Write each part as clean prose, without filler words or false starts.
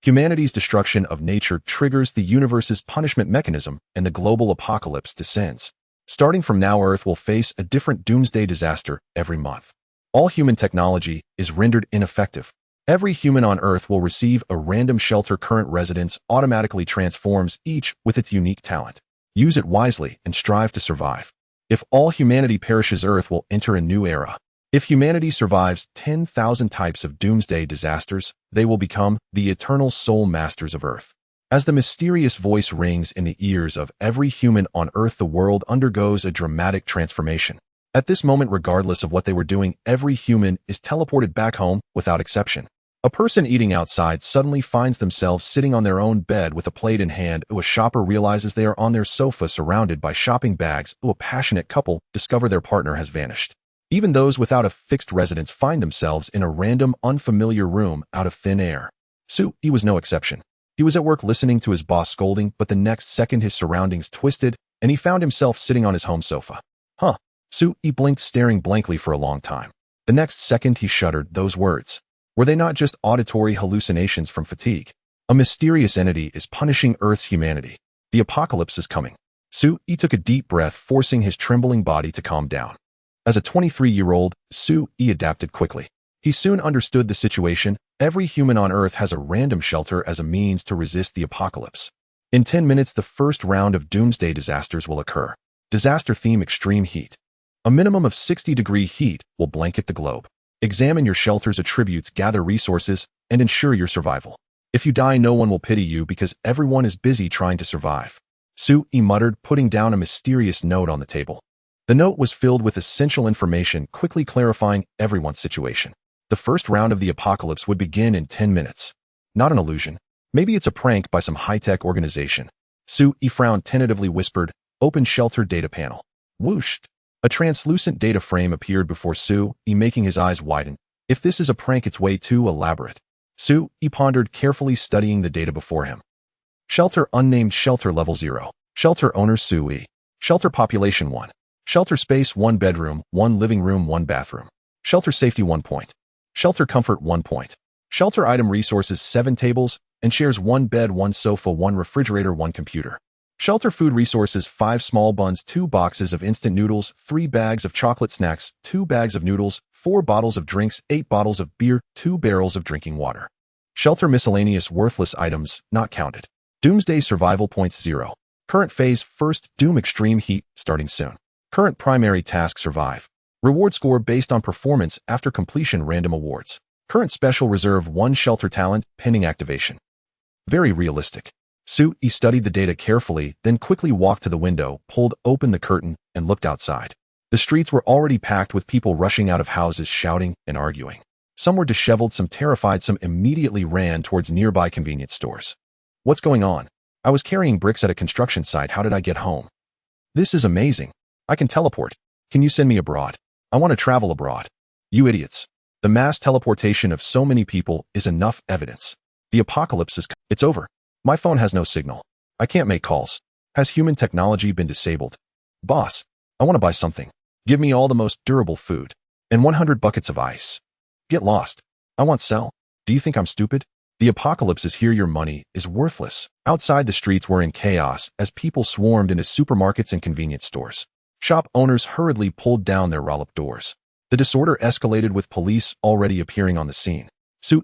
Humanity's destruction of nature triggers the universe's punishment mechanism and the global apocalypse descends. Starting from now, Earth will face a different doomsday disaster every month. All human technology is rendered ineffective. Every human on Earth will receive a random shelter. Current residents automatically transforms, each with its unique talent. Use it wisely and strive to survive. If all humanity perishes, Earth will enter a new era. If humanity survives 10,000 types of doomsday disasters, they will become the eternal soul masters of Earth. As the mysterious voice rings in the ears of every human on Earth, the world undergoes a dramatic transformation. At this moment, regardless of what they were doing, every human is teleported back home without exception. A person eating outside suddenly finds themselves sitting on their own bed with a plate in hand. A shopper realizes they are on their sofa surrounded by shopping bags. A passionate couple discover their partner has vanished. Even those without a fixed residence find themselves in a random, unfamiliar room out of thin air. He was no exception. He was at work listening to his boss scolding, but the next second his surroundings twisted, and he found himself sitting on his home sofa. He blinked, staring blankly for a long time. The next second he shuddered. Those words. Were they not just auditory hallucinations from fatigue? A mysterious entity is punishing Earth's humanity. The apocalypse is coming. He took a deep breath, forcing his trembling body to calm down. As a 23-year-old, he adapted quickly. He soon understood the situation. Every human on Earth has a random shelter as a means to resist the apocalypse. In 10 minutes, the first round of doomsday disasters will occur. Disaster theme: extreme heat. A minimum of 60-degree heat will blanket the globe. Examine your shelter's attributes, gather resources, and ensure your survival. If you die, no one will pity you because everyone is busy trying to survive. He muttered, putting down a mysterious note on the table. The note was filled with essential information, quickly clarifying everyone's situation. The first round of the apocalypse would begin in 10 minutes. Not an illusion. Maybe it's a prank by some high-tech organization. He frowned, tentatively whispered, "Open shelter data panel." Whoosh! A translucent data frame appeared before making his eyes widen. If this is a prank, it's way too elaborate. He pondered, carefully studying the data before him. Shelter unnamed, shelter level 0. Shelter owner Shelter population 1. Shelter space 1 bedroom, 1 living room, 1 bathroom. Shelter safety 1 point. Shelter comfort 1 point. Shelter item resources 7 tables and chairs, 1 bed, 1 sofa, 1 refrigerator, 1 computer. Shelter food resources 5 small buns, 2 boxes of instant noodles, 3 bags of chocolate snacks, 2 bags of noodles, 4 bottles of drinks, 8 bottles of beer, 2 barrels of drinking water. Shelter miscellaneous worthless items not counted. Doomsday survival points 0. Current phase: first doom, extreme heat, starting soon. Current primary task: survive. Reward score based on performance after completion, random awards. Current special reserve 1 shelter talent, pending activation. Very realistic. He studied the data carefully, then quickly walked to the window, pulled open the curtain, and looked outside. The streets were already packed with people rushing out of houses, shouting and arguing. Some were disheveled, some terrified, some immediately ran towards nearby convenience stores. What's going on? I was carrying bricks at a construction site. How did I get home? This is amazing. I can teleport. Can you send me abroad? I want to travel abroad. You idiots. The mass teleportation of so many people is enough evidence. The apocalypse is It's over. My phone has no signal. I can't make calls. Has human technology been disabled? Boss, I want to buy something. Give me all the most durable food. And 100 buckets of ice. Get lost. I want sell. Do you think I'm stupid? The apocalypse is here. Your money is worthless. Outside, the streets were in chaos as people swarmed into supermarkets and convenience stores. Shop owners hurriedly pulled down their roll-up doors. The disorder escalated with police already appearing on the scene.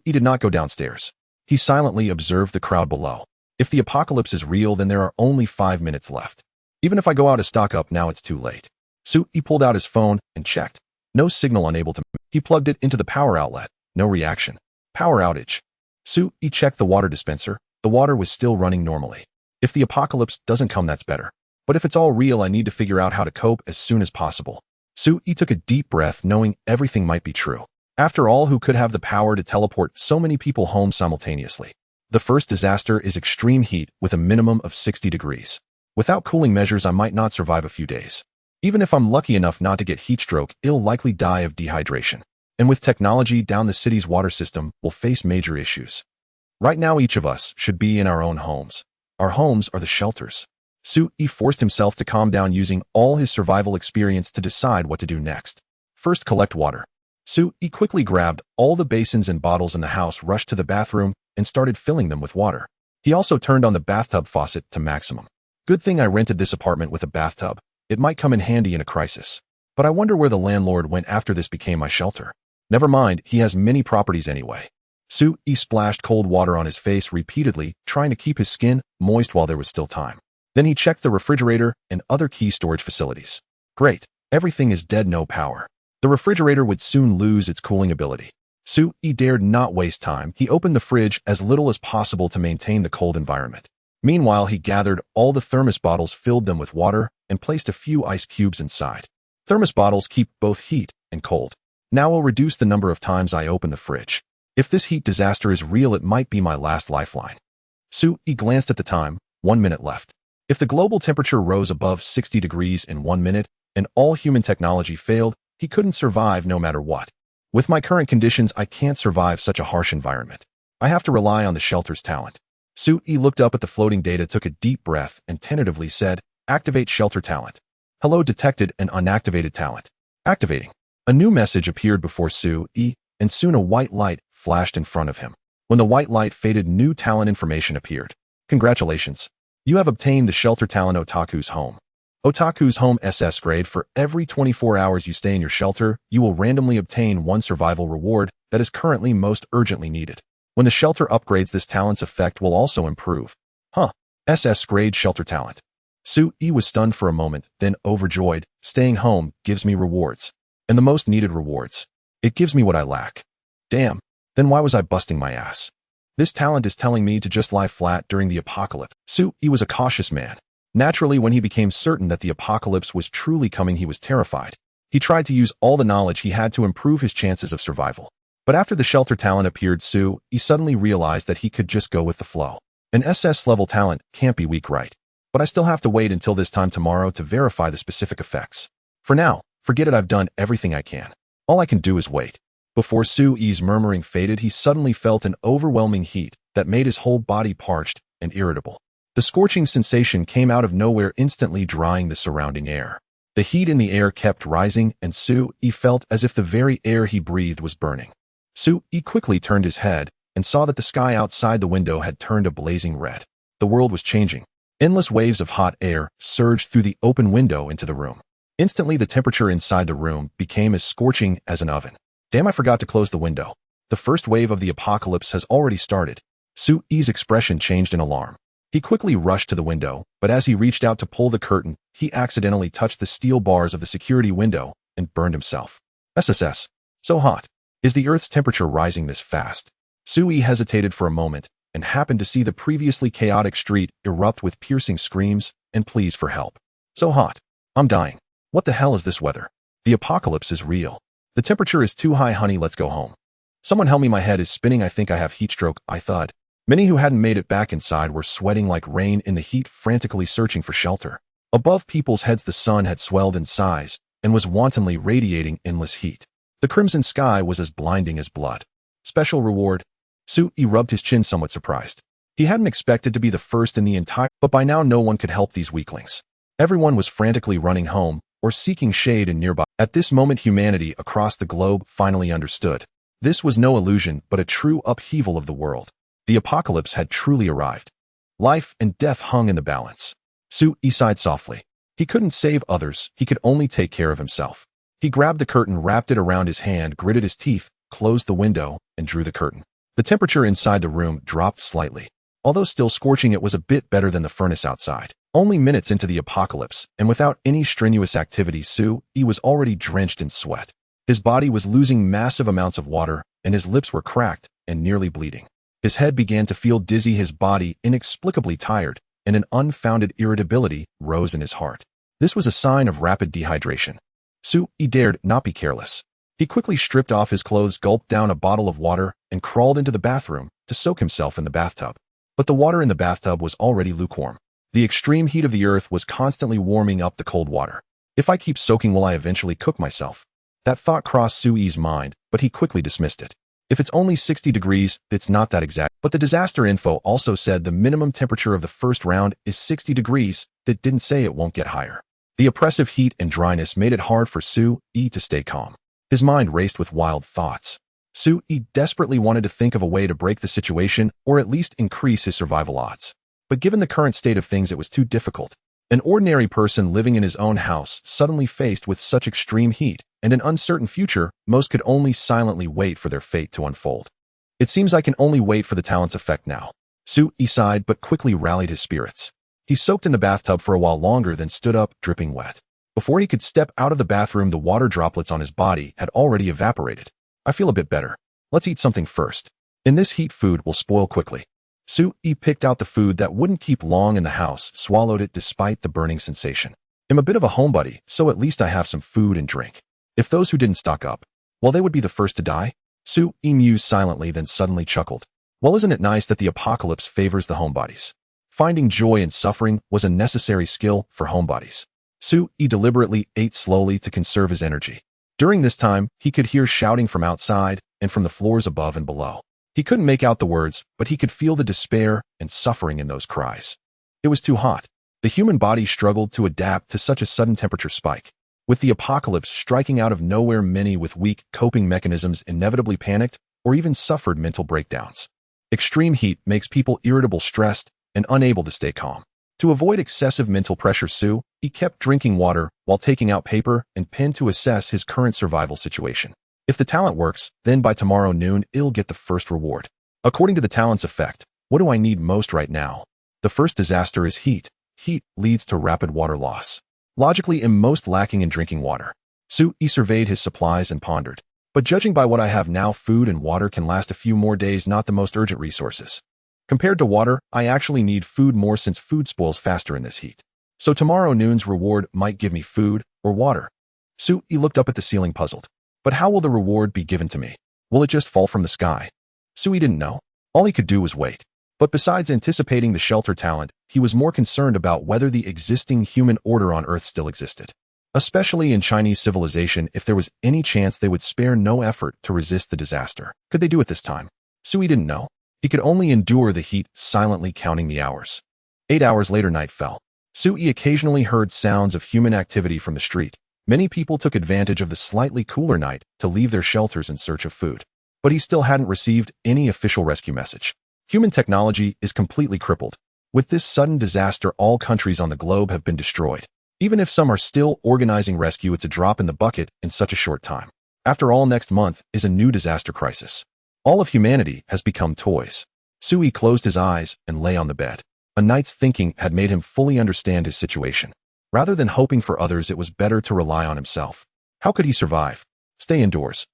He did not go downstairs. He silently observed the crowd below. If the apocalypse is real, then there are only 5 minutes left. Even if I go out to stock up now, it's too late. He pulled out his phone and checked. No signal, unable to. He plugged it into the power outlet. No reaction. Power outage. He checked the water dispenser. The water was still running normally. If the apocalypse doesn't come, that's better. But if it's all real, I need to figure out how to cope as soon as possible. He took a deep breath, knowing everything might be true. After all, who could have the power to teleport so many people home simultaneously? The first disaster is extreme heat with a minimum of 60 degrees. Without cooling measures, I might not survive a few days. Even if I'm lucky enough not to get heat stroke, I'll likely die of dehydration. And with technology down, the city's water system will face major issues. Right now, each of us should be in our own homes. Our homes are the shelters. He forced himself to calm down, using all his survival experience to decide what to do next. First, collect water. Su-E quickly grabbed all the basins and bottles in the house, rushed to the bathroom, and started filling them with water. He also turned on the bathtub faucet to maximum. Good thing I rented this apartment with a bathtub. It might come in handy in a crisis. But I wonder where the landlord went after this became my shelter. Never mind, he has many properties anyway. Su-E splashed cold water on his face repeatedly, trying to keep his skin moist while there was still time. Then he checked the refrigerator and other key storage facilities. Great, everything is dead, no power. The refrigerator would soon lose its cooling ability. Su-E dared not waste time. He opened the fridge as little as possible to maintain the cold environment. Meanwhile, he gathered all the thermos bottles, filled them with water, and placed a few ice cubes inside. Thermos bottles keep both heat and cold. Now I'll reduce the number of times I open the fridge. If this heat disaster is real, it might be my last lifeline. Su-E glanced at the time, 1 minute left. If the global temperature rose above 60 degrees in 1 minute, and all human technology failed, he couldn't survive no matter what. With my current conditions, I can't survive such a harsh environment. I have to rely on the shelter's talent. Su-E looked up at the floating data, took a deep breath, and tentatively said, "Activate shelter talent." Hello, detected an unactivated talent. Activating. A new message appeared before Su-E, and soon a white light flashed in front of him. When the white light faded, new talent information appeared. Congratulations. You have obtained the shelter talent Otaku's Home. Otaku's Home SS grade. For every 24 hours you stay in your shelter, you will randomly obtain one survival reward that is currently most urgently needed. When the shelter upgrades, this talent's effect will also improve. SS grade shelter talent. Su-E was stunned for a moment, then overjoyed. Staying home gives me rewards. And the most needed rewards. It gives me what I lack. Damn, then why was I busting my ass? This talent is telling me to just lie flat during the apocalypse. Su-E was a cautious man. Naturally, when he became certain that the apocalypse was truly coming, he was terrified. He tried to use all the knowledge he had to improve his chances of survival. But after the shelter talent appeared, Su-E suddenly realized that he could just go with the flow. An SS-level talent can't be weak, right? But I still have to wait until this time tomorrow to verify the specific effects. For now, forget it, I've done everything I can. All I can do is wait. Before Su-E's murmuring faded, he suddenly felt an overwhelming heat that made his whole body parched and irritable. The scorching sensation came out of nowhere, instantly drying the surrounding air. The heat in the air kept rising, and Su-E felt as if the very air he breathed was burning. Su-E quickly turned his head and saw that the sky outside the window had turned a blazing red. The world was changing. Endless waves of hot air surged through the open window into the room. Instantly, the temperature inside the room became as scorching as an oven. Damn, I forgot to close the window. The first wave of the apocalypse has already started. Su-E's expression changed in alarm. He quickly rushed to the window, but as he reached out to pull the curtain, he accidentally touched the steel bars of the security window and burned himself. SSS. So hot. Is the Earth's temperature rising this fast? Su-E hesitated for a moment and happened to see the previously chaotic street erupt with piercing screams and pleas for help. So hot. I'm dying. What the hell is this weather? The apocalypse is real. The temperature is too high, honey, let's go home. Someone help me, my head is spinning, I think I have heat stroke, I thought. Many who hadn't made it back inside were sweating like rain in the heat, frantically searching for shelter. Above people's heads, the sun had swelled in size and was wantonly radiating endless heat. The crimson sky was as blinding as blood. Special reward? Su-E rubbed his chin, somewhat surprised. He hadn't expected to be the first in the entire, but by now no one could help these weaklings. Everyone was frantically running home or seeking shade in nearby. At this moment, humanity across the globe finally understood. This was no illusion, but a true upheaval of the world. The apocalypse had truly arrived. Life and death hung in the balance. Su-E sighed softly. He couldn't save others, he could only take care of himself. He grabbed the curtain, wrapped it around his hand, gritted his teeth, closed the window, and drew the curtain. The temperature inside the room dropped slightly. Although still scorching, it was a bit better than the furnace outside. Only minutes into the apocalypse, and without any strenuous activity, Su-E was already drenched in sweat. His body was losing massive amounts of water, and his lips were cracked and nearly bleeding. His head began to feel dizzy, his body inexplicably tired, and an unfounded irritability rose in his heart. This was a sign of rapid dehydration. Su-E dared not be careless. He quickly stripped off his clothes, gulped down a bottle of water, and crawled into the bathroom to soak himself in the bathtub. But the water in the bathtub was already lukewarm. The extreme heat of the earth was constantly warming up the cold water. If I keep soaking, will I eventually cook myself? That thought crossed Su-E's mind, but he quickly dismissed it. If it's only 60 degrees, it's not that exact. But the disaster info also said the minimum temperature of the first round is 60 degrees. That didn't say it won't get higher. The oppressive heat and dryness made it hard for Su-E to stay calm. His mind raced with wild thoughts. Su-yi desperately wanted to think of a way to break the situation or at least increase his survival odds. But given the current state of things, it was too difficult. An ordinary person living in his own house, suddenly faced with such extreme heat and an uncertain future, most could only silently wait for their fate to unfold. It seems I can only wait for the talent's effect now. Su-yi sighed but quickly rallied his spirits. He soaked in the bathtub for a while longer, then stood up, dripping wet. Before he could step out of the bathroom, the water droplets on his body had already evaporated. I feel a bit better. Let's eat something first. In this heat, food will spoil quickly. Su-yi picked out the food that wouldn't keep long in the house, swallowed it despite the burning sensation. I'm a bit of a homebody, so at least I have some food and drink. If those who didn't stock up, well, they would be the first to die? Su-yi mused silently, then suddenly chuckled. Well, isn't it nice that the apocalypse favors the homebodies? Finding joy in suffering was a necessary skill for homebodies. Su-yi deliberately ate slowly to conserve his energy. During this time, he could hear shouting from outside and from the floors above and below. He couldn't make out the words, but he could feel the despair and suffering in those cries. It was too hot. The human body struggled to adapt to such a sudden temperature spike. With the apocalypse striking out of nowhere, many with weak coping mechanisms inevitably panicked or even suffered mental breakdowns. Extreme heat makes people irritable, stressed, and unable to stay calm. To avoid excessive mental pressure, Su-yi kept drinking water while taking out paper and pen to assess his current survival situation. If the talent works, then by tomorrow noon, he'll get the first reward. According to the talent's effect, what do I need most right now? The first disaster is heat. Heat leads to rapid water loss. Logically, I'm most lacking in drinking water. Su-yi surveyed his supplies and pondered. But judging by what I have now, food and water can last a few more days, not the most urgent resources. Compared to water, I actually need food more since food spoils faster in this heat. So tomorrow noon's reward might give me food or water. Su-yi looked up at the ceiling, puzzled. But how will the reward be given to me? Will it just fall from the sky? Su-yi didn't know. All he could do was wait. But besides anticipating the shelter talent, he was more concerned about whether the existing human order on Earth still existed. Especially in Chinese civilization, if there was any chance, they would spare no effort to resist the disaster. Could they do it this time? Su-yi didn't know. He could only endure the heat, silently counting the hours. 8 hours later, night fell. Su-yi occasionally heard sounds of human activity from the street. Many people took advantage of the slightly cooler night to leave their shelters in search of food. But he still hadn't received any official rescue message. Human technology is completely crippled. With this sudden disaster, all countries on the globe have been destroyed. Even if some are still organizing rescue, it's a drop in the bucket in such a short time. After all, next month is a new disaster crisis. All of humanity has become toys. Su-yi closed his eyes and lay on the bed. A night's thinking had made him fully understand his situation. Rather than hoping for others, it was better to rely on himself. How could he survive? Stay indoors.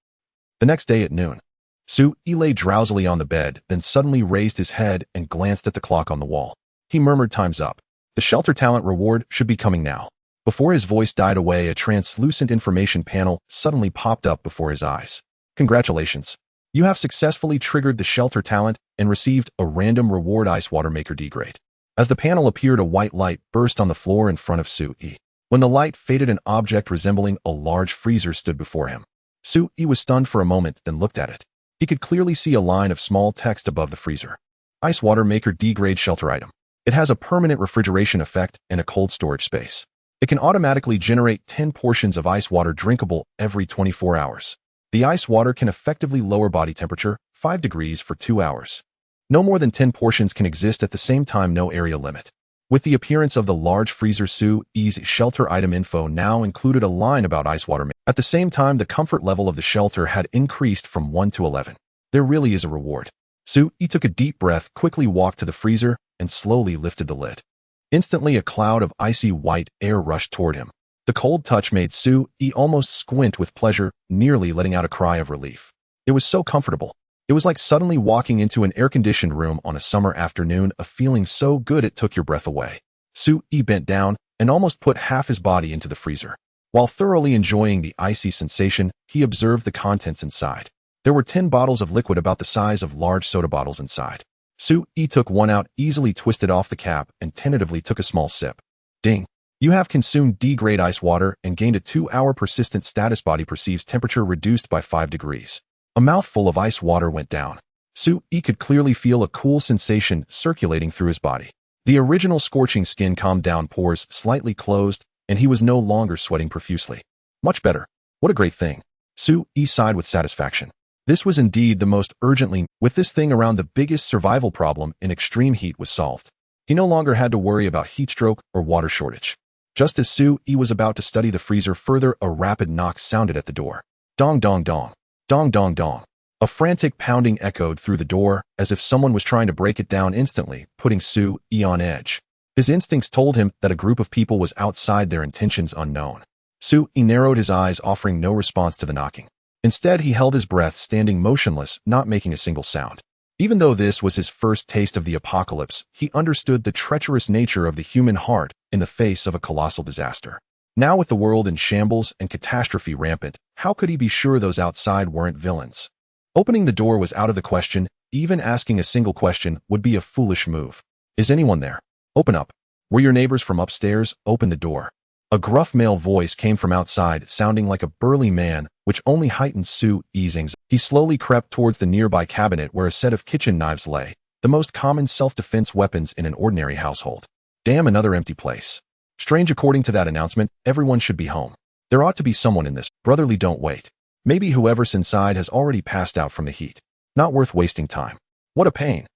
The next day at noon, Su-yi lay drowsily on the bed, then suddenly raised his head and glanced at the clock on the wall. He murmured, "Time's up. The shelter talent reward should be coming now." Before his voice died away, a translucent information panel suddenly popped up before his eyes. "Congratulations. You have successfully triggered the shelter talent and received a random reward, Ice Water Maker D grade." As the panel appeared, a white light burst on the floor in front of Su-yi. When the light faded, an object resembling a large freezer stood before him. Su-yi was stunned for a moment, then looked at it. He could clearly see a line of small text above the freezer. Ice Water Maker D grade shelter item. It has a permanent refrigeration effect and a cold storage space. It can automatically generate 10 portions of ice water drinkable every 24 hours. The ice water can effectively lower body temperature 5 degrees for 2 hours. No more than 10 portions can exist at the same time, no area limit. With the appearance of the large freezer, Su-yi's shelter item info now included a line about ice water. At the same time, the comfort level of the shelter had increased from 1 to 11. There really is a reward. Su-yi took a deep breath, quickly walked to the freezer, and slowly lifted the lid. Instantly, a cloud of icy white air rushed toward him. The cold touch made Su-yi almost squint with pleasure, nearly letting out a cry of relief. It was so comfortable. It was like suddenly walking into an air-conditioned room on a summer afternoon, a feeling so good it took your breath away. Su-yi bent down and almost put half his body into the freezer. While thoroughly enjoying the icy sensation, he observed the contents inside. There were 10 bottles of liquid about the size of large soda bottles inside. Su-yi took one out, easily twisted off the cap, and tentatively took a small sip. Ding! You have consumed D-grade ice water and gained a 2-hour persistent status. Body perceives temperature reduced by 5 degrees. A mouthful of ice water went down. Su-yi could clearly feel a cool sensation circulating through his body. The original scorching skin calmed down, pores slightly closed, and he was no longer sweating profusely. Much better. What a great thing. Sue-yi sighed with satisfaction. This was indeed the most urgently. With this thing around, the biggest survival problem in extreme heat was solved. He no longer had to worry about heat stroke or water shortage. Just as Sue-yi was about to study the freezer further, a rapid knock sounded at the door. Dong dong dong. Dong dong dong. A frantic pounding echoed through the door, as if someone was trying to break it down instantly, putting Sue-yi on edge. His instincts told him that a group of people was outside, their intentions unknown. Sue-yi narrowed his eyes, offering no response to the knocking. Instead, he held his breath, standing motionless, not making a single sound. Even though this was his first taste of the apocalypse, he understood the treacherous nature of the human heart in the face of a colossal disaster. Now, with the world in shambles and catastrophe rampant, how could he be sure those outside weren't villains? Opening the door was out of the question. Even asking a single question would be a foolish move. Is anyone there? Open up. We're your neighbors from upstairs. Open the door. A gruff male voice came from outside, sounding like a burly man, which only heightened Sue-yi's anxiety. He slowly crept towards the nearby cabinet where a set of kitchen knives lay, the most common self-defense weapons in an ordinary household. Damn, another empty place. Strange. According to that announcement, everyone should be home. There ought to be someone in this. Brotherly, don't wait. Maybe whoever's inside has already passed out from the heat. Not worth wasting time. What a pain.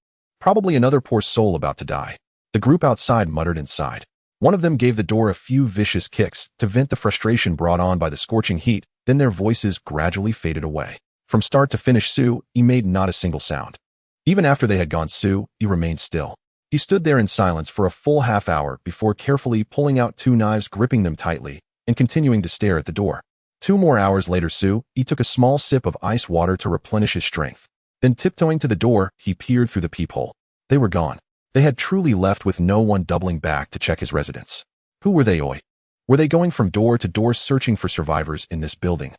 Probably another poor soul about to die. The group outside muttered inside. One of them gave the door a few vicious kicks to vent the frustration brought on by the scorching heat, then their voices gradually faded away. From start to finish, Sue-yi made not a single sound. Even after they had gone, Sue-yi remained still. He stood there in silence for a full half hour before carefully pulling out 2 knives, gripping them tightly, and continuing to stare at the door. 2 more hours later, Sue-yi took a small sip of ice water to replenish his strength. Then, tiptoeing to the door, he peered through the peephole. They were gone. They had truly left, with no one doubling back to check his residence. Who were they, oi? Were they going from door to door searching for survivors in this building?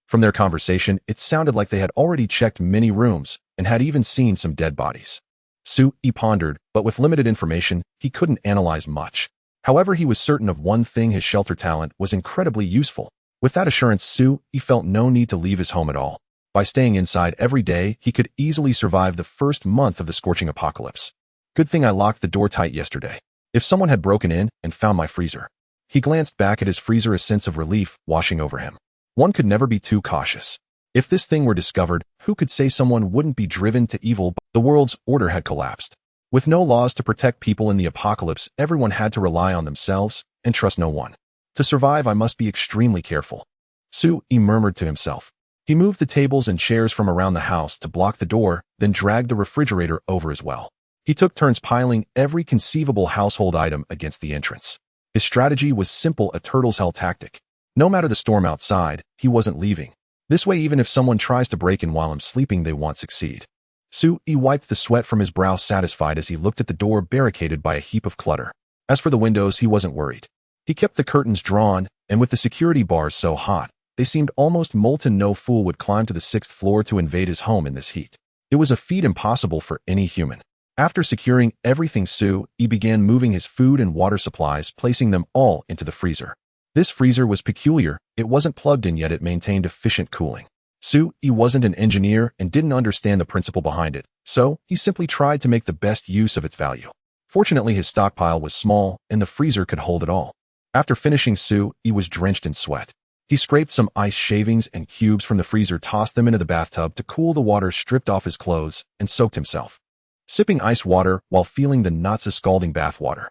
From their conversation, it sounded like they had already checked many rooms and had even seen some dead bodies. Sue-yi pondered, but with limited information, he couldn't analyze much. However, he was certain of one thing: his shelter talent was incredibly useful. With that assurance, Sue-yi felt no need to leave his home at all. By staying inside every day, he could easily survive the first month of the scorching apocalypse. Good thing I locked the door tight yesterday. If someone had broken in and found my freezer. He glanced back at his freezer, a sense of relief washing over him. One could never be too cautious. If this thing were discovered, who could say someone wouldn't be driven to evil? The world's order had collapsed. With no laws to protect people in the apocalypse, everyone had to rely on themselves and trust no one. To survive, I must be extremely careful. Sue-yi murmured to himself. He moved the tables and chairs from around the house to block the door, then dragged the refrigerator over as well. He took turns piling every conceivable household item against the entrance. His strategy was simple, a turtle's hell tactic. No matter the storm outside, he wasn't leaving. This way, even if someone tries to break in while I'm sleeping, they won't succeed. Sue-yi wiped the sweat from his brow, satisfied as he looked at the door barricaded by a heap of clutter. As for the windows, he wasn't worried. He kept the curtains drawn, and with the security bars so hot, they seemed almost molten. No fool would climb to the 6th floor to invade his home in this heat. It was a feat impossible for any human. After securing everything, Sue-yi began moving his food and water supplies, placing them all into the freezer. This freezer was peculiar. It wasn't plugged in, yet it maintained efficient cooling. Sue-yi wasn't an engineer and didn't understand the principle behind it, so he simply tried to make the best use of its value. Fortunately, his stockpile was small, and the freezer could hold it all. After finishing, Sue-yi was drenched in sweat. He scraped some ice shavings and cubes from the freezer, tossed them into the bathtub to cool the water, stripped off his clothes, and soaked himself. Sipping ice water while feeling the not-so-scalding bath water.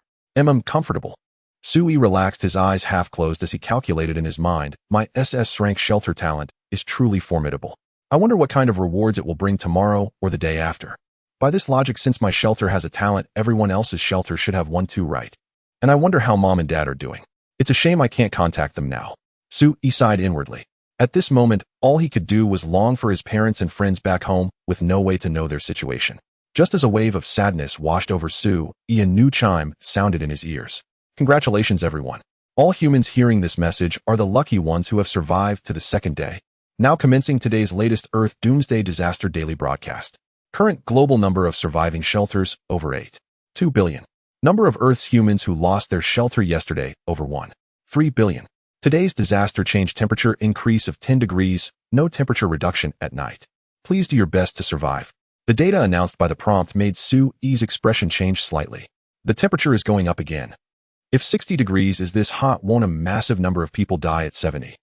Comfortable. Sue-yi relaxed, his eyes half closed as he calculated in his mind, my SSS-Rank shelter talent is truly formidable. I wonder what kind of rewards it will bring tomorrow or the day after. By this logic, since my shelter has a talent, everyone else's shelter should have one too, right? And I wonder how mom and dad are doing. It's a shame I can't contact them now. Sue-yi sighed inwardly. At this moment, all he could do was long for his parents and friends back home, with no way to know their situation. Just as a wave of sadness washed over Sue-yi, a new chime sounded in his ears. Congratulations, everyone. All humans hearing this message are the lucky ones who have survived to the 2nd day. Now commencing today's latest Earth Doomsday Disaster Daily Broadcast. Current global number of surviving shelters, over 8.2 billion. Number of Earth's humans who lost their shelter yesterday, over 1.3 billion. Today's disaster change: temperature increase of 10 degrees, no temperature reduction at night. Please do your best to survive. The data announced by the prompt made Sue-yi's expression change slightly. The temperature is going up again. If 60 degrees is this hot, won't a massive number of people die at 70?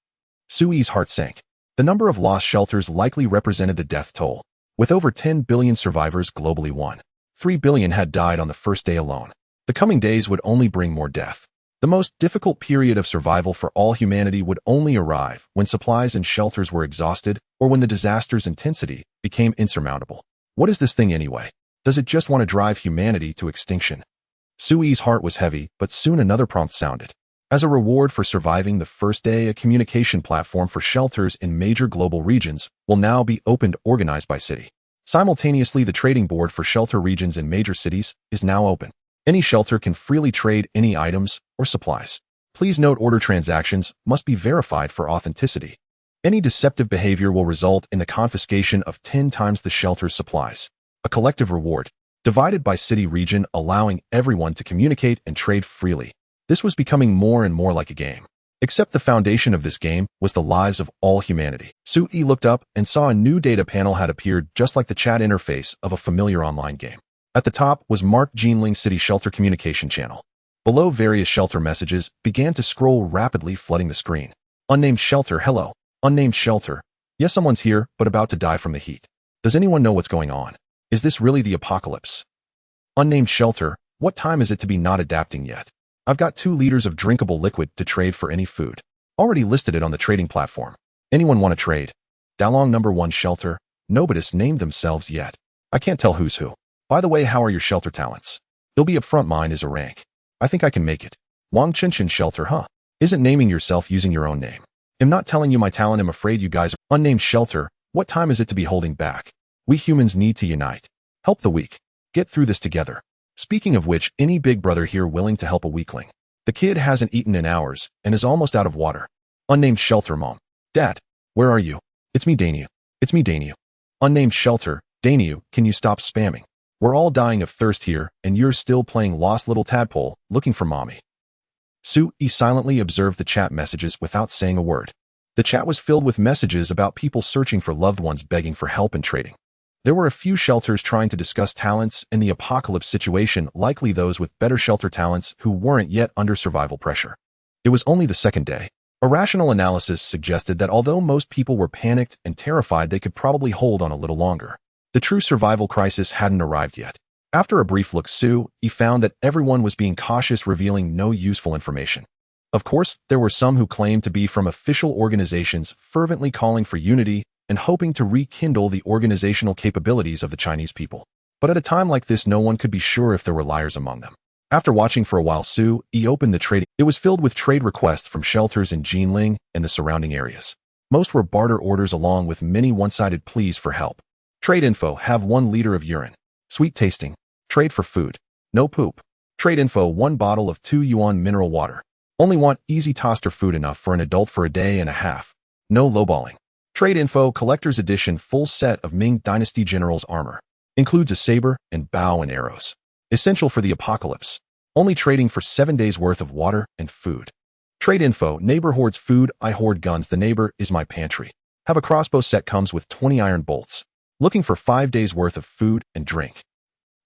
Sue-yi's heart sank. The number of lost shelters likely represented the death toll. With over 10 billion survivors globally, 1.3 billion had died on the first day alone. The coming days would only bring more death. The most difficult period of survival for all humanity would only arrive when supplies and shelters were exhausted or when the disaster's intensity became insurmountable. What is this thing anyway? Does it just want to drive humanity to extinction? Sui's heart was heavy, but soon another prompt sounded. As a reward for surviving the first day, a communication platform for shelters in major global regions will now be opened, organized by city. Simultaneously, the trading board for shelter regions in major cities is now open. Any shelter can freely trade any items or supplies. Please note, order transactions must be verified for authenticity. Any deceptive behavior will result in the confiscation of 10 times the shelter's supplies. A collective reward, divided by city region, allowing everyone to communicate and trade freely. This was becoming more and more like a game. Except the foundation of this game was the lives of all humanity. Sui looked up and saw a new data panel had appeared, just like the chat interface of a familiar online game. At the top was marked Jinling City Shelter Communication Channel. Below, various shelter messages began to scroll rapidly, flooding the screen. Unnamed shelter, hello. Unnamed shelter. Yes, someone's here, but about to die from the heat. Does anyone know what's going on? Is this really the apocalypse? Unnamed shelter, what time is it to be not adapting yet? I've got 2 liters of drinkable liquid to trade for any food. Already listed it on the trading platform. Anyone want to trade? Dalong number 1 shelter. Nobody's named themselves yet. I can't tell who's who. By the way, how are your shelter talents? You'll be up front, mine is a rank. I think I can make it. Wang Chinchin shelter, huh? Isn't naming yourself using your own name. I'm not telling you my talent, I'm afraid you guys are unnamed shelter. What time is it to be holding back? We humans need to unite. Help the weak. Get through this together. Speaking of which, any big brother here willing to help a weakling? The kid hasn't eaten in hours and is almost out of water. Unnamed shelter, mom. Dad, where are you? It's me, Daniel. It's me, Daniel. Unnamed shelter, Daniel, can you stop spamming? We're all dying of thirst here, and you're still playing lost little tadpole, looking for mommy. Sui silently observed the chat messages without saying a word. The chat was filled with messages about people searching for loved ones, begging for help and trading. There were a few shelters trying to discuss talents in the apocalypse situation, likely those with better shelter talents who weren't yet under survival pressure. It was only the second day. A rational analysis suggested that although most people were panicked and terrified, they could probably hold on a little longer. The true survival crisis hadn't arrived yet. After a brief look, Sui found that everyone was being cautious, revealing no useful information. Of course, there were some who claimed to be from official organizations, fervently calling for unity and hoping to rekindle the organizational capabilities of the Chinese people. But at a time like this, no one could be sure if there were liars among them. After watching for a while, Sui opened the trading. It was filled with trade requests from shelters in Jinling and the surrounding areas. Most were barter orders, along with many one-sided pleas for help. Trade info, have 1 liter of urine. Sweet tasting. Trade for food. No poop. Trade info, 1 bottle of 2 yuan mineral water. Only want easy toaster food enough for an adult for a day and a half. No lowballing. Trade info, collector's edition full set of Ming Dynasty general's armor. Includes a saber and bow and arrows. Essential for the apocalypse. Only trading for 7 days worth of water and food. Trade info, neighbor hoards food, I hoard guns, the neighbor is my pantry. Have a crossbow set, comes with 20 iron bolts. Looking for 5 days worth of food and drink.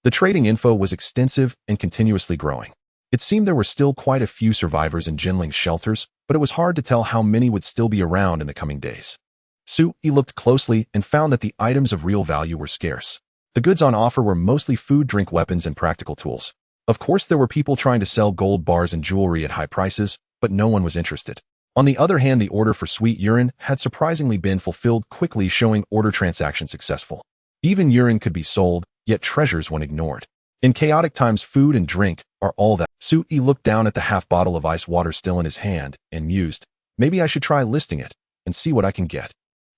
The trading info was extensive and continuously growing. It seemed there were still quite a few survivors in Jinling's shelters, but it was hard to tell how many would still be around in the coming days. Sui looked closely and found that the items of real value were scarce. The goods on offer were mostly food, drink, weapons, and practical tools. Of course, there were people trying to sell gold bars and jewelry at high prices, but no one was interested. On the other hand, the order for sweet urine had surprisingly been fulfilled quickly, showing order transaction successful. Even urine could be sold, yet treasures went ignored. In chaotic times, food and drink are all that. Sui looked down at the half bottle of ice water still in his hand and mused, maybe I should try listing it and see what I can get.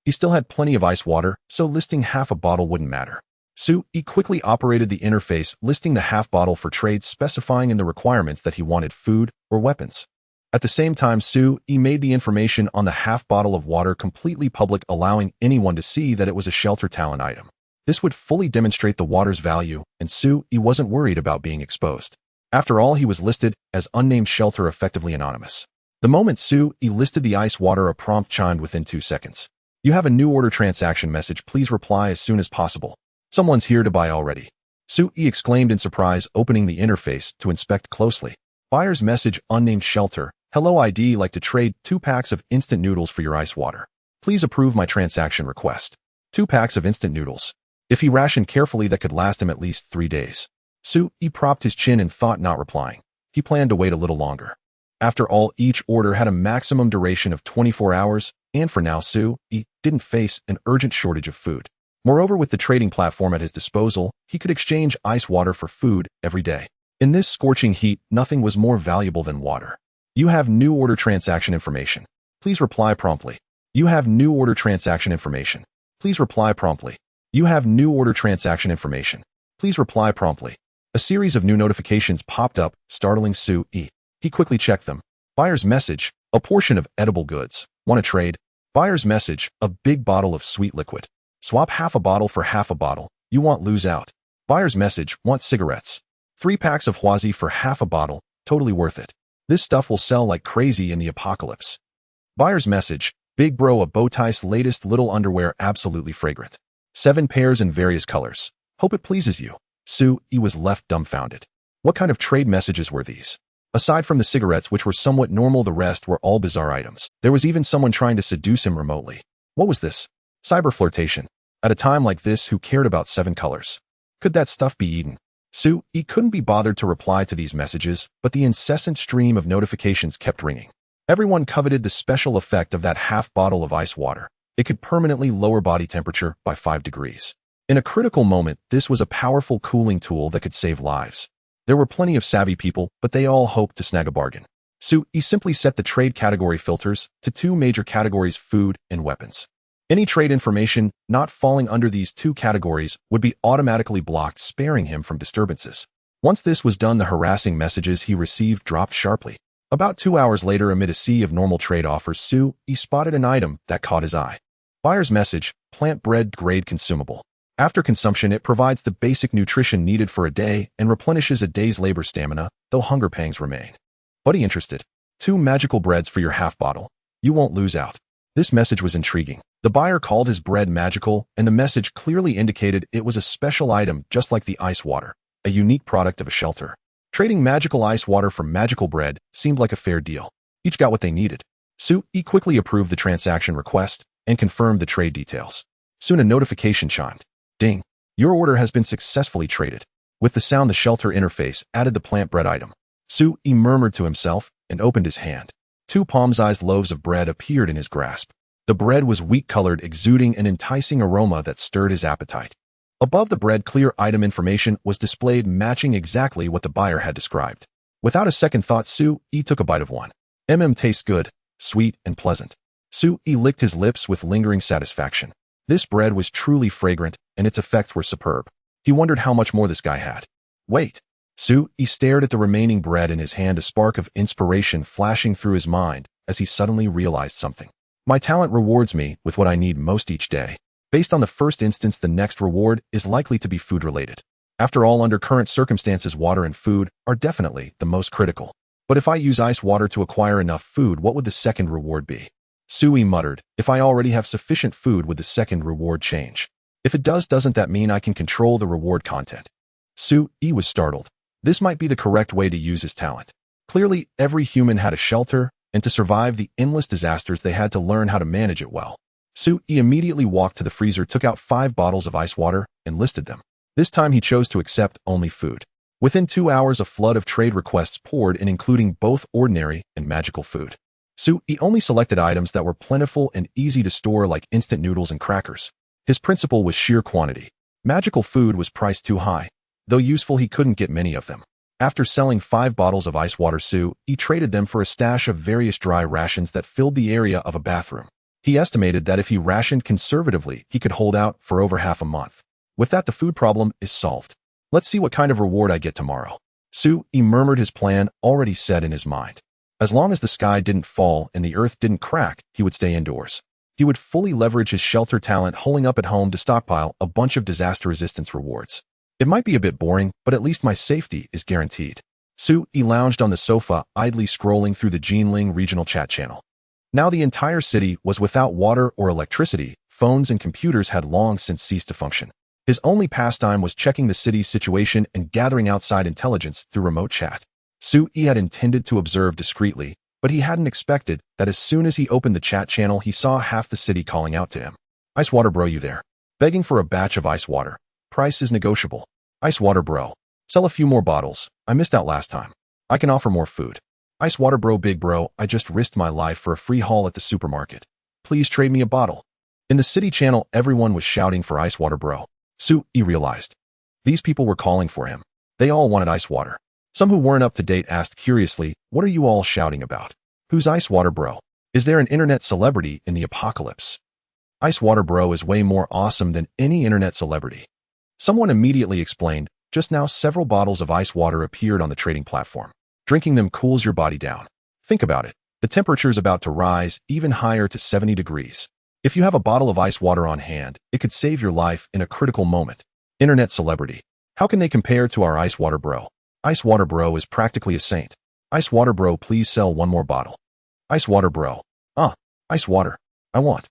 He still had plenty of ice water, so listing half a bottle wouldn't matter. Sui quickly operated the interface, listing the half bottle for trade, specifying in the requirements that he wanted food or weapons. At the same time, Sui made the information on the half bottle of water completely public, allowing anyone to see that it was a shelter talent item. This would fully demonstrate the water's value, and Sui wasn't worried about being exposed. After all, he was listed as unnamed shelter, effectively anonymous. The moment Sui listed the ice water, a prompt chimed within 2 seconds. You have a new order transaction message. Please reply as soon as possible. Someone's here to buy already. Sui exclaimed in surprise, opening the interface to inspect closely. Buyer's message, unnamed shelter. Hello, ID, like to trade 2 packs of instant noodles for your ice water. Please approve my transaction request. 2 packs of instant noodles. If he rationed carefully, that could last him at least 3 days. He propped his chin and thought, not replying. He planned to wait a little longer. After all, each order had a maximum duration of 24 hours, and for now, he didn't face an urgent shortage of food. Moreover, with the trading platform at his disposal, he could exchange ice water for food every day. In this scorching heat, nothing was more valuable than water. You have new order transaction information. Please reply promptly. You have new order transaction information. Please reply promptly. You have new order transaction information. Please reply promptly. A series of new notifications popped up, startling He quickly checked them. Buyer's message, a portion of edible goods. Want to trade? Buyer's message, a big bottle of sweet liquid. Swap half a bottle for half a bottle. You won't lose out. Buyer's message, want cigarettes. 3 packs of Huazi for half a bottle, totally worth it. This stuff will sell like crazy in the apocalypse. Buyer's message, big bro, a bow tie's latest little underwear, absolutely fragrant. 7 pairs in various colors. Hope it pleases you. He was left dumbfounded. What kind of trade messages were these? Aside from the cigarettes, which were somewhat normal, the rest were all bizarre items. There was even someone trying to seduce him remotely. What was this? Cyber flirtation. At a time like this, who cared about 7 colors? Could that stuff be eaten? He couldn't be bothered to reply to these messages, but the incessant stream of notifications kept ringing. Everyone coveted the special effect of that half bottle of ice water. It could permanently lower body temperature by 5 degrees. In a critical moment, this was a powerful cooling tool that could save lives. There were plenty of savvy people, but they all hoped to snag a bargain. He simply set the trade category filters to 2 major categories: food and weapons. Any trade information not falling under these 2 categories would be automatically blocked, sparing him from disturbances. Once this was done, the harassing messages he received dropped sharply. About 2 hours later, amid a sea of normal trade offers, he spotted an item that caught his eye. Buyer's message, plant bread grade consumable. After consumption, it provides the basic nutrition needed for a day and replenishes a day's labor stamina, though hunger pangs remain. Buddy interested? 2 magical breads for your half bottle. You won't lose out. This message was intriguing. The buyer called his bread magical, and the message clearly indicated it was a special item, just like the ice water, a unique product of a shelter. Trading magical ice water for magical bread seemed like a fair deal. Each got what they needed. He quickly approved the transaction request and confirmed the trade details. Soon a notification chimed. Ding. Your order has been successfully traded. With the sound, the shelter interface added the plant bread item. He murmured to himself and opened his hand. 2 palm-sized loaves of bread appeared in his grasp. The bread was wheat-colored, exuding an enticing aroma that stirred his appetite. Above the bread, clear item information was displayed, matching exactly what the buyer had described. Without a second thought, he took a bite of one. Tastes good, sweet, and pleasant. He licked his lips with lingering satisfaction. This bread was truly fragrant, and its effects were superb. He wondered how much more this guy had. Wait. He stared at the remaining bread in his hand, a spark of inspiration flashing through his mind as he suddenly realized something. My talent rewards me with what I need most each day. Based on the first instance, the next reward is likely to be food-related. After all, under current circumstances, water and food are definitely the most critical. But if I use ice water to acquire enough food, what would the second reward be? He muttered. If I already have sufficient food, would the second reward change? If it does, doesn't that mean I can control the reward content? He was startled. This might be the correct way to use his talent. Clearly, every human had a shelter, and to survive the endless disasters, they had to learn how to manage it well. He immediately walked to the freezer, took out 5 bottles of ice water, and listed them. This time he chose to accept only food. Within 2 hours, a flood of trade requests poured in, including both ordinary and magical food. He only selected items that were plentiful and easy to store, like instant noodles and crackers. His principle was sheer quantity. Magical food was priced too high. Though useful, he couldn't get many of them. After selling 5 bottles of ice water, he traded them for a stash of various dry rations that filled the area of a bathroom. He estimated that if he rationed conservatively, he could hold out for over half a month. With that, the food problem is solved. Let's see what kind of reward I get tomorrow. He murmured, his plan already set in his mind. As long as the sky didn't fall and the earth didn't crack, he would stay indoors. He would fully leverage his shelter talent, holing up at home to stockpile a bunch of disaster resistance rewards. It might be a bit boring, but at least my safety is guaranteed. He lounged on the sofa, idly scrolling through the Jinling regional chat channel. Now the entire city was without water or electricity. Phones and computers had long since ceased to function. His only pastime was checking the city's situation and gathering outside intelligence through remote chat. He had intended to observe discreetly, But he hadn't expected that as soon as he opened the chat channel, he saw half the city calling out to him. Ice water bro, you there? Begging for a batch of ice water. Price is negotiable. Ice water bro. Sell a few more bottles. I missed out last time. I can offer more food. Ice water bro, big bro, I just risked my life for a free haul at the supermarket. Please trade me a bottle. In the city channel, everyone was shouting for ice water bro. He realized. These people were calling for him. They all wanted ice water. Some who weren't up to date asked curiously, what are you all shouting about? Who's ice water bro? Is there an internet celebrity in the apocalypse? Ice water bro is way more awesome than any internet celebrity. Someone immediately explained, just now several bottles of ice water appeared on the trading platform. Drinking them cools your body down. Think about it. The temperature's about to rise even higher to 70 degrees. If you have a bottle of ice water on hand, it could save your life in a critical moment. Internet celebrity. How can they compare to our ice water bro? Ice water bro is practically a saint. Ice water bro, please sell one more bottle. Ice water bro. Ice water. I want.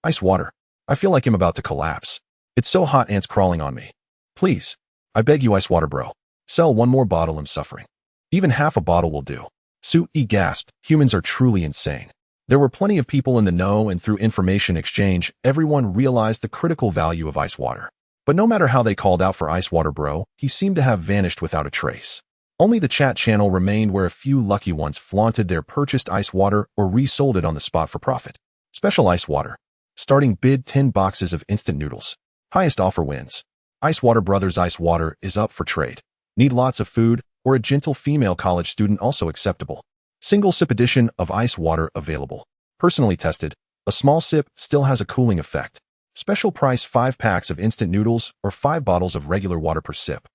Ice water. I feel like I'm about to collapse. It's so hot, ants crawling on me. Please. I beg you, ice water bro. Sell one more bottle, I'm suffering. Even half a bottle will do. Sui gasped, humans are truly insane. There were plenty of people in the know, and through information exchange, everyone realized the critical value of ice water. But no matter how they called out for ice water bro, he seemed to have vanished without a trace. Only the chat channel remained, where a few lucky ones flaunted their purchased ice water or resold it on the spot for profit. Special ice water. Starting bid 10 boxes of instant noodles. Highest offer wins. Ice Water Brothers ice water is up for trade. Need lots of food, or a gentle female college student also acceptable. Single sip edition of ice water available. Personally tested. A small sip still has a cooling effect. Special price 5 packs of instant noodles or 5 bottles of regular water per sip.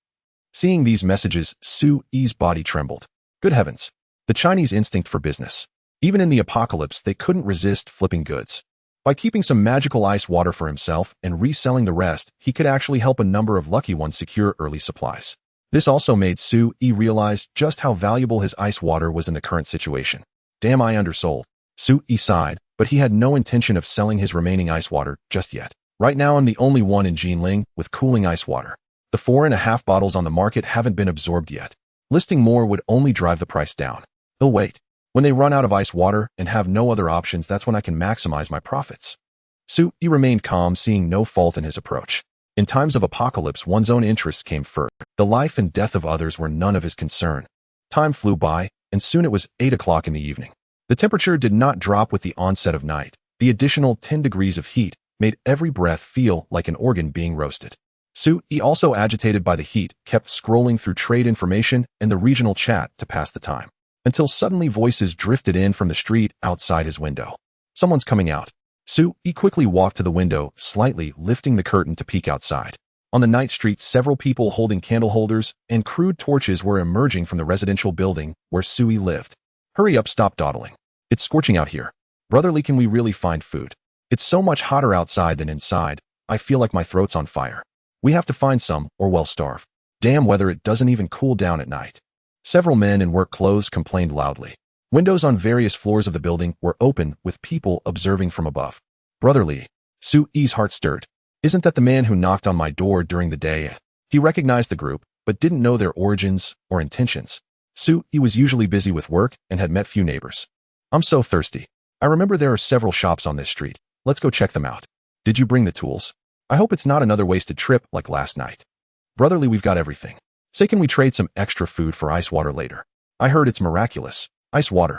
Seeing these messages, Sui's body trembled. Good heavens. The Chinese instinct for business. Even in the apocalypse, they couldn't resist flipping goods. By keeping some magical ice water for himself and reselling the rest, he could actually help a number of lucky ones secure early supplies. This also made Sui realize just how valuable his ice water was in the current situation. Damn, I undersold. Sui sighed, but he had no intention of selling his remaining ice water just yet. Right now, I'm the only one in Jinling with cooling ice water. The 4.5 bottles on the market haven't been absorbed yet. Listing more would only drive the price down. They'll wait. When they run out of ice water and have no other options, that's when I can maximize my profits. Sui remained calm, seeing no fault in his approach. In times of apocalypse, one's own interests came first. The life and death of others were none of his concern. Time flew by, and soon it was 8 o'clock in the evening. The temperature did not drop with the onset of night. The additional 10 degrees of heat made every breath feel like an organ being roasted. Sui, also agitated by the heat, kept scrolling through trade information and the regional chat to pass the time. Until suddenly voices drifted in from the street outside his window. Someone's coming out. Sui quickly walked to the window, slightly lifting the curtain to peek outside. On the night street, several people holding candle holders and crude torches were emerging from the residential building where Sui lived. Hurry up, stop dawdling. It's scorching out here. Brotherly, can we really find food? It's so much hotter outside than inside. I feel like my throat's on fire. We have to find some, or we'll starve. Damn weather, it doesn't even cool down at night. Several men in work clothes complained loudly. Windows on various floors of the building were open, with people observing from above. Brotherly. Sui's heart stirred. Isn't that the man who knocked on my door during the day? He recognized the group, but didn't know their origins or intentions. Sui was usually busy with work and had met few neighbors. I'm so thirsty. I remember there are several shops on this street. Let's go check them out. Did you bring the tools? I hope it's not another wasted trip like last night. Brotherly, we've got everything. Say, can we trade some extra food for ice water later? I heard it's miraculous. Ice water.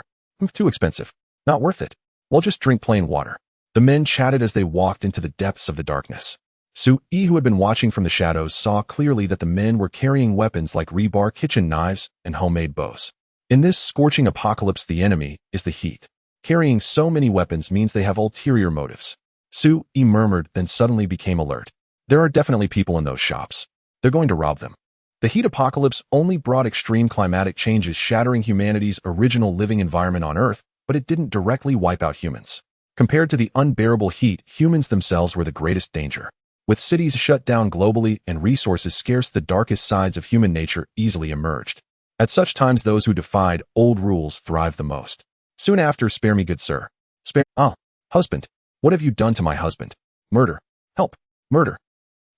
Too expensive. Not worth it. Well, just drink plain water. The men chatted as they walked into the depths of the darkness. Sui, who had been watching from the shadows, saw clearly that the men were carrying weapons like rebar kitchen knives and homemade bows. In this scorching apocalypse, the enemy is the heat. Carrying so many weapons means they have ulterior motives. Sui murmured, then suddenly became alert. There are definitely people in those shops. They're going to rob them. The heat apocalypse only brought extreme climatic changes, shattering humanity's original living environment on Earth, but it didn't directly wipe out humans. Compared to the unbearable heat, humans themselves were the greatest danger. With cities shut down globally and resources scarce, the darkest sides of human nature easily emerged. At such times, those who defied old rules thrived the most. Soon after, spare me, good sir. Husband. What have you done to my husband? Murder. Help. Murder.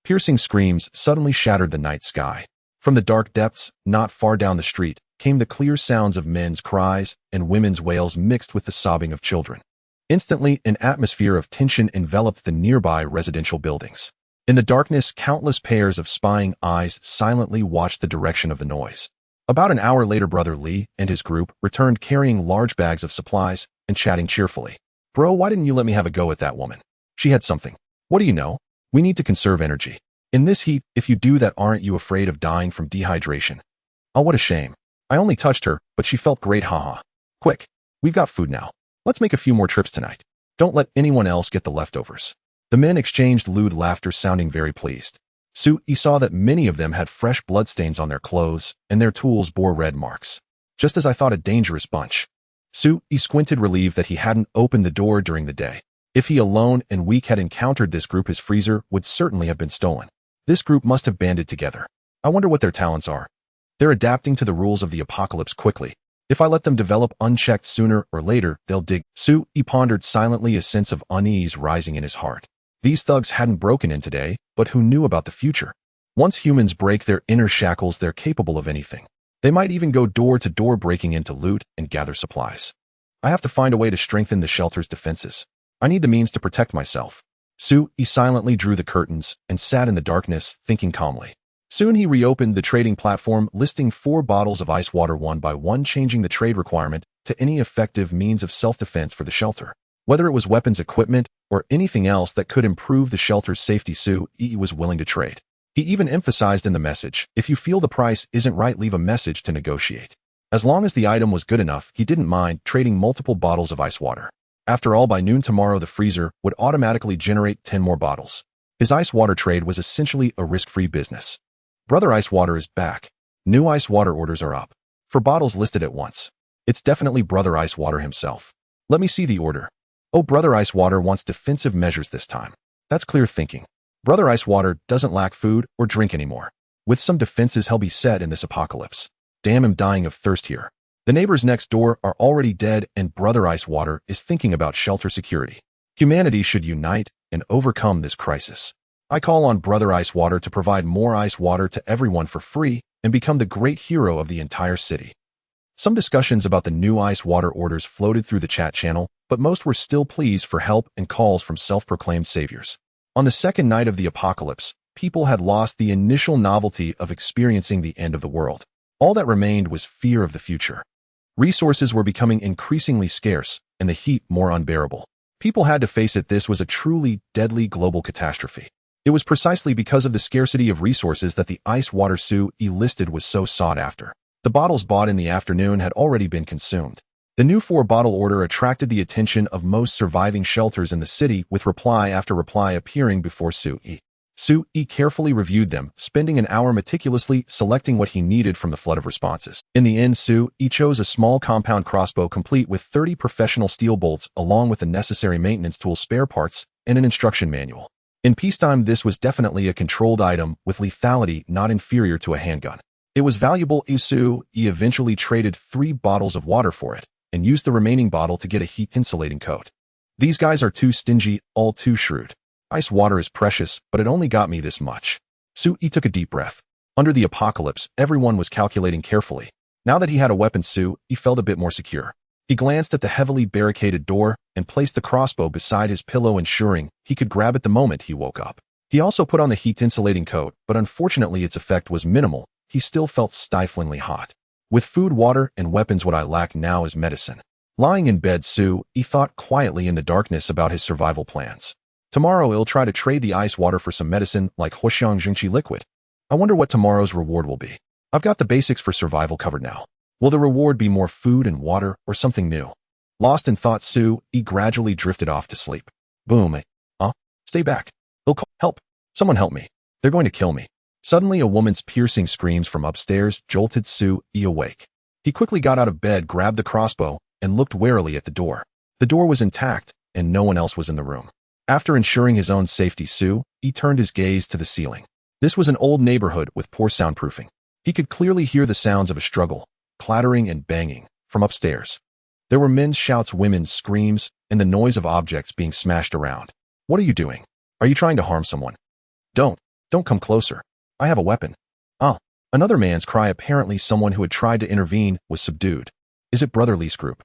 Piercing screams suddenly shattered the night sky. From the dark depths, not far down the street, came the clear sounds of men's cries and women's wails mixed with the sobbing of children. Instantly, an atmosphere of tension enveloped the nearby residential buildings. In the darkness, countless pairs of spying eyes silently watched the direction of the noise. About an hour later, Brother Lee and his group returned carrying large bags of supplies and chatting cheerfully. "Bro, why didn't you let me have a go at that woman? She had something. What do you know? We need to conserve energy. In this heat, if you do that, aren't you afraid of dying from dehydration?" "Oh, what a shame. I only touched her, but she felt great, haha. Quick, we've got food now. Let's make a few more trips tonight. Don't let anyone else get the leftovers." The men exchanged lewd laughter, sounding very pleased. Soo-ee saw that many of them had fresh bloodstains on their clothes, and their tools bore red marks. Just as I thought, a dangerous bunch. Soo-ee squinted, relieved that he hadn't opened the door during the day. If he alone and weak had encountered this group, his freezer would certainly have been stolen. This group must have banded together. I wonder what their talents are. They're adapting to the rules of the apocalypse quickly. If I let them develop unchecked, sooner or later, they'll dig. Soo-ee pondered silently, a sense of unease rising in his heart. These thugs hadn't broken in today, but who knew about the future? Once humans break their inner shackles, they're capable of anything. They might even go door to door, breaking in to loot and gather supplies. I have to find a way to strengthen the shelter's defenses. I need the means to protect myself. Soo-ee silently drew the curtains and sat in the darkness, thinking calmly. Soon he reopened the trading platform, listing 4 bottles of ice water one by one, changing the trade requirement to any effective means of self-defense for the shelter. Whether it was weapons, equipment, or anything else that could improve the shelter's safety, Soo-ee was willing to trade. He even emphasized in the message, "If you feel the price isn't right, leave a message to negotiate." As long as the item was good enough, he didn't mind trading multiple bottles of ice water. After all, by noon tomorrow, the freezer would automatically generate 10 more bottles. His ice water trade was essentially a risk-free business. Brother Ice Water is back. New ice water orders are up. For bottles listed at once. It's definitely Brother Ice Water himself. Let me see the order. Oh, Brother Ice Water wants defensive measures this time. That's clear thinking. Brother Ice Water doesn't lack food or drink anymore. With some defenses, he'll be set in this apocalypse. Damn, I'm dying of thirst here. The neighbors next door are already dead, and Brother Ice Water is thinking about shelter security. Humanity should unite and overcome this crisis. I call on Brother Ice Water to provide more ice water to everyone for free and become the great hero of the entire city. Some discussions about the new ice water orders floated through the chat channel, but most were still pleas for help and calls from self-proclaimed saviors. On the second night of the apocalypse, people had lost the initial novelty of experiencing the end of the world. All that remained was fear of the future. Resources were becoming increasingly scarce, and the heat more unbearable. People had to face it. This was a truly deadly global catastrophe. It was precisely because of the scarcity of resources that the ice water Soo-ee listed was so sought after. The bottles bought in the afternoon had already been consumed. The new 4-bottle order attracted the attention of most surviving shelters in the city, with reply after reply appearing before Soo-ee. Soo-ee carefully reviewed them, spending an hour meticulously selecting what he needed from the flood of responses. In the end, Soo-ee chose a small compound crossbow complete with 30 professional steel bolts, along with the necessary maintenance tools, spare parts, and an instruction manual. In peacetime, this was definitely a controlled item with lethality not inferior to a handgun. It was valuable. Soo-ee eventually traded 3 bottles of water for it, and used the remaining bottle to get a heat-insulating coat. These guys are too stingy, all too shrewd. Ice water is precious, but it only got me this much. Soo-ee took a deep breath. Under the apocalypse, everyone was calculating carefully. Now that he had a weapon, Soo-ee felt a bit more secure. He glanced at the heavily barricaded door and placed the crossbow beside his pillow, ensuring he could grab it the moment he woke up. He also put on the heat-insulating coat, but unfortunately its effect was minimal. He still felt stiflingly hot. With food, water, and weapons, what I lack now is medicine. Lying in bed, Soo-ee thought quietly in the darkness about his survival plans. Tomorrow he'll try to trade the ice water for some medicine like Hwaseong Jingchi liquid. I wonder what tomorrow's reward will be. I've got the basics for survival covered now. Will the reward be more food and water or something new? Lost in thought, Soo-ee gradually drifted off to sleep. Boom. Stay back. They'll call. Help. Someone help me. They're going to kill me. Suddenly, a woman's piercing screams from upstairs jolted Soo-ee awake. He quickly got out of bed, grabbed the crossbow, and looked warily at the door. The door was intact, and no one else was in the room. After ensuring his own safety, Soo-ee turned his gaze to the ceiling. This was an old neighborhood with poor soundproofing. He could clearly hear the sounds of a struggle, clattering and banging, from upstairs. There were men's shouts, women's screams, and the noise of objects being smashed around. What are you doing? Are you trying to harm someone? Don't come closer. I have a weapon. Oh, Another man's cry, apparently someone who had tried to intervene, was subdued. Is it Brother Lee's group?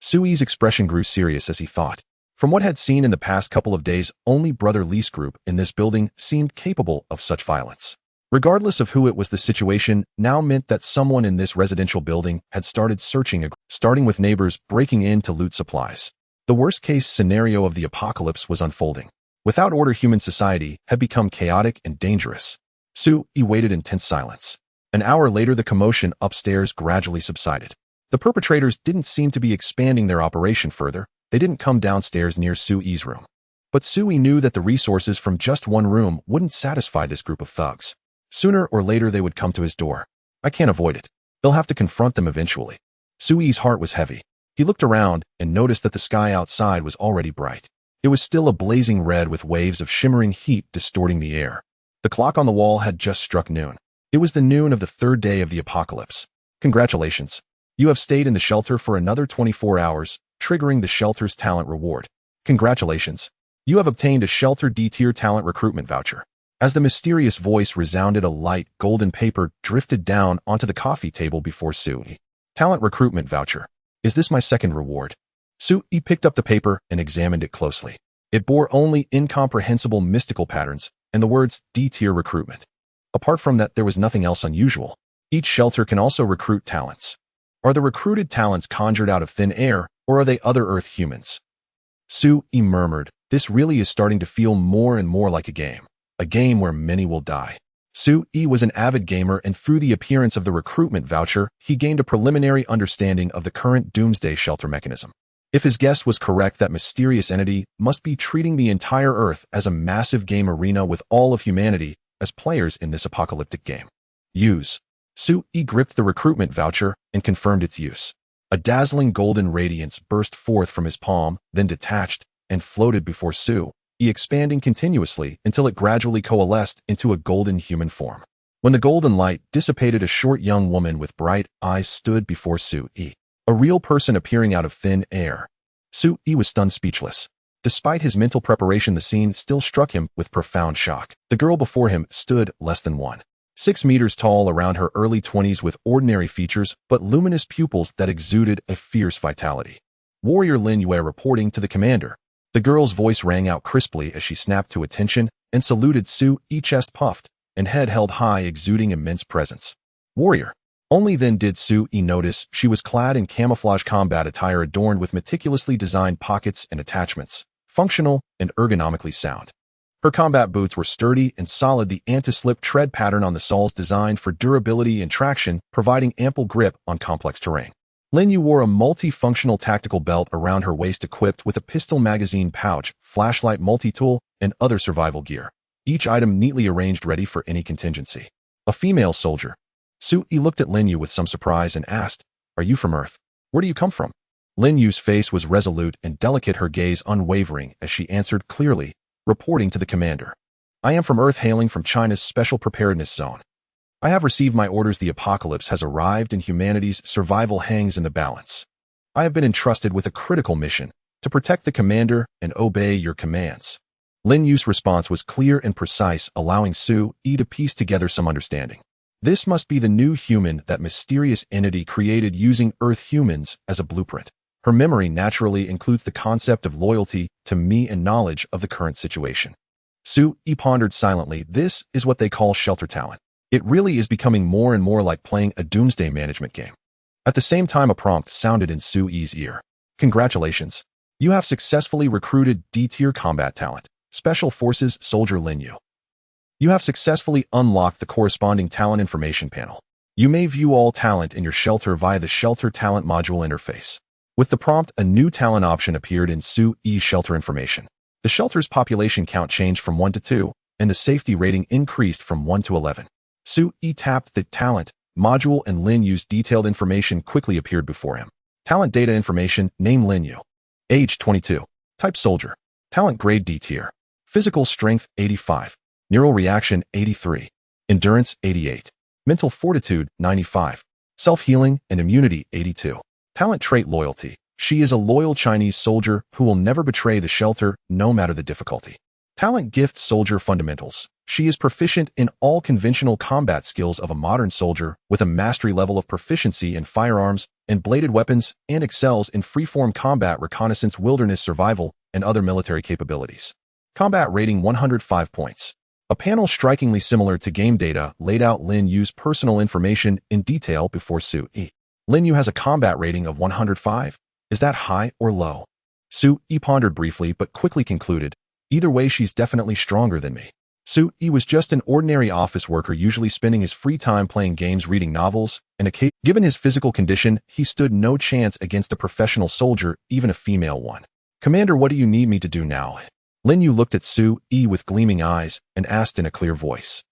Sui's expression grew serious as he thought. From what had seen in the past couple of days, only Brother Lee's group in this building seemed capable of such violence. Regardless of who it was, the situation now meant that someone in this residential building had started searching, starting with neighbors breaking in to loot supplies. The worst-case scenario of the apocalypse was unfolding. Without order, human society had become chaotic and dangerous. Sui waited in tense silence. An hour later, the commotion upstairs gradually subsided. The perpetrators didn't seem to be expanding their operation further. They didn't come downstairs near Sui's room. But Sui knew that the resources from just one room wouldn't satisfy this group of thugs. Sooner or later, they would come to his door. I can't avoid it. They'll have to confront them eventually. Sui's heart was heavy. He looked around and noticed that the sky outside was already bright. It was still a blazing red with waves of shimmering heat distorting the air. The clock on the wall had just struck noon. It was the noon of the third day of the apocalypse. Congratulations. You have stayed in the shelter for another 24 hours, triggering the shelter's talent reward. Congratulations. You have obtained a Shelter D-tier talent recruitment voucher. As the mysterious voice resounded, a light, golden paper drifted down onto the coffee table before Sui. Talent recruitment voucher. Is this my second reward? Sui picked up the paper and examined it closely. It bore only incomprehensible mystical patterns and the words D-tier recruitment. Apart from that, there was nothing else unusual. Each shelter can also recruit talents. Are the recruited talents conjured out of thin air, or are they other Earth humans? Sui murmured, this really is starting to feel more and more like a game where many will die. Sui was an avid gamer, and through the appearance of the recruitment voucher, he gained a preliminary understanding of the current Doomsday shelter mechanism. If his guess was correct, that mysterious entity must be treating the entire Earth as a massive game arena with all of humanity as players in this apocalyptic game. Use. Sui gripped the recruitment voucher and confirmed its use. A dazzling golden radiance burst forth from his palm, then detached and floated before Sui, expanding continuously until it gradually coalesced into a golden human form. When the golden light dissipated, a short young woman with bright eyes stood before Sui. A real person appearing out of thin air. Sui was stunned, speechless. Despite his mental preparation, the scene still struck him with profound shock. The girl before him stood less than 1.6 meters tall, around her early 20s, with ordinary features but luminous pupils that exuded a fierce vitality. Warrior Lin Yue reporting to the commander. The girl's voice rang out crisply as she snapped to attention and saluted Sui, chest puffed and head held high, exuding immense presence. Warrior. Only then did Sui notice she was clad in camouflage combat attire adorned with meticulously designed pockets and attachments, functional and ergonomically sound. Her combat boots were sturdy and solid, the anti-slip tread pattern on the soles designed for durability and traction, providing ample grip on complex terrain. Lin Yu wore a multi-functional tactical belt around her waist, equipped with a pistol magazine pouch, flashlight, multi-tool, and other survival gear, each item neatly arranged ready for any contingency. A female soldier. Sui looked at Lin Yu with some surprise and asked, "Are you from Earth? Where do you come from?" Lin Yu's face was resolute and delicate, her gaze unwavering as she answered clearly, reporting to the commander. "I am from Earth, hailing from China's Special Preparedness Zone. I have received my orders. The apocalypse has arrived and humanity's survival hangs in the balance. I have been entrusted with a critical mission to protect the commander and obey your commands." Lin Yu's response was clear and precise, allowing Sui to piece together some understanding. This must be the new human that mysterious entity created using Earth humans as a blueprint. Her memory naturally includes the concept of loyalty to me and knowledge of the current situation. Sui pondered silently. This is what they call shelter talent. It really is becoming more and more like playing a Doomsday management game. At the same time, a prompt sounded in Sui's ear. Congratulations. You have successfully recruited D-tier combat talent, Special Forces Soldier Lin Yu. You have successfully unlocked the corresponding talent information panel. You may view all talent in your shelter via the Shelter Talent Module interface. With the prompt, a new talent option appeared in Sui's shelter information. The shelter's population count changed from 1 to 2, and the safety rating increased from 1 to 11. Sui tapped the talent module, and Lin Yu's detailed information quickly appeared before him. Talent data information: name Lin Yu. Age 22. Type soldier. Talent grade D tier. Physical strength 85. Neural reaction 83. Endurance 88. Mental fortitude 95. Self-healing and immunity 82. Talent trait loyalty. She is a loyal Chinese soldier who will never betray the shelter, no matter the difficulty. Talent Gift Soldier Fundamentals. She is proficient in all conventional combat skills of a modern soldier with a mastery level of proficiency in firearms and bladed weapons and excels in freeform combat, reconnaissance, wilderness survival, and other military capabilities. Combat rating 105 points. A panel strikingly similar to game data laid out Lin Yu's personal information in detail before Su-E. Lin Yu has a combat rating of 105. Is that high or low? Su-E pondered briefly but quickly concluded, either way she's definitely stronger than me. Su-E was just an ordinary office worker usually spending his free time playing games, reading novels, and given his physical condition, he stood no chance against a professional soldier, even a female one. Commander, what do you need me to do now? Lin Yu looked at Su-E with gleaming eyes and asked in a clear voice.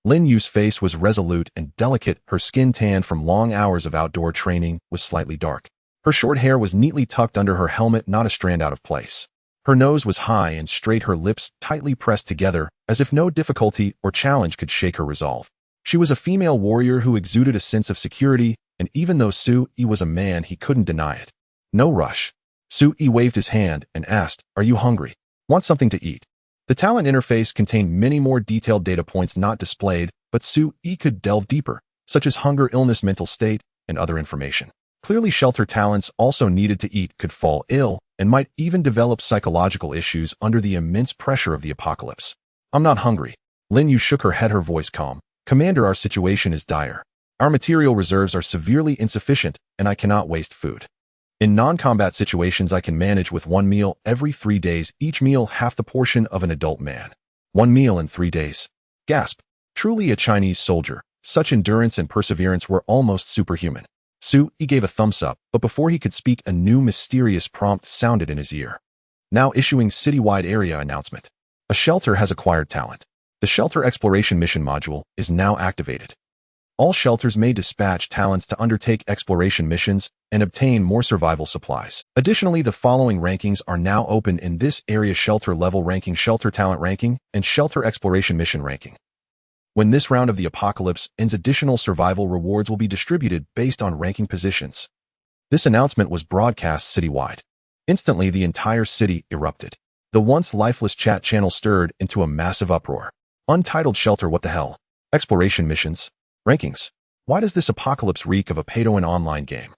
Lin Yu's face was resolute and delicate. Her skin, tanned from long hours of outdoor training, was slightly dark. Her short hair was neatly tucked under her helmet, not a strand out of place. Her nose was high and straight, her lips tightly pressed together, as if no difficulty or challenge could shake her resolve. She was a female warrior who exuded a sense of security, and even though Su-E was a man, he couldn't deny it. No rush. Su-E waved his hand and asked, "Are you hungry? Want something to eat?" The talent interface contained many more detailed data points not displayed, but Su-E could delve deeper, such as hunger, illness, mental state, and other information. Clearly, shelter talents also needed to eat, could fall ill, and might even develop psychological issues under the immense pressure of the apocalypse. "I'm not hungry." Lin Yu shook her head, her voice calm. "Commander, our situation is dire. Our material reserves are severely insufficient, and I cannot waste food. In non-combat situations, I can manage with one meal every 3 days, each meal half the portion of an adult man. 1 meal in 3 days. Gasp. Truly a Chinese soldier. Such endurance and perseverance were almost superhuman. Su-E gave a thumbs up, but before he could speak, a new mysterious prompt sounded in his ear. Now issuing citywide area announcement. A shelter has acquired talent. The Shelter Exploration Mission module is now activated. All shelters may dispatch talents to undertake exploration missions and obtain more survival supplies. Additionally, the following rankings are now open in this area: Shelter Level Ranking, Shelter Talent Ranking, and Shelter Exploration Mission Ranking. When this round of the apocalypse ends, additional survival rewards will be distributed based on ranking positions. This announcement was broadcast citywide. Instantly, the entire city erupted. The once lifeless chat channel stirred into a massive uproar. Untitled Shelter, what the hell? Exploration missions. Rankings. Why does this apocalypse reek of a pay-to-win online game?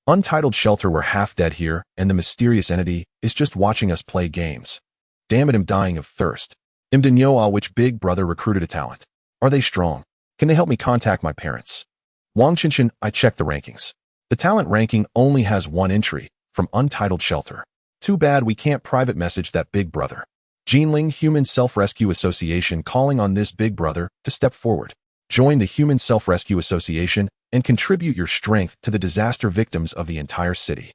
Untitled Shelter, we're half dead here, and the mysterious entity is just watching us play games. Damn it, I'm dying of thirst. Imdenyoa, which big brother recruited a talent? Are they strong? Can they help me contact my parents? Wang Qinshan, I checked the rankings. The talent ranking only has one entry, from Untitled Shelter. Too bad we can't private message that big brother. Jinling, Human Self-Rescue Association, calling on this big brother to step forward. Join the Human Self-Rescue Association and contribute your strength to the disaster victims of the entire city.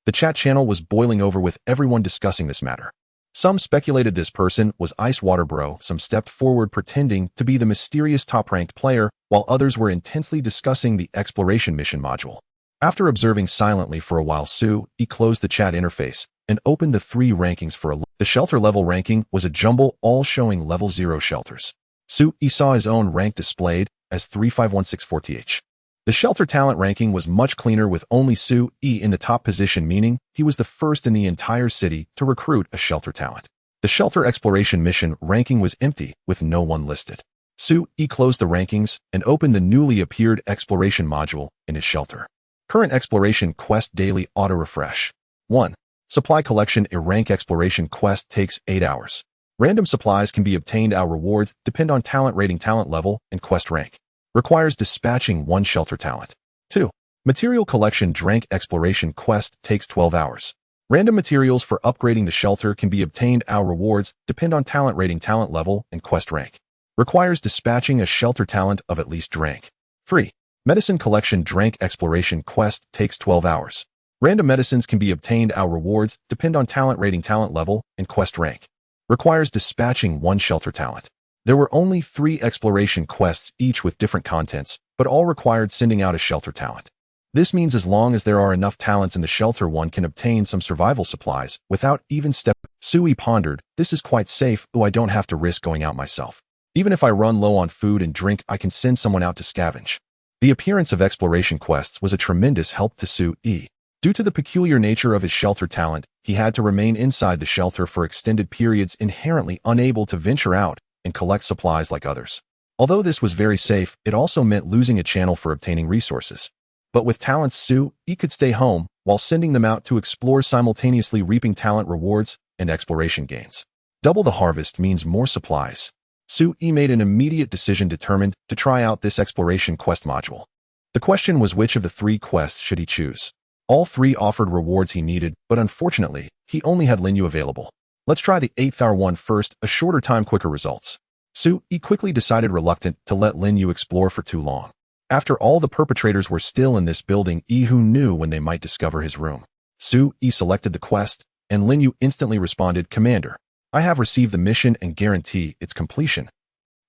The chat channel was boiling over with everyone discussing this matter. Some speculated this person was Ice Water Bro, some stepped forward pretending to be the mysterious top-ranked player, while others were intensely discussing the exploration mission module. After observing silently for a while, Su-E closed the chat interface and opened the 3 rankings for a look. The shelter level ranking was a jumble, all showing level 0 shelters. Su-E saw his own rank displayed as 35164th. The shelter talent ranking was much cleaner, with only Su-E in the top position, meaning he was the first in the entire city to recruit a shelter talent. The shelter exploration mission ranking was empty, with no one listed. Su-E closed the rankings and opened the newly appeared exploration module in his shelter. Current exploration quest daily auto refresh. 1. Supply collection. A rank exploration quest takes 8 hours. Random supplies can be obtained. Our rewards depend on talent rating, talent level, and quest rank. Requires dispatching 1 shelter talent. 2. Material collection. Drank exploration quest takes 12 hours. Random materials for upgrading the shelter can be obtained. Our rewards depend on talent rating, talent level, and quest rank. Requires dispatching a shelter talent of at least rank. 3. Medicine collection. Drank exploration quest takes 12 hours. Random medicines can be obtained. Our rewards depend on talent rating, talent level, and quest rank. Requires dispatching 1 shelter talent. There were only 3 exploration quests, each with different contents, but all required sending out a shelter talent. This means as long as there are enough talents in the shelter, one can obtain some survival supplies without even stepping. Su-E pondered, this is quite safe. I don't have to risk going out myself. Even if I run low on food and drink, I can send someone out to scavenge. The appearance of exploration quests was a tremendous help to Su-E. Due to the peculiar nature of his shelter talent, he had to remain inside the shelter for extended periods, inherently unable to venture out and collect supplies like others. Although this was very safe, it also meant losing a channel for obtaining resources. But with talents, Sue-E could stay home while sending them out to explore, simultaneously reaping talent rewards and exploration gains. Double the harvest means more supplies. Sue-E made an immediate decision, determined to try out this exploration quest module. The question was, which of the 3 quests should he choose? All 3 offered rewards he needed, but unfortunately, he only had Linyu available. Let's try the 8th hour one first, a shorter time, quicker results. Sue-E quickly decided, reluctant to let Linyu explore for too long. After all, the perpetrators were still in this building, who knew when they might discover his room. Sue-E selected the quest, and Linyu instantly responded, "Commander, I have received the mission and guarantee its completion."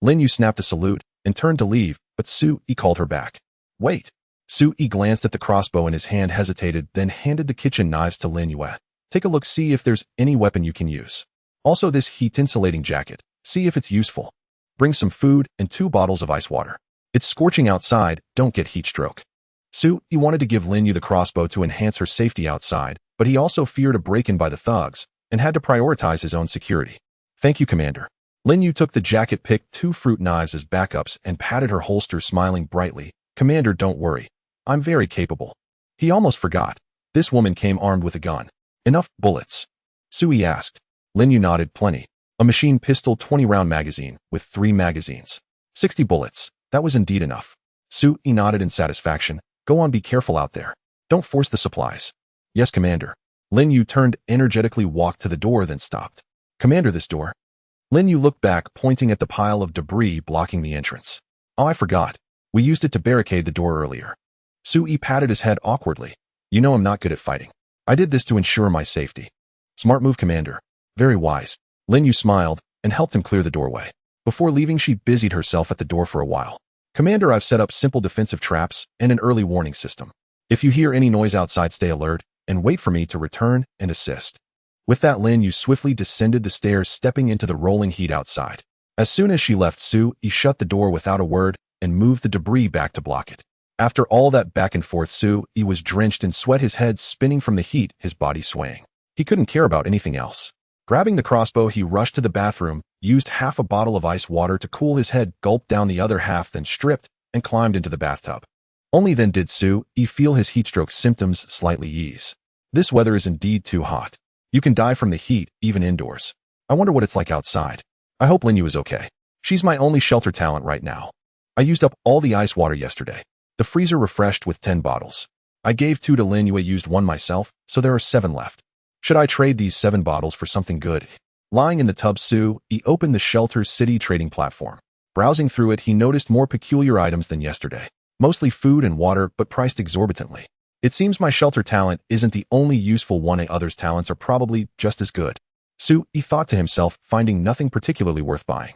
Linyu snapped a salute and turned to leave, but Sue-E called her back. "Wait." Sue-E glanced at the crossbow in his hand, hesitated, then handed the kitchen knives to Linyu. "Take a look, see if there's any weapon you can use. Also this heat-insulating jacket, see if it's useful. Bring some food and 2 bottles of ice water. It's scorching outside, don't get heat stroke." Sue-E wanted to give Linyu the crossbow to enhance her safety outside, but he also feared a break-in by the thugs and had to prioritize his own security. "Thank you, Commander." Linyu took the jacket, picked 2 fruit knives as backups, and patted her holster, smiling brightly. "Commander, don't worry. I'm very capable." He almost forgot. This woman came armed with a gun. "Enough bullets?" Sue-E asked. Linyu nodded. "Plenty. A machine pistol, 20-round magazine, with 3 magazines. 60 bullets. That was indeed enough." Sue-E nodded in satisfaction. "Go on, be careful out there. Don't force the supplies." "Yes, Commander." Linyu turned, energetically walked to the door, then stopped. "Commander, this door." Linyu looked back, pointing at the pile of debris blocking the entrance. "Oh, I forgot. We used it to barricade the door earlier." Sue-E patted his head awkwardly. "You know I'm not good at fighting. I did this to ensure my safety." "Smart move, Commander. Very wise." Linyu smiled and helped him clear the doorway. Before leaving, she busied herself at the door for a while. "Commander, I've set up simple defensive traps and an early warning system. If you hear any noise outside, stay alert and wait for me to return and assist." With that, Linyu swiftly descended the stairs, stepping into the rolling heat outside. As soon as she left, Sue-E shut the door without a word and moved the debris back to block it. After all that back and forth, Sue-E was drenched in sweat, his head spinning from the heat, his body swaying. He couldn't care about anything else. Grabbing the crossbow, he rushed to the bathroom, used half a bottle of ice water to cool his head, gulped down the other half, then stripped and climbed into the bathtub. Only then did Sue-E feel his heatstroke symptoms slightly ease. This weather is indeed too hot. You can die from the heat, even indoors. I wonder what it's like outside. I hope Linyu is okay. She's my only shelter talent right now. I used up all the ice water yesterday. The freezer refreshed with 10 bottles. I gave 2 to Linyu, used 1 myself, so there are 7 left. Should I trade these 7 bottles for something good? Lying in the tub, Sue-E opened the shelter's city trading platform. Browsing through it, he noticed more peculiar items than yesterday. Mostly food and water, but priced exorbitantly. It seems my shelter talent isn't the only useful one. Others' talents are probably just as good. Sue-E thought to himself, finding nothing particularly worth buying.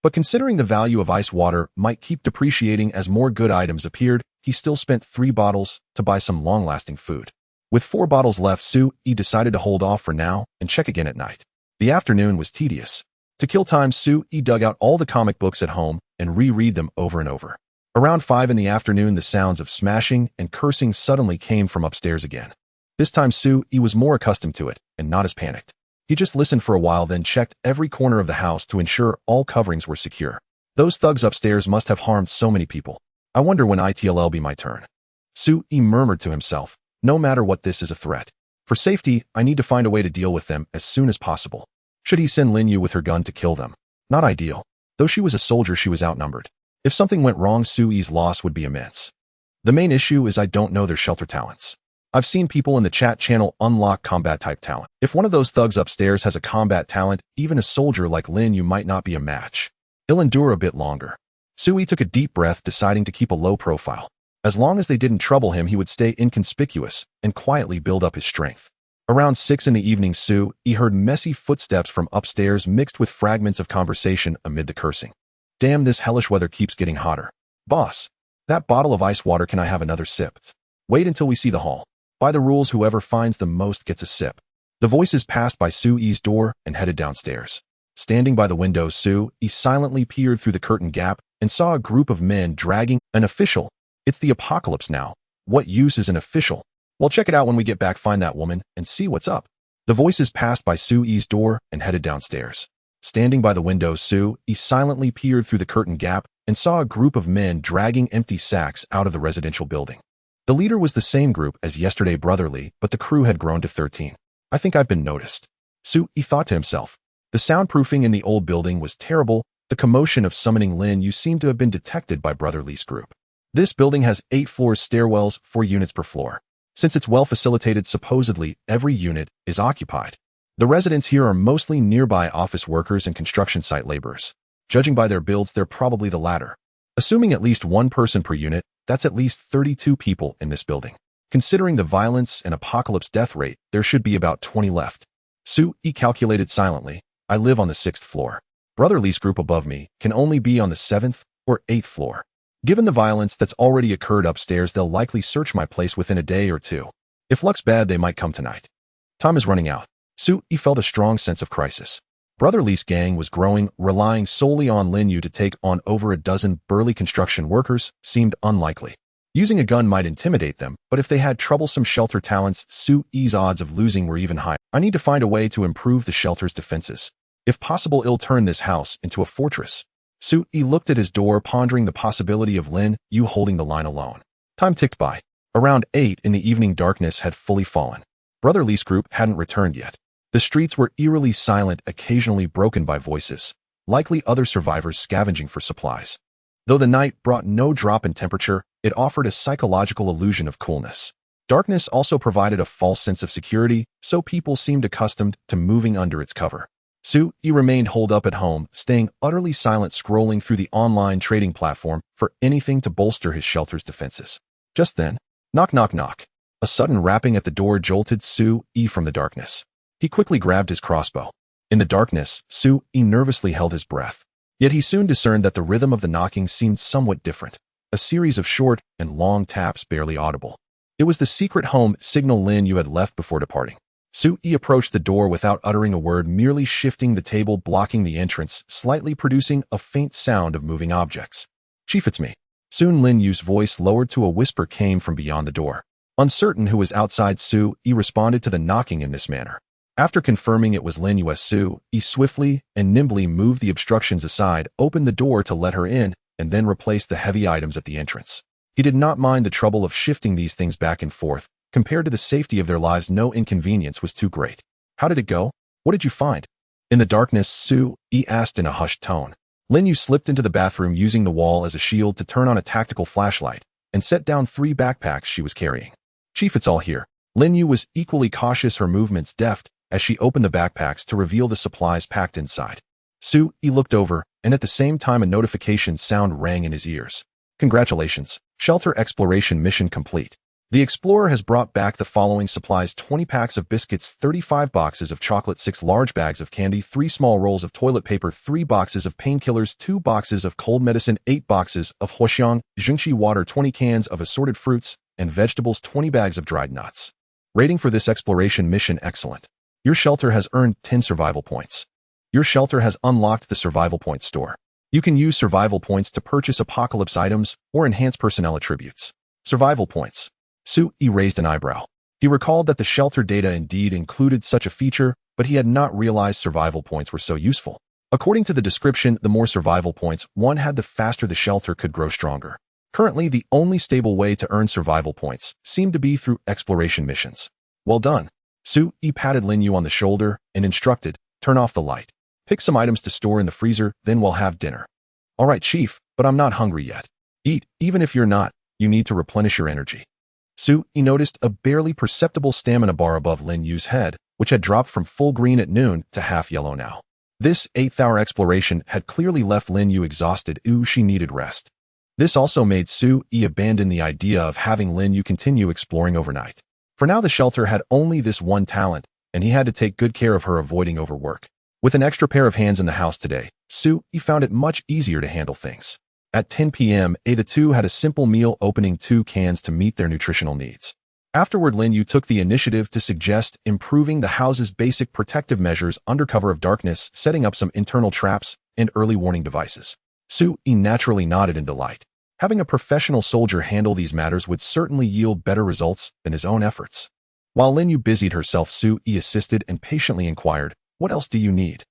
But considering the value of ice water might keep depreciating as more good items appeared, he still spent 3 bottles to buy some long-lasting food. With 4 bottles left, Sue-E decided to hold off for now and check again at night. The afternoon was tedious. To kill time, Sue-E dug out all the comic books at home and reread them over and over. Around 5 in the afternoon, the sounds of smashing and cursing suddenly came from upstairs again. This time, Sue-E was more accustomed to it and not as panicked. He just listened for a while, then checked every corner of the house to ensure all coverings were secure. Those thugs upstairs must have harmed so many people. I wonder when it'll be my turn. Sue-E murmured to himself, no matter what, this is a threat. For safety, I need to find a way to deal with them as soon as possible. Should he send Linyu with her gun to kill them? Not ideal. Though she was a soldier, she was outnumbered. If something went wrong, Sue-E's loss would be immense. The main issue is I don't know their shelter talents. I've seen people in the chat channel unlock combat type talent. If one of those thugs upstairs has a combat talent, even a soldier like Linyu might not be a match. He'll endure a bit longer. Sue-E took a deep breath, deciding to keep a low profile. As long as they didn't trouble him, he would stay inconspicuous and quietly build up his strength. Around 6 in the evening, Sue-E heard messy footsteps from upstairs mixed with fragments of conversation amid the cursing. Damn, this hellish weather keeps getting hotter. Boss, that bottle of ice water, can I have another sip? Wait until we see the haul. By the rules, whoever finds the most gets a sip. The voices passed by Sue-E's door and headed downstairs. Standing by the window, Sue-E silently peered through the curtain gap and saw a group of men dragging an official. It's the apocalypse now. What use is an official? Well, check it out when we get back, find that woman, and see what's up. The voices passed by Su-Yi's door and headed downstairs. Standing by the window, Su-Yi silently peered through the curtain gap and saw a group of men dragging empty sacks out of the residential building. The leader was the same group as yesterday, Brotherly, but the crew had grown to 13. I think I've been noticed. Su-Yi thought to himself. The soundproofing in the old building was terrible. The commotion of summoning Lin Yu seemed to have been detected by Brotherly's group. This building has 8 floors, stairwells, 4 units per floor. Since it's well facilitated, supposedly every unit is occupied. The residents here are mostly nearby office workers and construction site laborers. Judging by their builds, they're probably the latter. Assuming at least 1 person per unit, that's at least 32 people in this building. Considering the violence and apocalypse death rate, there should be about 20 left. Su-Yi calculated silently. I live on the 6th floor. Brotherly's group above me can only be on the 7th or 8th floor. Given the violence that's already occurred upstairs, they'll likely search my place within a day or 2. If luck's bad, they might come tonight. Time is running out. Su-Yi felt a strong sense of crisis. Brotherly's gang was growing, relying solely on Lin Yu to take on over a dozen burly construction workers seemed unlikely. Using a gun might intimidate them, but if they had troublesome shelter talents, Su-Yi's odds of losing were even higher. I need to find a way to improve the shelter's defenses. If possible, I'll turn this house into a fortress. Su-Yi looked at his door, pondering the possibility of Lin Yu holding the line alone. Time ticked by. Around 8 in the evening, darkness had fully fallen. Brotherly's group hadn't returned yet. The streets were eerily silent, occasionally broken by voices, likely other survivors scavenging for supplies. Though the night brought no drop in temperature, it offered a psychological illusion of coolness. Darkness also provided a false sense of security, so people seemed accustomed to moving under its cover. Su-Yi remained holed up at home, staying utterly silent, scrolling through the online trading platform for anything to bolster his shelter's defenses. Just then, knock knock knock. A sudden rapping at the door jolted Su-Yi from the darkness. He quickly grabbed his crossbow. In the darkness, Su-Yi nervously held his breath. Yet he soon discerned that the rhythm of the knocking seemed somewhat different, a series of short and long taps barely audible. It was the secret home signal Lin Yu had left before departing. Su-Yi approached the door without uttering a word, merely shifting the table blocking the entrance, slightly producing a faint sound of moving objects. "Chief, it's me." Soon Lin Yu's voice, lowered to a whisper, came from beyond the door. Uncertain who was outside, Su-Yi responded to the knocking in this manner. After confirming it was Lin Yu, Su-Yi swiftly and nimbly moved the obstructions aside, opened the door to let her in, and then replaced the heavy items at the entrance. He did not mind the trouble of shifting these things back and forth. Compared to the safety of their lives, no inconvenience was too great. "How did it go? What did you find?" In the darkness, Su-Yi asked in a hushed tone. Lin Yu slipped into the bathroom, using the wall as a shield to turn on a tactical flashlight, and set down 3 backpacks she was carrying. "Chief, it's all here." Lin Yu was equally cautious, her movements deft, as she opened the backpacks to reveal the supplies packed inside. Su-Yi looked over, and at the same time a notification sound rang in his ears. "Congratulations, shelter exploration mission complete. The explorer has brought back the following supplies: 20 packs of biscuits, 35 boxes of chocolate, 6 large bags of candy, 3 small rolls of toilet paper, 3 boxes of painkillers, 2 boxes of cold medicine, 8 boxes of huoxiang, jingqi water, 20 cans of assorted fruits and vegetables, 20 bags of dried nuts. Rating for this exploration mission: excellent. Your shelter has earned 10 survival points. Your shelter has unlocked the survival points store. You can use survival points to purchase apocalypse items or enhance personnel attributes." Survival points. Su-Yi raised an eyebrow. He recalled that the shelter data indeed included such a feature, but he had not realized survival points were so useful. According to the description, the more survival points one had, the faster the shelter could grow stronger. Currently, the only stable way to earn survival points seemed to be through exploration missions. "Well done." Su-Yi patted Lin Yu on the shoulder and instructed, "Turn off the light. Pick some items to store in the freezer, then we'll have dinner." "All right, Chief, but I'm not hungry yet." "Eat, even if you're not. You need to replenish your energy." Su-Yi noticed a barely perceptible stamina bar above Lin Yu's head, which had dropped from full green at noon to half yellow now. This 8th-hour exploration had clearly left Lin Yu exhausted. She needed rest. This also made Su-Yi abandon the idea of having Lin Yu continue exploring overnight. For now, the shelter had only this one talent, and he had to take good care of her, avoiding overwork. With an extra pair of hands in the house today, Su-Yi found it much easier to handle things. At 10 p.m., the two had a simple meal, opening 2 cans to meet their nutritional needs. Afterward, Lin Yu took the initiative to suggest improving the house's basic protective measures under cover of darkness, setting up some internal traps and early warning devices. Su-Yi naturally nodded in delight. Having a professional soldier handle these matters would certainly yield better results than his own efforts. While Lin Yu busied herself, Su-Yi assisted and patiently inquired, "What else do you need?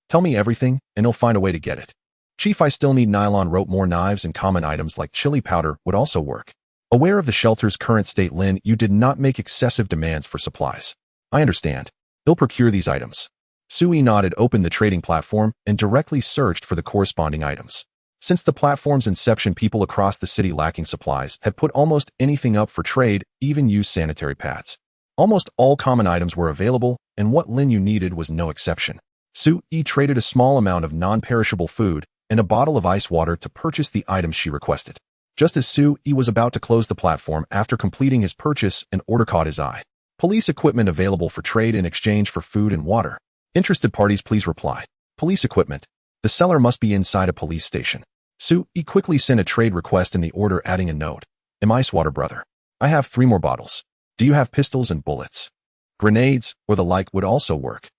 Tell me everything, and he'll find a way to get it." "Chief, I still need nylon rope, more knives, and common items like chili powder would also work." Aware of the shelter's current state, Lin Yu did not make excessive demands for supplies. "I understand. He'll procure these items." Su-Yi nodded, opened the trading platform, and directly searched for the corresponding items. Since the platform's inception, people across the city lacking supplies had put almost anything up for trade, even used sanitary pads. Almost all common items were available, and what Lin Yu needed was no exception. Su-Yi traded a small amount of non-perishable food and a bottle of ice water to purchase the items she requested. Just as Su-Yi was about to close the platform after completing his purchase, an order caught his eye. "Police equipment available for trade in exchange for food and water. Interested parties please reply." Police equipment. The seller must be inside a police station. Su-Yi quickly sent a trade request in the order, adding a note. "Am ice water, brother. I have 3 more bottles. Do you have pistols and bullets? Grenades, or the like would also work."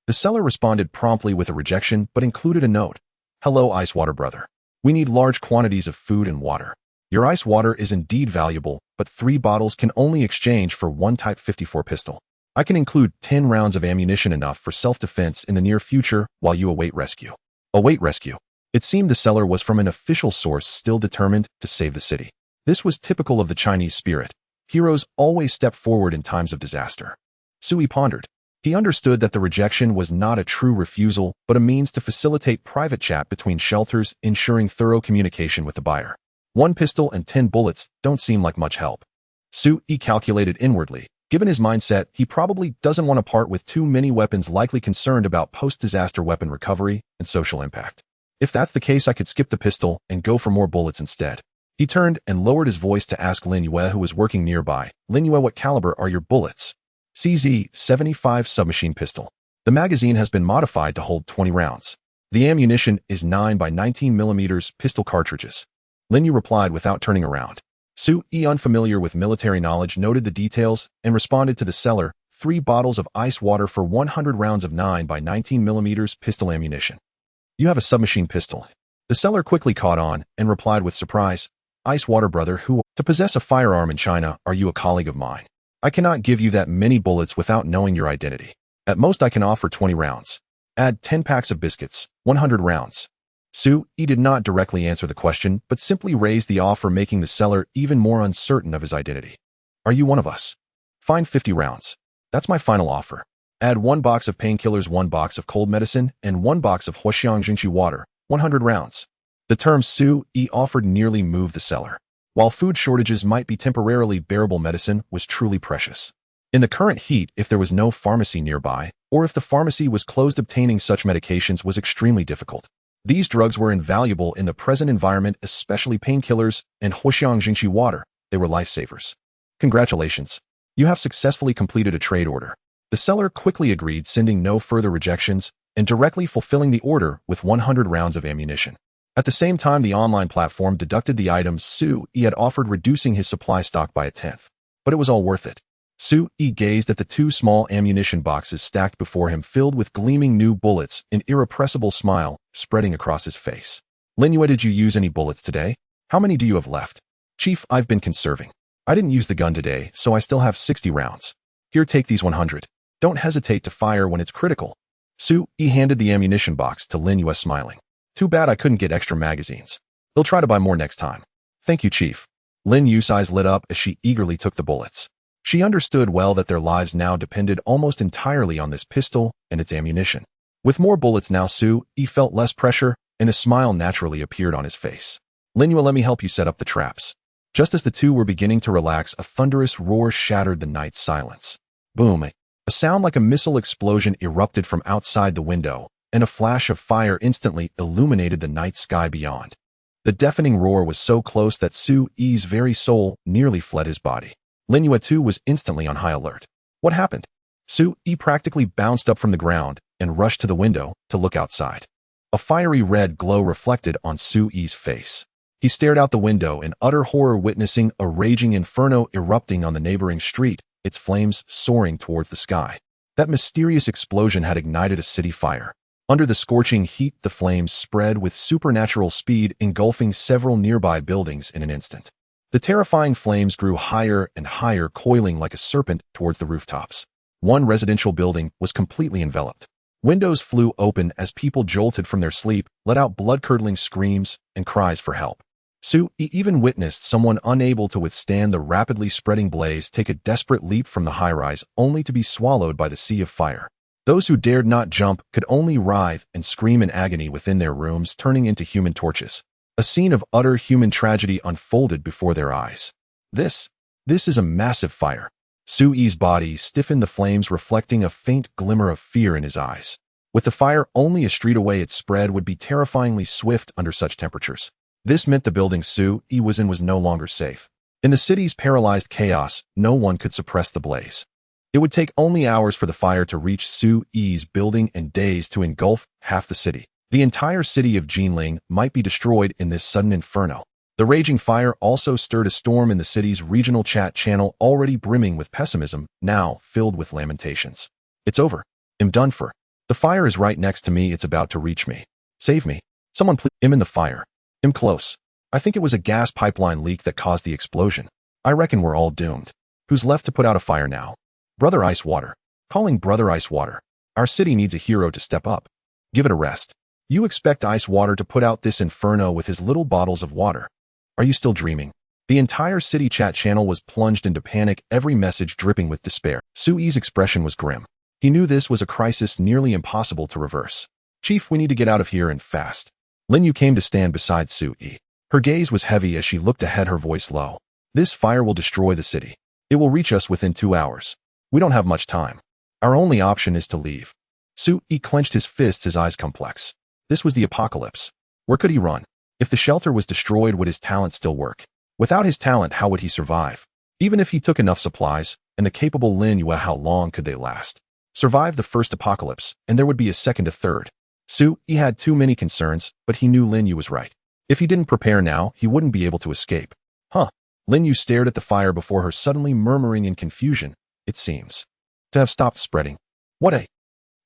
The seller responded promptly with a rejection, but included a note. "Hello, ice water brother. We need large quantities of food and water. Your ice water is indeed valuable, but 3 bottles can only exchange for 1 Type 54 pistol. I can include 10 rounds of ammunition, enough for self-defense in the near future while you await rescue." Await rescue. It seemed the seller was from an official source, still determined to save the city. This was typical of the Chinese spirit. Heroes always step forward in times of disaster. Su-Yi pondered. He understood that the rejection was not a true refusal, but a means to facilitate private chat between shelters, ensuring thorough communication with the buyer. 1 pistol and 10 bullets don't seem like much help. Su-Yi calculated inwardly. Given his mindset, he probably doesn't want to part with too many weapons, likely concerned about post-disaster weapon recovery and social impact. "If that's the case, I could skip the pistol and go for more bullets instead." He turned and lowered his voice to ask Lin Yu, who was working nearby. "Lin Yu, what caliber are your bullets?" "CZ-75 submachine pistol. The magazine has been modified to hold 20 rounds. The ammunition is 9 by 19 mm pistol cartridges." Lin Yu replied without turning around. Su-Yi, unfamiliar with military knowledge, noted the details and responded to the seller, 3 bottles of ice water for 100 rounds of 9 by 19 mm pistol ammunition. "You have a submachine pistol." The seller quickly caught on and replied with surprise, "Ice water brother, who to possess a firearm in China, are you a colleague of mine? I cannot give you that many bullets without knowing your identity. At most I can offer 20 rounds. Add 10 packs of biscuits, 100 rounds." Su-Yi did not directly answer the question, but simply raised the offer, making the seller even more uncertain of his identity. "Are you one of us? Fine, 50 rounds. That's my final offer. Add 1 box of painkillers, 1 box of cold medicine, and 1 box of Huaxiang Jingqi water, 100 rounds. The terms Su-Yi offered nearly moved the seller. While food shortages might be temporarily bearable, medicine was truly precious. In the current heat, if there was no pharmacy nearby, or if the pharmacy was closed, obtaining such medications was extremely difficult. These drugs were invaluable in the present environment, especially painkillers and Huaxiang Jingqi water. They were lifesavers. "Congratulations. You have successfully completed a trade order." The seller quickly agreed, sending no further rejections and directly fulfilling the order with 100 rounds of ammunition. At the same time, the online platform deducted the items Su-Yi had offered, reducing his supply stock by 1/10. But it was all worth it. Su-Yi gazed at the 2 small ammunition boxes stacked before him, filled with gleaming new bullets, an irrepressible smile spreading across his face. "Lin Yu, did you use any bullets today? How many do you have left?" "Chief, I've been conserving. I didn't use the gun today, so I still have 60 rounds. Here, take these 100. Don't hesitate to fire when it's critical." Su-Yi handed the ammunition box to Lin Yu, smiling. "Too bad I couldn't get extra magazines. They'll try to buy more next time." "Thank you, Chief." Lin Yu's eyes lit up as she eagerly took the bullets. She understood well that their lives now depended almost entirely on this pistol and its ammunition. With more bullets now, Su-Yi felt less pressure, and a smile naturally appeared on his face. "Lin Yu, let me help you set up the traps." Just as the two were beginning to relax, a thunderous roar shattered the night's silence. Boom! A sound like a missile explosion erupted from outside the window, and a flash of fire instantly illuminated the night sky beyond. The deafening roar was so close that Su-Yi's very soul nearly fled his body. Lin Yu too was instantly on high alert. What happened? Su-Yi practically bounced up from the ground and rushed to the window to look outside. A fiery red glow reflected on Su-Yi's face. He stared out the window in utter horror, witnessing a raging inferno erupting on the neighboring street, its flames soaring towards the sky. That mysterious explosion had ignited a city fire. Under the scorching heat, the flames spread with supernatural speed, engulfing several nearby buildings in an instant. The terrifying flames grew higher and higher, coiling like a serpent towards the rooftops. One residential building was completely enveloped. Windows flew open as people jolted from their sleep, let out blood-curdling screams and cries for help. Sue even witnessed someone unable to withstand the rapidly spreading blaze take a desperate leap from the high-rise, only to be swallowed by the sea of fire. Those who dared not jump could only writhe and scream in agony within their rooms, turning into human torches. A scene of utter human tragedy unfolded before their eyes. This is a massive fire. Sui's body stiffened, the flames reflecting a faint glimmer of fear in his eyes. With the fire only a street away, its spread would be terrifyingly swift under such temperatures. This meant the building Sui was in was no longer safe. In the city's paralyzed chaos, no one could suppress the blaze. It would take only hours for the fire to reach Sui's building and days to engulf half the city. The entire city of Jinling might be destroyed in this sudden inferno. The raging fire also stirred a storm in the city's regional chat channel, already brimming with pessimism, now filled with lamentations. It's over. I'm done for. The fire is right next to me. It's about to reach me. Save me. Someone please. I'm in the fire. I'm close. I think it was a gas pipeline leak that caused the explosion. I reckon we're all doomed. Who's left to put out a fire now? Brother Ice Water. Calling Brother Ice Water. Our city needs a hero to step up. Give it a rest. You expect Ice Water to put out this inferno with his little bottles of water. Are you still dreaming? The entire city chat channel was plunged into panic, every message dripping with despair. Sui's expression was grim. He knew this was a crisis nearly impossible to reverse. Chief, we need to get out of here and fast. Lin Yu came to stand beside Sui. Her gaze was heavy as she looked ahead, her voice low. This fire will destroy the city. It will reach us within 2 hours. We don't have much time. Our only option is to leave. Sui clenched his fists, his eyes complex. This was the apocalypse. Where could he run? If the shelter was destroyed, would his talent still work? Without his talent, how would he survive? Even if he took enough supplies, and the capable Lin Yu, how long could they last? Survive the first apocalypse, and there would be a second, a third. Sui had too many concerns, but he knew Lin Yu was right. If he didn't prepare now, he wouldn't be able to escape. Lin Yu stared at the fire before her, suddenly murmuring in confusion, it seems to have stopped spreading. What a...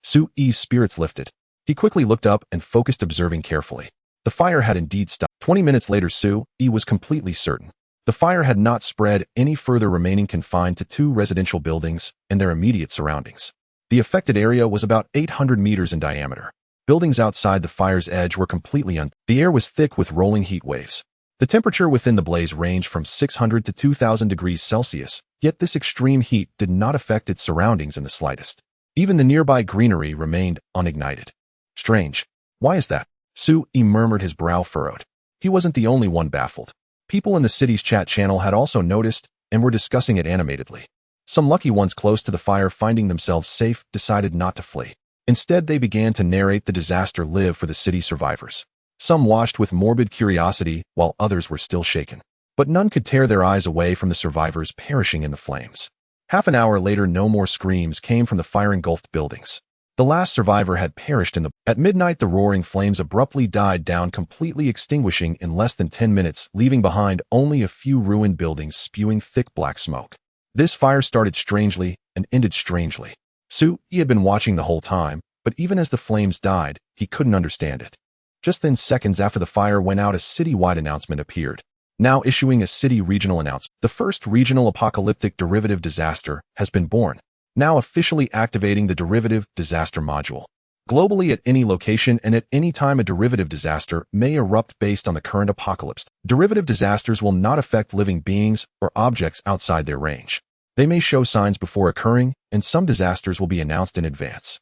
Sui's spirits lifted. He quickly looked up and focused, observing carefully. The fire had indeed stopped. 20 minutes later, Sui was completely certain. The fire had not spread any further, remaining confined to 2 residential buildings and their immediate surroundings. The affected area was about 800 meters in diameter. Buildings outside the fire's edge were completely The air was thick with rolling heat waves. The temperature within the blaze ranged from 600 to 2,000 degrees Celsius, yet this extreme heat did not affect its surroundings in the slightest. Even the nearby greenery remained unignited. Strange. Why is that? Sui murmured, his brow furrowed. He wasn't the only one baffled. People in the city's chat channel had also noticed and were discussing it animatedly. Some lucky ones close to the fire, finding themselves safe, decided not to flee. Instead, they began to narrate the disaster live for the city survivors. Some watched with morbid curiosity, while others were still shaken. But none could tear their eyes away from the survivors perishing in the flames. Half an hour later, no more screams came from the fire-engulfed buildings. The last survivor had perished At midnight, the roaring flames abruptly died down, completely extinguishing in less than 10 minutes, leaving behind only a few ruined buildings spewing thick black smoke. This fire started strangely and ended strangely. Sui had been watching the whole time, but even as the flames died, he couldn't understand it. Just then, seconds after the fire went out, a city-wide announcement appeared, now issuing a city regional announcement. The first regional apocalyptic derivative disaster has been born, now officially activating the derivative disaster module. Globally, at any location and at any time, a derivative disaster may erupt based on the current apocalypse. Derivative disasters will not affect living beings or objects outside their range. They may show signs before occurring, and some disasters will be announced in advance.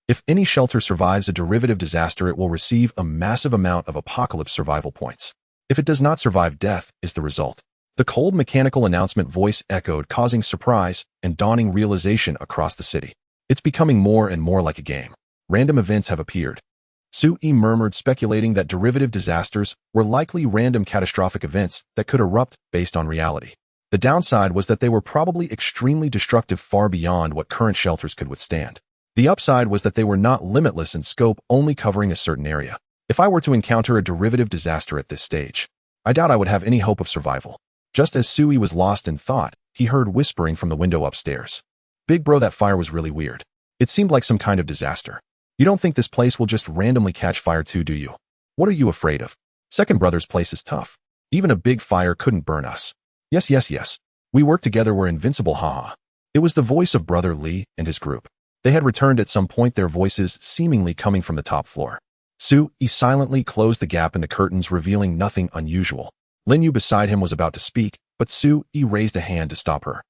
If any shelter survives a derivative disaster, it will receive a massive amount of apocalypse survival points. If it does not survive, death is the result. The cold mechanical announcement voice echoed, causing surprise and dawning realization across the city. It's becoming more and more like a game. Random events have appeared. Sui murmured, speculating that derivative disasters were likely random catastrophic events that could erupt based on reality. The downside was that they were probably extremely destructive, far beyond what current shelters could withstand. The upside was that they were not limitless in scope, only covering a certain area. If I were to encounter a derivative disaster at this stage, I doubt I would have any hope of survival. Just as Sui was lost in thought, he heard whispering from the window upstairs. Big bro, that fire was really weird. It seemed like some kind of disaster. You don't think this place will just randomly catch fire too, do you? What are you afraid of? Second brother's place is tough. Even a big fire couldn't burn us. Yes, yes, yes. We work together, we're invincible, haha. It was the voice of Brother Lee and his group. They had returned at some point, their voices seemingly coming from the top floor. Sue-yi silently closed the gap in the curtains, revealing nothing unusual. Lin Yu beside him was about to speak, but Sue-yi raised a hand to stop her.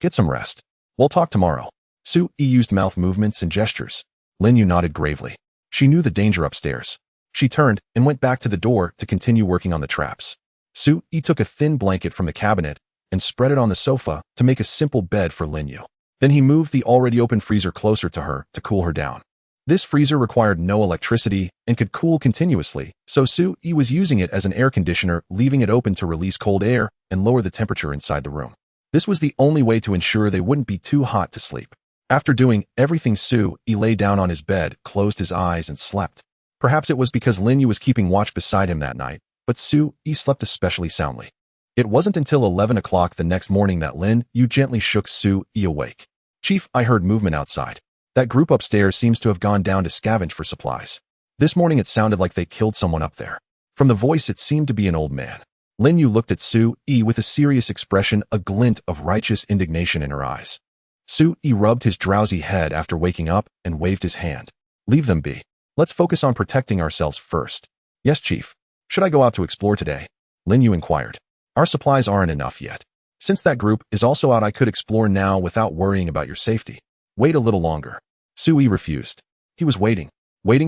Get some rest. We'll talk tomorrow. Sue-yi used mouth movements and gestures. Lin Yu nodded gravely. She knew the danger upstairs. She turned and went back to the door to continue working on the traps. Sue-yi took a thin blanket from the cabinet and spread it on the sofa to make a simple bed for Lin Yu. Then he moved the already open freezer closer to her to cool her down. This freezer required no electricity and could cool continuously, so Sue-yi was using it as an air conditioner, leaving it open to release cold air and lower the temperature inside the room. This was the only way to ensure they wouldn't be too hot to sleep. After doing everything, Sue-yi lay down on his bed, closed his eyes, and slept. Perhaps it was because Lin Yu was keeping watch beside him that night, but Sue-yi slept especially soundly. It wasn't until 11 o'clock the next morning that Lin Yu gently shook Sue-yi awake. Chief, I heard movement outside. That group upstairs seems to have gone down to scavenge for supplies. This morning it sounded like they killed someone up there. From the voice it seemed to be an old man. Lin Yu looked at Sue-yi with a serious expression, a glint of righteous indignation in her eyes. Sue-yi rubbed his drowsy head after waking up and waved his hand. Leave them be. Let's focus on protecting ourselves first. Yes, Chief. Should I go out to explore today? Lin Yu inquired. Our supplies aren't enough yet. Since that group is also out, I could explore now without worrying about your safety. Wait a little longer. Sue-yi refused. He was waiting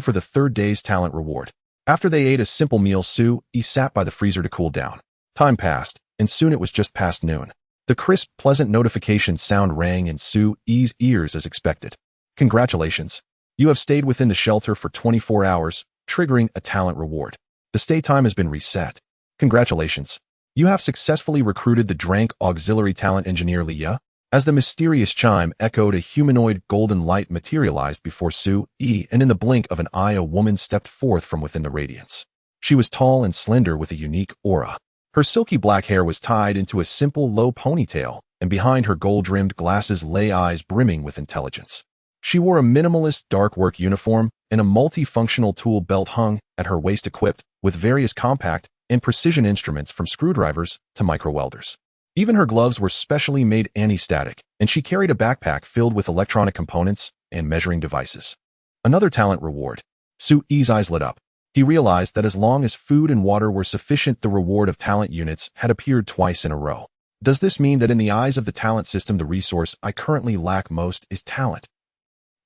for the third day's talent reward. After they ate a simple meal, Sue-yi sat by the freezer to cool down. Time passed, and soon it was just past noon. The crisp, pleasant notification sound rang in Sue-yi's ears as expected. Congratulations. You have stayed within the shelter for 24 hours, triggering a talent reward. The stay time has been reset. Congratulations. You have successfully recruited the Drank auxiliary talent engineer Leah. As the mysterious chime echoed, a humanoid golden light materialized before Sue-yi, and in the blink of an eye a woman stepped forth from within the radiance. She was tall and slender with a unique aura. Her silky black hair was tied into a simple low ponytail, and behind her gold-rimmed glasses lay eyes brimming with intelligence. She wore a minimalist dark work uniform, and a multifunctional tool belt hung at her waist, equipped with various compact and precision instruments from screwdrivers to micro-welders. Even her gloves were specially made anti-static, and she carried a backpack filled with electronic components and measuring devices. Another talent reward. Sue-yi's eyes lit up. He realized that as long as food and water were sufficient, the reward of talent units had appeared twice in a row. Does this mean that in the eyes of the talent system, the resource I currently lack most is talent?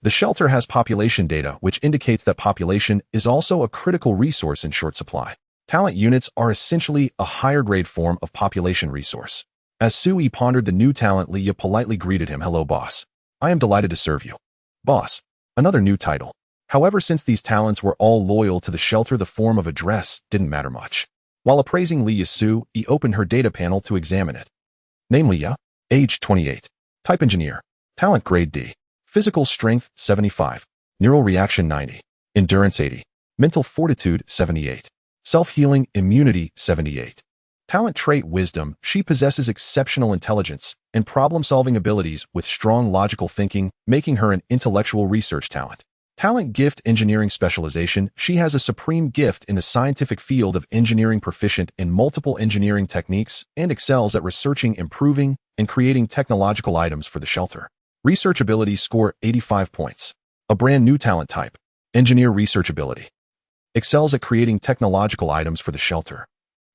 The shelter has population data, which indicates that population is also a critical resource in short supply. Talent units are essentially a higher-grade form of population resource. As Sue-yi pondered the new talent, Leah politely greeted him. Hello, boss. I am delighted to serve you. Boss. Another new title. However, since these talents were all loyal to the shelter, the form of address didn't matter much. While appraising Leah, Sue-yi opened her data panel to examine it. Name Leah. Age 28. Type engineer. Talent grade D. Physical strength 75. Neural reaction 90. Endurance 80. Mental fortitude 78. Self-healing immunity 78. Talent trait wisdom. She possesses exceptional intelligence and problem-solving abilities with strong logical thinking, making her an intellectual research talent. Talent gift engineering specialization. She has a supreme gift in the scientific field of engineering, proficient in multiple engineering techniques, and excels at researching, improving, and creating technological items for the shelter. Research ability score 85 points. A brand new talent type. Engineer research ability. Excels at creating technological items for the shelter.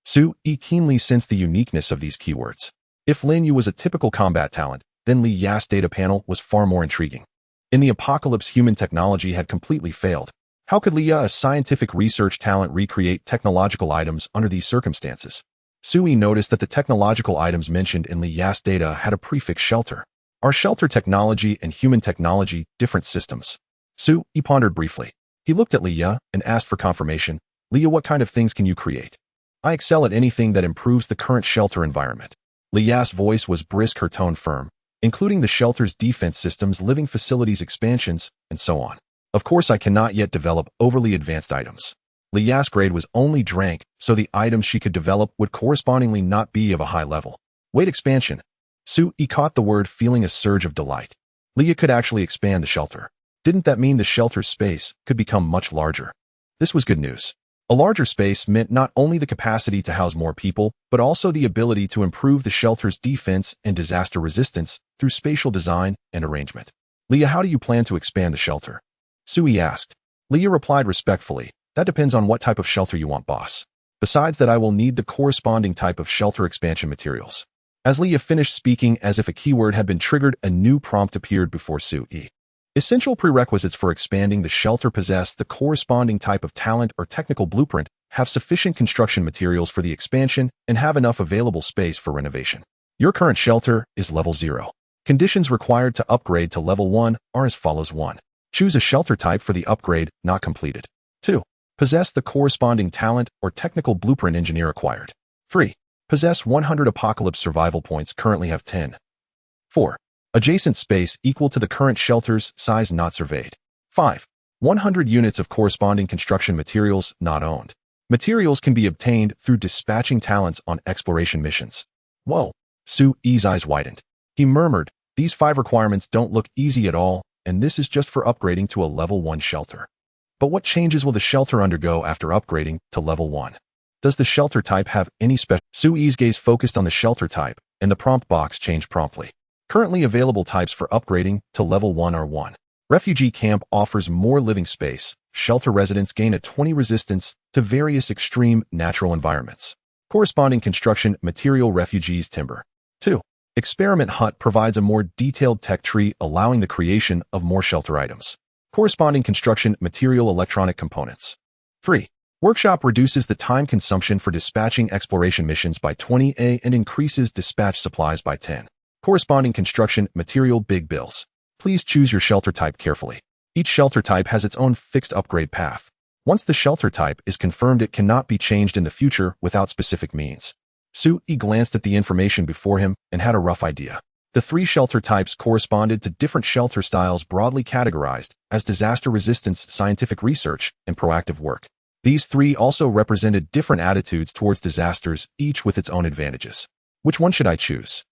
Sue-yi keenly sensed the uniqueness of these keywords. If Lin Yu was a typical combat talent, then Li Ya's data panel was far more intriguing. In the apocalypse, human technology had completely failed. How could Li Ya, a scientific research talent, recreate technological items under these circumstances? Sue-yi noticed that the technological items mentioned in Li Ya's data had a prefix shelter. Are shelter technology and human technology different systems? Sue-yi pondered briefly. He looked at Li Ya and asked for confirmation. Li Ya, what kind of things can you create? I excel at anything that improves the current shelter environment. Li Ya's voice was brisk, her tone firm, including the shelter's defense systems, living facilities expansions, and so on. Of course, I cannot yet develop overly advanced items. Li Ya's grade was only Drank, so the items she could develop would correspondingly not be of a high level. Wait, expansion. Sue-yi caught the word, feeling a surge of delight. Li Ya could actually expand the shelter. Didn't that mean the shelter's space could become much larger? This was good news. A larger space meant not only the capacity to house more people, but also the ability to improve the shelter's defense and disaster resistance through spatial design and arrangement. Leah, how do you plan to expand the shelter? Sui asked. Leah replied respectfully, that depends on what type of shelter you want, boss. Besides that, I will need the corresponding type of shelter expansion materials. As Leah finished speaking as if a keyword had been triggered, a new prompt appeared before Sui. Essential prerequisites for expanding the shelter: possess the corresponding type of talent or technical blueprint, have sufficient construction materials for the expansion, and have enough available space for renovation. Your current shelter is level 0. Conditions required to upgrade to level 1 are as follows. 1. Choose a shelter type for the upgrade not completed. 2. Possess the corresponding talent or technical blueprint engineer acquired. 3. Possess 100 apocalypse survival points, currently have 10. 4. Adjacent space equal to the current shelter's size not surveyed. 5. 100 units of corresponding construction materials not owned. Materials can be obtained through dispatching talents on exploration missions. Whoa! Sui's eyes widened. He murmured, these 5 requirements don't look easy at all, and this is just for upgrading to a level 1 shelter. But what changes will the shelter undergo after upgrading to level 1? Does the shelter type have any special? Sui's gaze focused on the shelter type, and the prompt box changed promptly. Currently available types for upgrading to level 1 are 1. Refugee camp offers more living space. Shelter residents gain a 20 resistance to various extreme natural environments. Corresponding construction material: refugees timber. 2. Experiment hut provides a more detailed tech tree, allowing the creation of more shelter items. Corresponding construction material: electronic components. 3. Workshop reduces the time consumption for dispatching exploration missions by 20 and increases dispatch supplies by 10. Corresponding construction material: big bills. Please choose your shelter type carefully. Each shelter type has its own fixed upgrade path. Once the shelter type is confirmed, it cannot be changed in the future without specific means. Sui glanced at the information before him and had a rough idea. The 3 shelter types corresponded to different shelter styles, broadly categorized as disaster resistance, scientific research, and proactive work. These 3 also represented different attitudes towards disasters, each with its own advantages. Which one should I choose?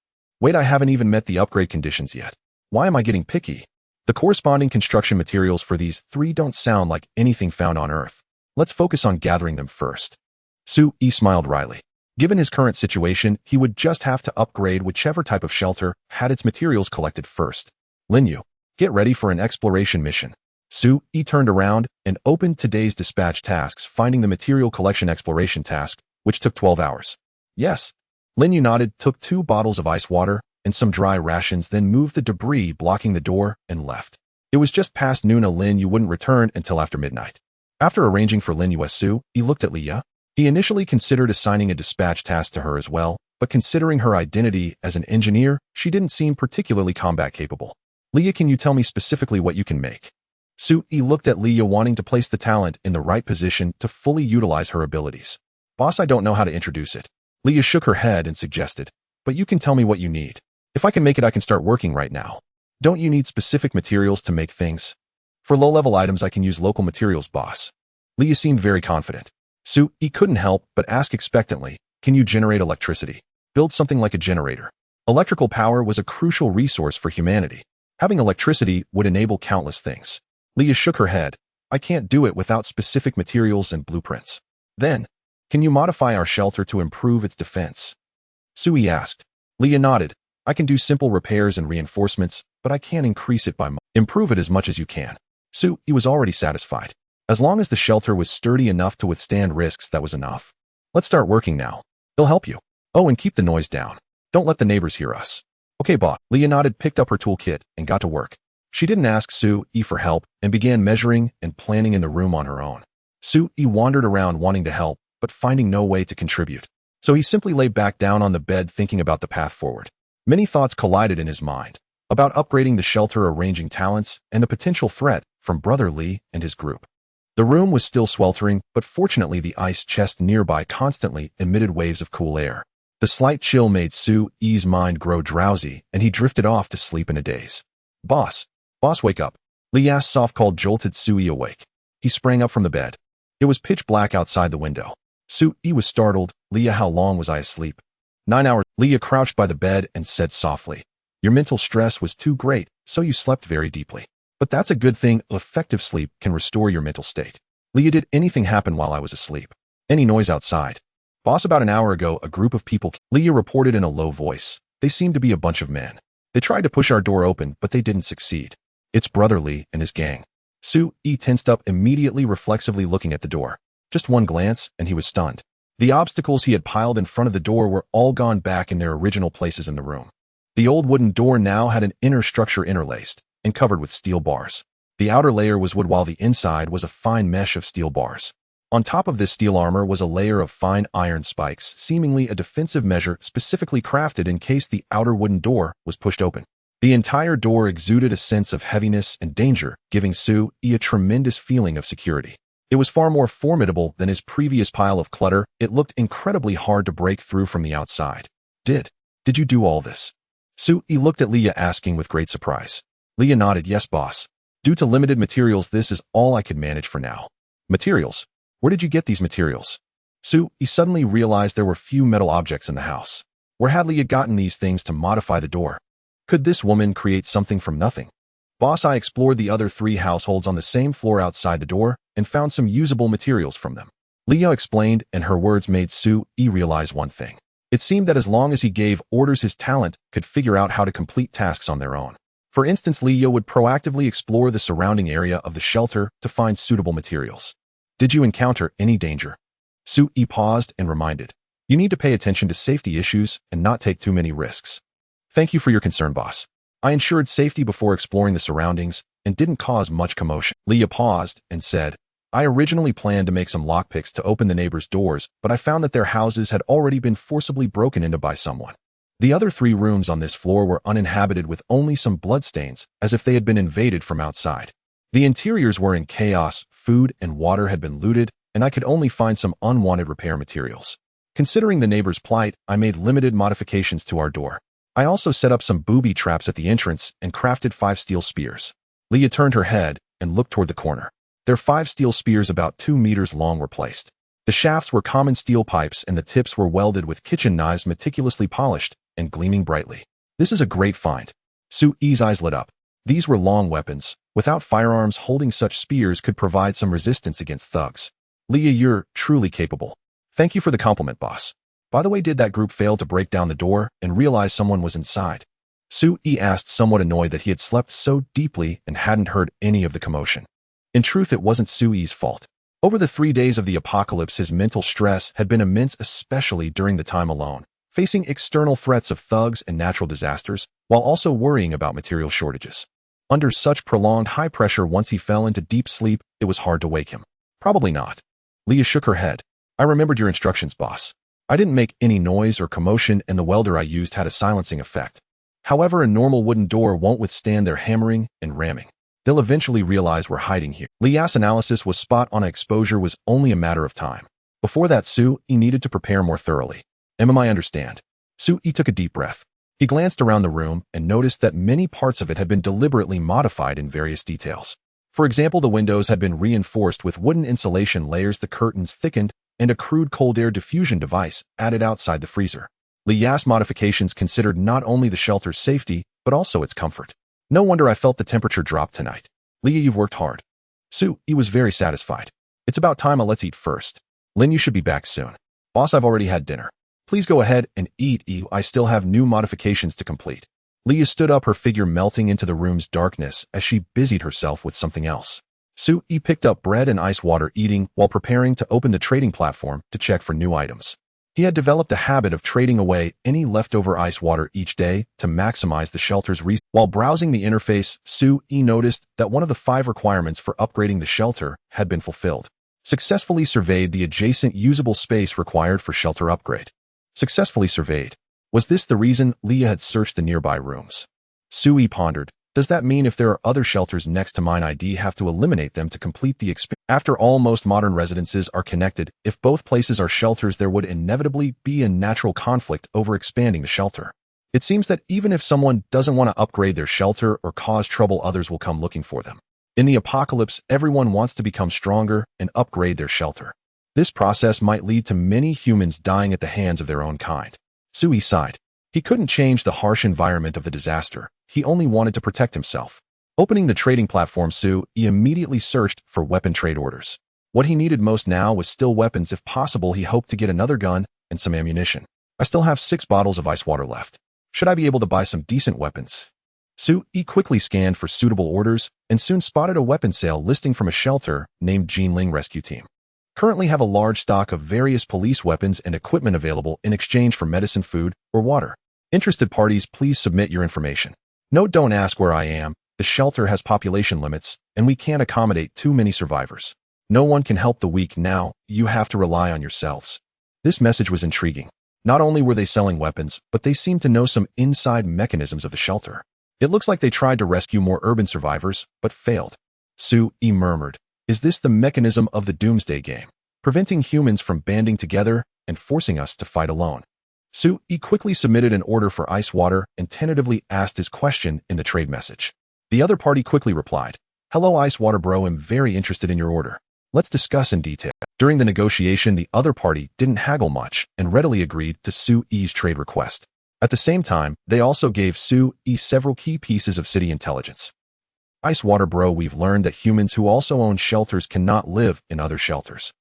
Wait, I haven't even met the upgrade conditions yet. Why am I getting picky? The corresponding construction materials for these 3 don't sound like anything found on Earth. Let's focus on gathering them first. Sui smiled wryly. Given his current situation, he would just have to upgrade whichever type of shelter had its materials collected first. Linyu, get ready for an exploration mission. Sui turned around and opened today's dispatch tasks, finding the material collection exploration task, which took 12 hours. Yes. Linyu nodded, took 2 bottles of ice water and some dry rations, then moved the debris blocking the door and left. It was just past noon. Linyu wouldn't return until after midnight. After arranging for Linyu, Sui looked at Leah. He initially considered assigning a dispatch task to her as well, but considering her identity as an engineer, she didn't seem particularly combat capable. Leah, can you tell me specifically what you can make? Sui looked at Leah, wanting to place the talent in the right position to fully utilize her abilities. Boss, I don't know how to introduce it. Leah shook her head and suggested, but you can tell me what you need. If I can make it, I can start working right now. Don't you need specific materials to make things? For low-level items, I can use local materials, boss. Leah seemed very confident. Sui couldn't help but ask expectantly, can you generate electricity? Build something like a generator. Electrical power was a crucial resource for humanity. Having electricity would enable countless things. Leah shook her head. I can't do it without specific materials and blueprints. Then, can you modify our shelter to improve its defense? Sui asked. Leah nodded. I can do simple repairs and reinforcements, but I can't increase it by improve it as much as you can. Sui was already satisfied. As long as the shelter was sturdy enough to withstand risks, that was enough. Let's start working now. They'll help you. Oh, and keep the noise down. Don't let the neighbors hear us. Okay, boss. Leah nodded, picked up her toolkit, and got to work. She didn't ask Sui for help and began measuring and planning in the room on her own. Sui wandered around wanting to help, but finding no way to contribute. So he simply lay back down on the bed, thinking about the path forward. Many thoughts collided in his mind about upgrading the shelter, arranging talents, and the potential threat from Brother Lee and his group. The room was still sweltering, but fortunately the ice chest nearby constantly emitted waves of cool air. The slight chill made Sui's mind grow drowsy, and he drifted off to sleep in a daze. Boss, wake up. Leah's soft call jolted Sui awake. He sprang up from the bed. It was pitch black outside the window. Sui was startled. Leah, how long was I asleep? 9 hours. Leah crouched by the bed and said softly, your mental stress was too great, so you slept very deeply. But that's a good thing. Effective sleep can restore your mental state. Leah, did anything happen while I was asleep? Any noise outside? Boss, about an hour ago, a group of people, Leah reported in a low voice. They seemed to be a bunch of men. They tried to push our door open, but they didn't succeed. It's Brother Lee and his gang. Sue-E tensed up immediately, reflexively looking at the door. Just one glance, and he was stunned. The obstacles he had piled in front of the door were all gone back in their original places in the room. The old wooden door now had an inner structure interlaced and covered with steel bars. The outer layer was wood while the inside was a fine mesh of steel bars. On top of this steel armor was a layer of fine iron spikes, seemingly a defensive measure specifically crafted in case the outer wooden door was pushed open. The entire door exuded a sense of heaviness and danger, giving Sue-E a tremendous feeling of security. It was far more formidable than his previous pile of clutter. It looked incredibly hard to break through from the outside. Did you do all this? Sue-E looked at Leah, asking with great surprise. Leah nodded. Yes, boss. Due to limited materials, this is all I could manage for now. Materials? Where did you get these materials? Sue-E suddenly realized there were few metal objects in the house. Where had Leah gotten these things to modify the door? Could this woman create something from nothing? Boss, I explored the other 3 households on the same floor outside the door and found some usable materials from them. Leah explained, and her words made Sue-E realize one thing. It seemed that as long as he gave orders, his talent could figure out how to complete tasks on their own. For instance, Leah would proactively explore the surrounding area of the shelter to find suitable materials. Did you encounter any danger? Sue-E paused and reminded. You need to pay attention to safety issues and not take too many risks. Thank you for your concern, boss. I ensured safety before exploring the surroundings and didn't cause much commotion. Leah paused and said, I originally planned to make some lockpicks to open the neighbors' doors, but I found that their houses had already been forcibly broken into by someone. The other 3 rooms on this floor were uninhabited with only some bloodstains, as if they had been invaded from outside. The interiors were in chaos, food and water had been looted, and I could only find some unwanted repair materials. Considering the neighbors' plight, I made limited modifications to our door. I also set up some booby traps at the entrance and crafted 5 steel spears. Leah turned her head and looked toward the corner. Their 5 steel spears about 2 meters long were placed. The shafts were common steel pipes and the tips were welded with kitchen knives, meticulously polished and gleaming brightly. This is a great find. Sue-E's eyes lit up. These were long weapons. Without firearms, holding such spears could provide some resistance against thugs. Leah, you're truly capable. Thank you for the compliment, boss. By the way, did that group fail to break down the door and realize someone was inside? Sue-E asked, somewhat annoyed that he had slept so deeply and hadn't heard any of the commotion. In truth, it wasn't Sue-E's fault. Over the 3 days of the apocalypse, his mental stress had been immense, especially during the time alone, facing external threats of thugs and natural disasters, while also worrying about material shortages. Under such prolonged high pressure, once he fell into deep sleep, it was hard to wake him. Probably not. Leah shook her head. I remembered your instructions, boss. I didn't make any noise or commotion, and the welder I used had a silencing effect. However, a normal wooden door won't withstand their hammering and ramming. They'll eventually realize we're hiding here. Leah's analysis was spot on. Exposure was only a matter of time. Before that, Sue-E needed to prepare more thoroughly. I understand. Sue-E took a deep breath. He glanced around the room and noticed that many parts of it had been deliberately modified in various details. For example, the windows had been reinforced with wooden insulation layers, the curtains thickened, and a crude cold air diffusion device added outside the freezer. Leah's modifications considered not only the shelter's safety, but also its comfort. No wonder I felt the temperature drop tonight. Leah, you've worked hard. Sue-E was very satisfied. It's about time. Let's eat first. Lin, you should be back soon. Boss, I've already had dinner. Please go ahead and eat. I still have new modifications to complete. Leah stood up, her figure melting into the room's darkness as she busied herself with something else. Sue-E picked up bread and ice water, eating while preparing to open the trading platform to check for new items. He had developed a habit of trading away any leftover ice water each day to maximize the shelter's resources. While browsing the interface, Sue-E noticed that one of the 5 requirements for upgrading the shelter had been fulfilled. Successfully surveyed the adjacent usable space required for shelter upgrade. Successfully surveyed. Was this the reason Leah had searched the nearby rooms? Sue-E pondered. Does that mean if there are other shelters next to mine, I'd have to eliminate them to complete the experience? After all, most modern residences are connected. If both places are shelters, there would inevitably be a natural conflict over expanding the shelter. It seems that even if someone doesn't want to upgrade their shelter or cause trouble, others will come looking for them. In the apocalypse, everyone wants to become stronger and upgrade their shelter. This process might lead to many humans dying at the hands of their own kind. Sue-E sighed. He couldn't change the harsh environment of the disaster. He only wanted to protect himself. Opening the trading platform, Su-E immediately searched for weapon trade orders. What he needed most now was still weapons. If possible, he hoped to get another gun and some ammunition. I still have 6 bottles of ice water left. Should I be able to buy some decent weapons? Su-E quickly scanned for suitable orders and soon spotted a weapon sale listing from a shelter named Jinling Rescue Team. Currently have a large stock of various police weapons and equipment available in exchange for medicine, food, or water. Interested parties, please submit your information. Note: don't ask where I am. The shelter has population limits, and we can't accommodate too many survivors. No one can help the weak now. You have to rely on yourselves. This message was intriguing. Not only were they selling weapons, but they seemed to know some inside mechanisms of the shelter. It looks like they tried to rescue more urban survivors, but failed. Su-E murmured, "Is this the mechanism of the Doomsday game? Preventing humans from banding together and forcing us to fight alone?" Su-E quickly submitted an order for ice water and tentatively asked his question in the trade message. The other party quickly replied, "Hello ice water bro, I'm very interested in your order. Let's discuss in detail." During the negotiation, the other party didn't haggle much and readily agreed to Su-E's trade request. At the same time, they also gave Su-E several key pieces of city intelligence. "Ice water bro, we've learned that humans who also own shelters cannot live in other shelters.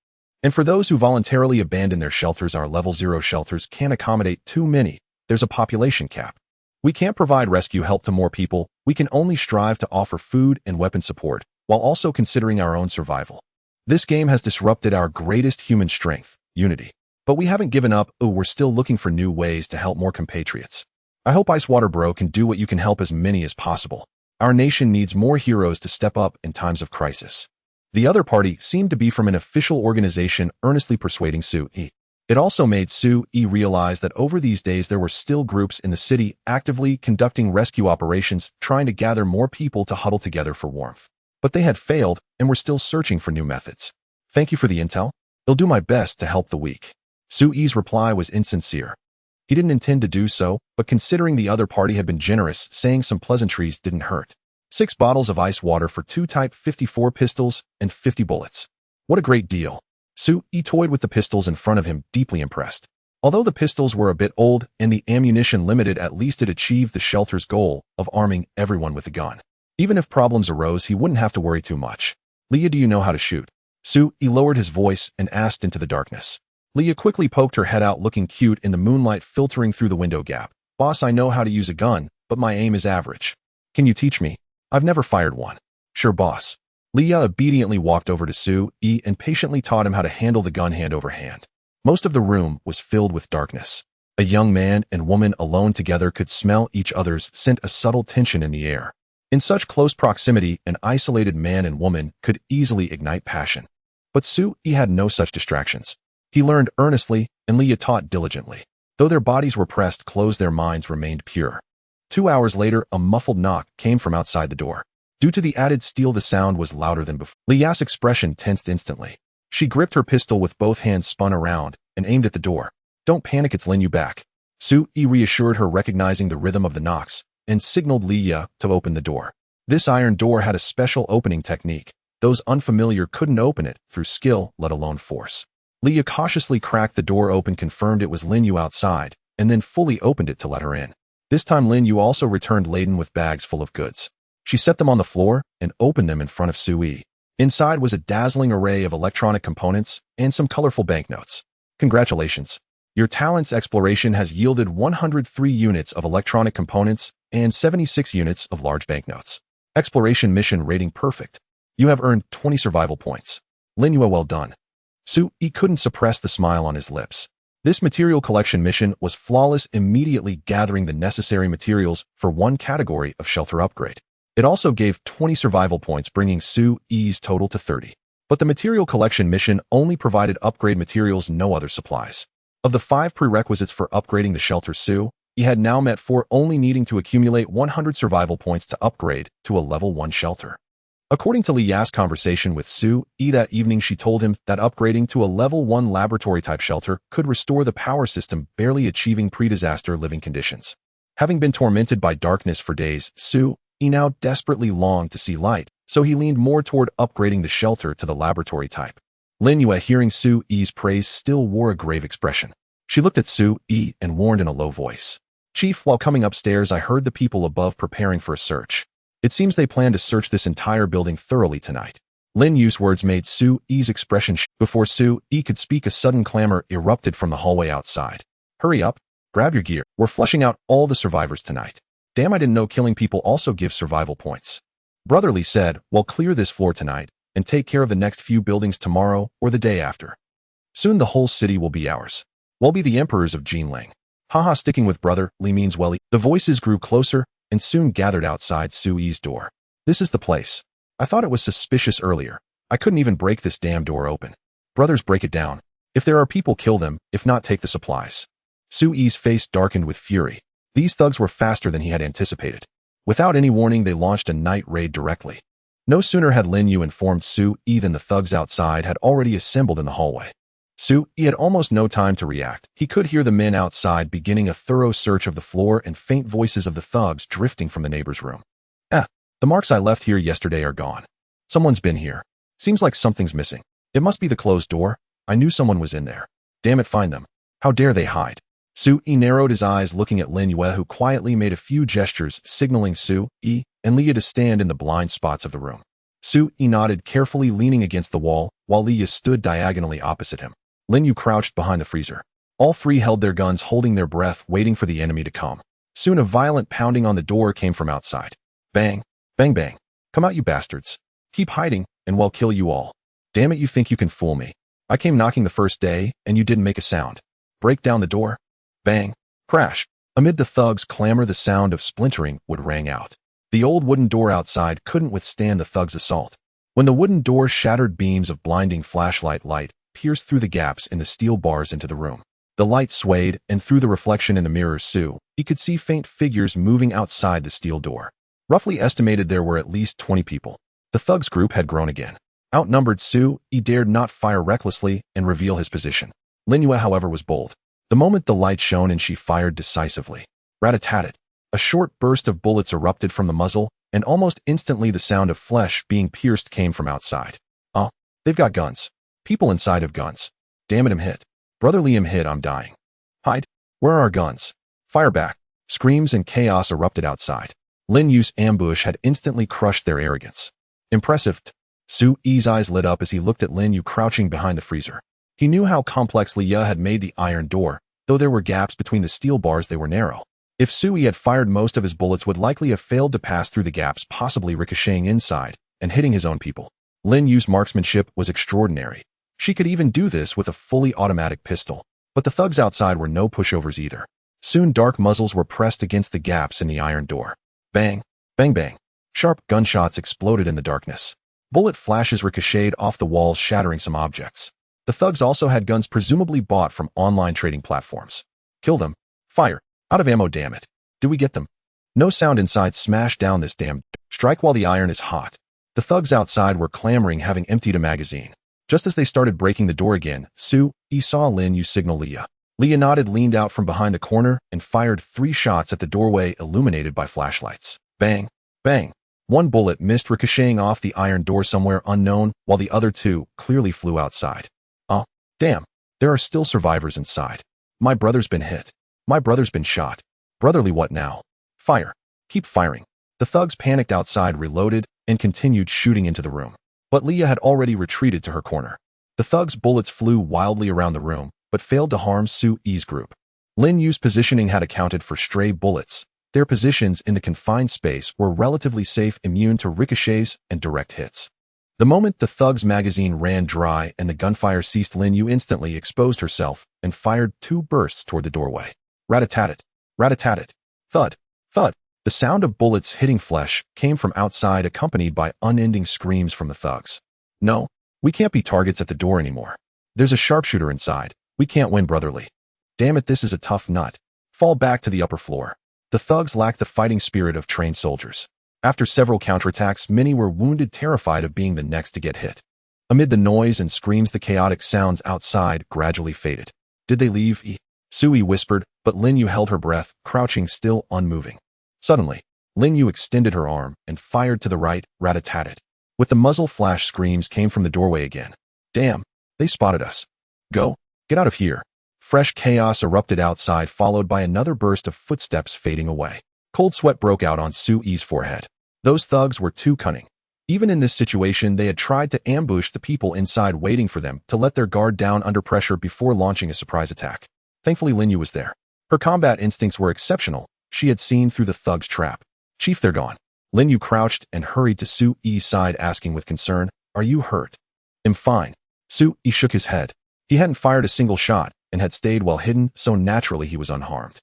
And for those who voluntarily abandon their shelters, our level 0 shelters can't accommodate too many. There's a population cap. We can't provide rescue help to more people. We can only strive to offer food and weapon support, while also considering our own survival. This game has disrupted our greatest human strength, unity. But we haven't given up. We're still looking for new ways to help more compatriots. I hope Ice Water Bro can do what you can help as many as possible. Our nation needs more heroes to step up in times of crisis." The other party seemed to be from an official organization earnestly persuading Su-E. It also made Su-E realize that over these days there were still groups in the city actively conducting rescue operations, trying to gather more people to huddle together for warmth. But they had failed and were still searching for new methods. "Thank you for the intel. I'll do my best to help the weak." Su-E's reply was insincere. He didn't intend to do so, but considering the other party had been generous, saying some pleasantries didn't hurt. 6 bottles of ice water for 2 Type 54 pistols and 50 bullets. What a great deal. Su-E toyed with the pistols in front of him, deeply impressed. Although the pistols were a bit old and the ammunition limited, at least it achieved the shelter's goal of arming everyone with a gun. Even if problems arose, he wouldn't have to worry too much. "Leah, do you know how to shoot?" Su-E lowered his voice and asked into the darkness. Leah quickly poked her head out, looking cute in the moonlight filtering through the window gap. "Boss, I know how to use a gun, but my aim is average. Can you teach me? I've never fired one." "Sure, boss." Leah obediently walked over to Su-E and patiently taught him how to handle the gun hand over hand. Most of the room was filled with darkness. A young man and woman alone together could smell each other's scent, a subtle tension in the air. In such close proximity, an isolated man and woman could easily ignite passion. But Su-E had no such distractions. He learned earnestly, and Leah taught diligently. Though their bodies were pressed closed, their minds remained pure. 2 hours later, a muffled knock came from outside the door. Due to the added steel, the sound was louder than before. Leah's expression tensed instantly. She gripped her pistol with both hands, spun around, and aimed at the door. "Don't panic, it's Lin Yu back." Su-E reassured her, recognizing the rhythm of the knocks, and signaled Leah to open the door. This iron door had a special opening technique. Those unfamiliar couldn't open it through skill, let alone force. Leah cautiously cracked the door open, confirmed it was Lin Yu outside, and then fully opened it to let her in. This time Lin Yu also returned laden with bags full of goods. She set them on the floor and opened them in front of Su-E. Inside was a dazzling array of electronic components and some colorful banknotes. "Congratulations. Your talent's exploration has yielded 103 units of electronic components and 76 units of large banknotes. Exploration mission rating perfect. You have earned 20 survival points. Lin Yu, well done." Su-E couldn't suppress the smile on his lips. This material collection mission was flawless, immediately gathering the necessary materials for one category of shelter upgrade. It also gave 20 survival points, bringing Su-E's total to 30. But the material collection mission only provided upgrade materials, no other supplies. Of the 5 prerequisites for upgrading the shelter, Su-E had now met 4, only needing to accumulate 100 survival points to upgrade to a level 1 shelter. According to Lia's conversation with Su-E that evening, she told him that upgrading to a level 1 laboratory-type shelter could restore the power system, barely achieving pre-disaster living conditions. Having been tormented by darkness for days, Su-E now desperately longed to see light, so he leaned more toward upgrading the shelter to the laboratory type. Lin Yu, hearing Su-E's praise, still wore a grave expression. She looked at Su-E and warned in a low voice, "Chief, while coming upstairs, I heard the people above preparing for a search. It seems they plan to search this entire building thoroughly tonight. Lin Yu's words made Su-Yi's expression before Su-Yi could speak. A sudden clamor erupted from the hallway outside. Hurry up, grab your gear. We're flushing out all the survivors tonight. Damn, I didn't know killing people also gives survival points. Brotherly said, "We'll clear this floor tonight and take care of the next few buildings tomorrow or the day after. Soon the whole city will be ours. We'll be the emperors of Jinling." Haha, sticking with brother Li means well. The voices grew closer and soon gathered outside Su-Yi's door. This is the place. I thought it was suspicious earlier. I couldn't even break this damn door open. Brothers, break it down. If there are people, kill them. If not, take the supplies. Su-Yi's face darkened with fury. These thugs were faster than he had anticipated. Without any warning, they launched a night raid directly. No sooner had Lin Yu informed Su-Yi than the thugs outside had already assembled in the hallway. Su-Yi had almost no time to react. He could hear the men outside beginning a thorough search of the floor and faint voices of the thugs drifting from the neighbor's room. The marks I left here yesterday are gone. Someone's been here. Seems like something's missing. It must be the closed door. I knew someone was in there. Damn it, find them. How dare they hide? Su-Yi narrowed his eyes looking at Lin Yu, who quietly made a few gestures signaling Su-Yi and Leah to stand in the blind spots of the room. Su-Yi nodded, carefully leaning against the wall, while Leah stood diagonally opposite him. Lin Yu crouched behind the freezer. All three held their guns, holding their breath, waiting for the enemy to come. Soon a violent pounding on the door came from outside. Bang! Bang bang. Come out, you bastards. Keep hiding, and we'll kill you all. Damn it, you think you can fool me. I came knocking the first day, and you didn't make a sound. Break down the door. Bang. Crash. Amid the thugs' clamor, the sound of splintering would rang out. The old wooden door outside couldn't withstand the thugs' assault. When the wooden door shattered, beams of blinding flashlight light pierced through the gaps in the steel bars into the room. The light swayed, and through the reflection in the mirrors, Su-Yi could see faint figures moving outside the steel door. Roughly estimated there were at least 20 people. The thugs group had grown again. Outnumbered, Su-Yi dared not fire recklessly and reveal his position. Lin Yu, however, was bold. The moment the light shone and she fired decisively. Rat-a-tat-tat. A short burst of bullets erupted from the muzzle, and almost instantly the sound of flesh being pierced came from outside. Oh, they've got guns. People inside have guns. Damn it, I'm hit. Brother Liam hit, I'm dying. Hide. Where are our guns? Fire back. Screams and chaos erupted outside. Lin Yu's ambush had instantly crushed their arrogance. Impressive. Su-Yi's eyes lit up as he looked at Lin Yu crouching behind the freezer. He knew how complex Leah had made the iron door. Though there were gaps between the steel bars, they were narrow. If Su-Yi had fired, most of his bullets would likely have failed to pass through the gaps, possibly ricocheting inside and hitting his own people. Lin Yu's marksmanship was extraordinary. She could even do this with a fully automatic pistol. But the thugs outside were no pushovers either. Soon dark muzzles were pressed against the gaps in the iron door. Bang, bang bang. Sharp gunshots exploded in the darkness. Bullet flashes ricocheted off the walls, shattering some objects. The thugs also had guns presumably bought from online trading platforms. Kill them. Fire. Out of ammo, damn it. Do we get them? No sound inside. Smash down this damn strike while the iron is hot. The thugs outside were clamoring, having emptied a magazine. Just as they started breaking the door again, Su-Yi saw Lin Yu signal Leah. Leah nodded, leaned out from behind the corner, and fired 3 shots at the doorway illuminated by flashlights. Bang, bang. One bullet missed, ricocheting off the iron door somewhere unknown, while the other 2 clearly flew outside. Oh, damn. There are still survivors inside. My brother's been hit. My brother's been shot. Brotherly, what now? Fire. Keep firing. The thugs panicked outside, reloaded, and continued shooting into the room. But Leah had already retreated to her corner. The thugs' bullets flew wildly around the room, but failed to harm Su-Yi's group. Lin Yu's positioning had accounted for stray bullets. Their positions in the confined space were relatively safe, immune to ricochets and direct hits. The moment the thug's magazine ran dry and the gunfire ceased, Lin Yu instantly exposed herself and fired 2 bursts toward the doorway. Rat-a-tat-tat, rat-a-tat-tat, thud, thud. The sound of bullets hitting flesh came from outside, accompanied by unending screams from the thugs. No, we can't be targets at the door anymore. There's a sharpshooter inside. We can't win, brotherly. Damn it, this is a tough nut. Fall back to the upper floor. The thugs lacked the fighting spirit of trained soldiers. After several counterattacks, many were wounded, terrified of being the next to get hit. Amid the noise and screams, the chaotic sounds outside gradually faded. Did they leave? Su-Yi whispered, but Lin Yu held her breath, crouching still, unmoving. Suddenly, Lin Yu extended her arm and fired to the right, rat-a-tat-tat. With the muzzle flash, screams came from the doorway again. Damn, they spotted us. Go, get out of here. Fresh chaos erupted outside, followed by another burst of footsteps fading away. Cold sweat broke out on Su-Yi's forehead. Those thugs were too cunning. Even in this situation, they had tried to ambush the people inside, waiting for them to let their guard down under pressure before launching a surprise attack. Thankfully, Lin Yu was there. Her combat instincts were exceptional. She had seen through the thug's trap. "Chief, they're gone." Lin Yu crouched and hurried to Su Yi's side, asking with concern, "Are you hurt?" "I'm fine." Su Yi shook his head. He hadn't fired a single shot and had stayed well hidden, so naturally he was unharmed.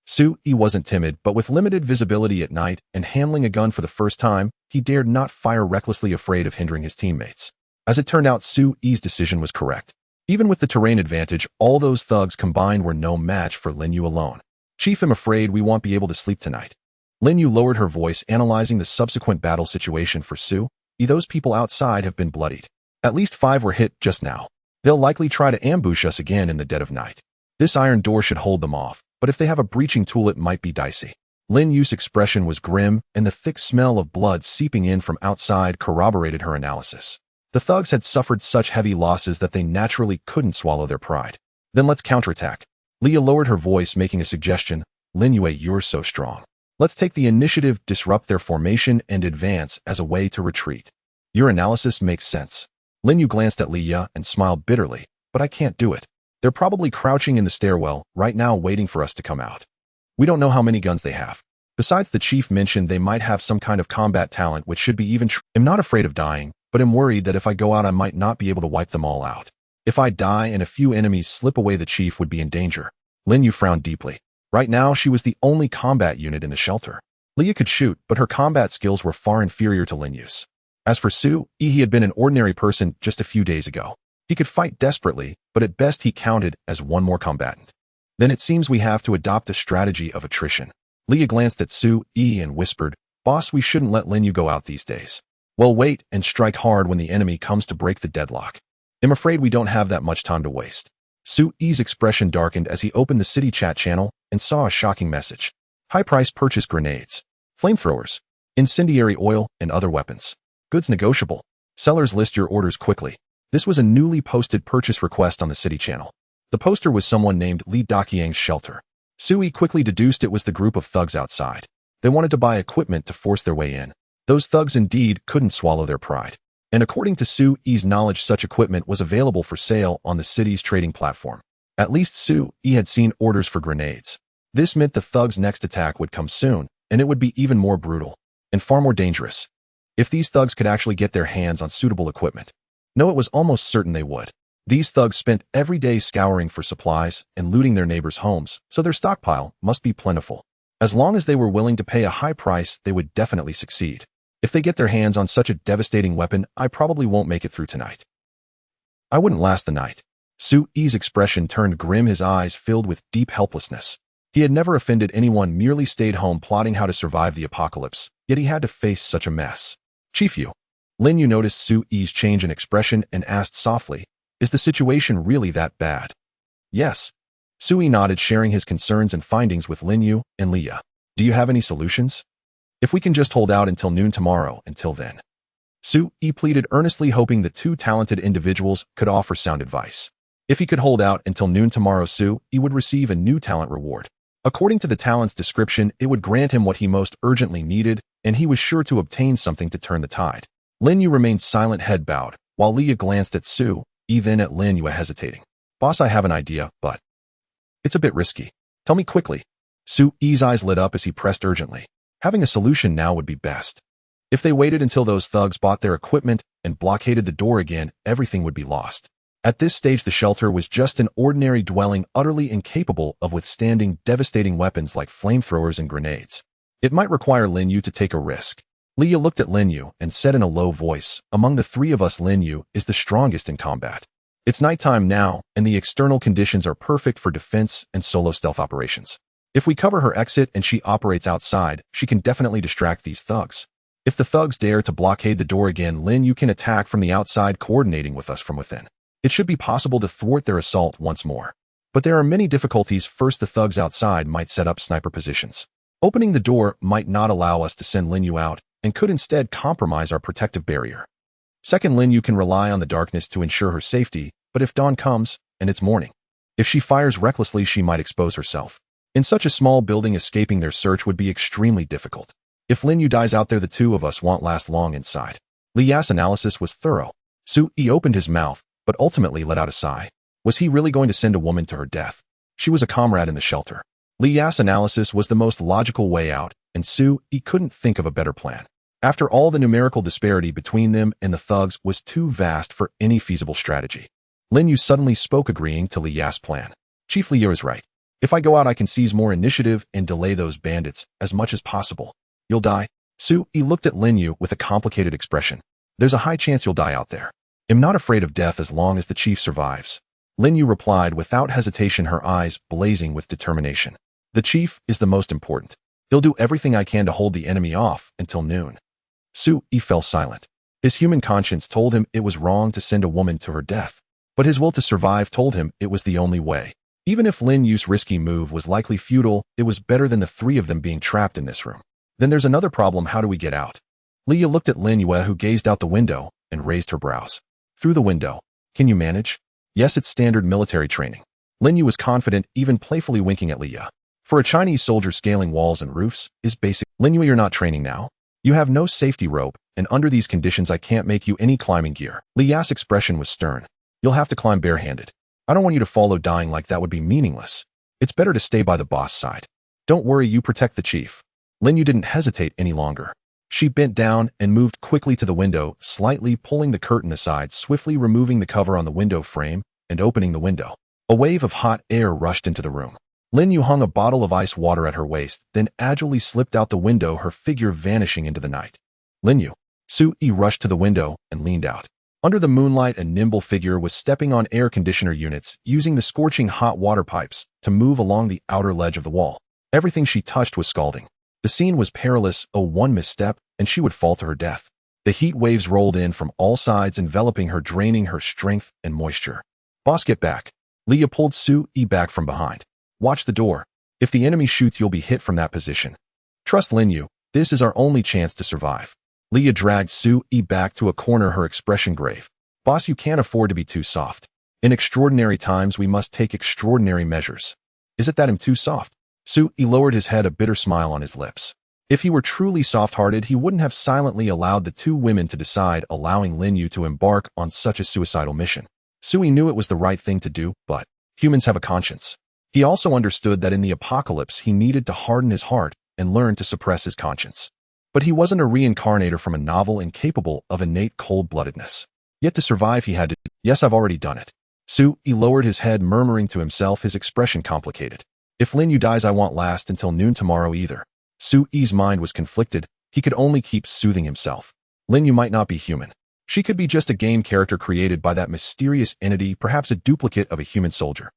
Su Yi wasn't timid, but with limited visibility at night and handling a gun for the first time, he dared not fire recklessly, afraid of hindering his teammates. As it turned out, Su Yi's decision was correct. Even with the terrain advantage, all those thugs combined were no match for Lin Yu alone. "Chief, I'm afraid we won't be able to sleep tonight." Lin Yu lowered her voice, analyzing the subsequent battle situation for Su Yi. "Those people outside have been bloodied. At least 5 were hit just now. They'll likely try to ambush us again in the dead of night. This iron door should hold them off, but if they have a breaching tool, it might be dicey." Lin Yu's expression was grim, and the thick smell of blood seeping in from outside corroborated her analysis. The thugs had suffered such heavy losses that they naturally couldn't swallow their pride. "Then let's counterattack." Leah lowered her voice, making a suggestion. "Lin Yu, you're so strong. Let's take the initiative, disrupt their formation, and advance as a way to retreat." "Your analysis makes sense." Lin Yu glanced at Leah and smiled bitterly. "But I can't do it. They're probably crouching in the stairwell right now, waiting for us to come out. We don't know how many guns they have. Besides, the chief mentioned they might have some kind of combat talent, which should be even I'm not afraid of dying, but I'm worried that if I go out, I might not be able to wipe them all out. If I die and a few enemies slip away, the chief would be in danger." Lin Yu frowned deeply. Right now, she was the only combat unit in the shelter. Leah could shoot, but her combat skills were far inferior to Lin Yu's. As for Su Yi, he had been an ordinary person just a few days ago. He could fight desperately, but at best he counted as one more combatant. "Then it seems we have to adopt a strategy of attrition." Leah glanced at Su Yi and whispered, "Boss, we shouldn't let Lin Yu go out these days. We'll wait and strike hard when the enemy comes to break the deadlock. I'm afraid we don't have that much time to waste." Su Yi's expression darkened as he opened the city chat channel and saw a shocking message. "High price purchase grenades, flamethrowers, incendiary oil, and other weapons. Goods negotiable. Sellers, list your orders quickly." This was a newly posted purchase request on the city channel. The poster was someone named Li Daqiang's shelter. Su Yi quickly deduced it was the group of thugs outside. They wanted to buy equipment to force their way in. Those thugs indeed couldn't swallow their pride. And according to Su Yi's knowledge, such equipment was available for sale on the city's trading platform. At least Su Yi had seen orders for grenades. This meant the thugs' next attack would come soon, and it would be even more brutal and far more dangerous. If these thugs could actually get their hands on suitable equipment. No, it was almost certain they would. These thugs spent every day scouring for supplies and looting their neighbors' homes, so their stockpile must be plentiful. As long as they were willing to pay a high price, they would definitely succeed. If they get their hands on such a devastating weapon, I probably won't make it through tonight. I wouldn't last the night. Su Yi's expression turned grim, his eyes filled with deep helplessness. He had never offended anyone, merely stayed home plotting how to survive the apocalypse, yet he had to face such a mess. "Chief Yu." Lin Yu noticed Su Yi's change in expression and asked softly, "Is the situation really that bad?" "Yes." Su Yi nodded, sharing his concerns and findings with Lin Yu and Leah. "Do you have any solutions?" "If we can just hold out until noon tomorrow, until then." Su Yi pleaded earnestly, hoping the two talented individuals could offer sound advice. If he could hold out until noon tomorrow, Su Yi would receive a new talent reward. According to the talent's description, it would grant him what he most urgently needed, and he was sure to obtain something to turn the tide. Lin Yu remained silent, head bowed, while Leah glanced at Su Yi, then at Lin Yu, hesitating. "Boss, I have an idea, but it's a bit risky. Tell me quickly." Su Yi's eyes lit up as he pressed urgently. Having a solution now would be best. If they waited until those thugs bought their equipment and blockaded the door again, everything would be lost. At this stage, the shelter was just an ordinary dwelling, utterly incapable of withstanding devastating weapons like flamethrowers and grenades. It might require Lin Yu to take a risk. Leah looked at Lin Yu and said in a low voice, "Among the three of us, Lin Yu is the strongest in combat. It's nighttime now, and the external conditions are perfect for defense and solo stealth operations. If we cover her exit and she operates outside, she can definitely distract these thugs. If the thugs dare to blockade the door again, Lin Yu can attack from the outside, coordinating with us from within. It should be possible to thwart their assault once more. But there are many difficulties. First, the thugs outside might set up sniper positions. Opening the door might not allow us to send Lin Yu out, and could instead compromise our protective barrier. Second, Lin Yu can rely on the darkness to ensure her safety, but if dawn comes, and it's morning, if she fires recklessly, she might expose herself. In such a small building, escaping their search would be extremely difficult. If Lin Yu dies out there, the two of us won't last long inside. Li Ya's analysis was thorough. Su Yi opened his mouth, but ultimately let out a sigh. Was he really going to send a woman to her death? She was a comrade in the shelter. Li Ya's analysis was the most logical way out, and Su Yi couldn't think of a better plan. After all, the numerical disparity between them and the thugs was too vast for any feasible strategy. Lin Yu suddenly spoke, agreeing to Li Ya's plan. Chief Li Yu is right. If I go out, I can seize more initiative and delay those bandits as much as possible. You'll die? Su Yi looked at Lin Yu with a complicated expression. There's a high chance you'll die out there. I'm not afraid of death as long as the chief survives. Lin Yu replied without hesitation, her eyes blazing with determination. The chief is the most important. He'll do everything I can to hold the enemy off until noon. Su Yi fell silent. His human conscience told him it was wrong to send a woman to her death, but his will to survive told him it was the only way. Even if Lin Yu's risky move was likely futile, it was better than the three of them being trapped in this room. Then there's another problem. How do we get out? Li Yu looked at Lin Yu, who gazed out the window and raised her brows. Through the window. Can you manage? Yes, it's standard military training. Lin Yu was confident, even playfully winking at Li Yu. For a Chinese soldier, scaling walls and roofs is basic. Lin Yu, you're not training now. You have no safety rope, and under these conditions I can't make you any climbing gear. Li Ya's expression was stern. You'll have to climb barehanded. I don't want you to follow. Dying like that would be meaningless. It's better to stay by the boss side. Don't worry, you protect the chief. Lin Yu didn't hesitate any longer. She bent down and moved quickly to the window, slightly pulling the curtain aside, swiftly removing the cover on the window frame and opening the window. A wave of hot air rushed into the room. Lin Yu hung a bottle of ice water at her waist, then agilely slipped out the window, her figure vanishing into the night. Lin Yu. Su Yi rushed to the window and leaned out. Under the moonlight, a nimble figure was stepping on air conditioner units, using the scorching hot water pipes to move along the outer ledge of the wall. Everything she touched was scalding. The scene was perilous. One misstep, and she would fall to her death. The heat waves rolled in from all sides, enveloping her, draining her strength and moisture. Boss, get back. Li Yu pulled Su Yi back from behind. Watch the door. If the enemy shoots, you'll be hit from that position. Trust Lin Yu. This is our only chance to survive. Li Yu dragged Su Yi back to a corner, her expression grave. Boss, you can't afford to be too soft. In extraordinary times, we must take extraordinary measures. Is it that I'm too soft? Su Yi lowered his head, a bitter smile on his lips. If he were truly soft-hearted, he wouldn't have silently allowed the two women to decide, allowing Lin Yu to embark on such a suicidal mission. Su Yi knew it was the right thing to do, but humans have a conscience. He also understood that in the apocalypse he needed to harden his heart and learn to suppress his conscience. But he wasn't a reincarnator from a novel, incapable of innate cold-bloodedness. Yet to survive he had to. Yes, I've already done it. Su Yi lowered his head, murmuring to himself, his expression complicated. If Lin Yu dies, I won't last until noon tomorrow either. Su Yi's mind was conflicted. He could only keep soothing himself. Lin Yu might not be human. She could be just a game character created by that mysterious entity, perhaps a duplicate of a human soldier.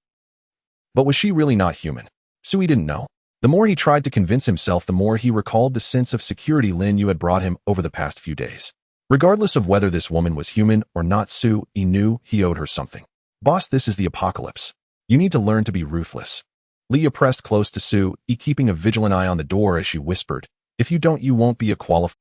But was she really not human? Su Yi didn't know. The more he tried to convince himself, the more he recalled the sense of security Lin Yu had brought him over the past few days. Regardless of whether this woman was human or not, Su Yi knew he owed her something. Boss, this is the apocalypse. You need to learn to be ruthless. Li Yu pressed close to Su Yi, keeping a vigilant eye on the door as she whispered, if you don't, you won't be a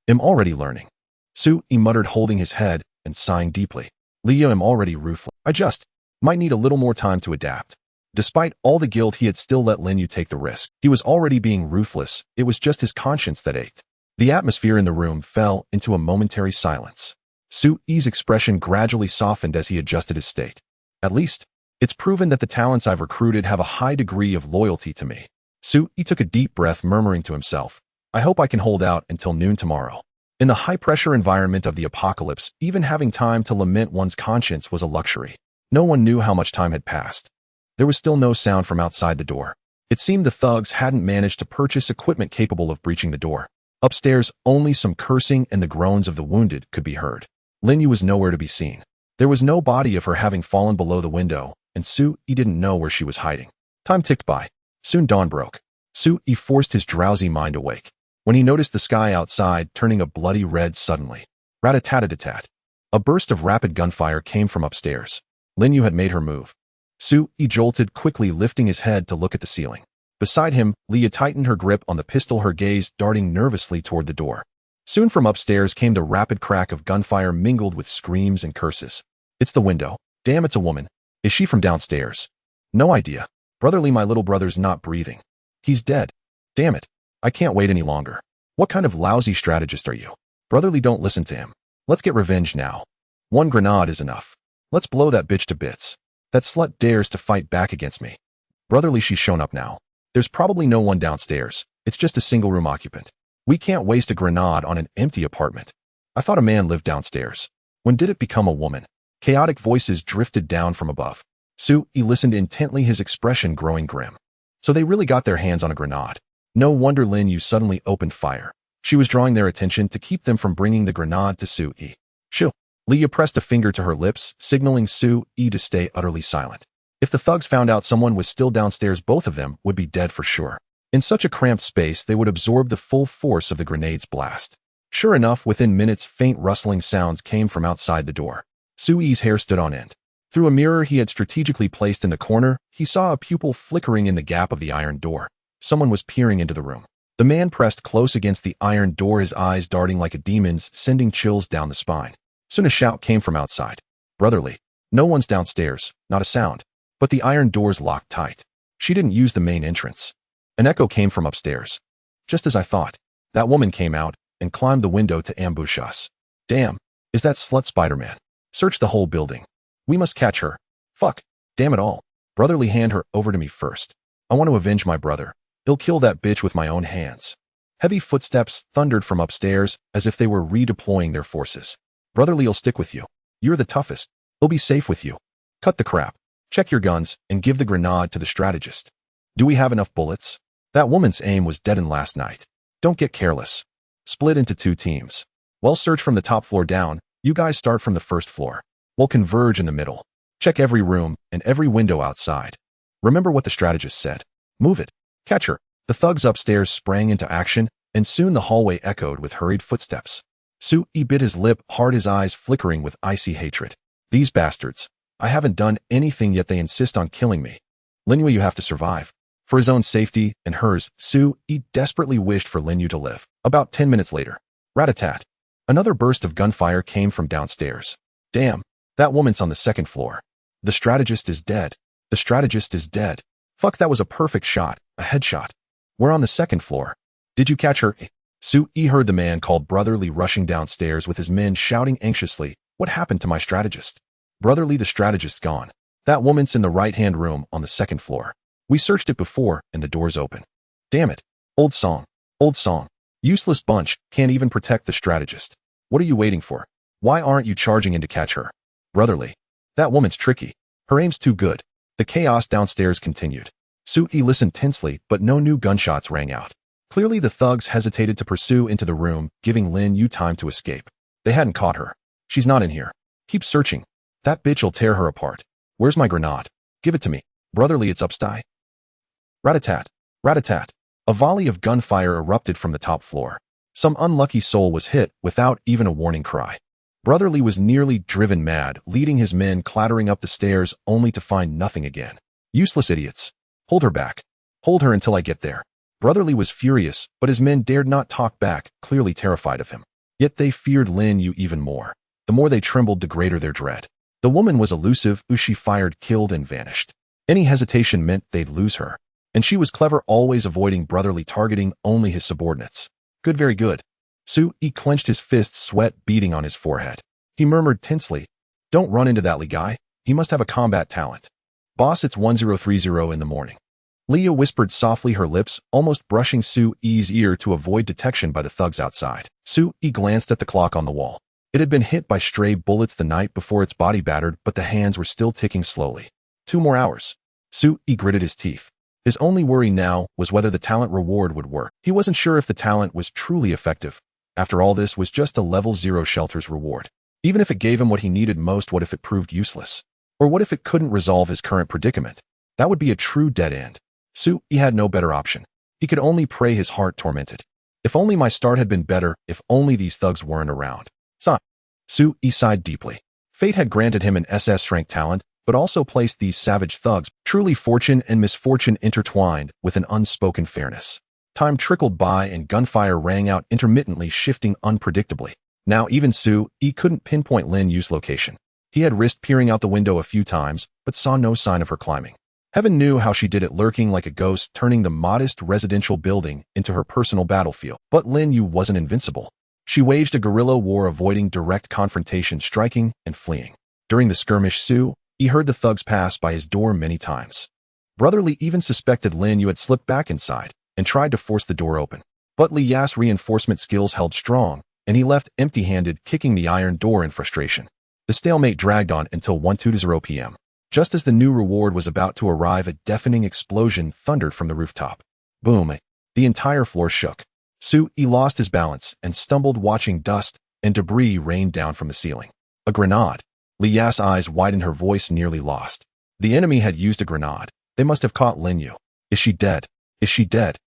I'm already learning. Su Yi muttered, holding his head and sighing deeply. Li Yu, I'm already ruthless. I just might need a little more time to adapt. Despite all the guilt, he had still let Lin Yu take the risk. He was already being ruthless. It was just his conscience that ached. The atmosphere in the room fell into a momentary silence. Su Yi's expression gradually softened as he adjusted his state. At least, it's proven that the talents I've recruited have a high degree of loyalty to me. Su Yi took a deep breath, murmuring to himself, I hope I can hold out until noon tomorrow. In the high-pressure environment of the apocalypse, even having time to lament one's conscience was a luxury. No one knew how much time had passed. There was still no sound from outside the door. It seemed the thugs hadn't managed to purchase equipment capable of breaching the door. Upstairs, only some cursing and the groans of the wounded could be heard. Lin Yu was nowhere to be seen. There was no body of her having fallen below the window, and Su Yi didn't know where she was hiding. Time ticked by. Soon dawn broke. Su Yi forced his drowsy mind awake when he noticed the sky outside turning a bloody red suddenly. Rat-a-tat-a-tat. A burst of rapid gunfire came from upstairs. Lin Yu had made her move. Su Yi jolted, quickly lifting his head to look at the ceiling. Beside him, Li Yu tightened her grip on the pistol, her gaze darting nervously toward the door. Soon from upstairs came the rapid crack of gunfire mingled with screams and curses. It's the window. Damn, it's a woman. Is she from downstairs? No idea. Brother Li, my little brother's not breathing. He's dead. Damn it. I can't wait any longer. What kind of lousy strategist are you? Brotherly, don't listen to him. Let's get revenge now. One grenade is enough. Let's blow that bitch to bits. That slut dares to fight back against me. Brotherly, she's shown up now. There's probably no one downstairs. It's just a single room occupant. We can't waste a grenade on an empty apartment. I thought a man lived downstairs. When did it become a woman? Chaotic voices drifted down from above. Soo-e listened intently, his expression growing grim. So they really got their hands on a grenade. No wonder Lin Yu suddenly opened fire. She was drawing their attention to keep them from bringing the grenade to Soo-e. Shoo! Leah pressed a finger to her lips, signaling Soo-e to stay utterly silent. If the thugs found out someone was still downstairs, both of them would be dead for sure. In such a cramped space, they would absorb the full force of the grenade's blast. Sure enough, within minutes, faint rustling sounds came from outside the door. Soo-e's hair stood on end. Through a mirror he had strategically placed in the corner, he saw a pupil flickering in the gap of the iron door. Someone was peering into the room. The man pressed close against the iron door, his eyes darting like a demon's, sending chills down the spine. Soon a shout came from outside. Brotherly, no one's downstairs, not a sound. But the iron doors locked tight. She didn't use the main entrance. An echo came from upstairs. Just as I thought. That woman came out and climbed the window to ambush us. Damn, is that slut Spider-Man? Search the whole building. We must catch her. Fuck, damn it all. Brotherly, hand her over to me first. I want to avenge my brother. I'll kill that bitch with my own hands. Heavy footsteps thundered from upstairs as if they were redeploying their forces. Brotherly, I'll stick with you. You're the toughest. I'll be safe with you. Cut the crap. Check your guns and give the grenade to the strategist. Do we have enough bullets? That woman's aim was deadened last night. Don't get careless. Split into 2 teams. We'll search from the top floor down. You guys start from the first floor. We'll converge in the middle. Check every room and every window outside. Remember what the strategist said. Move it. Catch her. The thugs upstairs sprang into action, and soon the hallway echoed with hurried footsteps. Soo-e bit his lip hard, his eyes flickering with icy hatred. These bastards. I haven't done anything yet they insist on killing me. Lin Yu, you have to survive. For his own safety and hers, Soo-e desperately wished for Lin Yu to live. About 10 minutes later. Rat-a-tat. Another burst of gunfire came from downstairs. Damn, that woman's on the 2nd floor. The strategist is dead. The strategist is dead. Fuck, that was a perfect shot, a headshot. We're on the 2nd floor. Did you catch her? Soo-e heard the man called Brotherly rushing downstairs with his men shouting anxiously, what happened to my strategist? Brotherly, the strategist's gone. That woman's in the right-hand room on the 2nd floor. We searched it before and the door's open. Damn it. Old song. Old song. Useless bunch, can't even protect the strategist. What are you waiting for? Why aren't you charging in to catch her? Brotherly. That woman's tricky. Her aim's too good. The chaos downstairs continued. Soo-e listened tensely, but no new gunshots rang out. Clearly the thugs hesitated to pursue into the room, giving Lin Yu time to escape. They hadn't caught her. She's not in here. Keep searching. That bitch'll tear her apart. Where's my grenade? Give it to me. Brotherly, it's upstairs. Rat-a-tat. Rat-a-tat. A volley of gunfire erupted from the top floor. Some unlucky soul was hit without even a warning cry. Brotherly was nearly driven mad, leading his men clattering up the stairs only to find nothing again. Useless idiots. Hold her back. Hold her until I get there. Brotherly was furious, but his men dared not talk back, clearly terrified of him. Yet they feared Lin Yu even more. The more they trembled, the greater their dread. The woman was elusive, she fired, killed, and vanished. Any hesitation meant they'd lose her. And she was clever, always avoiding Brotherly, targeting only his subordinates. Good, very good. Soo-e clenched his fists, sweat beading on his forehead. He murmured tensely, don't run into that Lee guy. He must have a combat talent. Boss, it's 1030 in the morning. Leah whispered softly, her lips almost brushing Soo-e's ear to avoid detection by the thugs outside. Soo-e glanced at the clock on the wall. It had been hit by stray bullets the night before, its body battered, but the hands were still ticking slowly. 2 more hours. Soo-e gritted his teeth. His only worry now was whether the talent reward would work. He wasn't sure if the talent was truly effective. After all, this was just a level 0 shelter's reward. Even if it gave him what he needed most, what if it proved useless? Or what if it couldn't resolve his current predicament? That would be a true dead end. Soo-e had no better option. He could only pray, his heart tormented. If only my start had been better, if only these thugs weren't around. Soo-e sighed deeply. Fate had granted him an SS-Rank talent, but also placed these savage thugs, truly fortune and misfortune intertwined, with an unspoken fairness. Time trickled by and gunfire rang out intermittently, shifting unpredictably. Now even Soo-e couldn't pinpoint Lin Yu's location. He had risked peering out the window a few times, but saw no sign of her climbing. Heaven knew how she did it, lurking like a ghost, turning the modest residential building into her personal battlefield. But Lin Yu wasn't invincible. She waged a guerrilla war, avoiding direct confrontation, striking and fleeing. During the skirmish, he heard the thugs pass by his door many times. Brother Li even suspected Lin Yu had slipped back inside and tried to force the door open. But Li Ya's reinforcement skills held strong, and he left empty-handed, kicking the iron door in frustration. The stalemate dragged on until 1:20 p.m. Just as the new reward was about to arrive, a deafening explosion thundered from the rooftop. Boom! The entire floor shook. He lost his balance and stumbled, watching dust and debris rain down from the ceiling. A grenade. Li Ya's eyes widened, her voice nearly lost. The enemy had used a grenade. They must have caught Lin Yu. Is she dead? Is she dead?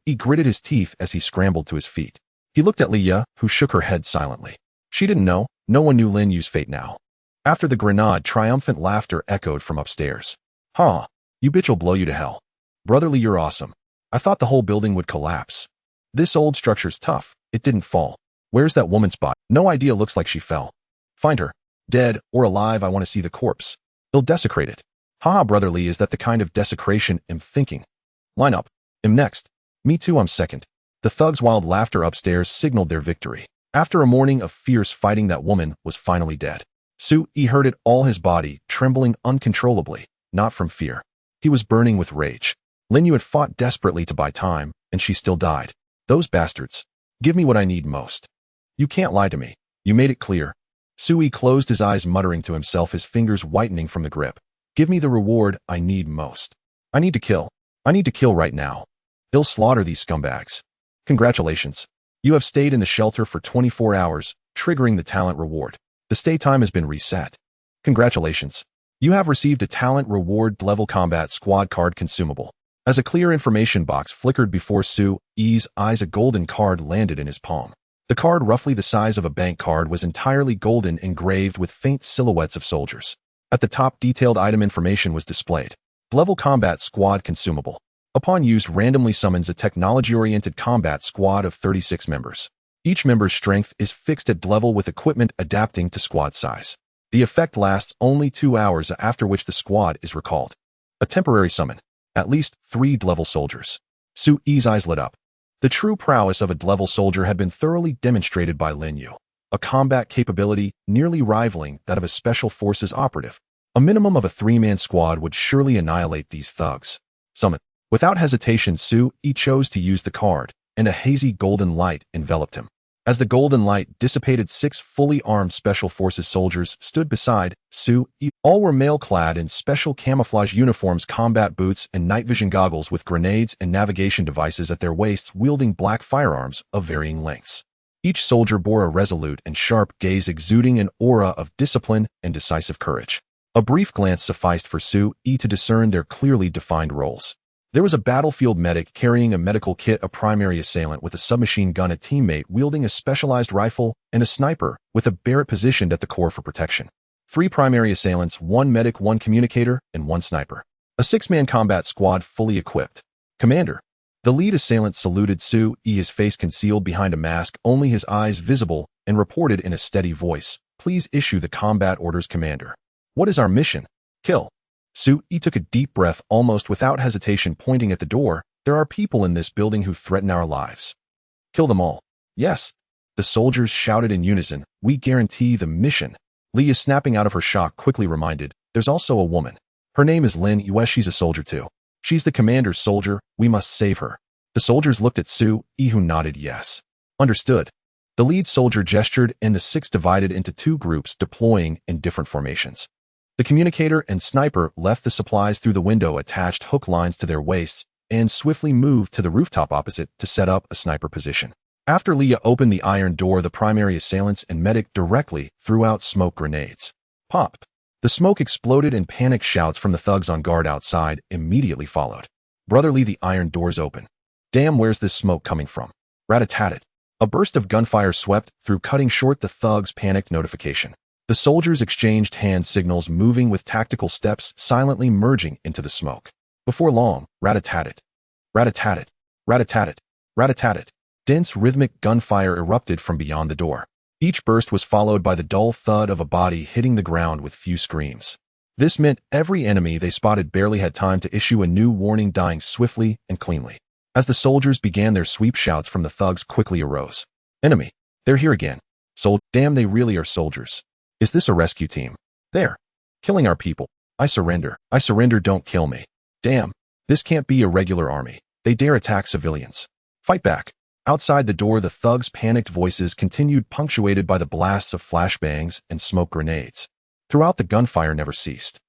He gritted his teeth as he scrambled to his feet. He looked at Li Ya, who shook her head silently. She didn't know. No one knew Lin Yu's fate now. After the grenade, triumphant laughter echoed from upstairs. Huh, you bitch'll blow you to hell. Brother Li, you're awesome. I thought the whole building would collapse. This old structure's tough. It didn't fall. Where's that woman's body? No idea, looks like she fell. Find her. Dead or alive, I want to see the corpse. They'll desecrate it. Haha, Brother Li, is that the kind of desecration I'm thinking? Line up. I'm next. Me too, I'm second. The thugs' wild laughter upstairs signaled their victory. After a morning of fierce fighting, that woman was finally dead. He heard it all, his body trembling uncontrollably, not from fear. He was burning with rage. Lin Yu had fought desperately to buy time, and she still died. Those bastards. Give me what I need most. You can't lie to me. You made it clear. He closed his eyes, muttering to himself, his fingers whitening from the grip. Give me the reward I need most. I need to kill. I need to kill right now. He'll slaughter these scumbags. Congratulations. You have stayed in the shelter for 24 hours, triggering the talent reward. The stay time has been reset. Congratulations. You have received a talent reward level combat squad card consumable. As a clear information box flickered before Su's eyes, a golden card landed in his palm. The card, roughly the size of a bank card, was entirely golden, engraved with faint silhouettes of soldiers. At the top, detailed item information was displayed. Level combat squad consumable. Upon use, randomly summons a technology-oriented combat squad of 36 members. Each member's strength is fixed at level, with equipment adapting to squad size. The effect lasts only 2 hours, after which the squad is recalled. A temporary summon. At least 3 level soldiers. Su's eyes lit up. The true prowess of a level soldier had been thoroughly demonstrated by Lin Yu. A combat capability nearly rivaling that of a special forces operative. A minimum of a 3-man squad would surely annihilate these thugs. Summon. Without hesitation, He chose to use the card, and a hazy golden light enveloped him. As the golden light dissipated, 6 fully armed Special Forces soldiers stood beside Su. All were male-clad in special camouflage uniforms, combat boots, and night vision goggles, with grenades and navigation devices at their waists, wielding black firearms of varying lengths. Each soldier bore a resolute and sharp gaze, exuding an aura of discipline and decisive courage. A brief glance sufficed for Su to discern their clearly defined roles. There was a battlefield medic carrying a medical kit, a primary assailant with a submachine gun, a teammate wielding a specialized rifle, and a sniper with a Barrett positioned at the core for protection. 3 primary assailants, 1 medic, 1 communicator, and 1 sniper. A 6-man combat squad fully equipped. Commander. The lead assailant saluted Su, his face concealed behind a mask, only his eyes visible, and reported in a steady voice, "Please issue the combat orders, Commander." "What is our mission?" "Kill." Su took a deep breath, almost without hesitation, pointing at the door. "There are people in this building who threaten our lives." "Kill them all." "Yes." The soldiers shouted in unison. "We guarantee the mission." Leah, snapping out of her shock, quickly reminded, "There's also a woman. Her name is Lin Yu. She's a soldier too. She's the commander's soldier. We must save her." The soldiers looked at Su, who nodded yes. "Understood." The lead soldier gestured, and the 6 divided into 2 groups, deploying in different formations. The communicator and sniper left the supplies through the window, attached hook lines to their waists, and swiftly moved to the rooftop opposite to set up a sniper position. After Leah opened the iron door, the primary assailants and medic directly threw out smoke grenades. Pop! The smoke exploded, and panic shouts from the thugs on guard outside immediately followed. "Brotherly, the iron door's open." "Damn, where's this smoke coming from?" Rat-a-tat-tat. A burst of gunfire swept through, cutting short the thugs' panicked notification. The soldiers exchanged hand signals, moving with tactical steps, silently merging into the smoke. Before long, rat-a-tat-tat, rat-a-tat-tat, rat-a-tat-tat, rat-a-tat-tat. Dense rhythmic gunfire erupted from beyond the door. Each burst was followed by the dull thud of a body hitting the ground with few screams. This meant every enemy they spotted barely had time to issue a new warning, dying swiftly and cleanly. As the soldiers began their sweep, shouts from the thugs quickly arose. Enemy! They're here again. Damn, they really are soldiers. Is this a rescue team? They're killing our people. I surrender. I surrender, don't kill me. Damn. This can't be a regular army. They dare attack civilians. Fight back. Outside the door, the thugs' panicked voices continued, punctuated by the blasts of flashbangs and smoke grenades. Throughout, the gunfire never ceased.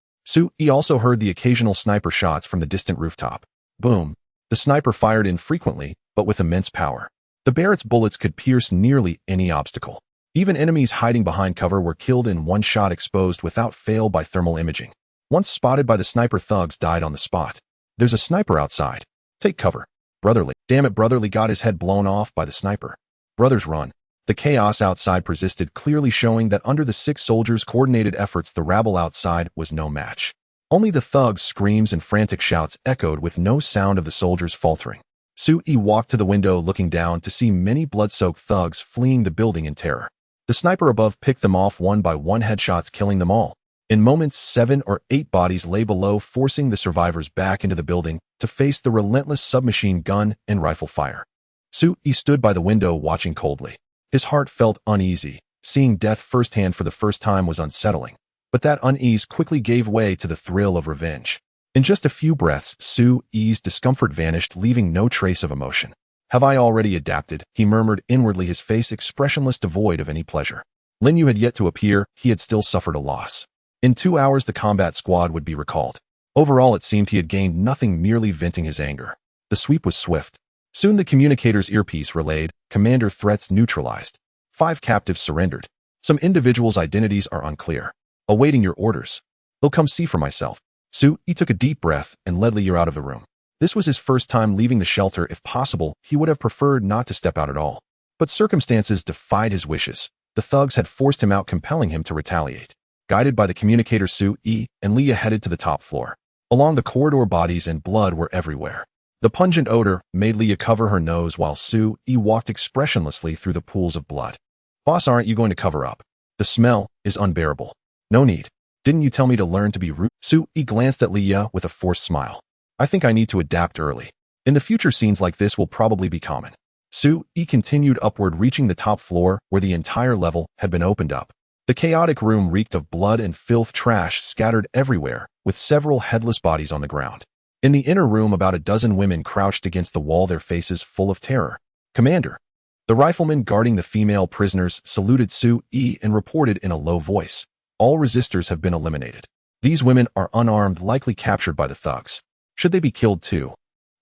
He also heard the occasional sniper shots from the distant rooftop. Boom. The sniper fired infrequently, but with immense power. The Barrett's bullets could pierce nearly any obstacle. Even enemies hiding behind cover were killed in one shot, exposed without fail by thermal imaging. Once spotted by the sniper, thugs died on the spot. There's a sniper outside. Take cover. Brotherly. Damn it, Brotherly got his head blown off by the sniper. Brothers, run. The chaos outside persisted, clearly showing that under the 6 soldiers' coordinated efforts, the rabble outside was no match. Only the thugs' screams and frantic shouts echoed with no sound of the soldiers faltering. Sui walked to the window, looking down to see many blood-soaked thugs fleeing the building in terror. The sniper above picked them off one by one, headshots killing them all. In moments, 7 or 8 bodies lay below, forcing the survivors back into the building to face the relentless submachine gun and rifle fire. Sui stood by the window, watching coldly. His heart felt uneasy. Seeing death firsthand for the first time was unsettling, but that unease quickly gave way to the thrill of revenge. In just a few breaths, Sui's discomfort vanished, leaving no trace of emotion. Have I already adapted? He murmured inwardly, his face expressionless, devoid of any pleasure. Lin Yu had yet to appear. He had still suffered a loss. In 2 hours, the combat squad would be recalled. Overall, it seemed he had gained nothing, merely venting his anger. The sweep was swift. Soon the communicator's earpiece relayed, "Commander, threats neutralized. 5 captives surrendered. Some individuals' identities are unclear. Awaiting your orders. I'll come see for myself." Sui took a deep breath and led Liu out of the room. This was his first time leaving the shelter. If possible, he would have preferred not to step out at all. But circumstances defied his wishes. The thugs had forced him out, compelling him to retaliate. Guided by the communicator, Sui and Leah headed to the top floor. Along the corridor, bodies and blood were everywhere. The pungent odor made Leah cover her nose while Sui walked expressionlessly through the pools of blood. "Boss, aren't you going to cover up? The smell is unbearable." "No need. Didn't you tell me to learn to be rude?" Sui glanced at Leah with a forced smile. "I think I need to adapt early. In the future, scenes like this will probably be common." Sui continued upward, reaching the top floor where the entire level had been opened up. The chaotic room reeked of blood and filth, trash scattered everywhere, with several headless bodies on the ground. In the inner room, about a dozen women crouched against the wall, their faces full of terror. "Commander." The rifleman guarding the female prisoners saluted Sui and reported in a low voice, "All resistors have been eliminated. These women are unarmed, likely captured by the thugs. Should they be killed too?"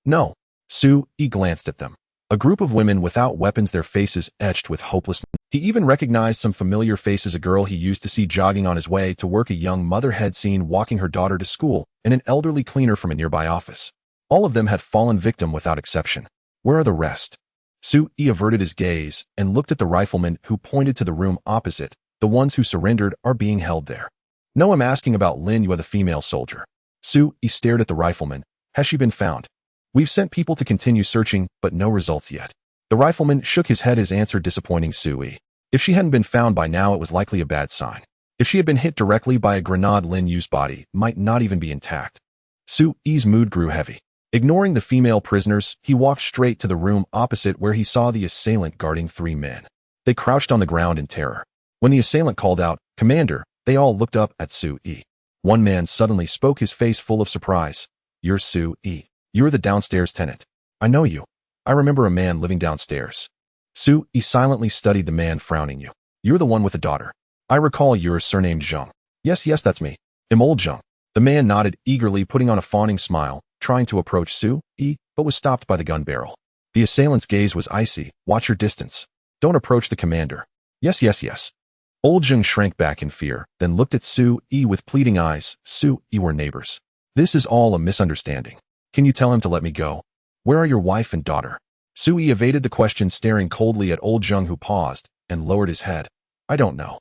"No." Sui glanced at them. A group of women without weapons, their faces etched with hopelessness. He even recognized some familiar faces: a girl he used to see jogging on his way to work, a young mother had seen walking her daughter to school, and an elderly cleaner from a nearby office. All of them had fallen victim without exception. Where are the rest? Sui averted his gaze and looked at the rifleman, who pointed to the room opposite. "The ones who surrendered are being held there." "No, I'm asking about Lin Yu, the female soldier." Sui stared at the rifleman. "Has she been found?" "We've sent people to continue searching, but no results yet." The rifleman shook his head, his answer disappointing Sui. If she hadn't been found by now, it was likely a bad sign. If she had been hit directly by a grenade, Lin Yu's body might not even be intact. Sui's mood grew heavy. Ignoring the female prisoners, he walked straight to the room opposite, where he saw the assailant guarding 3 men. They crouched on the ground in terror. When the assailant called out, "Commander," they all looked up at Sui. One man suddenly spoke, his face full of surprise. "You're Sui. You're the downstairs tenant. I know you. I remember a man living downstairs." Sui silently studied the man, frowning. You're the one with the daughter. I recall you're surnamed Zheng." Yes, that's me. I'm old Zheng." The man nodded eagerly, putting on a fawning smile, trying to approach Sui, but was stopped by the gun barrel. The assailant's gaze was icy. "Watch your distance. Don't approach the commander." Yes. Old Zheng shrank back in fear, then looked at Sui with pleading eyes. "Sui, we're neighbors. This is all a misunderstanding. Can you tell him to let me go? Where are your wife and daughter?" Sui evaded the question, staring coldly at old Zheng, who paused and lowered his head. "I don't know."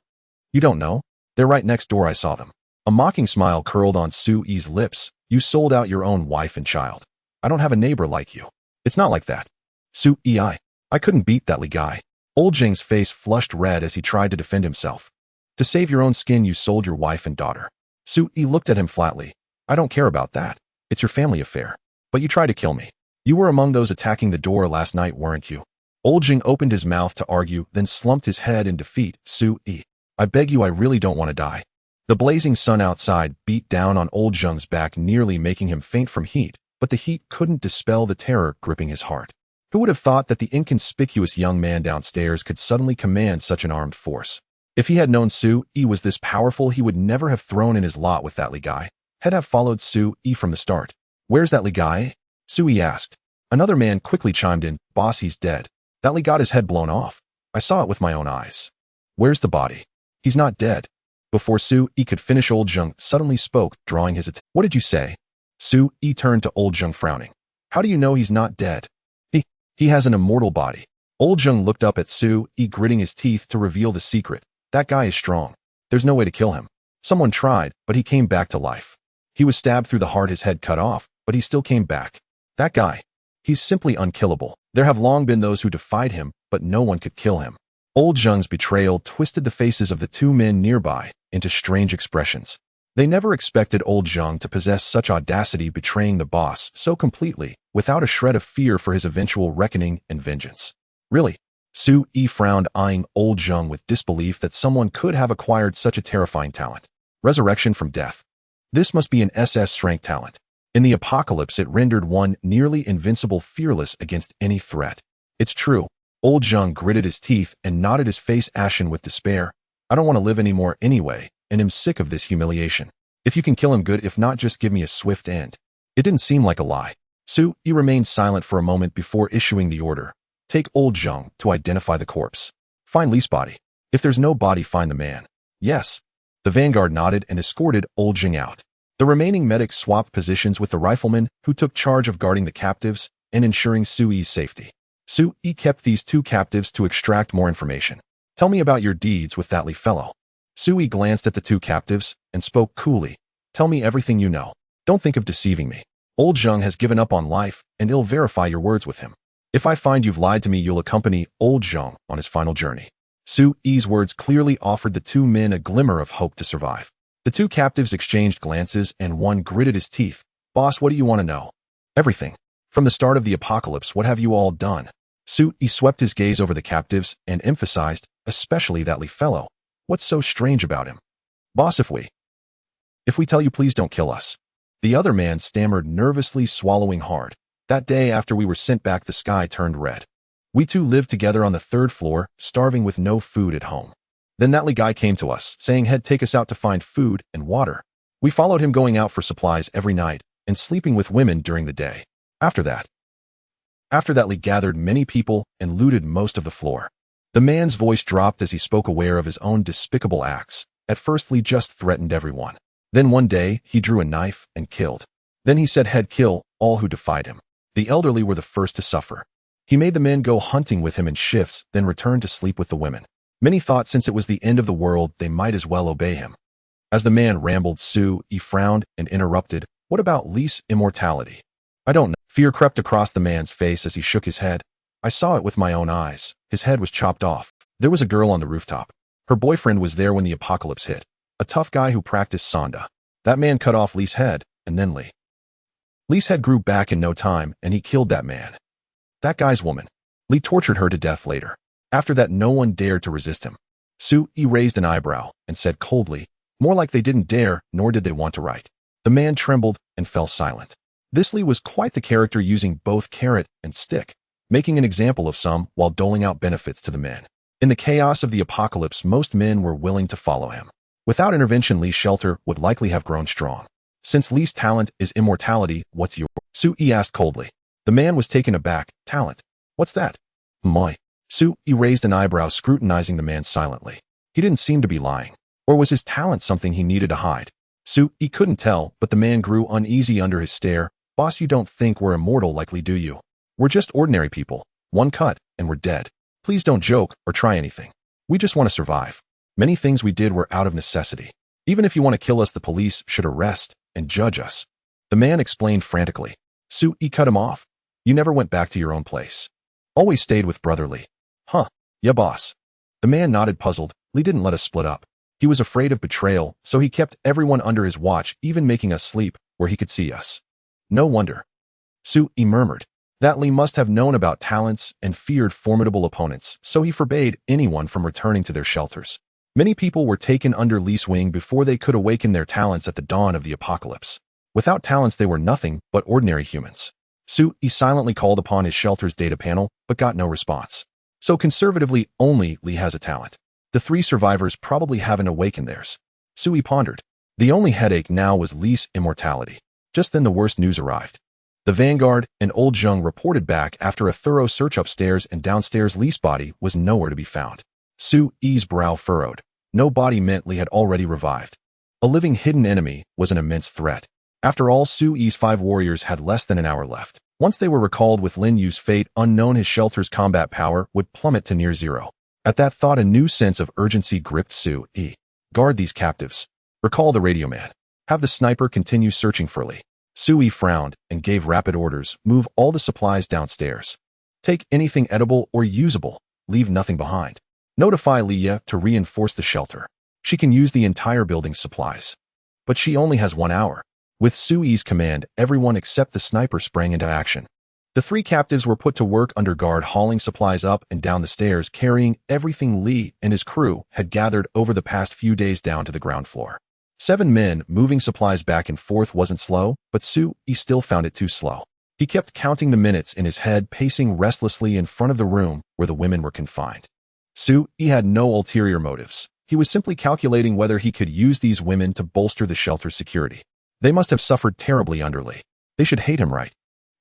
"You don't know? They're right next door. I saw them." A mocking smile curled on Sui's lips. "You sold out your own wife and child. I don't have a neighbor like you." "It's not like that." Sui, I couldn't beat that Li guy." Old Zheng's face flushed red as he tried to defend himself. "To save your own skin, you sold your wife and daughter. Su-yi looked at him flatly. I don't care about that. It's your family affair. But you tried to kill me. You were among those attacking the door last night, weren't you? Old Jing opened his mouth to argue, then slumped his head in defeat. Su-yi, I beg you, I really don't want to die. The blazing sun outside beat down on Old Jung's back, nearly making him faint from heat, but the heat couldn't dispel the terror gripping his heart. Who would have thought that the inconspicuous young man downstairs could suddenly command such an armed force? If he had known Su-yi was this powerful, he would never have thrown in his lot with that Li guy. He'd have followed Su-yi from the start. Where's that Li guy? Su-yi asked. Another man quickly chimed in, Boss, he's dead. That Li got his head blown off. I saw it with my own eyes. Where's the body? He's not dead. Before Su-yi could finish, Old Jung suddenly spoke, drawing his attention. What did you say? Su-yi turned to Old Jung, frowning. How do you know he's not dead? He has an immortal body. Old Jung looked up at Su-yi, gritting his teeth to reveal the secret. That guy is strong. There's no way to kill him. Someone tried, but he came back to life. He was stabbed through the heart, his head cut off, but he still came back. That guy. He's simply unkillable. There have long been those who defied him, but no one could kill him. Old Jung's betrayal twisted the faces of the two men nearby into strange expressions. They never expected Old Jung to possess such audacity, betraying the boss so completely, without a shred of fear for his eventual reckoning and vengeance. Really? Su-yi frowned, eyeing Old Jung with disbelief that someone could have acquired such a terrifying talent. Resurrection from death. This must be an SS-Rank talent. In the apocalypse, it rendered one nearly invincible, fearless against any threat. It's true. Old Jung gritted his teeth and nodded, his face ashen with despair. I don't want to live anymore anyway, and am sick of this humiliation. If you can kill him, good. If not, just give me a swift end. It didn't seem like a lie. Su-yi remained silent for a moment before issuing the order. Take Old Jung to identify the corpse. Find Li's body. If there's no body, find the man. Yes. The vanguard nodded and escorted Old Jung out. The remaining medics swapped positions with the riflemen, who took charge of guarding the captives and ensuring Su-yi's safety. Su-yi kept these two captives to extract more information. Tell me about your deeds with that Li fellow. Su-yi glanced at the two captives and spoke coolly. Tell me everything you know. Don't think of deceiving me. Old Jung has given up on life, and I'll verify your words with him. If I find you've lied to me, you'll accompany Old Jung on his final journey. Su-yi's words clearly offered the two men a glimmer of hope to survive. The two captives exchanged glances, and one gritted his teeth. Boss, what do you want to know? Everything. From the start of the apocalypse, what have you all done? Su-yi swept his gaze over the captives and emphasized, especially that Li fellow. What's so strange about him? Boss, if we tell you, please don't kill us. The other man stammered, nervously, swallowing hard. That day after we were sent back, the sky turned red. We two lived together on the third floor, starving with no food at home. Then that Li guy came to us, saying he'd take us out to find food and water. We followed him, going out for supplies every night and sleeping with women during the day. After that Li gathered many people and looted most of the floor. The man's voice dropped as he spoke, aware of his own despicable acts. At first, Li just threatened everyone. Then one day, he drew a knife and killed. Then he said he'd kill all who defied him. The elderly were the first to suffer. He made the men go hunting with him in shifts, then returned to sleep with the women. Many thought since it was the end of the world, they might as well obey him. As the man rambled, Su-yi frowned and interrupted. What about Li's immortality? I don't know. Fear crept across the man's face as he shook his head. I saw it with my own eyes. His head was chopped off. There was a girl on the rooftop. Her boyfriend was there when the apocalypse hit. A tough guy who practiced Sanda. That man cut off Li's head, and then Li's head grew back in no time, and he killed that man. That guy's woman. Li tortured her to death later. After that, no one dared to resist him. Su-yi raised an eyebrow and said coldly, more like they didn't dare, nor did they want to write. The man trembled and fell silent. This Li was quite the character, using both carrot and stick, making an example of some while doling out benefits to the men. In the chaos of the apocalypse, most men were willing to follow him. Without intervention, Li's shelter would likely have grown strong. Since Li's talent is immortality, what's yours? Su-yi asked coldly. The man was taken aback. Talent? What's that? Moi. Su-yi raised an eyebrow, scrutinizing the man silently. He didn't seem to be lying. Or was his talent something he needed to hide? Su-yi couldn't tell, but the man grew uneasy under his stare. Boss, you don't think we're immortal likely, do you? We're just ordinary people. One cut, and we're dead. Please don't joke or try anything. We just want to survive. Many things we did were out of necessity. Even if you want to kill us, the police should arrest and judge us. The man explained frantically. Su-yi cut him off. You never went back to your own place. Always stayed with Brother Li. Huh. Yeah, boss. The man nodded, puzzled. Li didn't let us split up. He was afraid of betrayal, so he kept everyone under his watch, even making us sleep where he could see us. No wonder. Sui murmured. That Lee must have known about talents and feared formidable opponents, so he forbade anyone from returning to their shelters. Many people were taken under Lee's wing before they could awaken their talents at the dawn of the apocalypse. Without talents, they were nothing but ordinary humans. Sui silently called upon his shelter's data panel, but got no response. So conservatively, only Lee has a talent. The 3 survivors probably haven't awakened theirs. Sui pondered. The only headache now was Lee's immortality. Just then the worst news arrived. The Vanguard and Old Zheng reported back after a thorough search upstairs and downstairs. Lee's body was nowhere to be found. Sui's brow furrowed. No body meant Lee had already revived. A living hidden enemy was an immense threat. After all, Sui's 5 warriors had less than an hour left. Once they were recalled with Lin Yu's fate unknown, his shelter's combat power would plummet to near zero. At that thought, a new sense of urgency gripped Sui. Guard these captives. Recall the radio man. Have the sniper continue searching for Lee. Sui frowned and gave rapid orders. Move all the supplies downstairs. Take anything edible or usable. Leave nothing behind. Notify Leah to reinforce the shelter. She can use the entire building's supplies. But she only has 1 hour. With Sui's command, everyone except the sniper sprang into action. The 3 captives were put to work under guard, hauling supplies up and down the stairs, carrying everything Lee and his crew had gathered over the past few days down to the ground floor. 7 men moving supplies back and forth wasn't slow, but Sui still found it too slow. He kept counting the minutes in his head, pacing restlessly in front of the room where the women were confined. Sui had no ulterior motives. He was simply calculating whether he could use these women to bolster the shelter's security. They must have suffered terribly under Lee. They should hate him, right?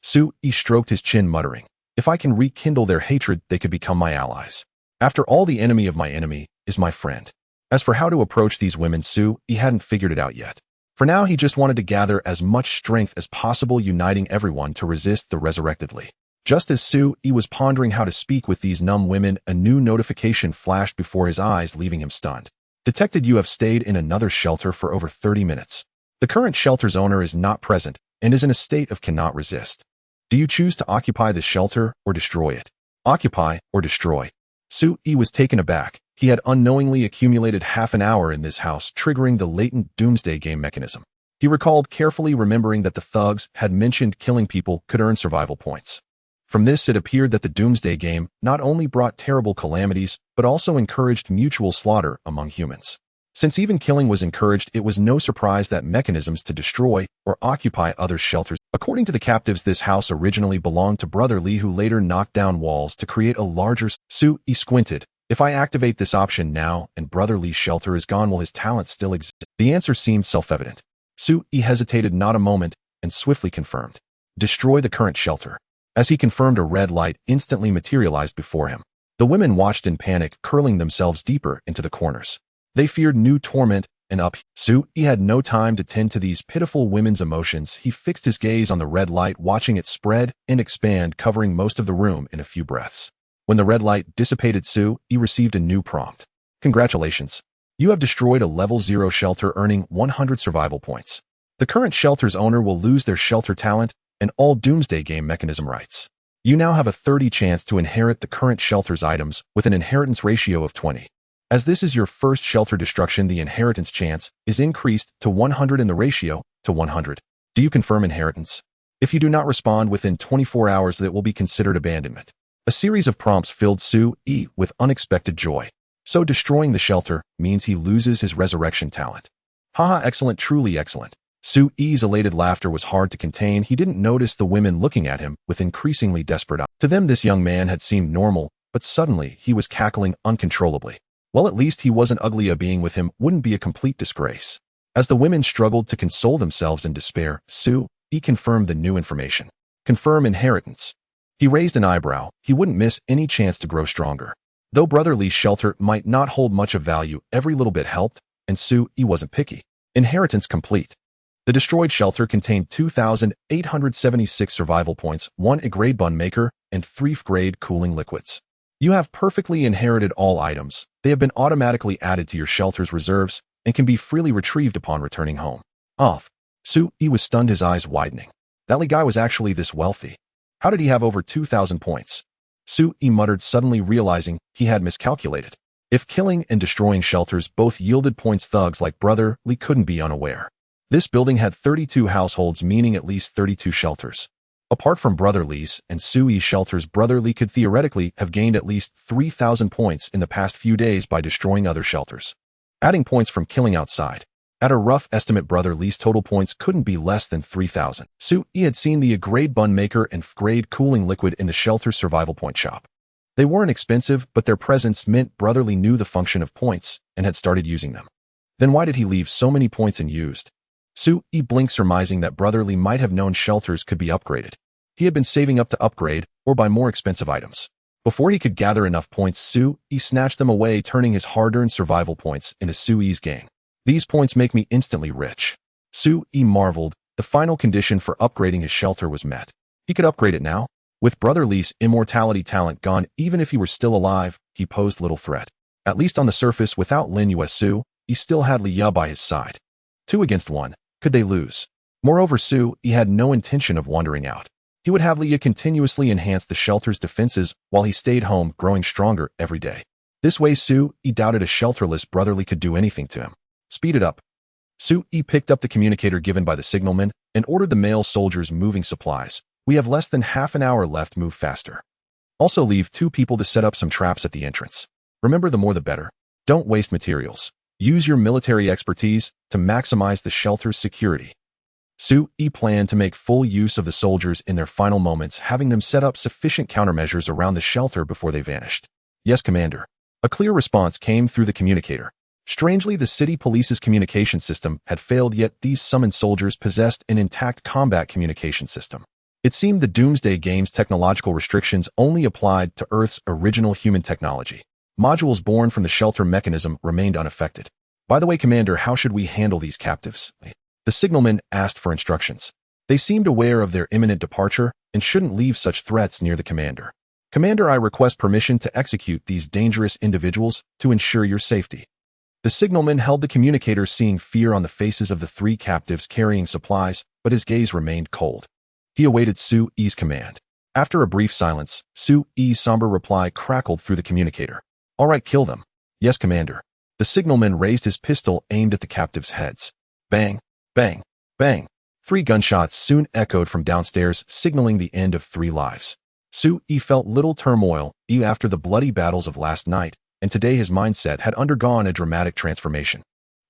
Sui stroked his chin, muttering, if I can rekindle their hatred, they could become my allies. After all, the enemy of my enemy is my friend. As for how to approach these women, Sui hadn't figured it out yet. For now, he just wanted to gather as much strength as possible, uniting everyone to resist the resurrected Lee. Just as Sui was pondering how to speak with these numb women, a new notification flashed before his eyes, leaving him stunned. Detected, you have stayed in another shelter for over 30 minutes. The current shelter's owner is not present and is in a state of cannot resist. Do you choose to occupy the shelter or destroy it? Occupy or destroy? Sui was taken aback. He had unknowingly accumulated half an hour in this house, triggering the latent Doomsday game mechanism. He recalled carefully, remembering that the thugs had mentioned killing people could earn survival points. From this, it appeared that the Doomsday game not only brought terrible calamities, but also encouraged mutual slaughter among humans. Since even killing was encouraged, it was no surprise that mechanisms to destroy or occupy other shelters. According to the captives, this house originally belonged to Brother Lee, who later knocked down walls to create a larger. Sui squinted. If I activate this option now and Brother Lee's shelter is gone, will his talent still exist? The answer seemed self-evident. Sui hesitated not a moment and swiftly confirmed. Destroy the current shelter. As he confirmed, a red light instantly materialized before him. The women watched in panic, curling themselves deeper into the corners. They feared new torment and up. Sui had no time to tend to these pitiful women's emotions. He fixed his gaze on the red light, watching it spread and expand, covering most of the room in a few breaths. When the red light dissipated, Sui received a new prompt. Congratulations. You have destroyed a level 0 shelter, earning 100 survival points. The current shelter's owner will lose their shelter talent and all Doomsday game mechanism rights. You now have a 30 chance to inherit the current shelter's items with an inheritance ratio of 20. As this is your first shelter destruction, the inheritance chance is increased to 100 and the ratio to 100. Do you confirm inheritance? If you do not respond within 24 hours, that will be considered abandonment. A series of prompts filled Sui with unexpected joy. So destroying the shelter means he loses his resurrection talent. Haha, excellent, truly excellent. Sui's elated laughter was hard to contain. He didn't notice the women looking at him with increasingly desperate eyes. To them, this young man had seemed normal, but suddenly he was cackling uncontrollably. Well, at least he wasn't ugly. A being with him wouldn't be a complete disgrace. As the women struggled to console themselves in despair, Sui confirmed the new information. Confirm inheritance. He raised an eyebrow. He wouldn't miss any chance to grow stronger. Though Brother Lee's shelter might not hold much of value, every little bit helped, and Sui wasn't picky. Inheritance complete. The destroyed shelter contained 2,876 survival points, 1 grade bun maker, and 3 grade cooling liquids. You have perfectly inherited all items. They have been automatically added to your shelter's reserves and can be freely retrieved upon returning home. Off. Sui was stunned, his eyes widening. That Lee guy was actually this wealthy. How did he have over 2,000 points? Sui muttered, suddenly realizing he had miscalculated. If killing and destroying shelters both yielded points, thugs like Brother Lee couldn't be unaware. This building had 32 households, meaning at least 32 shelters. Apart from Brother Lee's and Sue-E's shelters, Brother Lee could theoretically have gained at least 3,000 points in the past few days by destroying other shelters. Adding points from killing outside. At a rough estimate, Brother Lee's total points couldn't be less than 3,000. Sue-E had seen the grade bun maker and grade cooling liquid in the shelter's survival point shop. They weren't expensive, but their presence meant Brother Lee knew the function of points and had started using them. Then why did he leave so many points unused? Sue-E blinked, surmising that Brother Lee might have known shelters could be upgraded. He had been saving up to upgrade or buy more expensive items. Before he could gather enough points, Sue-E snatched them away, turning his hard-earned survival points into Sue-E's gain. These points make me instantly rich. Sue-E marveled. The final condition for upgrading his shelter was met. He could upgrade it now. With Brother Lee's immortality talent gone, even if he were still alive, he posed little threat. At least on the surface, without Lin Yu as Sue-E still had Liya by his side. 2 against 1. Could they lose? Moreover, Sue-E had no intention of wandering out. He would have Liya continuously enhance the shelter's defenses while he stayed home, growing stronger every day. This way, Sue-E doubted a shelterless Brother Lee could do anything to him. Speed it up. Sue-E picked up the communicator given by the signalman and ordered the male soldiers moving supplies. We have less than half an hour left. Move faster. Also leave 2 people to set up some traps at the entrance. Remember, the more the better. Don't waste materials. Use your military expertise to maximize the shelter's security. Sue-E planned to make full use of the soldiers in their final moments, having them set up sufficient countermeasures around the shelter before they vanished. Yes, Commander. A clear response came through the communicator. Strangely, the city police's communication system had failed, yet these summoned soldiers possessed an intact combat communication system. It seemed the Doomsday game's technological restrictions only applied to Earth's original human technology. Modules born from the shelter mechanism remained unaffected. By the way, Commander, how should we handle these captives? The signalman asked for instructions. They seemed aware of their imminent departure and shouldn't leave such threats near the commander. Commander, I request permission to execute these dangerous individuals to ensure your safety. The signalman held the communicator, seeing fear on the faces of the 3 captives carrying supplies, but his gaze remained cold. He awaited Sue-E's command. After a brief silence, Sue-E's somber reply crackled through the communicator. All right, kill them. Yes, Commander. The signalman raised his pistol, aimed at the captives' heads. Bang, bang, bang. 3 gunshots soon echoed from downstairs, signaling the end of 3 lives. Sue-E felt little turmoil, even after the bloody battles of last night, and today his mindset had undergone a dramatic transformation.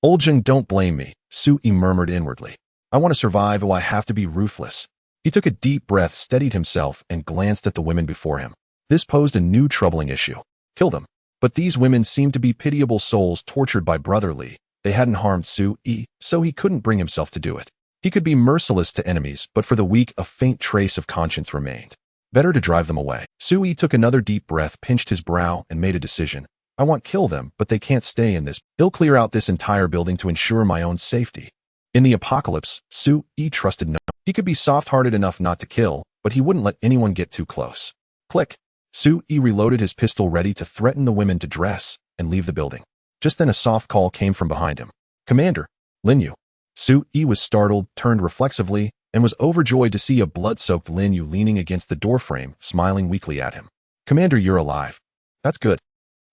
Oljing, don't blame me, Sue-E murmured inwardly. I want to survive, or I have to be ruthless. He took a deep breath, steadied himself, and glanced at the women before him. This posed a new troubling issue. Kill them. But these women seemed to be pitiable souls tortured by Brother Lee. They hadn't harmed Sue-E, so he couldn't bring himself to do it. He could be merciless to enemies, but for the weak, a faint trace of conscience remained. Better to drive them away. Sue-E took another deep breath, pinched his brow, and made a decision. I want to kill them, but they can't stay in this. They'll clear out this entire building to ensure my own safety. In the apocalypse, Sue-E trusted no one. He could be soft-hearted enough not to kill, but he wouldn't let anyone get too close. Click. Sue-E reloaded his pistol, ready to threaten the women to dress and leave the building. Just then a soft call came from behind him. Commander, Lin Yu. Sue-E was startled, turned reflexively, and was overjoyed to see a blood-soaked Lin Yu leaning against the doorframe, smiling weakly at him. Commander, you're alive. That's good.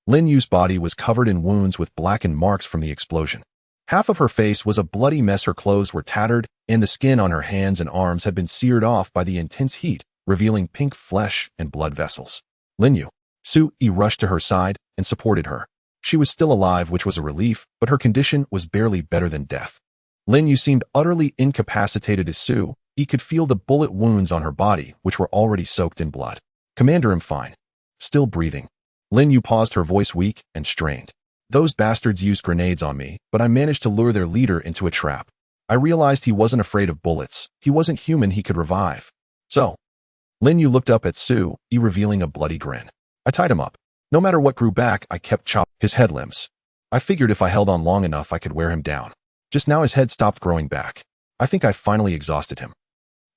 Lin Yu's body was covered in wounds with blackened marks from the explosion. Half of her face was a bloody mess, her clothes were tattered, and the skin on her hands and arms had been seared off by the intense heat, revealing pink flesh and blood vessels. Lin Yu. Sue-E rushed to her side and supported her. She was still alive, which was a relief, but her condition was barely better than death. Lin Yu seemed utterly incapacitated as Sue-E could feel the bullet wounds on her body, which were already soaked in blood. Commander, I'm fine. Still breathing. Lin Yu paused, her voice weak and strained. Those bastards used grenades on me, but I managed to lure their leader into a trap. I realized he wasn't afraid of bullets. He wasn't human, he could revive. So, Lin Yu looked up at Sue-E, revealing a bloody grin. I tied him up. No matter what grew back, I kept chopping his head limbs. I figured if I held on long enough, I could wear him down. Just now his head stopped growing back. I think I finally exhausted him.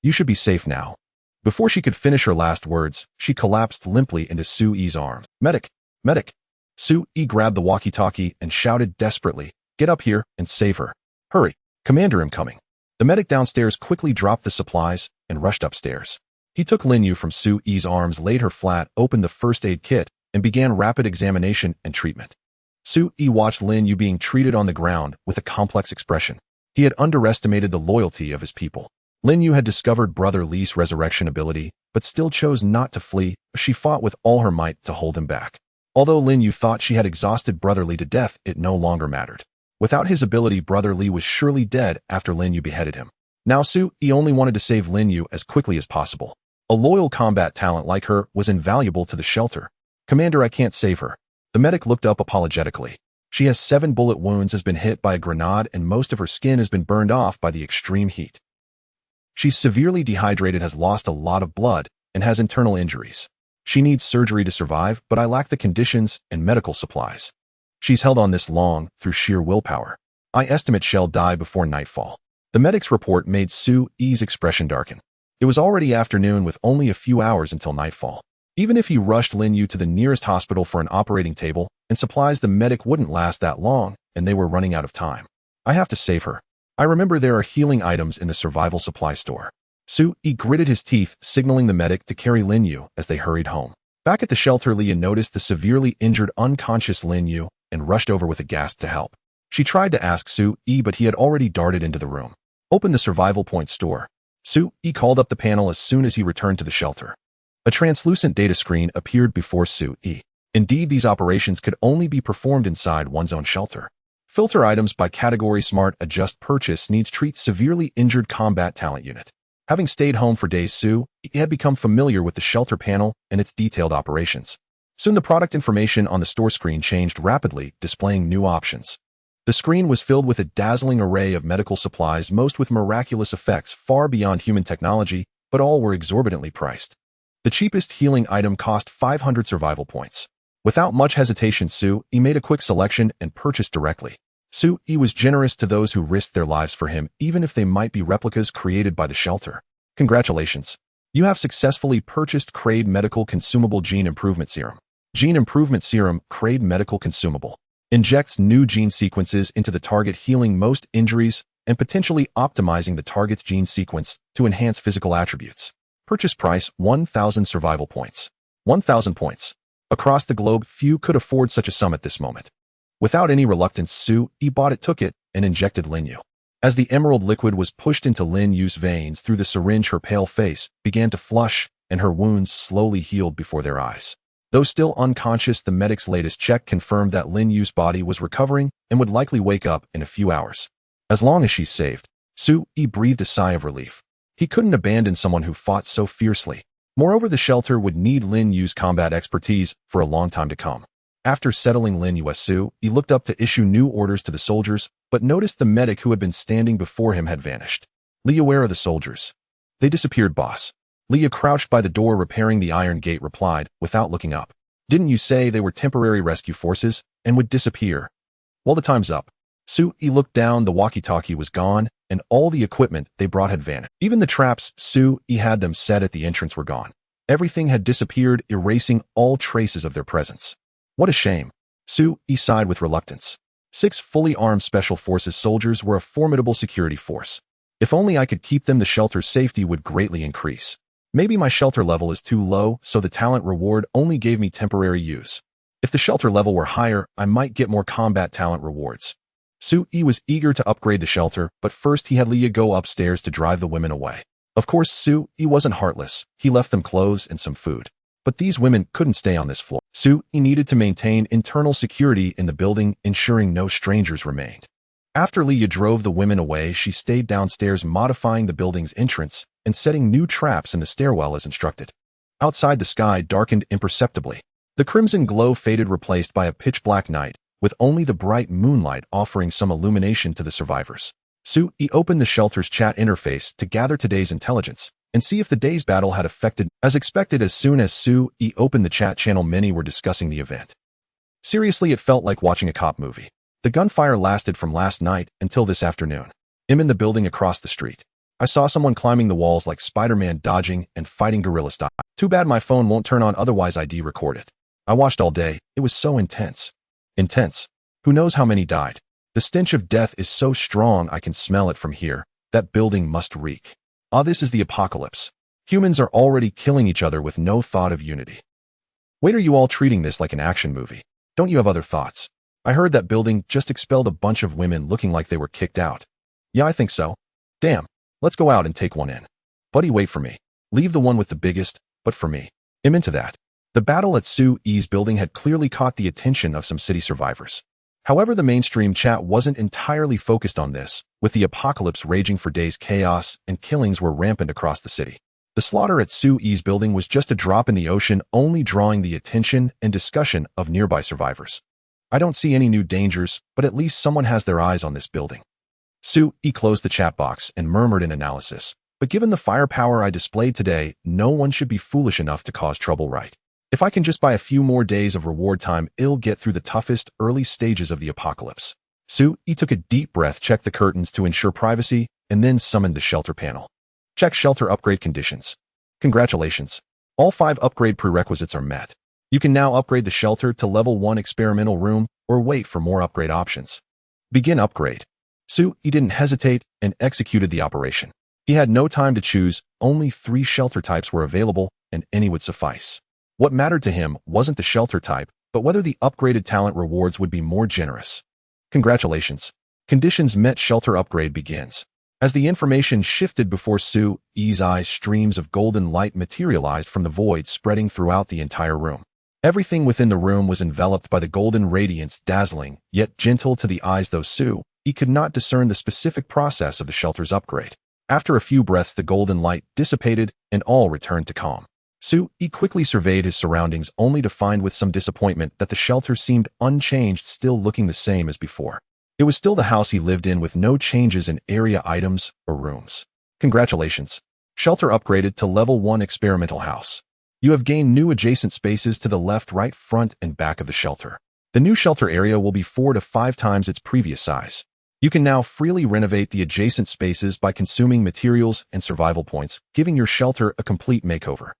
You should be safe now. Before she could finish her last words, she collapsed limply into Sue-E's arms. Medic! Medic! Sue-E grabbed the walkie-talkie and shouted desperately, get up here and save her. Hurry! Commander, I'm coming. The medic downstairs quickly dropped the supplies and rushed upstairs. He took Lin Yu from Sue-E's arms, laid her flat, opened the first aid kit, and began rapid examination and treatment. Su-yi watched Lin Yu being treated on the ground with a complex expression. He had underestimated the loyalty of his people. Lin Yu had discovered Brother Li's resurrection ability, but still chose not to flee. She fought with all her might to hold him back. Although Lin Yu thought she had exhausted Brother Li to death, it no longer mattered. Without his ability, Brother Li was surely dead after Lin Yu beheaded him. Now Su-yi only wanted to save Lin Yu as quickly as possible. A loyal combat talent like her was invaluable to the shelter. Commander, I can't save her. The medic looked up apologetically. She has 7 bullet wounds, has been hit by a grenade, and most of her skin has been burned off by the extreme heat. She's severely dehydrated, has lost a lot of blood, and has internal injuries. She needs surgery to survive, but I lack the conditions and medical supplies. She's held on this long through sheer willpower. I estimate she'll die before nightfall. The medic's report made Su-yi's expression darken. It was already afternoon with only a few hours until nightfall. Even if he rushed Lin Yu to the nearest hospital for an operating table and supplies, the medic wouldn't last that long, and they were running out of time. I have to save her. I remember there are healing items in the survival supply store. Su-yi gritted his teeth, signaling the medic to carry Lin Yu as they hurried home. Back at the shelter, Leah noticed the severely injured, unconscious Lin Yu and rushed over with a gasp to help. She tried to ask Su-yi, but he had already darted into the room. Open the survival point store. Su-yi called up the panel as soon as he returned to the shelter. A translucent data screen appeared before Su-yi. Indeed, these operations could only be performed inside one's own shelter. Filter items by category. Smart adjust purchase needs treat severely injured combat talent unit. Having stayed home for days, Su-yi had become familiar with the shelter panel and its detailed operations. Soon the product information on the store screen changed rapidly, displaying new options. The screen was filled with a dazzling array of medical supplies, most with miraculous effects far beyond human technology, but all were exorbitantly priced. The cheapest healing item cost 500 survival points. Without much hesitation, Su-yi made a quick selection and purchased directly. Su-yi was generous to those who risked their lives for him, even if they might be replicas created by the shelter. Congratulations. You have successfully purchased Crade Medical Consumable Gene Improvement Serum. Gene Improvement Serum, Crade Medical Consumable. Injects new gene sequences into the target, healing most injuries and potentially optimizing the target's gene sequence to enhance physical attributes. Purchase price, 1,000 survival points. 1,000 points. Across the globe, few could afford such a sum at this moment. Without any reluctance, Su-yi bought it, took it, and injected Lin Yu. As the emerald liquid was pushed into Lin Yu's veins through the syringe, her pale face began to flush, and her wounds slowly healed before their eyes. Though still unconscious, the medic's latest check confirmed that Lin Yu's body was recovering and would likely wake up in a few hours. As long as she's saved, Su-yi breathed a sigh of relief. He couldn't abandon someone who fought so fiercely. Moreover, the shelter would need Lin Yu's combat expertise for a long time to come. After settling Lin Yu, Su-yi looked up to issue new orders to the soldiers, but noticed the medic who had been standing before him had vanished. Leah, where are the soldiers? They disappeared, boss. Leah, crouched by the door repairing the iron gate, replied, without looking up. Didn't you say they were temporary rescue forces and would disappear? Well, the time's up. Su-yi looked down. The walkie-talkie was gone, and all the equipment they brought had vanished. Even the traps Su-yi had them set at the entrance were gone. Everything had disappeared, erasing all traces of their presence. What a shame. Su-yi sighed with reluctance. 6 fully armed special forces soldiers were a formidable security force. If only I could keep them, the shelter's safety would greatly increase. Maybe my shelter level is too low, so the talent reward only gave me temporary use. If the shelter level were higher, I might get more combat talent rewards. Su-yi was eager to upgrade the shelter, but first he had Leah go upstairs to drive the women away. Of course, Su-yi wasn't heartless. He left them clothes and some food. But these women couldn't stay on this floor. Su-yi needed to maintain internal security in the building, ensuring no strangers remained. After Leah drove the women away, she stayed downstairs, modifying the building's entrance and setting new traps in the stairwell as instructed. Outside, the sky darkened imperceptibly. The crimson glow faded, replaced by a pitch-black night, with only the bright moonlight offering some illumination to the survivors. Su-yi opened the shelter's chat interface to gather today's intelligence and see if the day's battle had affected. As expected, as soon as Su-yi opened the chat channel, many were discussing the event. Seriously, it felt like watching a cop movie. The gunfire lasted from last night until this afternoon. I'm in the building across the street. I saw someone climbing the walls like Spider-Man, dodging and fighting guerrilla style. Too bad my phone won't turn on, otherwise I'd record it. I watched all day. It was so intense. Intense. Who knows how many died? The stench of death is so strong I can smell it from here. That building must reek. Ah, this is the apocalypse. Humans are already killing each other with no thought of unity. Wait, are you all treating this like an action movie? Don't you have other thoughts? I heard that building just expelled a bunch of women looking like they were kicked out. Yeah, I think so. Damn. Let's go out and take one in. Buddy, wait for me. Leave the one with the biggest, but for me. I'm into that. The battle at Su-Yi's building had clearly caught the attention of some city survivors. However, the mainstream chat wasn't entirely focused on this, with the apocalypse raging for days. Chaos and killings were rampant across the city. The slaughter at Su-Yi's building was just a drop in the ocean, only drawing the attention and discussion of nearby survivors. I don't see any new dangers, but at least someone has their eyes on this building. Su-Yi closed the chat box and murmured in analysis, but given the firepower I displayed today, no one should be foolish enough to cause trouble, right? If I can just buy a few more days of reward time, I'll get through the toughest early stages of the apocalypse. Su-Yi took a deep breath, checked the curtains to ensure privacy, and then summoned the shelter panel. Check shelter upgrade conditions. Congratulations. All 5 upgrade prerequisites are met. You can now upgrade the shelter to level 1 experimental room or wait for more upgrade options. Begin upgrade. Su-Yi didn't hesitate and executed the operation. He had no time to choose, only 3 shelter types were available, and any would suffice. What mattered to him wasn't the shelter type, but whether the upgraded talent rewards would be more generous. Congratulations. Conditions met. Shelter upgrade begins. As the information shifted before Su-Yi's eyes, streams of golden light materialized from the void, spreading throughout the entire room. Everything within the room was enveloped by the golden radiance, dazzling, yet gentle to the eyes, though Su-Yi could not discern the specific process of the shelter's upgrade. After a few breaths, the golden light dissipated and all returned to calm. Su-Yi quickly surveyed his surroundings, only to find with some disappointment that the shelter seemed unchanged, still looking the same as before. It was still the house he lived in, with no changes in area, items, or rooms. Congratulations. Shelter upgraded to level 1 experimental house. You have gained new adjacent spaces to the left, right, front, and back of the shelter. The new shelter area will be 4 to 5 times its previous size. You can now freely renovate the adjacent spaces by consuming materials and survival points, giving your shelter a complete makeover.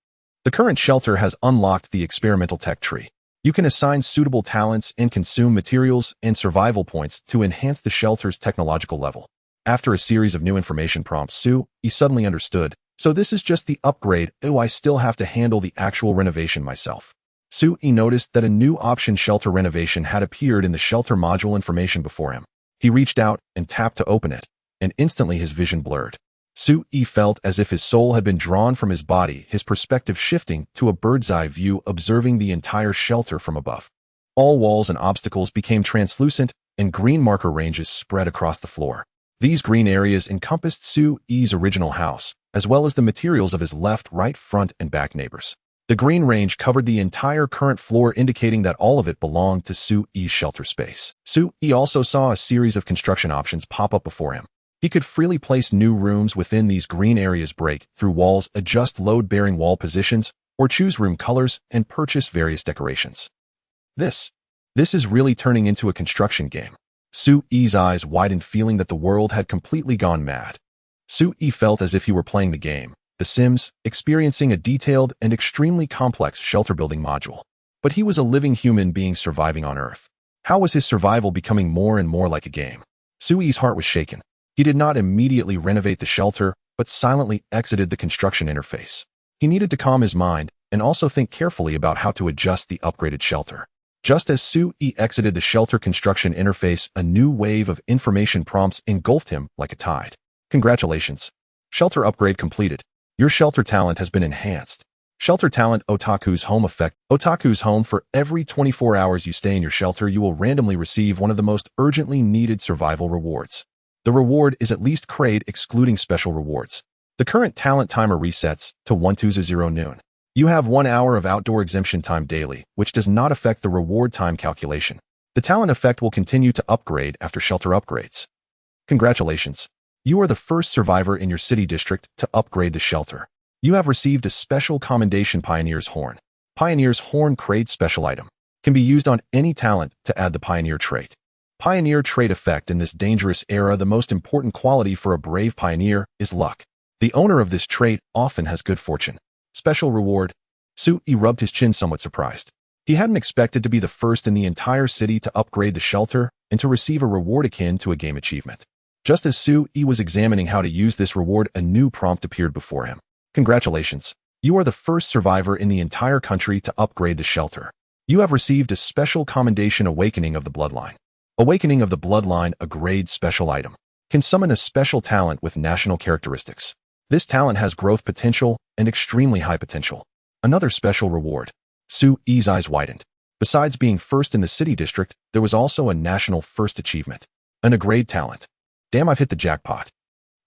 The current shelter has unlocked the experimental tech tree. You can assign suitable talents and consume materials and survival points to enhance the shelter's technological level. After a series of new information prompts, Su-Yi suddenly understood. So this is just the upgrade. Oh, I still have to handle the actual renovation myself. Su-Yi noticed that a new option, shelter renovation, had appeared in the shelter module information before him. He reached out and tapped to open it, and instantly his vision blurred. Su-Yi felt as if his soul had been drawn from his body, his perspective shifting to a bird's-eye view, observing the entire shelter from above. All walls and obstacles became translucent, and green marker ranges spread across the floor. These green areas encompassed Su-Yi's original house, as well as the materials of his left, right, front, and back neighbors. The green range covered the entire current floor, indicating that all of it belonged to Su-Yi's shelter space. Su-Yi also saw a series of construction options pop up before him. He could freely place new rooms within these green areas, break through walls, adjust load-bearing wall positions, or choose room colors and purchase various decorations. This is really turning into a construction game. Su-Yi's eyes widened, feeling that the world had completely gone mad. Su-Yi felt as if he were playing the game, The Sims, experiencing a detailed and extremely complex shelter-building module. But he was a living human being surviving on Earth. How was his survival becoming more and more like a game? Su-Yi's heart was shaken. He did not immediately renovate the shelter, but silently exited the construction interface. He needed to calm his mind and also think carefully about how to adjust the upgraded shelter. Just as Su-Yi exited the shelter construction interface, a new wave of information prompts engulfed him like a tide. Congratulations. Shelter upgrade completed. Your shelter talent has been enhanced. Shelter talent Otaku's Home effect. Otaku's Home. For every 24 hours you stay in your shelter, you will randomly receive one of the most urgently needed survival rewards. The reward is at least crate, excluding special rewards. The current talent timer resets to 1200 noon. You have 1 hour of outdoor exemption time daily, which does not affect the reward time calculation. The talent effect will continue to upgrade after shelter upgrades. Congratulations. You are the first survivor in your city district to upgrade the shelter. You have received a special commendation, Pioneer's Horn. Pioneer's Horn crate special item. Can be used on any talent to add the Pioneer trait. Pioneer trait effect. In this dangerous era, the most important quality for a brave pioneer is luck. The owner of this trait often has good fortune. Special reward. Su-Yi rubbed his chin, somewhat surprised. He hadn't expected to be the first in the entire city to upgrade the shelter and to receive a reward akin to a game achievement. Just as Su-Yi was examining how to use this reward, a new prompt appeared before him. Congratulations. You are the first survivor in the entire country to upgrade the shelter. You have received a special commendation Awakening of the Bloodline. Awakening of the Bloodline, a grade special item, can summon a special talent with national characteristics. This talent has growth potential and extremely high potential. Another special reward. Su-Yi's eyes widened. Besides being first in the city district, there was also a national first achievement. An A-grade talent. Damn, I've hit the jackpot.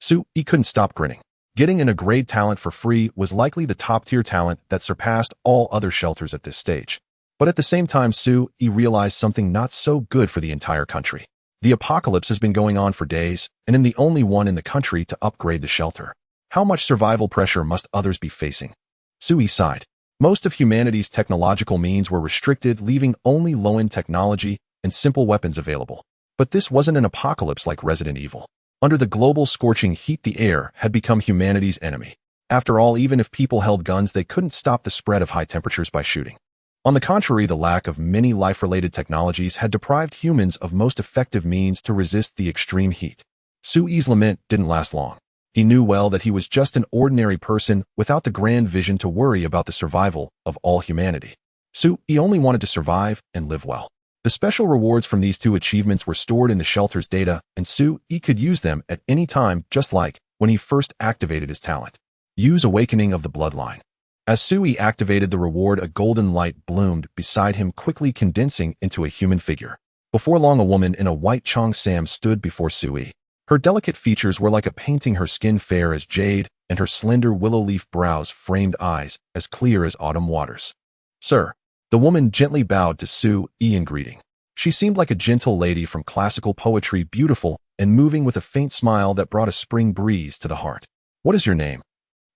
Su-Yi couldn't stop grinning. Getting an A-grade talent for free was likely the top-tier talent that surpassed all other shelters at this stage. But at the same time, Su-Yi realized something not so good for the entire country. The apocalypse has been going on for days, and I'm the only one in the country to upgrade the shelter. How much survival pressure must others be facing? Su-Yi sighed. Most of humanity's technological means were restricted, leaving only low-end technology and simple weapons available. But this wasn't an apocalypse like Resident Evil. Under the global scorching heat, the air had become humanity's enemy. After all, even if people held guns, they couldn't stop the spread of high temperatures by shooting. On the contrary, the lack of many life-related technologies had deprived humans of most effective means to resist the extreme heat. Su-Yi's lament didn't last long. He knew well that he was just an ordinary person without the grand vision to worry about the survival of all humanity. Su-Yi only wanted to survive and live well. The special rewards from these two achievements were stored in the shelter's data, and Su-Yi could use them at any time, just like when he first activated his talent. Use Awakening of the Bloodline. As Su-Yi activated the reward, a golden light bloomed beside him, quickly condensing into a human figure. Before long, a woman in a white cheongsam stood before Su-Yi. Her delicate features were like a painting, her skin fair as jade, and her slender willow leaf brows framed eyes as clear as autumn waters. Sir. The woman gently bowed to Su-Yi in greeting. She seemed like a gentle lady from classical poetry, beautiful and moving with a faint smile that brought a spring breeze to the heart. What is your name?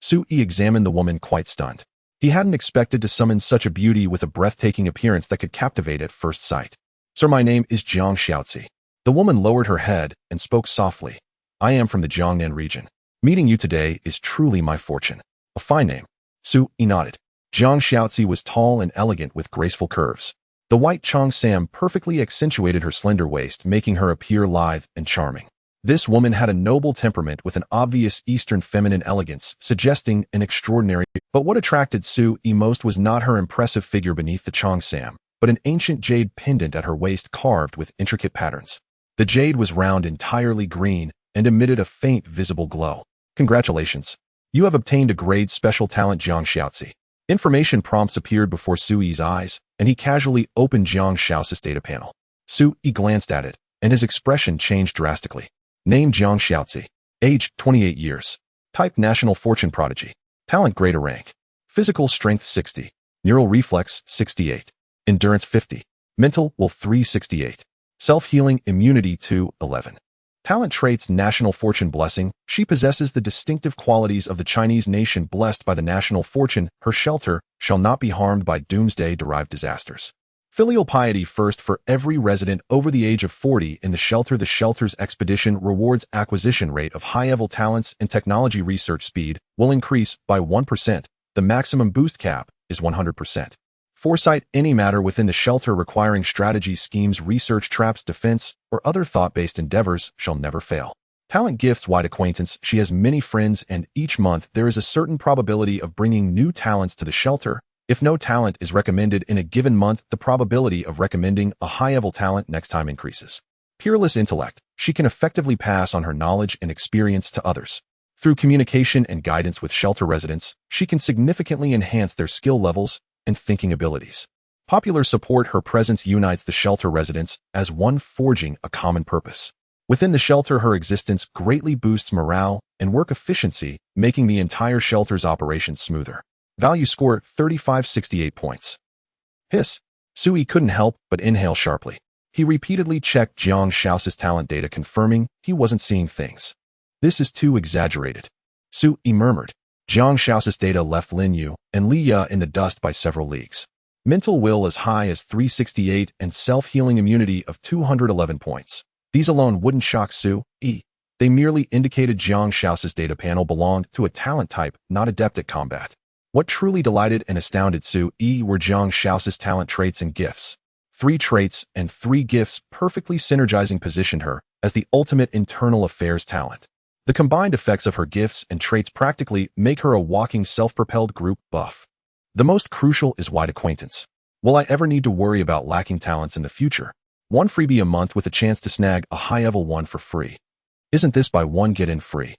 Su-Yi examined the woman, quite stunned. He hadn't expected to summon such a beauty with a breathtaking appearance that could captivate at first sight. Sir, my name is Jiang Xiaozi. The woman lowered her head and spoke softly. I am from the Jiangnan region. Meeting you today is truly my fortune. A fine name. Su-Yi nodded. Jiang Xiaozi was tall and elegant with graceful curves. The white cheongsam perfectly accentuated her slender waist, making her appear lithe and charming. This woman had a noble temperament with an obvious Eastern feminine elegance, suggesting an extraordinary. But what attracted Su-Yi most was not her impressive figure beneath the cheongsam, but an ancient jade pendant at her waist carved with intricate patterns. The jade was round, entirely green, and emitted a faint visible glow. Congratulations. You have obtained a grade special talent, Jiang Xiaozi. Information prompts appeared before Su-Yi's eyes, and he casually opened Jiang Xiaozi's data panel. Su-Yi glanced at it, and his expression changed drastically. Name Jiang Xiaozi. Age 28 years. Type National Fortune Prodigy. Talent Grade Rank. Physical Strength 60. Neural Reflex 68. Endurance 50. Mental Will 368. Self-Healing Immunity 211. Talent Traits National Fortune Blessing. She possesses the distinctive qualities of the Chinese nation, blessed by the national fortune. Her shelter shall not be harmed by doomsday-derived disasters. Filial piety first for every resident over the age of 40 in the shelter. The shelter's expedition rewards acquisition rate of high-level talents and technology. Research speed will increase by 1%. The maximum boost cap is 100%. Foresight, any matter within the shelter requiring strategy, schemes, research, traps, defense, or other thought-based endeavors shall never fail. Talent gifts wide acquaintance. She has many friends, and each month there is a certain probability of bringing new talents to the shelter. If no talent is recommended in a given month, the probability of recommending a high-level talent next time increases. Peerless intellect. She can effectively pass on her knowledge and experience to others. Through communication and guidance with shelter residents, she can significantly enhance their skill levels and thinking abilities. Popular support. Her presence unites the shelter residents as one, forging a common purpose. Within the shelter, her existence greatly boosts morale and work efficiency, making the entire shelter's operations smoother. Value score 3568 points. Hiss. Su-Yi couldn't help but inhale sharply. He repeatedly checked Jiang Xiaozi's talent data, confirming he wasn't seeing things. This is too exaggerated. Su-Yi murmured. Jiang Xiaozi's data left Lin Yu and Li Ya in the dust by several leagues. Mental will as high as 368 and self-healing immunity of 211 points. These alone wouldn't shock Su-Yi. They merely indicated Jiang Xiaozi's data panel belonged to a talent type not adept at combat. What truly delighted and astounded Su-Yi were Jiang Xiaozi's talent traits and gifts. 3 traits and 3 gifts perfectly synergizing positioned her as the ultimate internal affairs talent. The combined effects of her gifts and traits practically make her a walking self-propelled group buff. The most crucial is wide acquaintance. Will I ever need to worry about lacking talents in the future? One freebie a month with a chance to snag a high-level one for free. Isn't this buy one get in free?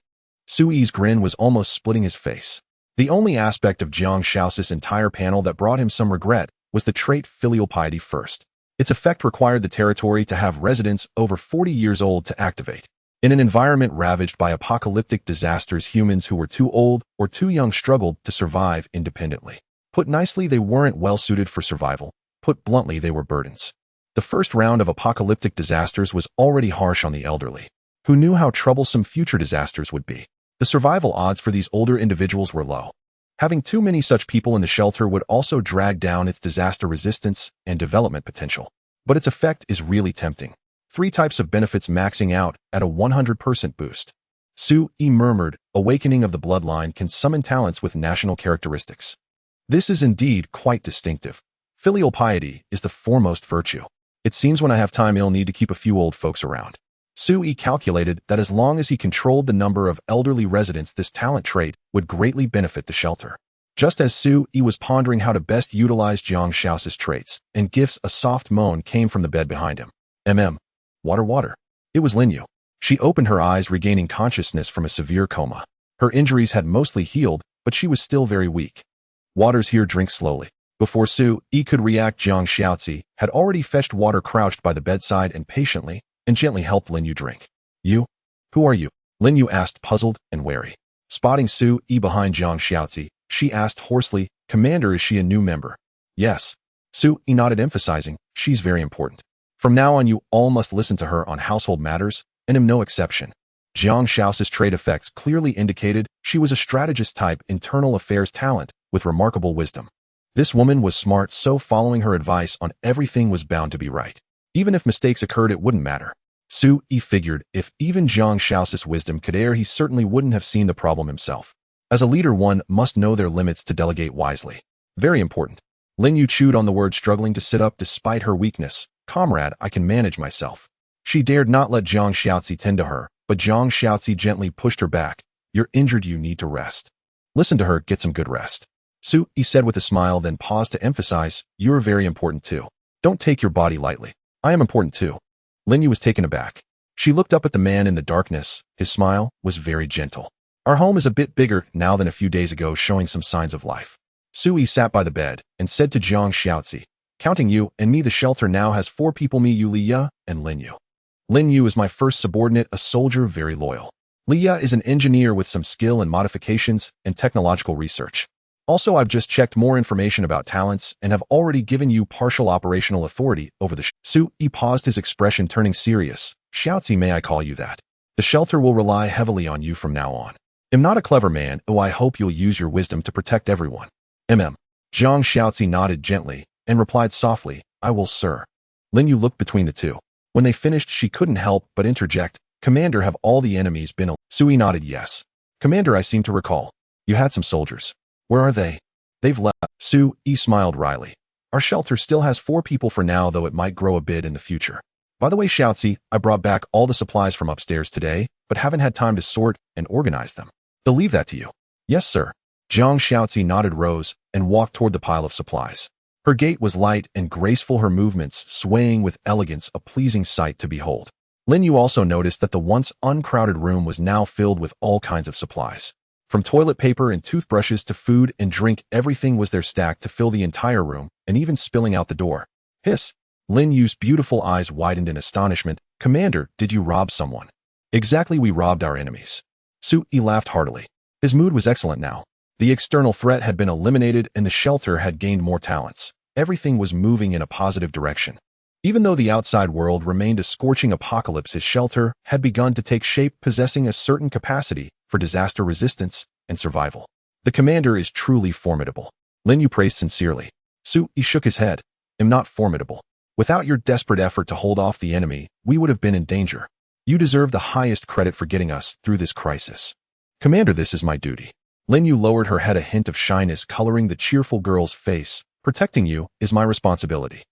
Sui's grin was almost splitting his face. The only aspect of Jiang Shao's entire panel that brought him some regret was the trait filial piety first. Its effect required the territory to have residents over 40 years old to activate. In an environment ravaged by apocalyptic disasters, humans who were too old or too young struggled to survive independently. Put nicely, they weren't well suited for survival. Put bluntly, they were burdens. The first round of apocalyptic disasters was already harsh on the elderly. Who knew how troublesome future disasters would be? The survival odds for these older individuals were low. Having too many such people in the shelter would also drag down its disaster resistance and development potential. But its effect is really tempting. 3 types of benefits maxing out at a 100% boost. Sui murmured, awakening of the bloodline can summon talents with national characteristics. This is indeed quite distinctive. Filial piety is the foremost virtue. It seems when I have time, I'll need to keep a few old folks around. Sui calculated that as long as he controlled the number of elderly residents, this talent trait would greatly benefit the shelter. Just as Sui was pondering how to best utilize Jiang Shao's traits and gifts, a soft moan came from the bed behind him. Water. It was Linyu. She opened her eyes, regaining consciousness from a severe coma. Her injuries had mostly healed, but she was still very weak. Water's here, drink slowly. Before Sui could react, Jiang Shaozi had already fetched water, crouched by the bedside, and patiently and gently helped Linyu drink. You? Who are you? Linyu asked, puzzled and wary. Spotting Sui behind Jiang Shaozi, she asked hoarsely, Commander, is she a new member? Yes. Sui nodded, emphasizing, she's very important. From now on, you all must listen to her on household matters, and am no exception. Jiang Shao's trait effects clearly indicated she was a strategist type internal affairs talent with remarkable wisdom. This woman was smart, so following her advice on everything was bound to be right. Even if mistakes occurred, it wouldn't matter. Sui figured if even Jiang Shao's wisdom could err, he certainly wouldn't have seen the problem himself. As a leader, one must know their limits to delegate wisely. Very important. Linyu chewed on the word, struggling to sit up despite her weakness. Comrade, I can manage myself. She dared not let Jiang Shaozi tend to her, but Jiang Shaozi gently pushed her back. You're injured, you need to rest. Listen to her, get some good rest. Sui said with a smile, then paused to emphasize, you're very important too. Don't take your body lightly. I am important too. Linyu was taken aback. She looked up at the man in the darkness. His smile was very gentle. Our home is a bit bigger now than a few days ago, showing some signs of life. Sui sat by the bed and said to Jiang Shaozi, counting you and me, the shelter now has 4 people, me, you, Liya, and Linyu. Linyu is my first subordinate, a soldier very loyal. Liya is an engineer with some skill in modifications and technological research. Also, I've just checked more information about talents and have already given you partial operational authority over the Sui paused, his expression turning serious. Shaozi, may I call you that? The shelter will rely heavily on you from now on. I'm not a clever man, I hope you'll use your wisdom to protect everyone. Jiang Shaozi nodded gently and replied softly, I will, sir. Linyu looked between the two. When they finished, she couldn't help but interject, Commander, have all the enemies been Sui nodded yes. Commander, I seem to recall. You had some soldiers. Where are they? They've left. Sui smiled wryly. Our shelter still has 4 people for now, though it might grow a bit in the future. By the way, Shaozi, I brought back all the supplies from upstairs today, but haven't had time to sort and organize them. They'll leave that to you. Yes, sir. Jiang Shaozi nodded, rose, and walked toward the pile of supplies. Her gait was light and graceful, her movements swaying with elegance, a pleasing sight to behold. Linyu also noticed that the once uncrowded room was now filled with all kinds of supplies. From toilet paper and toothbrushes to food and drink, everything was there stacked to fill the entire room, and even spilling out the door. Hiss! Linyu's beautiful eyes widened in astonishment. Commander, did you rob someone? Exactly, we robbed our enemies. Sui laughed heartily. His mood was excellent now. The external threat had been eliminated and the shelter had gained more talents. Everything was moving in a positive direction. Even though the outside world remained a scorching apocalypse, his shelter had begun to take shape, possessing a certain capacity for disaster resistance and survival. The commander is truly formidable. Linyu praised sincerely. Sui shook his head. I'm not formidable. Without your desperate effort to hold off the enemy, we would have been in danger. You deserve the highest credit for getting us through this crisis. Commander, this is my duty. Linyu lowered her head, a hint of shyness coloring the cheerful girl's face. Protecting you is my responsibility.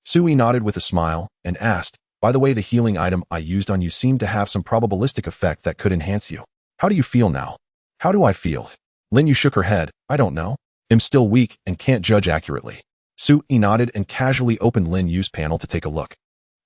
Sui nodded with a smile and asked, by the way, the healing item I used on you seemed to have some probabilistic effect that could enhance you. How do you feel now? How do I feel? Linyu shook her head. I don't know. I'm still weak and can't judge accurately. Su-yi nodded and casually opened Lin Yu's panel to take a look.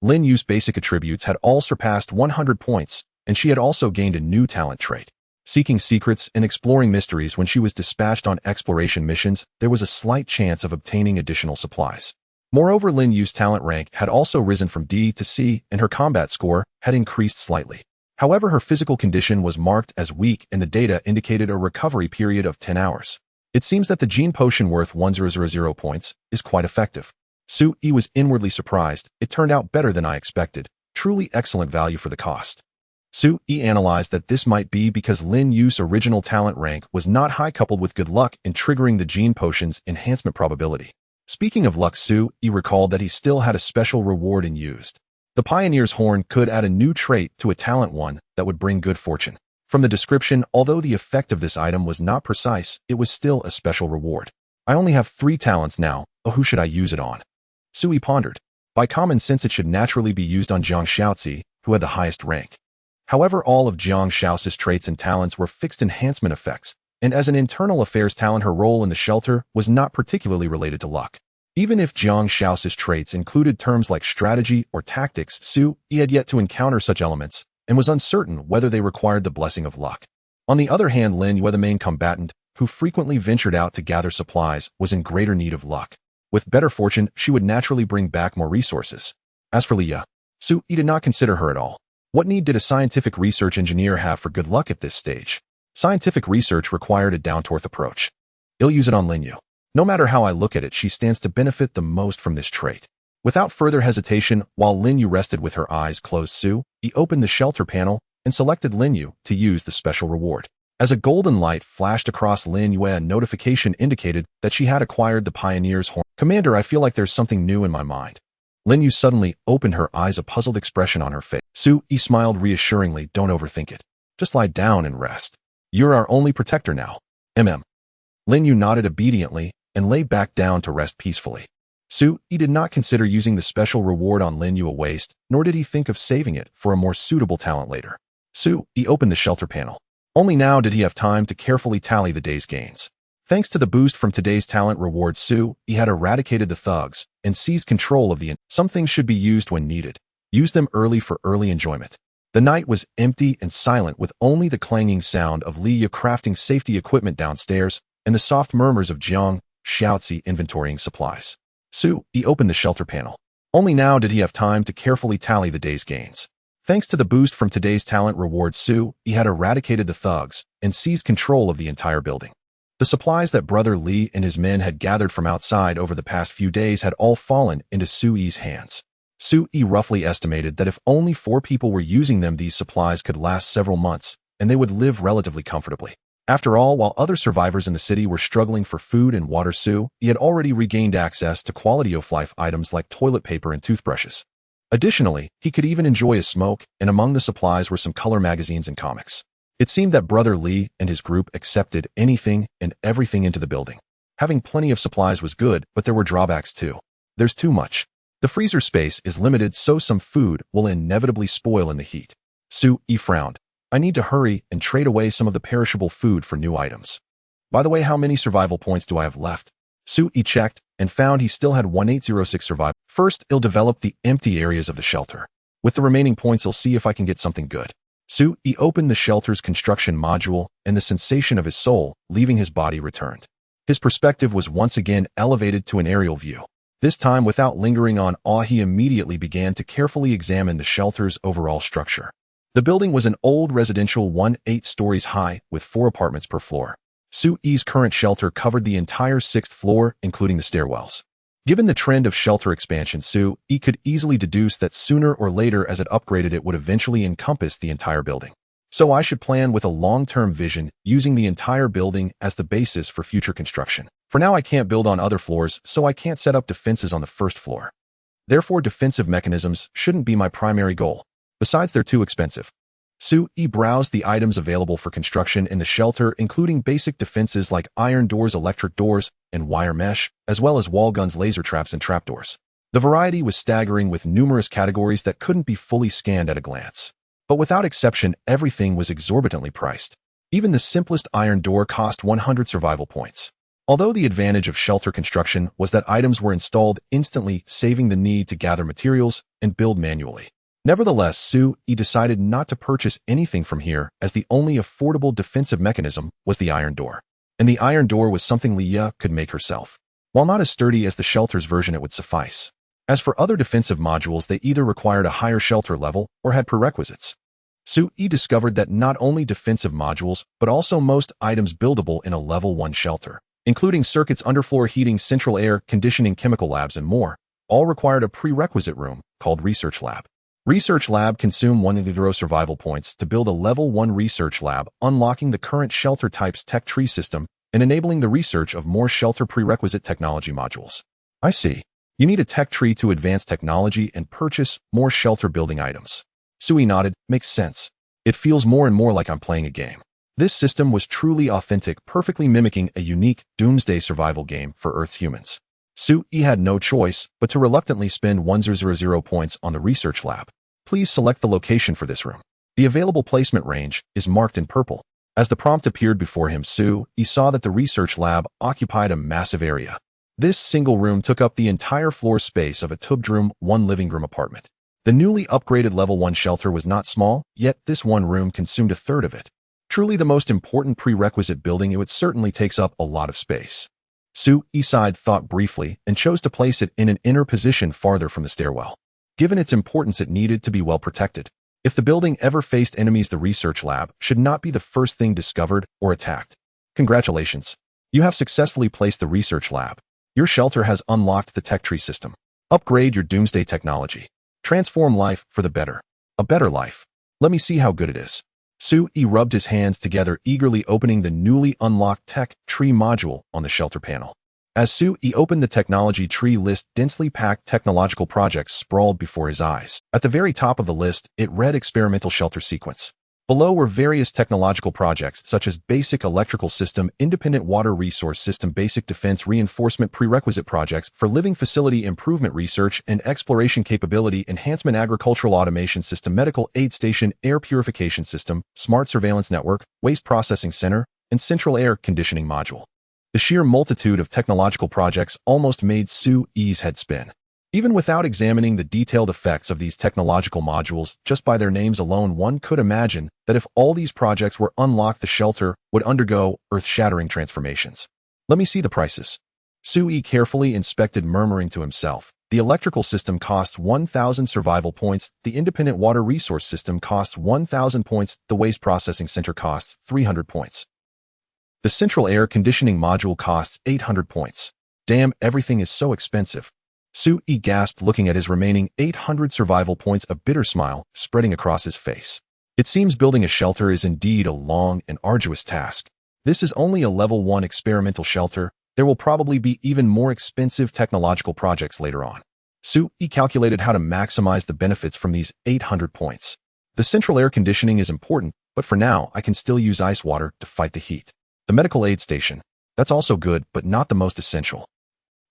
Lin Yu's basic attributes had all surpassed 100 points, and she had also gained a new talent trait. Seeking secrets and exploring mysteries. When she was dispatched on exploration missions, there was a slight chance of obtaining additional supplies. Moreover, Lin Yu's talent rank had also risen from D to C, and her combat score had increased slightly. However, her physical condition was marked as weak, and the data indicated a recovery period of 10 hours. It seems that the gene potion worth 1000 points is quite effective. Su-yi was inwardly surprised. It turned out better than I expected. Truly excellent value for the cost. Su-yi analyzed that this might be because Lin Yu's original talent rank was not high, coupled with good luck in triggering the gene potion's enhancement probability. Speaking of luck, Su-yi recalled that he still had a special reward in used. The Pioneer's Horn could add a new trait to a talent one that would bring good fortune. From the description, although the effect of this item was not precise, it was still a special reward. I only have 3 talents now. Oh, who should I use it on? Su-yi pondered. By common sense, it should naturally be used on Jiang Shaozi, who had the highest rank. However, all of Jiang Shaozi's traits and talents were fixed enhancement effects, and as an internal affairs talent, her role in the shelter was not particularly related to luck. Even if Jiang Shaozi's traits included terms like strategy or tactics, Su-yi had yet to encounter such elements, and was uncertain whether they required the blessing of luck. On the other hand, Lin Yu, the main combatant, who frequently ventured out to gather supplies, was in greater need of luck. With better fortune, she would naturally bring back more resources. As for Liya, Su-yi did not consider her at all. What need did a scientific research engineer have for good luck at this stage? Scientific research required a down-to-earth approach. I'll use it on Lin Yu. No matter how I look at it, she stands to benefit the most from this trait. Without further hesitation, while Lin Yu rested with her eyes closed, Su-yi opened the shelter panel and selected Lin Yu to use the special reward. As a golden light flashed across Lin Yu, a notification indicated that she had acquired the Pioneer's Horn. Commander, I feel like there's something new in my mind. Lin Yu suddenly opened her eyes, a puzzled expression on her face. Su-yi smiled reassuringly. Don't overthink it. Just lie down and rest. You're our only protector now. Lin Yu nodded obediently and lay back down to rest peacefully. Su-yi did not consider using the special reward on Lin Yu a waste, nor did he think of saving it for a more suitable talent later. Su-yi opened the shelter panel. Only now did he have time to carefully tally the day's gains. Thanks to the boost from today's talent reward, Su-yi had eradicated the thugs and seized control of the Some things should be used when needed. Use them early for early enjoyment. The night was empty and silent, with only the clanging sound of Liya crafting safety equipment downstairs and the soft murmurs of Jiang Shaozi inventorying supplies. Su-yi opened the shelter panel. Only now did he have time to carefully tally the day's gains. Thanks to the boost from today's talent reward, Su-yi had eradicated the thugs and seized control of the entire building. The supplies that Brother Li and his men had gathered from outside over the past few days had all fallen into Su-yi's hands. Su-yi roughly estimated that if only 4 people were using them, these supplies could last several months, and they would live relatively comfortably. After all, while other survivors in the city were struggling for food and water, Su-yi had already regained access to quality of life items like toilet paper and toothbrushes. Additionally, he could even enjoy a smoke, and among the supplies were some color magazines and comics. It seemed that Brother Li and his group accepted anything and everything into the building. Having plenty of supplies was good, but there were drawbacks too. There's too much. The freezer space is limited, so some food will inevitably spoil in the heat. Su-yi frowned. I need to hurry and trade away some of the perishable food for new items. By the way, how many survival points do I have left? Su-yi checked and found he still had 1806 survival. First, I'll develop the empty areas of the shelter. With the remaining points, I'll see if I can get something good. Su-yi opened the shelter's construction module, and the sensation of his soul leaving his body returned. His perspective was once again elevated to an aerial view. This time, without lingering on awe, he immediately began to carefully examine the shelter's overall structure. The building was an old residential 8 stories high, with 4 apartments per floor. Su-yi's current shelter covered the entire 6th floor, including the stairwells. Given the trend of shelter expansion, Su-yi could easily deduce that sooner or later, as it upgraded, it would eventually encompass the entire building. So I should plan with a long-term vision, using the entire building as the basis for future construction. For now, I can't build on other floors, so I can't set up defenses on the 1st floor. Therefore, defensive mechanisms shouldn't be my primary goal. Besides, they're too expensive. Su-yi browsed the items available for construction in the shelter, including basic defenses like iron doors, electric doors, and wire mesh, as well as wall guns, laser traps, and trapdoors. The variety was staggering, with numerous categories that couldn't be fully scanned at a glance. But without exception, everything was exorbitantly priced. Even the simplest iron door cost 100 survival points. Although the advantage of shelter construction was that items were installed instantly, saving the need to gather materials and build manually. Nevertheless, Sue-yi decided not to purchase anything from here, as the only affordable defensive mechanism was the iron door. And the iron door was something Leah could make herself. While not as sturdy as the shelter's version, it would suffice. As for other defensive modules, they either required a higher shelter level or had prerequisites. Sue-yi discovered that not only defensive modules, but also most items buildable in a level 1 shelter, including circuits, underfloor heating, central air conditioning, chemical labs, and more, all required a prerequisite room called Research Lab. Research Lab consumed 1 survival points to build a level 1 research lab, unlocking the current shelter type's tech tree system and enabling the research of more shelter prerequisite technology modules. I see. You need a tech tree to advance technology and purchase more shelter building items. Sue nodded. Makes sense. It feels more and more like I'm playing a game. This system was truly authentic, perfectly mimicking a unique Doomsday survival game for Earth's humans. Sue-yi had no choice but to reluctantly spend 1,000 points on the research lab. Please select the location for this room. The available placement range is marked in purple. As the prompt appeared before him, Sue-yi saw that the research lab occupied a massive area. This single room took up the entire floor space of a two-bedroom, one living room apartment. The newly upgraded level 1 shelter was not small, yet this one room consumed a third of it. Truly the most important prerequisite building, it certainly takes up a lot of space. Sue-yi sighed, thought briefly, and chose to place it in an inner position farther from the stairwell. Given its importance, it needed to be well protected. If the building ever faced enemies, the research lab should not be the first thing discovered or attacked. Congratulations. You have successfully placed the research lab. Your shelter has unlocked the tech tree system. Upgrade your Doomsday technology. Transform life for the better. A better life. Let me see how good it is. Sue-yi rubbed his hands together, eagerly opening the newly unlocked tech tree module on the shelter panel. As Sue-yi opened the technology tree list, densely packed technological projects sprawled before his eyes. At the very top of the list, it read Experimental Shelter Sequence. Below were various technological projects such as Basic Electrical System, Independent Water Resource System, Basic Defense Reinforcement, Prerequisite Projects for Living Facility Improvement, Research and Exploration Capability Enhancement, Agricultural Automation System, Medical Aid Station, Air Purification System, Smart Surveillance Network, Waste Processing Center, and Central Air Conditioning Module. The sheer multitude of technological projects almost made Sue-yi's head spin. Even without examining the detailed effects of these technological modules, just by their names alone, one could imagine that if all these projects were unlocked, the shelter would undergo earth-shattering transformations. Let me see the prices. Sue-yi carefully inspected, murmuring to himself. The electrical system costs 1,000 survival points, the independent water resource system costs 1,000 points, the waste processing center costs 300 points. The central air conditioning module costs 800 points. Damn, everything is so expensive. Sue-yi gasped, looking at his remaining 800 survival points, a bitter smile spreading across his face. It seems building a shelter is indeed a long and arduous task. This is only a level 1 experimental shelter. There will probably be even more expensive technological projects later on. Sue-yi calculated how to maximize the benefits from these 800 points. The central air conditioning is important, but for now I can still use ice water to fight the heat. The medical aid station. That's also good, but not the most essential.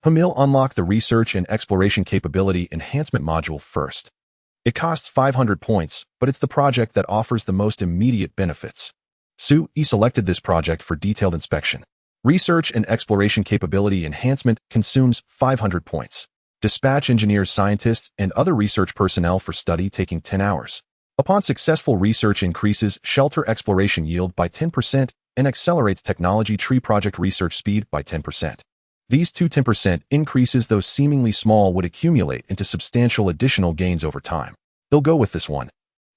Hamil unlock the Research and Exploration Capability Enhancement module first. It costs 500 points, but it's the project that offers the most immediate benefits. Sue-yi selected this project for detailed inspection. Research and Exploration Capability Enhancement consumes 500 points. Dispatch engineers, scientists, and other research personnel for study, taking 10 hours. Upon successful research, increases shelter exploration yield by 10% and accelerates technology tree project research speed by 10%. These two 10% increases, though seemingly small, would accumulate into substantial additional gains over time. They'll go with this one.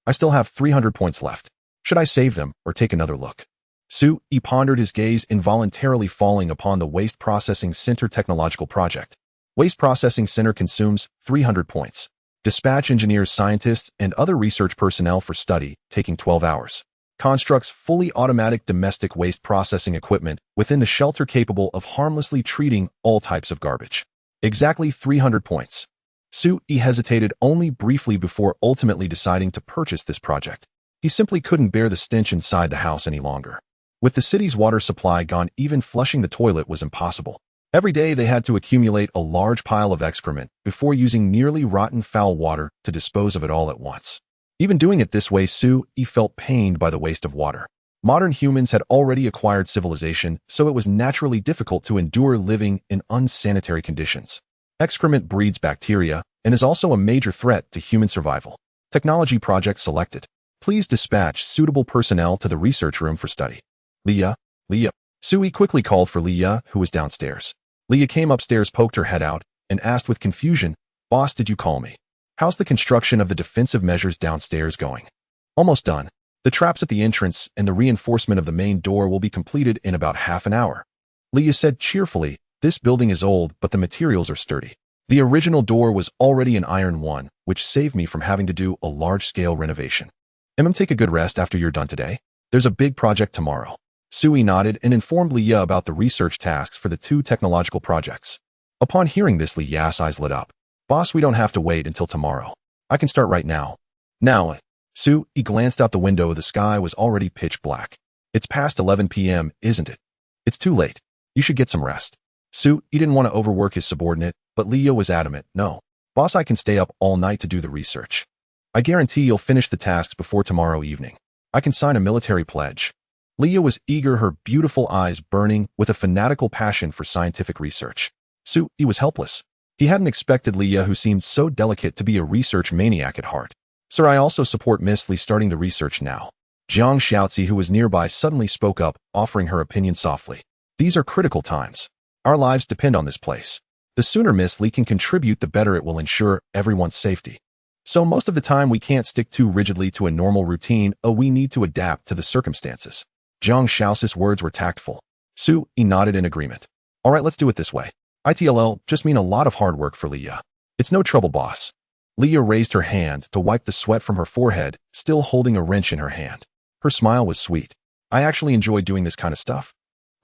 I still have 300 points left. Should I save them or take another look? Sue-yi pondered, his gaze involuntarily falling upon the Waste Processing Center technological project. Waste Processing Center consumes 300 points. Dispatch engineers, scientists, and other research personnel for study, taking 12 hours. Constructs fully automatic domestic waste processing equipment within the shelter capable of harmlessly treating all types of garbage. Exactly 300 points. Sue-yi hesitated only briefly before ultimately deciding to purchase this project. He simply couldn't bear the stench inside the house any longer. With the city's water supply gone, even flushing the toilet was impossible. Every day they had to accumulate a large pile of excrement before using nearly rotten, foul water to dispose of it all at once. Even doing it this way, Sue-yi felt pained by the waste of water. Modern humans had already acquired civilization, so it was naturally difficult to endure living in unsanitary conditions. Excrement breeds bacteria and is also a major threat to human survival. Technology project selected. Please dispatch suitable personnel to the research room for study. Leah. Sui quickly called for Leah, who was downstairs. Leah came upstairs, poked her head out, and asked with confusion, "Boss, did you call me? How's the construction of the defensive measures downstairs going?" "Almost done. The traps at the entrance and the reinforcement of the main door will be completed in about half an hour." Leah said cheerfully, "This building is old, but the materials are sturdy. The original door was already an iron one, which saved me from having to do a large-scale renovation. Take a good rest after you're done today. There's a big project tomorrow." Sui nodded and informed Leah about the research tasks for the 2 technological projects. Upon hearing this, Leah's eyes lit up. "Boss, we don't have to wait until tomorrow. I can start right now." "Now?" Sui glanced out the window. The sky was already pitch black. "It's past 11 p.m., isn't it?" "It's too late. You should get some rest." Sui didn't want to overwork his subordinate, but Leah was adamant. "No. Boss, I can stay up all night to do the research. I guarantee you'll finish the tasks before tomorrow evening. I can sign a military pledge." Leah was eager, her beautiful eyes burning with a fanatical passion for scientific research. Sui was helpless. He hadn't expected Leah, who seemed so delicate, to be a research maniac at heart. "Sir, I also support Miss Lee starting the research now." Jiang Xiaozi, who was nearby, suddenly spoke up, offering her opinion softly. "These are critical times. Our lives depend on this place. The sooner Miss Lee can contribute, the better it will ensure everyone's safety. So most of the time we can't stick too rigidly to a normal routine, we need to adapt to the circumstances." Jiang Xiaozi's words were tactful. Sui nodded in agreement. "All right, let's do it this way. It'll just mean a lot of hard work for Leah." "It's no trouble, boss." Leah raised her hand to wipe the sweat from her forehead, still holding a wrench in her hand. Her smile was sweet. "I actually enjoy doing this kind of stuff."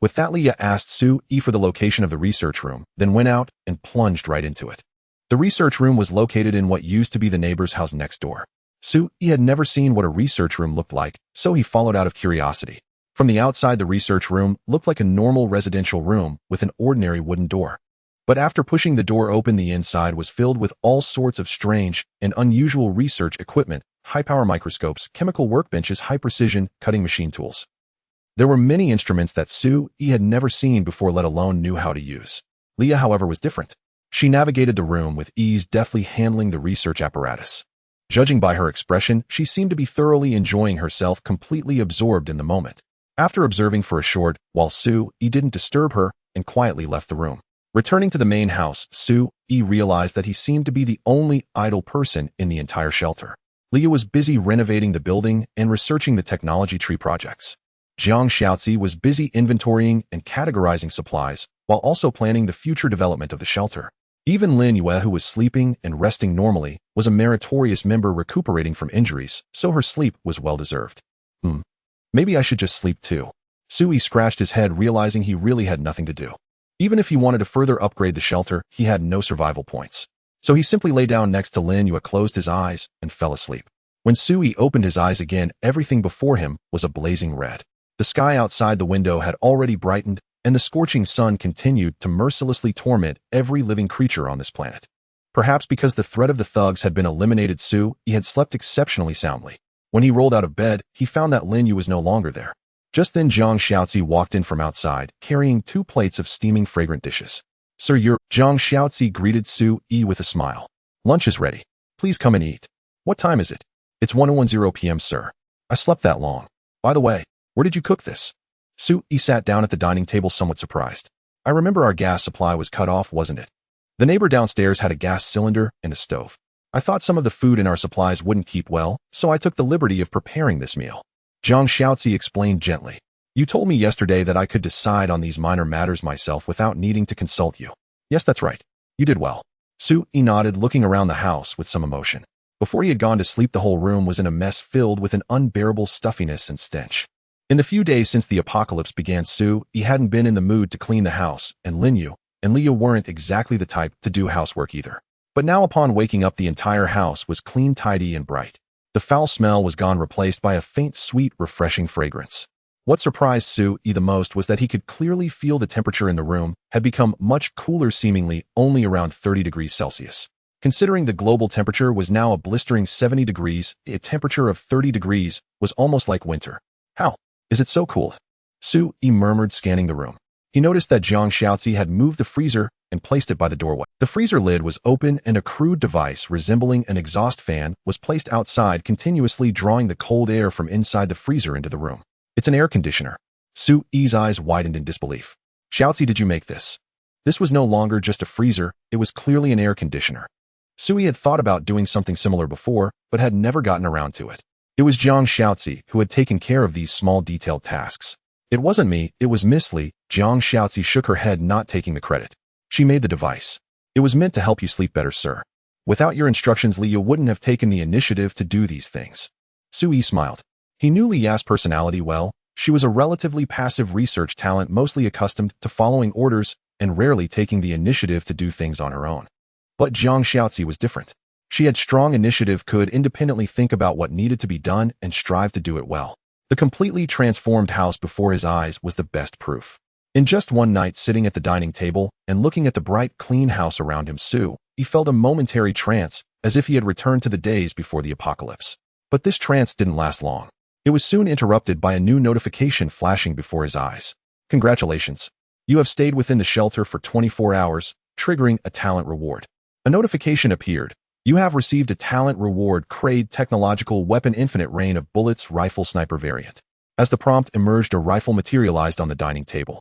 With that, Leah asked Sui for the location of the research room, then went out and plunged right into it. The research room was located in what used to be the neighbor's house next door. Sui had never seen what a research room looked like, so he followed out of curiosity. From the outside, the research room looked like a normal residential room with an ordinary wooden door. But after pushing the door open, the inside was filled with all sorts of strange and unusual research equipment, high-power microscopes, chemical workbenches, high-precision cutting machine tools. There were many instruments that Sui had never seen before, let alone knew how to use. Leah, however, was different. She navigated the room with ease, deftly handling the research apparatus. Judging by her expression, she seemed to be thoroughly enjoying herself, completely absorbed in the moment. After observing for a short while, Sui didn't disturb her and quietly left the room. Returning to the main house, Sui realized that he seemed to be the only idle person in the entire shelter. Leah was busy renovating the building and researching the technology tree projects. Jiang Xiaozi was busy inventorying and categorizing supplies, while also planning the future development of the shelter. Even Lin Yue, who was sleeping and resting normally, was a meritorious member recuperating from injuries, so her sleep was well-deserved. Maybe I should just sleep too. Sui scratched his head, realizing he really had nothing to do. Even if he wanted to further upgrade the shelter, he had no survival points. So he simply lay down next to Lin Yue, closed his eyes, and fell asleep. When Sui opened his eyes again, everything before him was a blazing red. The sky outside the window had already brightened, and the scorching sun continued to mercilessly torment every living creature on this planet. Perhaps because the threat of the thugs had been eliminated, Sui had slept exceptionally soundly. When he rolled out of bed, he found that Lin Yue was no longer there. Just then, Jiang Xiaozi walked in from outside, carrying 2 plates of steaming, fragrant dishes. "Sir, Jiang Xiaozi greeted Sui with a smile. "Lunch is ready. Please come and eat." "What time is it?" "It's 1:10 p.m., sir. I slept that long. By the way, where did you cook this?" Sui sat down at the dining table, somewhat surprised. "I remember our gas supply was cut off, wasn't it? The neighbor downstairs had a gas cylinder and a stove. I thought some of the food in our supplies wouldn't keep well, so I took the liberty of preparing this meal." Jiang Xiaozi explained gently. "You told me yesterday that I could decide on these minor matters myself without needing to consult you." "Yes, that's right. You did well." Sui nodded, looking around the house with some emotion. Before he had gone to sleep, the whole room was in a mess, filled with an unbearable stuffiness and stench. In the few days since the apocalypse began, Sui hadn't been in the mood to clean the house, and Lin Yue and Leah weren't exactly the type to do housework either. But now, upon waking up, the entire house was clean, tidy, and bright. The foul smell was gone, replaced by a faint, sweet, refreshing fragrance. What surprised Sui the most was that he could clearly feel the temperature in the room had become much cooler, seemingly only around 30 degrees Celsius. Considering the global temperature was now a blistering 70 degrees, a temperature of 30 degrees was almost like winter. "How Is it so cool? Su-yi murmured, scanning the room. He noticed that Jiang Xiaozi had moved the freezer and placed it by the doorway. The freezer lid was open and a crude device resembling an exhaust fan was placed outside, continuously drawing the cold air from inside the freezer into the room. It's an air conditioner. Su-yi's eyes widened in disbelief. Xiaozi, did you make this? This was no longer just a freezer, it was clearly an air conditioner. Su-yi had thought about doing something similar before, but had never gotten around to it. It was Jiang Xiaozi who had taken care of these small detailed tasks. It wasn't me, it was Miss Li. Jiang Xiaozi shook her head, not taking the credit. She made the device. It was meant to help you sleep better, sir. Without your instructions, Li, you wouldn't have taken the initiative to do these things. Su-yi smiled. He knew Li Ya's personality well. She was a relatively passive research talent, mostly accustomed to following orders and rarely taking the initiative to do things on her own. But Jiang Xiaozi was different. She had strong initiative, could independently think about what needed to be done and strive to do it well. The completely transformed house before his eyes was the best proof. In just one night, sitting at the dining table and looking at the bright, clean house around him, he felt a momentary trance, as if he had returned to the days before the apocalypse. But this trance didn't last long. It was soon interrupted by a new notification flashing before his eyes. Congratulations. You have stayed within the shelter for 24 hours, triggering a talent reward. A notification appeared. You have received a talent reward, Crade Technological Weapon, Infinite Rain of Bullets Rifle Sniper Variant. As the prompt emerged, a rifle materialized on the dining table.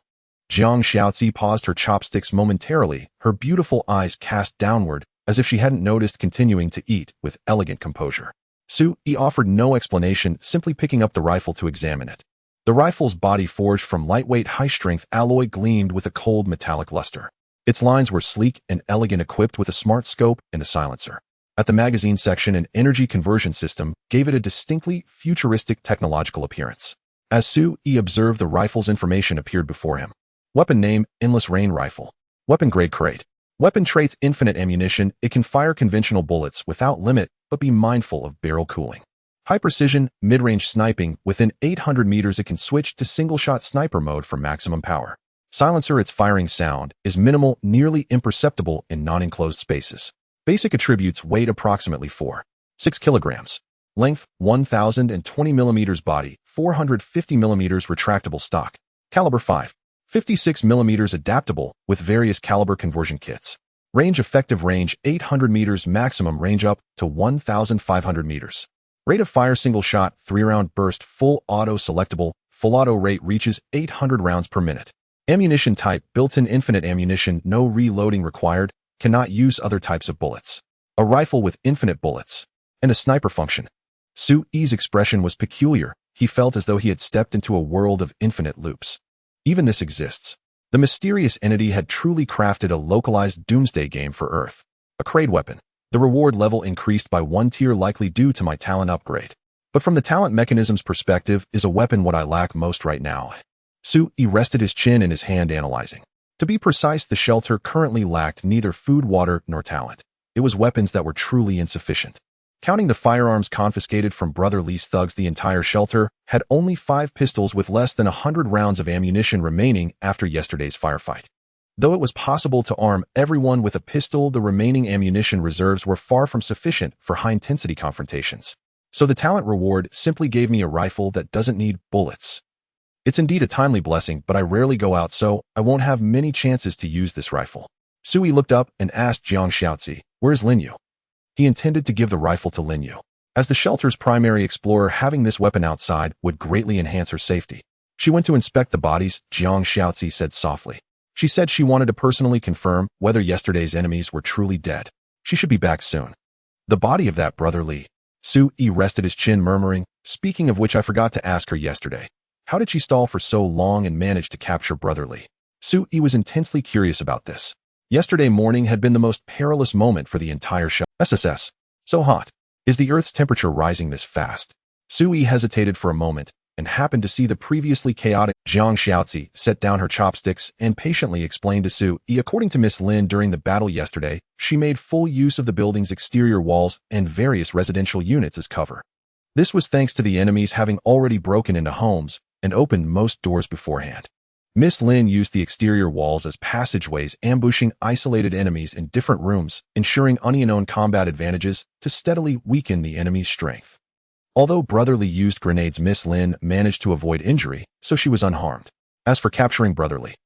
Jiang Xiaozi paused her chopsticks momentarily, her beautiful eyes cast downward, as if she hadn't noticed, continuing to eat with elegant composure. Su-yi offered no explanation, simply picking up the rifle to examine it. The rifle's body, forged from lightweight, high-strength alloy, gleamed with a cold metallic luster. Its lines were sleek and elegant, equipped with a smart scope and a silencer. At the magazine section, an energy conversion system gave it a distinctly futuristic technological appearance. As Su-yi observed, the rifle's information appeared before him. Weapon name, Endless Rain Rifle. Weapon grade, Crate. Weapon traits, infinite ammunition. It can fire conventional bullets without limit, but be mindful of barrel cooling. High precision, mid-range sniping. Within 800 meters, it can switch to single-shot sniper mode for maximum power. Silencer, its firing sound is minimal, nearly imperceptible in non-enclosed spaces. Basic attributes: weight approximately 4.6 kilograms. Length 1020 millimeters. Body 450 millimeters. Retractable stock. Caliber 5.56 millimeters. Adaptable with various caliber conversion kits. Range, effective range 800 meters. Maximum range up to 1,500 meters. Rate of fire, single shot, 3-round burst. Full auto selectable. Full auto rate reaches 800 rounds per minute. Ammunition type, built-in infinite ammunition. No reloading required. Cannot use other types of bullets. A rifle with infinite bullets. And a sniper function. Su-yi's expression was peculiar. He felt as though he had stepped into a world of infinite loops. Even this exists. The mysterious entity had truly crafted a localized Doomsday game for Earth. A Crade weapon. The reward level increased by 1 tier, likely due to my talent upgrade. But from the talent mechanism's perspective, is a weapon what I lack most right now? Su-yi rested his chin in his hand, analyzing. To be precise, the shelter currently lacked neither food, water, nor talent. It was weapons that were truly insufficient. Counting the firearms confiscated from Brother Li's thugs, the entire shelter had only 5 pistols with less than 100 rounds of ammunition remaining after yesterday's firefight. Though it was possible to arm everyone with a pistol, the remaining ammunition reserves were far from sufficient for high-intensity confrontations. So the talent reward simply gave me a rifle that doesn't need bullets. It's indeed a timely blessing, but I rarely go out, so I won't have many chances to use this rifle. Su-yi looked up and asked Jiang Xiaozi, "Where's Linyu?" He intended to give the rifle to Linyu. As the shelter's primary explorer, having this weapon outside would greatly enhance her safety. She went to inspect the bodies, Jiang Xiaozi said softly. She said she wanted to personally confirm whether yesterday's enemies were truly dead. She should be back soon. The body of that Brother Li. Su-yi rested his chin, murmuring, "Speaking of which, I forgot to ask her yesterday. How did she stall for so long and manage to capture Brother Li?" Su-yi was intensely curious about this. Yesterday morning had been the most perilous moment for the entire shelter. SSS. So hot. Is the Earth's temperature rising this fast? Su-yi hesitated for a moment and happened to see the previously chaotic Jiang Xiaozi set down her chopsticks and patiently explained to Su-yi. According to Miss Lin, during the battle yesterday, she made full use of the building's exterior walls and various residential units as cover. This was thanks to the enemies having already broken into homes and opened most doors beforehand. Miss Lin used the exterior walls as passageways, ambushing isolated enemies in different rooms, ensuring unknown combat advantages to steadily weaken the enemy's strength. Although Brotherly used grenades, Miss Lin managed to avoid injury, so she was unharmed. As for capturing Brotherly,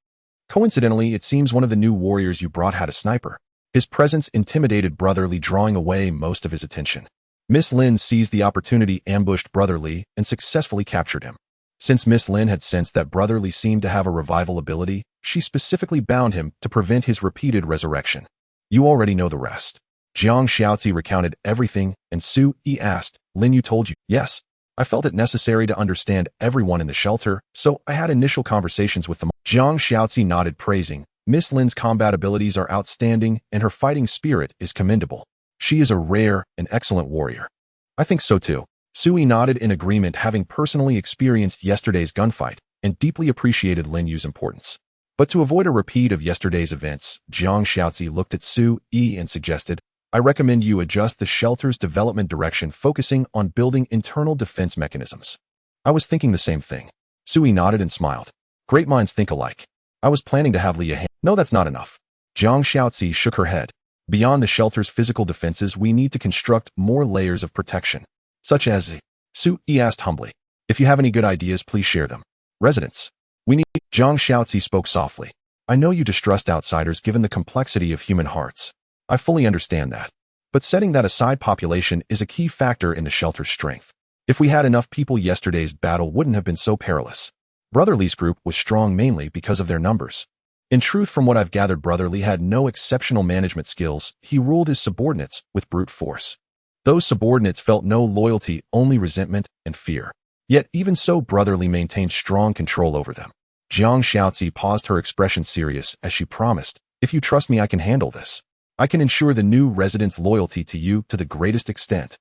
coincidentally, it seems one of the new warriors you brought had a sniper. His presence intimidated Brotherly, drawing away most of his attention. Miss Lin seized the opportunity, ambushed Brotherly, and successfully captured him. Since Miss Lin had sensed that Brotherly seemed to have a revival ability, she specifically bound him to prevent his repeated resurrection. You already know the rest. Jiang Xiaozi recounted everything, and Su Yi asked, Lin Yu told you? Yes. I felt it necessary to understand everyone in the shelter, so I had initial conversations with them. Jiang Xiaozi nodded, praising, Miss Lin's combat abilities are outstanding, and her fighting spirit is commendable. She is a rare and excellent warrior. I think so too. Sui nodded in agreement, having personally experienced yesterday's gunfight, and deeply appreciated Lin Yu's importance. But to avoid a repeat of yesterday's events, Jiang Xiaozi looked at Su Yi and suggested, I recommend you adjust the shelter's development direction, focusing on building internal defense mechanisms. I was thinking the same thing. Sui nodded and smiled. Great minds think alike. I was planning to have Leah. No, that's not enough. Jiang Xiaozi shook her head. Beyond the shelter's physical defenses, we need to construct more layers of protection. Such as, Su Yi asked humbly. If you have any good ideas, please share them. Residents. We need. Jiang Xiaozi spoke softly. I know you distrust outsiders given the complexity of human hearts. I fully understand that. But setting that aside, population is a key factor in the shelter's strength. If we had enough people, yesterday's battle wouldn't have been so perilous. Brotherly's group was strong mainly because of their numbers. In truth, from what I've gathered, Brotherly had no exceptional management skills. He ruled his subordinates with brute force. Those subordinates felt no loyalty, only resentment and fear. Yet even so, Brotherly maintained strong control over them. Jiang Xiaozi paused, her expression serious, as she promised, if you trust me, I can handle this. I can ensure the new residents' loyalty to you to the greatest extent.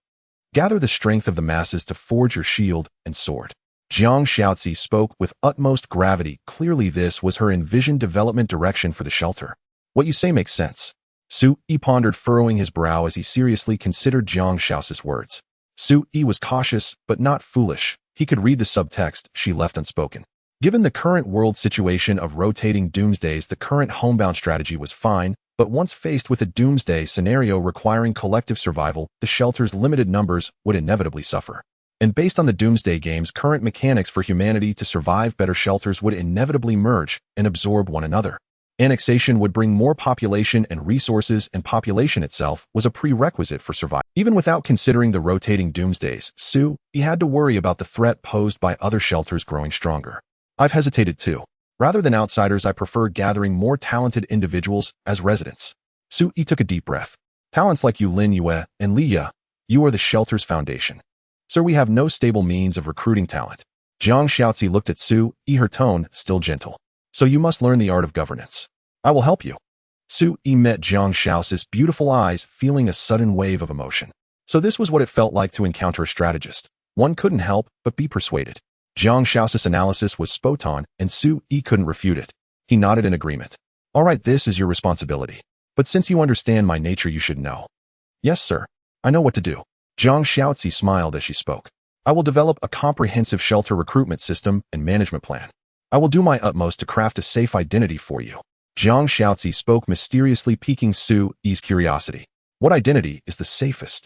Gather the strength of the masses to forge your shield and sword. Jiang Xiaozi spoke with utmost gravity. Clearly this was her envisioned development direction for the shelter. What you say makes sense. Su Yi pondered, furrowing his brow as he seriously considered Jiang Xiaozi's words. Su Yi was cautious, but not foolish. He could read the subtext she left unspoken. Given the current world situation of rotating doomsdays, the current homebound strategy was fine, but once faced with a doomsday scenario requiring collective survival, the shelter's limited numbers would inevitably suffer. And based on the Doomsday game's current mechanics, for humanity to survive, better shelters would inevitably merge and absorb one another. Annexation would bring more population and resources, and population itself was a prerequisite for survival. Even without considering the rotating Doomsdays, he had to worry about the threat posed by other shelters growing stronger. I've hesitated too. Rather than outsiders, I prefer gathering more talented individuals as residents. Su Yi took a deep breath. Talents like you, Lin Yue and Li Ya, you are the shelter's foundation. Sir, we have no stable means of recruiting talent. Jiang Xiaozi looked at Su Yi, her tone still gentle. So you must learn the art of governance. I will help you. Su Yi met Jiang Xiaozi's beautiful eyes, feeling a sudden wave of emotion. So this was what it felt like to encounter a strategist. One couldn't help but be persuaded. Jiang Xiaozi's analysis was spot on, and Su Yi couldn't refute it. He nodded in agreement. All right, this is your responsibility. But since you understand my nature, you should know. Yes, sir. I know what to do. Jiang Xiaozi smiled as she spoke. I will develop a comprehensive shelter recruitment system and management plan. I will do my utmost to craft a safe identity for you. Jiang Xiaozi spoke mysteriously, piquing Su Yi's curiosity. What identity is the safest?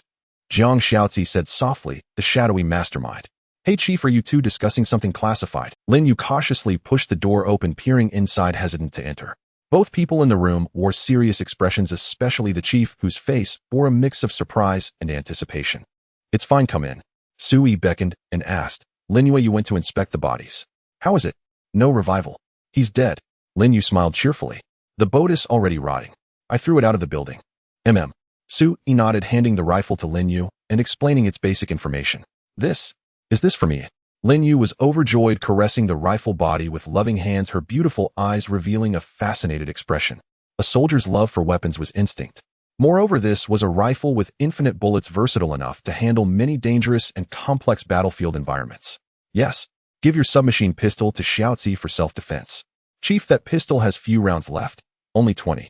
Jiang Xiaozi said softly, the shadowy mastermind. Hey chief, are you two discussing something classified? Lin Yu cautiously pushed the door open, peering inside, hesitant to enter. Both people in the room wore serious expressions, especially the chief, whose face bore a mix of surprise and anticipation. It's fine, come in. Su Yi beckoned and asked, Lin Yu, you went to inspect the bodies. How is it? No revival. He's dead. Lin Yu smiled cheerfully. The boat is already rotting. I threw it out of the building. Su Yi nodded, handing the rifle to Lin Yu and explaining its basic information. Is this for me? Lin Yu was overjoyed, caressing the rifle body with loving hands, her beautiful eyes revealing a fascinated expression. A soldier's love for weapons was instinct. Moreover, this was a rifle with infinite bullets, versatile enough to handle many dangerous and complex battlefield environments. Yes, give your submachine pistol to Xiaozi for self-defense. Chief, that pistol has few rounds left. Only 20.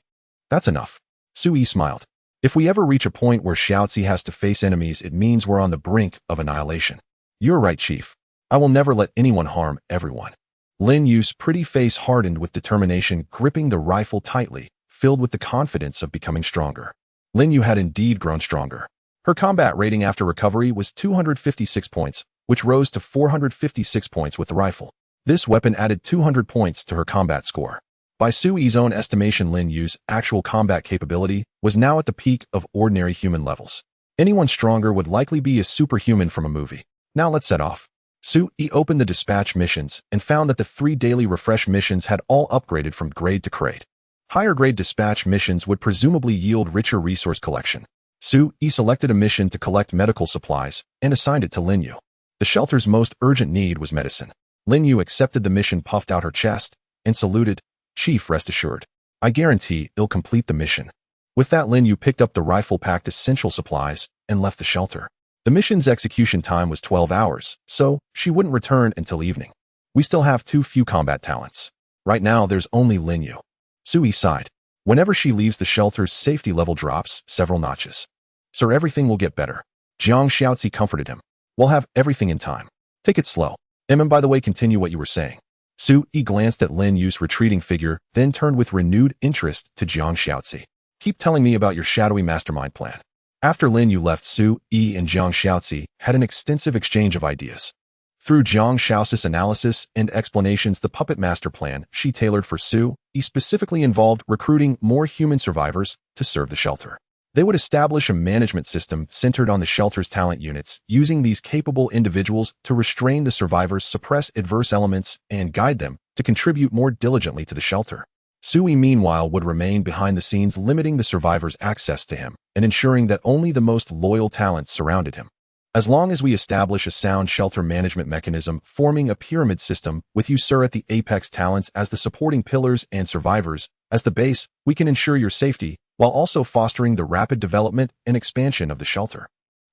That's enough. Su Yi smiled. If we ever reach a point where Xiaozi has to face enemies, it means we're on the brink of annihilation. You're right, Chief. I will never let anyone harm everyone. Lin Yu's pretty face hardened with determination, gripping the rifle tightly, filled with the confidence of becoming stronger. Lin Yu had indeed grown stronger. Her combat rating after recovery was 256 points, which rose to 456 points with the rifle. This weapon added 200 points to her combat score. By Sui's own estimation, Lin Yu's actual combat capability was now at the peak of ordinary human levels. Anyone stronger would likely be a superhuman from a movie. Now let's set off. Sui opened the dispatch missions and found that the 3 daily refresh missions had all upgraded from grade to grade. Higher grade dispatch missions would presumably yield richer resource collection. Sui selected a mission to collect medical supplies and assigned it to Lin Yu. The shelter's most urgent need was medicine. Lin Yu accepted the mission, puffed out her chest, and saluted. Chief, rest assured. I guarantee I'll complete the mission. With that, Lin Yu picked up the rifle, packed essential supplies, and left the shelter. The mission's execution time was 12 hours, so she wouldn't return until evening. We still have too few combat talents. Right now, there's only Lin Yu. Sui sighed. Whenever she leaves, the shelter's safety level drops several notches. Sir, everything will get better. Jiang Xiaozi comforted him. We'll have everything in time. Take it slow. And by the way, continue what you were saying. Sui glanced at Lin Yu's retreating figure, then turned with renewed interest to Jiang Xiaozi. Keep telling me about your shadowy mastermind plan. After Lin Yu left, Sui and Jiang Xiaozi had an extensive exchange of ideas. Through Jiang Xiaozi's analysis and explanations, the puppet master plan she tailored for Sui specifically involved recruiting more human survivors to serve the shelter. They would establish a management system centered on the shelter's talent units, using these capable individuals to restrain the survivors, suppress adverse elements, and guide them to contribute more diligently to the shelter. Sui, meanwhile, would remain behind the scenes, limiting the survivors' access to him and ensuring that only the most loyal talents surrounded him. As long as we establish a sound shelter management mechanism, forming a pyramid system with you, sir, at the apex, talents as the supporting pillars and survivors as the base, we can ensure your safety while also fostering the rapid development and expansion of the shelter.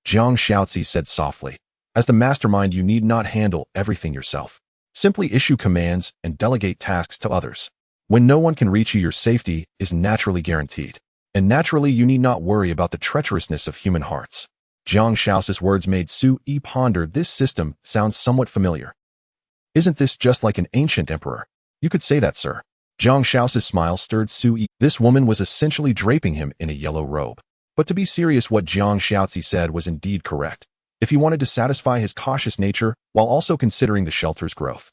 Jiang Xiaozi said softly. As the mastermind, you need not handle everything yourself. Simply issue commands and delegate tasks to others. When no one can reach you, your safety is naturally guaranteed. And naturally, you need not worry about the treacherousness of human hearts. Jiang Xiaozi's words made Sui ponder. This system sounds somewhat familiar. Isn't this just like an ancient emperor? You could say that, sir. Jiang Xiaozi's smile stirred Sui. This woman was essentially draping him in a yellow robe. But to be serious, what Jiang Xiaozi said was indeed correct. If he wanted to satisfy his cautious nature while also considering the shelter's growth,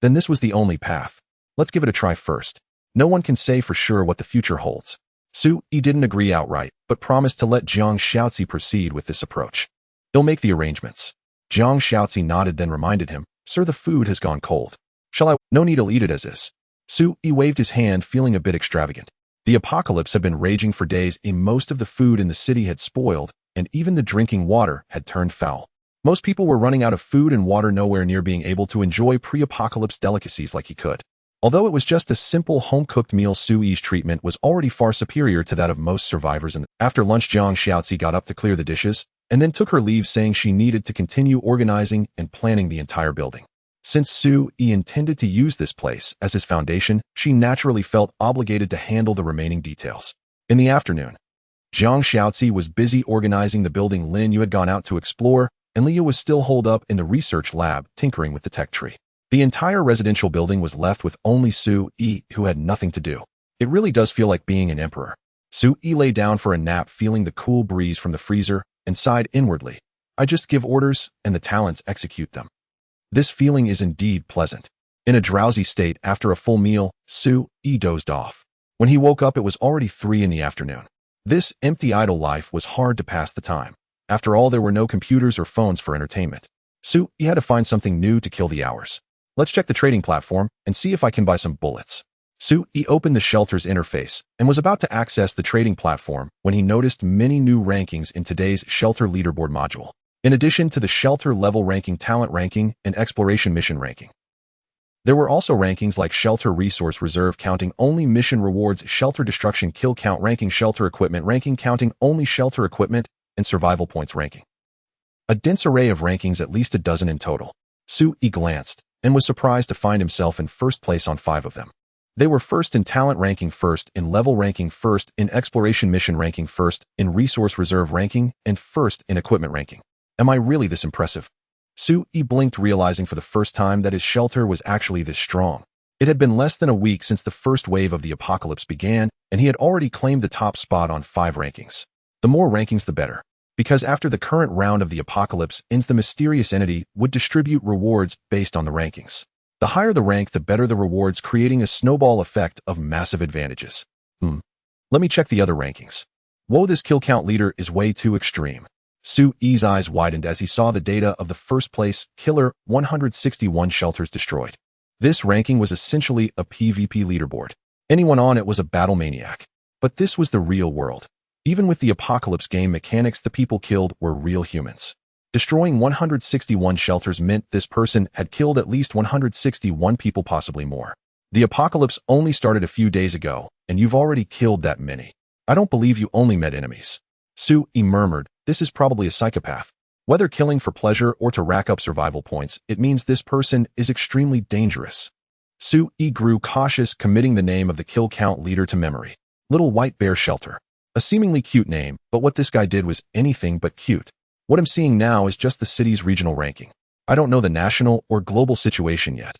then this was the only path. Let's give it a try first. No one can say for sure what the future holds. Sui didn't agree outright, but promised to let Jiang Xiaozi proceed with this approach. He'll make the arrangements. Jiang Xiaozi nodded, then reminded him, Sir, the food has gone cold. Shall I? No need, I'll eat it as is. Sui waved his hand, feeling a bit extravagant. The apocalypse had been raging for days, and most of the food in the city had spoiled, and even the drinking water had turned foul. Most people were running out of food and water, nowhere near being able to enjoy pre-apocalypse delicacies like he could. Although it was just a simple home-cooked meal, Sui's treatment was already far superior to that of most survivors. After lunch, Jiang Xiaozi got up to clear the dishes, and then took her leave, saying she needed to continue organizing and planning the entire building. Since Sui intended to use this place as his foundation, she naturally felt obligated to handle the remaining details. In the afternoon, Jiang Xiaozi was busy organizing the building. Lin Yu had gone out to explore, and Liu was still holed up in the research lab, tinkering with the tech tree. The entire residential building was left with only Sui, who had nothing to do. It really does feel like being an emperor. Sui lay down for a nap, feeling the cool breeze from the freezer, and sighed inwardly. I just give orders, and the talents execute them. This feeling is indeed pleasant. In a drowsy state after a full meal, Sui dozed off. When he woke up, it was already 3 in the afternoon. This empty, idle life was hard to pass the time. After all, there were no computers or phones for entertainment. Sui had to find something new to kill the hours. Let's check the trading platform and see if I can buy some bullets. Sui opened the shelter's interface and was about to access the trading platform when he noticed many new rankings in today's shelter leaderboard module. In addition to the shelter level ranking, talent ranking, and exploration mission ranking, there were also rankings like shelter resource reserve, counting only mission rewards, shelter destruction kill count ranking, shelter equipment ranking, counting only shelter equipment, and survival points ranking. A dense array of rankings, at least a dozen in total. Sui glanced and was surprised to find himself in first place on 5 of them. They were first in talent ranking, first in level ranking, first in exploration mission ranking, first in resource reserve ranking, and first in equipment ranking. Am I really this impressive? Sui blinked, realizing for the first time that his shelter was actually this strong. It had been less than a week since the first wave of the apocalypse began, and he had already claimed the top spot on 5 rankings. The more rankings, the better. Because after the current round of the apocalypse ends, the mysterious entity would distribute rewards based on the rankings. The higher the rank, the better the rewards, creating a snowball effect of massive advantages. Let me check the other rankings. Whoa, this kill count leader is way too extreme. Su-E's eyes widened as he saw the data of the first place killer, 161 shelters destroyed. This ranking was essentially a PvP leaderboard. Anyone on it was a battle maniac. But this was the real world. Even with the apocalypse game mechanics, the people killed were real humans. Destroying 161 shelters meant this person had killed at least 161 people, possibly more. The apocalypse only started a few days ago, and you've already killed that many. I don't believe you only met enemies. Su-E murmured, this is probably a psychopath. Whether killing for pleasure or to rack up survival points, it means this person is extremely dangerous. Su-E grew cautious, committing the name of the kill count leader to memory. Little White Bear Shelter. A seemingly cute name, but what this guy did was anything but cute. What I'm seeing now is just the city's regional ranking. I don't know the national or global situation yet.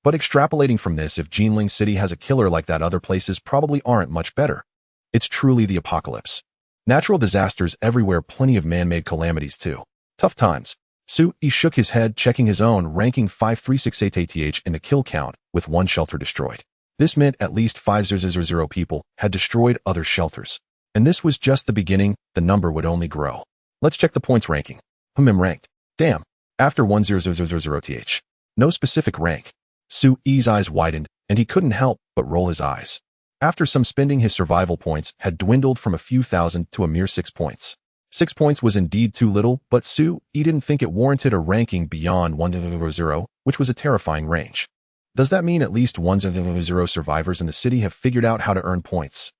But extrapolating from this, if Jinling City has a killer like that, other places probably aren't much better. It's truly the apocalypse. Natural disasters everywhere, plenty of man-made calamities too. Tough times. Su-E shook his head, checking his own ranking 5368 in the kill count, with one shelter destroyed. This meant at least 5,000 people had destroyed other shelters. And this was just the beginning, the number would only grow. Let's check the points ranking. Ranked. Damn. After 10,000th. No specific rank. Su-E's eyes widened, and he couldn't help but roll his eyes. After some spending, his survival points had dwindled from a few thousand to a mere 6 points. 6 points was indeed too little, but Su-E didn't think it warranted a ranking beyond 100, which was a terrifying range. Does that mean at least 100 survivors in the city have figured out how to earn points?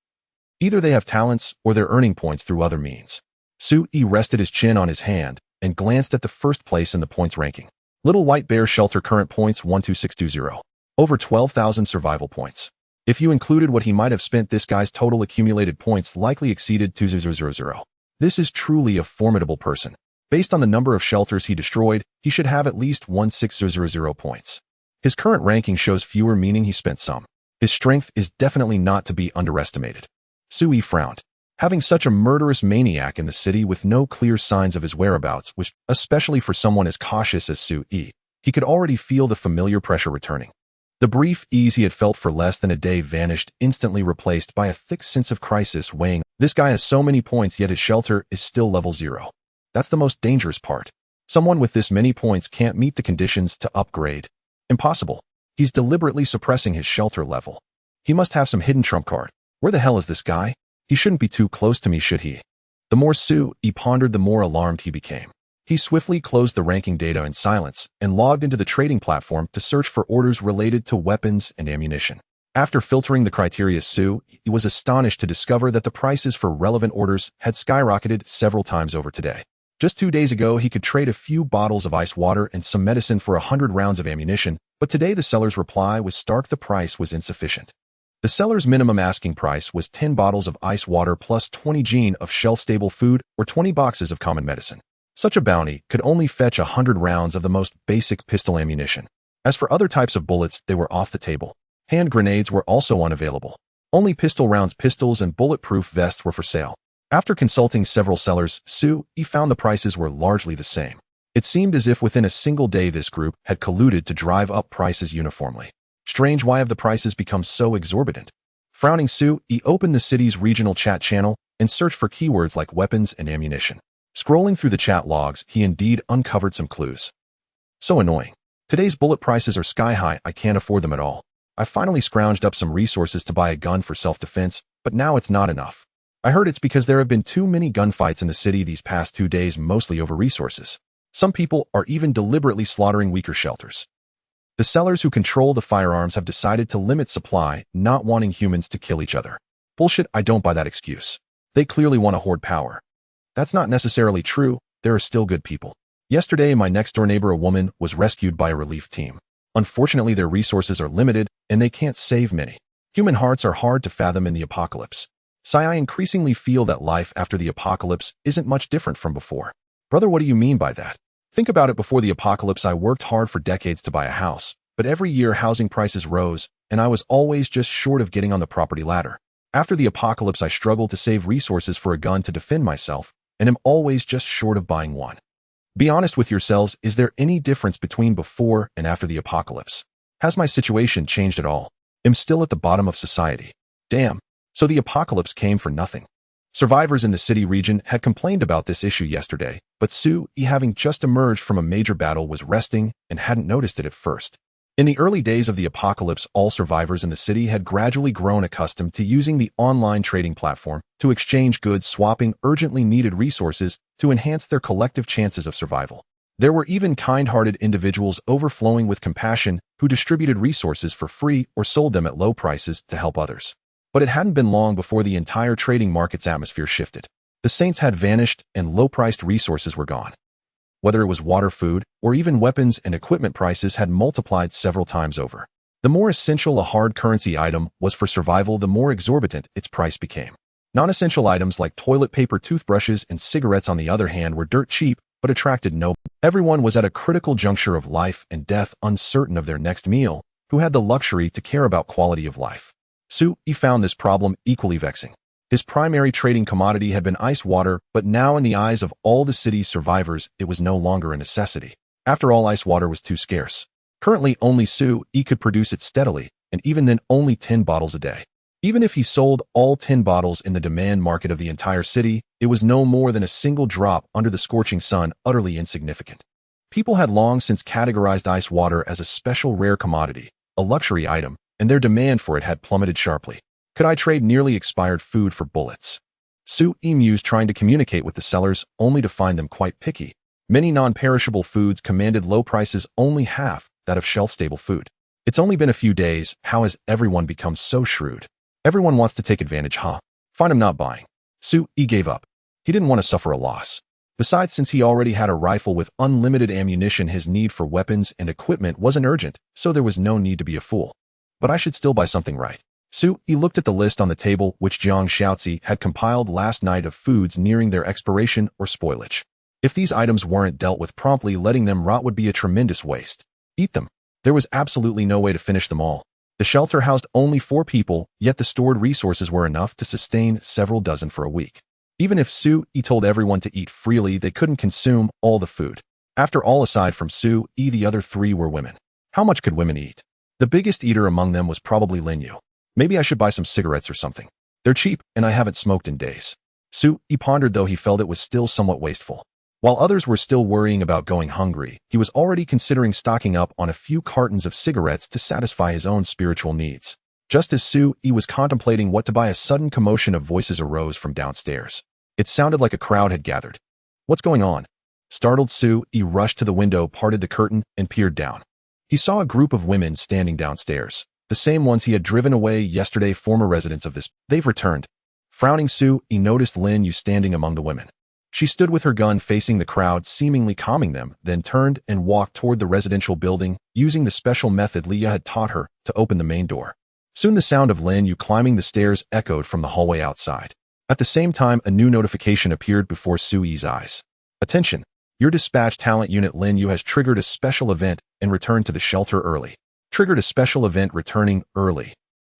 Either they have talents or they're earning points through other means. Su-E rested his chin on his hand and glanced at the first place in the points ranking. Little White Bear Shelter, current points 12620. Over 12,000 survival points. If you included what he might have spent, this guy's total accumulated points likely exceeded 2000. This is truly a formidable person. Based on the number of shelters he destroyed, he should have at least 1600 points. His current ranking shows fewer, meaning he spent some. His strength is definitely not to be underestimated. Su-E frowned. Having such a murderous maniac in the city with no clear signs of his whereabouts was, especially for someone as cautious as Su-E, he could already feel the familiar pressure returning. The brief ease he had felt for less than a day vanished, instantly replaced by a thick sense of crisis weighing. This guy has so many points, yet his shelter is still level 0. That's the most dangerous part. Someone with this many points can't meet the conditions to upgrade. Impossible. He's deliberately suppressing his shelter level. He must have some hidden trump card. Where the hell is this guy? He shouldn't be too close to me, should he? The more Su-E pondered, the more alarmed he became. He swiftly closed the ranking data in silence and logged into the trading platform to search for orders related to weapons and ammunition. After filtering the criteria, Su-E was astonished to discover that the prices for relevant orders had skyrocketed several times over today. Just 2 days ago, he could trade a few bottles of ice water and some medicine for 100 rounds of ammunition, but today the seller's reply was stark: the price was insufficient. The seller's minimum asking price was 10 bottles of ice water plus 20 gene of shelf-stable food or 20 boxes of common medicine. Such a bounty could only fetch 100 rounds of the most basic pistol ammunition. As for other types of bullets, they were off the table. Hand grenades were also unavailable. Only pistol rounds, pistols, and bulletproof vests were for sale. After consulting several sellers, Su-E found the prices were largely the same. It seemed as if within a single day this group had colluded to drive up prices uniformly. Strange, why have the prices become so exorbitant? Frowning, Su-E opened the city's regional chat channel and searched for keywords like weapons and ammunition. Scrolling through the chat logs, he indeed uncovered some clues. So annoying. Today's bullet prices are sky high, I can't afford them at all. I finally scrounged up some resources to buy a gun for self-defense, but now it's not enough. I heard it's because there have been too many gunfights in the city these past 2 days, mostly over resources. Some people are even deliberately slaughtering weaker shelters. The sellers who control the firearms have decided to limit supply, not wanting humans to kill each other. Bullshit, I don't buy that excuse. They clearly want to hoard power. That's not necessarily true, there are still good people. Yesterday, my next-door neighbor, a woman, was rescued by a relief team. Unfortunately, their resources are limited, and they can't save many. Human hearts are hard to fathom in the apocalypse. I increasingly feel that life after the apocalypse isn't much different from before. Brother, what do you mean by that? Think about it. Before the apocalypse, I worked hard for decades to buy a house, but every year housing prices rose, and I was always just short of getting on the property ladder. After the apocalypse, I struggled to save resources for a gun to defend myself, and am always just short of buying one. Be honest with yourselves, is there any difference between before and after the apocalypse? Has my situation changed at all? Am still at the bottom of society. Damn, so the apocalypse came for nothing. Survivors in the city region had complained about this issue yesterday, but Sue, having just emerged from a major battle, was resting and hadn't noticed it at first. In the early days of the apocalypse, all survivors in the city had gradually grown accustomed to using the online trading platform to exchange goods, swapping urgently needed resources to enhance their collective chances of survival. There were even kind-hearted individuals overflowing with compassion who distributed resources for free or sold them at low prices to help others. But it hadn't been long before the entire trading market's atmosphere shifted. The saints had vanished and low-priced resources were gone. Whether it was water, food, or even weapons and equipment, prices had multiplied several times over. The more essential a hard currency item was for survival, the more exorbitant its price became. Non-essential items like toilet paper, toothbrushes, and cigarettes, on the other hand, were dirt cheap but attracted no. Everyone was at a critical juncture of life and death, uncertain of their next meal, who had the luxury to care about quality of life. Sue found this problem equally vexing. His primary trading commodity had been ice water, but now in the eyes of all the city's survivors, it was no longer a necessity. After all, ice water was too scarce. Currently, only Sue could produce it steadily, and even then only 10 bottles a day. Even if he sold all 10 bottles in the demand market of the entire city, it was no more than a single drop under the scorching sun, utterly insignificant. People had long since categorized ice water as a special rare commodity, a luxury item, and their demand for it had plummeted sharply. Could I trade nearly expired food for bullets? Sue mused, trying to communicate with the sellers, only to find them quite picky. Many non-perishable foods commanded low prices, only half that of shelf-stable food. It's only been a few days. How has everyone become so shrewd? Everyone wants to take advantage, huh? Find him not buying. Sue gave up. He didn't want to suffer a loss. Besides, since he already had a rifle with unlimited ammunition, his need for weapons and equipment wasn't urgent, so there was no need to be a fool. But I should still buy something, right? Sue looked at the list on the table, which Jiang Shaozi had compiled last night, of foods nearing their expiration or spoilage. If these items weren't dealt with promptly, letting them rot would be a tremendous waste. Eat them. There was absolutely no way to finish them all. The shelter housed only 4 people, yet the stored resources were enough to sustain several dozen for a week. Even if Sue told everyone to eat freely, they couldn't consume all the food. After all, aside from Sue, the other 3 were women. How much could women eat? The biggest eater among them was probably Lin Yu. Maybe I should buy some cigarettes or something. They're cheap, and I haven't smoked in days. Sue pondered, though he felt it was still somewhat wasteful. While others were still worrying about going hungry, he was already considering stocking up on a few cartons of cigarettes to satisfy his own spiritual needs. Just as Sue was contemplating what to buy, a sudden commotion of voices arose from downstairs. It sounded like a crowd had gathered. What's going on? Startled, Sue rushed to the window, parted the curtain, and peered down. He saw a group of women standing downstairs. The same ones he had driven away yesterday, former residents of this. They've returned. Frowning, Sue noticed Lin Yu standing among the women. She stood with her gun facing the crowd, seemingly calming them, then turned and walked toward the residential building, using the special method Leah had taught her to open the main door. Soon the sound of Lin Yu climbing the stairs echoed from the hallway outside. At the same time, a new notification appeared before Sue's eyes. Attention! Your dispatch talent unit Lin Yu has triggered a special event and returned to the shelter early. Triggered a special event, returning early.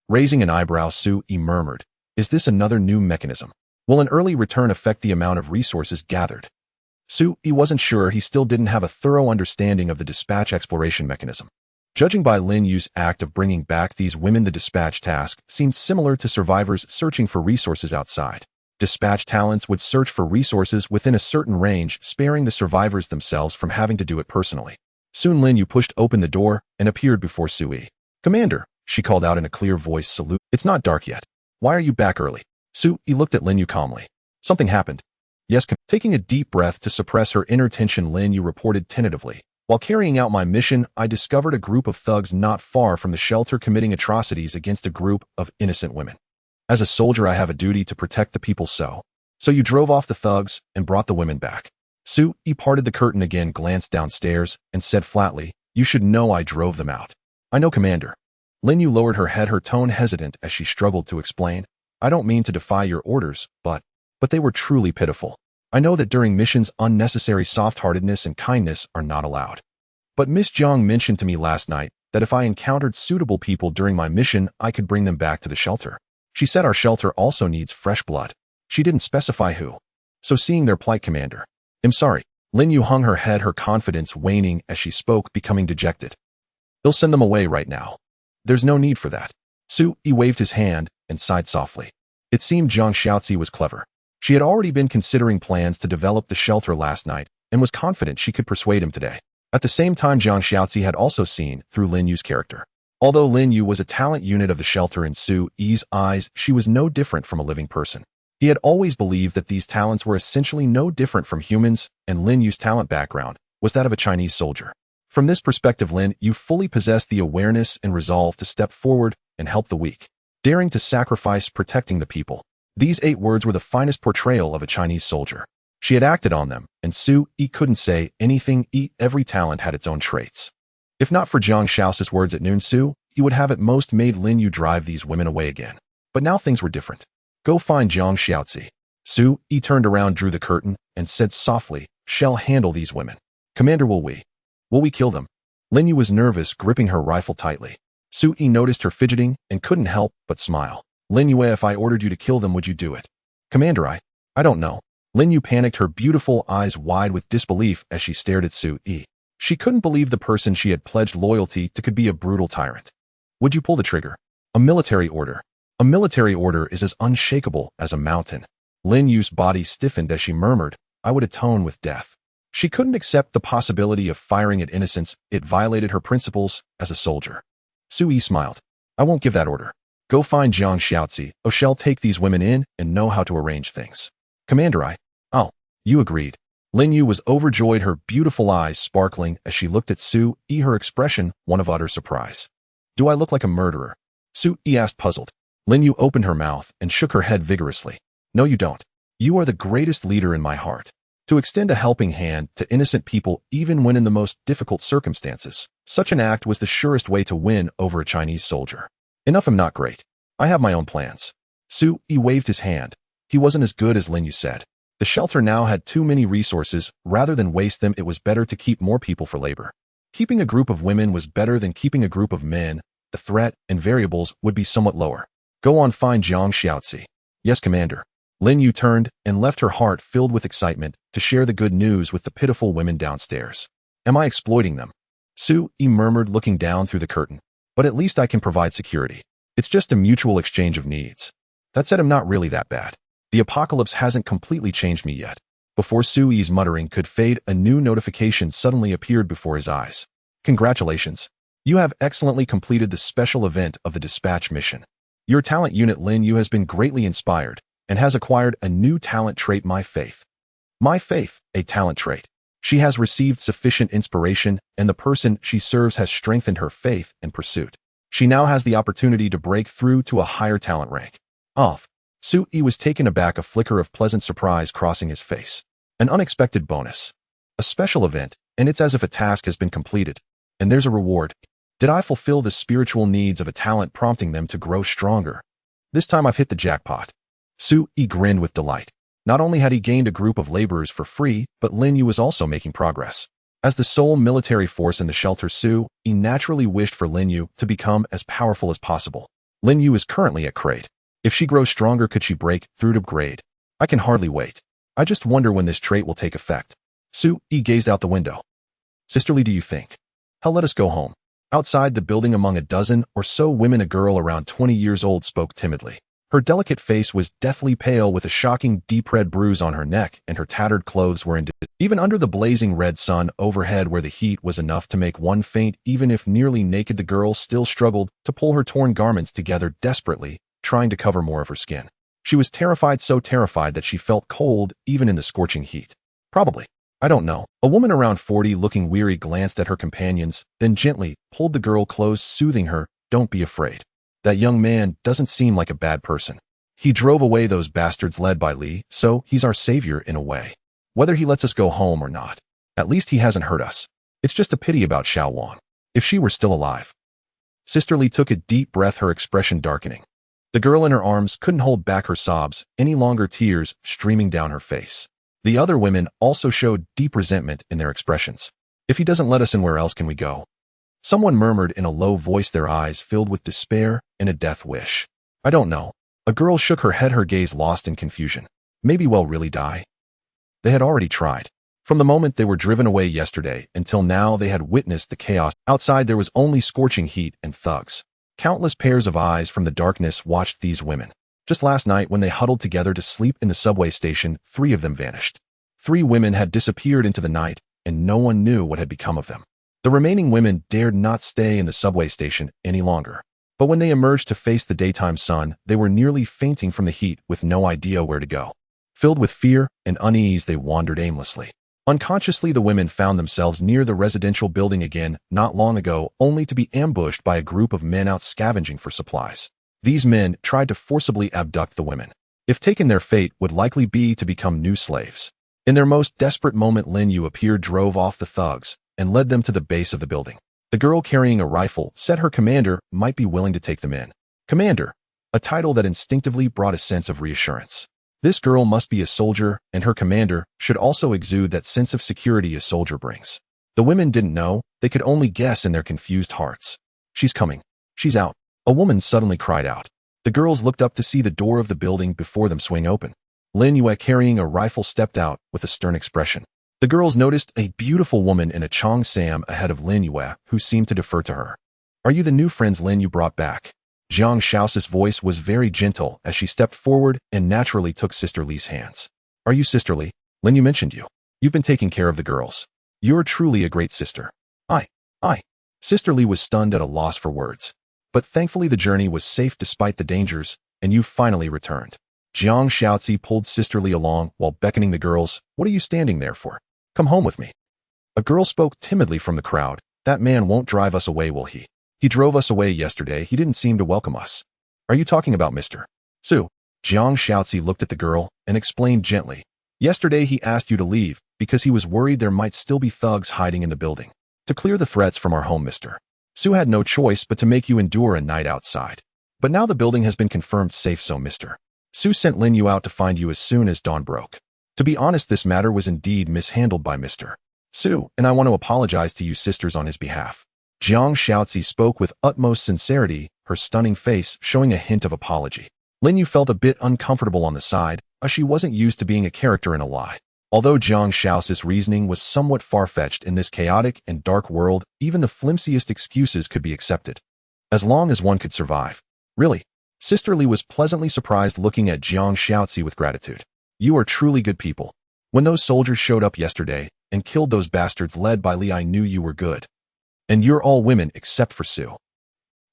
Raising an eyebrow, Sue murmured, "Is this another new mechanism? Will an early return affect the amount of resources gathered?" Sue wasn't sure. He still didn't have a thorough understanding of the dispatch exploration mechanism. Judging by Lin Yu's act of bringing back these women, the dispatch task seemed similar to survivors searching for resources outside. Dispatch talents would search for resources within a certain range, sparing the survivors themselves from having to do it personally. Soon Lin Yu pushed open the door and appeared before Sue. "Commander," she called out in a clear voice, "salute. It's not dark yet. Why are you back early?" Sue looked at Lin Yu calmly. "Something happened." "Yes." Taking a deep breath to suppress her inner tension, Lin Yu reported tentatively. "While carrying out my mission, I discovered a group of thugs not far from the shelter committing atrocities against a group of innocent women. As a soldier, I have a duty to protect the people, so you drove off the thugs and brought the women back." Sue parted the curtain again, glanced downstairs, and said flatly, "You should know I drove them out." "I know, Commander." Lin Yu lowered her head, her tone hesitant as she struggled to explain. "I don't mean to defy your orders, but they were truly pitiful. I know that during missions unnecessary soft-heartedness and kindness are not allowed. But Miss Jiang mentioned to me last night that if I encountered suitable people during my mission, I could bring them back to the shelter. She said our shelter also needs fresh blood. She didn't specify who." So seeing their plight, Commander. I'm sorry. Lin Yu hung her head, her confidence waning as she spoke, becoming dejected. They'll send them away right now. There's no need for that. Su Yi waved his hand and sighed softly. It seemed Zhang Xiaozi was clever. She had already been considering plans to develop the shelter last night and was confident she could persuade him today. At the same time, Zhang Xiaozi had also seen through Lin Yu's character. Although Lin Yu was a talent unit of the shelter in Su Yi's eyes, she was no different from a living person. He had always believed that these talents were essentially no different from humans, and Lin Yu's talent background was that of a Chinese soldier. From this perspective, Lin Yu fully possessed the awareness and resolve to step forward and help the weak, daring to sacrifice protecting the people. These 8 words were the finest portrayal of a Chinese soldier. She had acted on them, and Su Yi couldn't say anything. Every talent had its own traits. If not for Zhang Xiaozi's words at noon, Su Yi would have at most made Lin Yu drive these women away again. But now things were different. Go find Zhang Xiaozi. Su Yi turned around, drew the curtain, and said softly, "Shall handle these women. Commander, will we kill them?" Lin Yu was nervous, gripping her rifle tightly. Su Yi noticed her fidgeting and couldn't help but smile. "Lin Yu, if I ordered you to kill them, would you do it?" "Commander, I don't know." Lin Yu panicked, her beautiful eyes wide with disbelief as she stared at Su Yi. She couldn't believe the person she had pledged loyalty to could be a brutal tyrant. "Would you pull the trigger?" "A military order. A military order is as unshakable as a mountain." Lin Yu's body stiffened as she murmured, "I would atone with death." She couldn't accept the possibility of firing at innocents. It violated her principles as a soldier. Su Yi smiled. "I won't give that order. Go find Zhang Xiaozi. I shall take these women in and know how to arrange things." "Commander, Oh, you agreed." Lin Yu was overjoyed, her beautiful eyes sparkling as she looked at Su Yi, her expression one of utter surprise. "Do I look like a murderer?" Su Yi asked, puzzled. Lin Yu opened her mouth and shook her head vigorously. "No, you don't. You are the greatest leader in my heart. To extend a helping hand to innocent people even when in the most difficult circumstances, such an act was the surest way to win over a Chinese soldier." "Enough, I'm not great. I have my own plans." Su Yi waved his hand. He wasn't as good as Lin Yu said. The shelter now had too many resources. Rather than waste them, it was better to keep more people for labor. Keeping a group of women was better than keeping a group of men. The threat and variables would be somewhat lower. "Go on, find Zhang Xiaozi." "Yes, Commander." Lin Yu turned and left, her heart filled with excitement to share the good news with the pitiful women downstairs. "Am I exploiting them?" Su Yi murmured, looking down through the curtain. "But at least I can provide security. It's just a mutual exchange of needs. That said, I'm not really that bad. The apocalypse hasn't completely changed me yet." Before Su Yi's muttering could fade, a new notification suddenly appeared before his eyes. "Congratulations. You have excellently completed the special event of the dispatch mission. Your talent unit Lin Yu has been greatly inspired and has acquired a new talent trait, My Faith." My Faith, a talent trait. She has received sufficient inspiration, and the person she serves has strengthened her faith and pursuit. She now has the opportunity to break through to a higher talent rank. Off. Su Yi was taken aback, a flicker of pleasant surprise crossing his face. An unexpected bonus. A special event, and it's as if a task has been completed. And there's a reward. Did I fulfill the spiritual needs of a talent, prompting them to grow stronger? This time I've hit the jackpot. Su Yi grinned with delight. Not only had he gained a group of laborers for free, but Lin Yu was also making progress. As the sole military force in the shelter, Su Yi naturally wished for Lin Yu to become as powerful as possible. Lin Yu is currently at grade. If she grows stronger, could she break through to grade? I can hardly wait. I just wonder when this trait will take effect. Su Yi gazed out the window. "Sisterly, do you think? Hell, let us go home." Outside the building, among a dozen or so women, a girl around 20 years old spoke timidly. Her delicate face was deathly pale, with a shocking deep red bruise on her neck, and her tattered clothes were even under the blazing red sun overhead, where the heat was enough to make one faint. Even if nearly naked, the girl still struggled to pull her torn garments together desperately, trying to cover more of her skin. She was terrified, so terrified that she felt cold even in the scorching heat. "Probably. I don't know." A woman around 40, looking weary, glanced at her companions, then gently pulled the girl close, soothing her. "Don't be afraid. That young man doesn't seem like a bad person. He drove away those bastards led by Li, so he's our savior in a way. Whether he lets us go home or not, at least he hasn't hurt us. It's just a pity about Xiao Wang. If she were still alive." Sister Li took a deep breath, her expression darkening. The girl in her arms couldn't hold back her sobs any longer, tears streaming down her face. The other women also showed deep resentment in their expressions. "If he doesn't let us in, where else can we go?" Someone murmured in a low voice, their eyes filled with despair and a death wish. "I don't know." A girl shook her head, her gaze lost in confusion. "Maybe we'll really die." They had already tried. From the moment they were driven away yesterday until now, they had witnessed the chaos. Outside there was only scorching heat and thugs. Countless pairs of eyes from the darkness watched these women. Just last night, when they huddled together to sleep in the subway station, 3 of them vanished. 3 women had disappeared into the night, and no one knew what had become of them. The remaining women dared not stay in the subway station any longer. But when they emerged to face the daytime sun, they were nearly fainting from the heat with no idea where to go. Filled with fear and unease, they wandered aimlessly. Unconsciously, the women found themselves near the residential building again not long ago, only to be ambushed by a group of men out scavenging for supplies. These men tried to forcibly abduct the women. If taken, their fate would likely be to become new slaves. In their most desperate moment, Lin Yu appeared, drove off the thugs, and led them to the base of the building. The girl carrying a rifle said her commander might be willing to take them in. Commander, a title that instinctively brought a sense of reassurance. This girl must be a soldier, and her commander should also exude that sense of security a soldier brings. The women didn't know, they could only guess in their confused hearts. She's coming. She's out. A woman suddenly cried out. The girls looked up to see the door of the building before them swing open. Lin Yue, carrying a rifle, stepped out with a stern expression. The girls noticed a beautiful woman in a cheongsam ahead of Lin Yue, who seemed to defer to her. Are you the new friends Lin Yu brought back? Jiang Shao's voice was very gentle as she stepped forward and naturally took Sister Li's hands. Are you Sister Li? Lin Yu mentioned you. You've been taking care of the girls. You're truly a great sister. I. Sister Li was stunned at a loss for words. But thankfully the journey was safe despite the dangers, and you finally returned. Jiang Shaozi pulled Sister Li along while beckoning the girls. What are you standing there for? Come home with me. A girl spoke timidly from the crowd. That man won't drive us away, will he? He drove us away yesterday. He didn't seem to welcome us. Are you talking about Mr. Su? Jiang Shaozi looked at the girl and explained gently. Yesterday he asked you to leave because he was worried there might still be thugs hiding in the building. To clear the threats from our home, Mr. Su had no choice but to make you endure a night outside. But now the building has been confirmed safe, so Mr. Su sent Lin Yu out to find you as soon as dawn broke. To be honest, this matter was indeed mishandled by Mr. Su, and I want to apologize to you sisters on his behalf. Jiang Shaozi spoke with utmost sincerity, her stunning face showing a hint of apology. Lin Yu felt a bit uncomfortable on the side, as she wasn't used to being a character in a lie. Although Jiang Shao's reasoning was somewhat far-fetched in this chaotic and dark world, even the flimsiest excuses could be accepted. As long as one could survive. Really? Sister Li was pleasantly surprised, looking at Jiang Shaozi with gratitude. You are truly good people. When those soldiers showed up yesterday and killed those bastards led by Li, I knew you were good. And you're all women except for Su.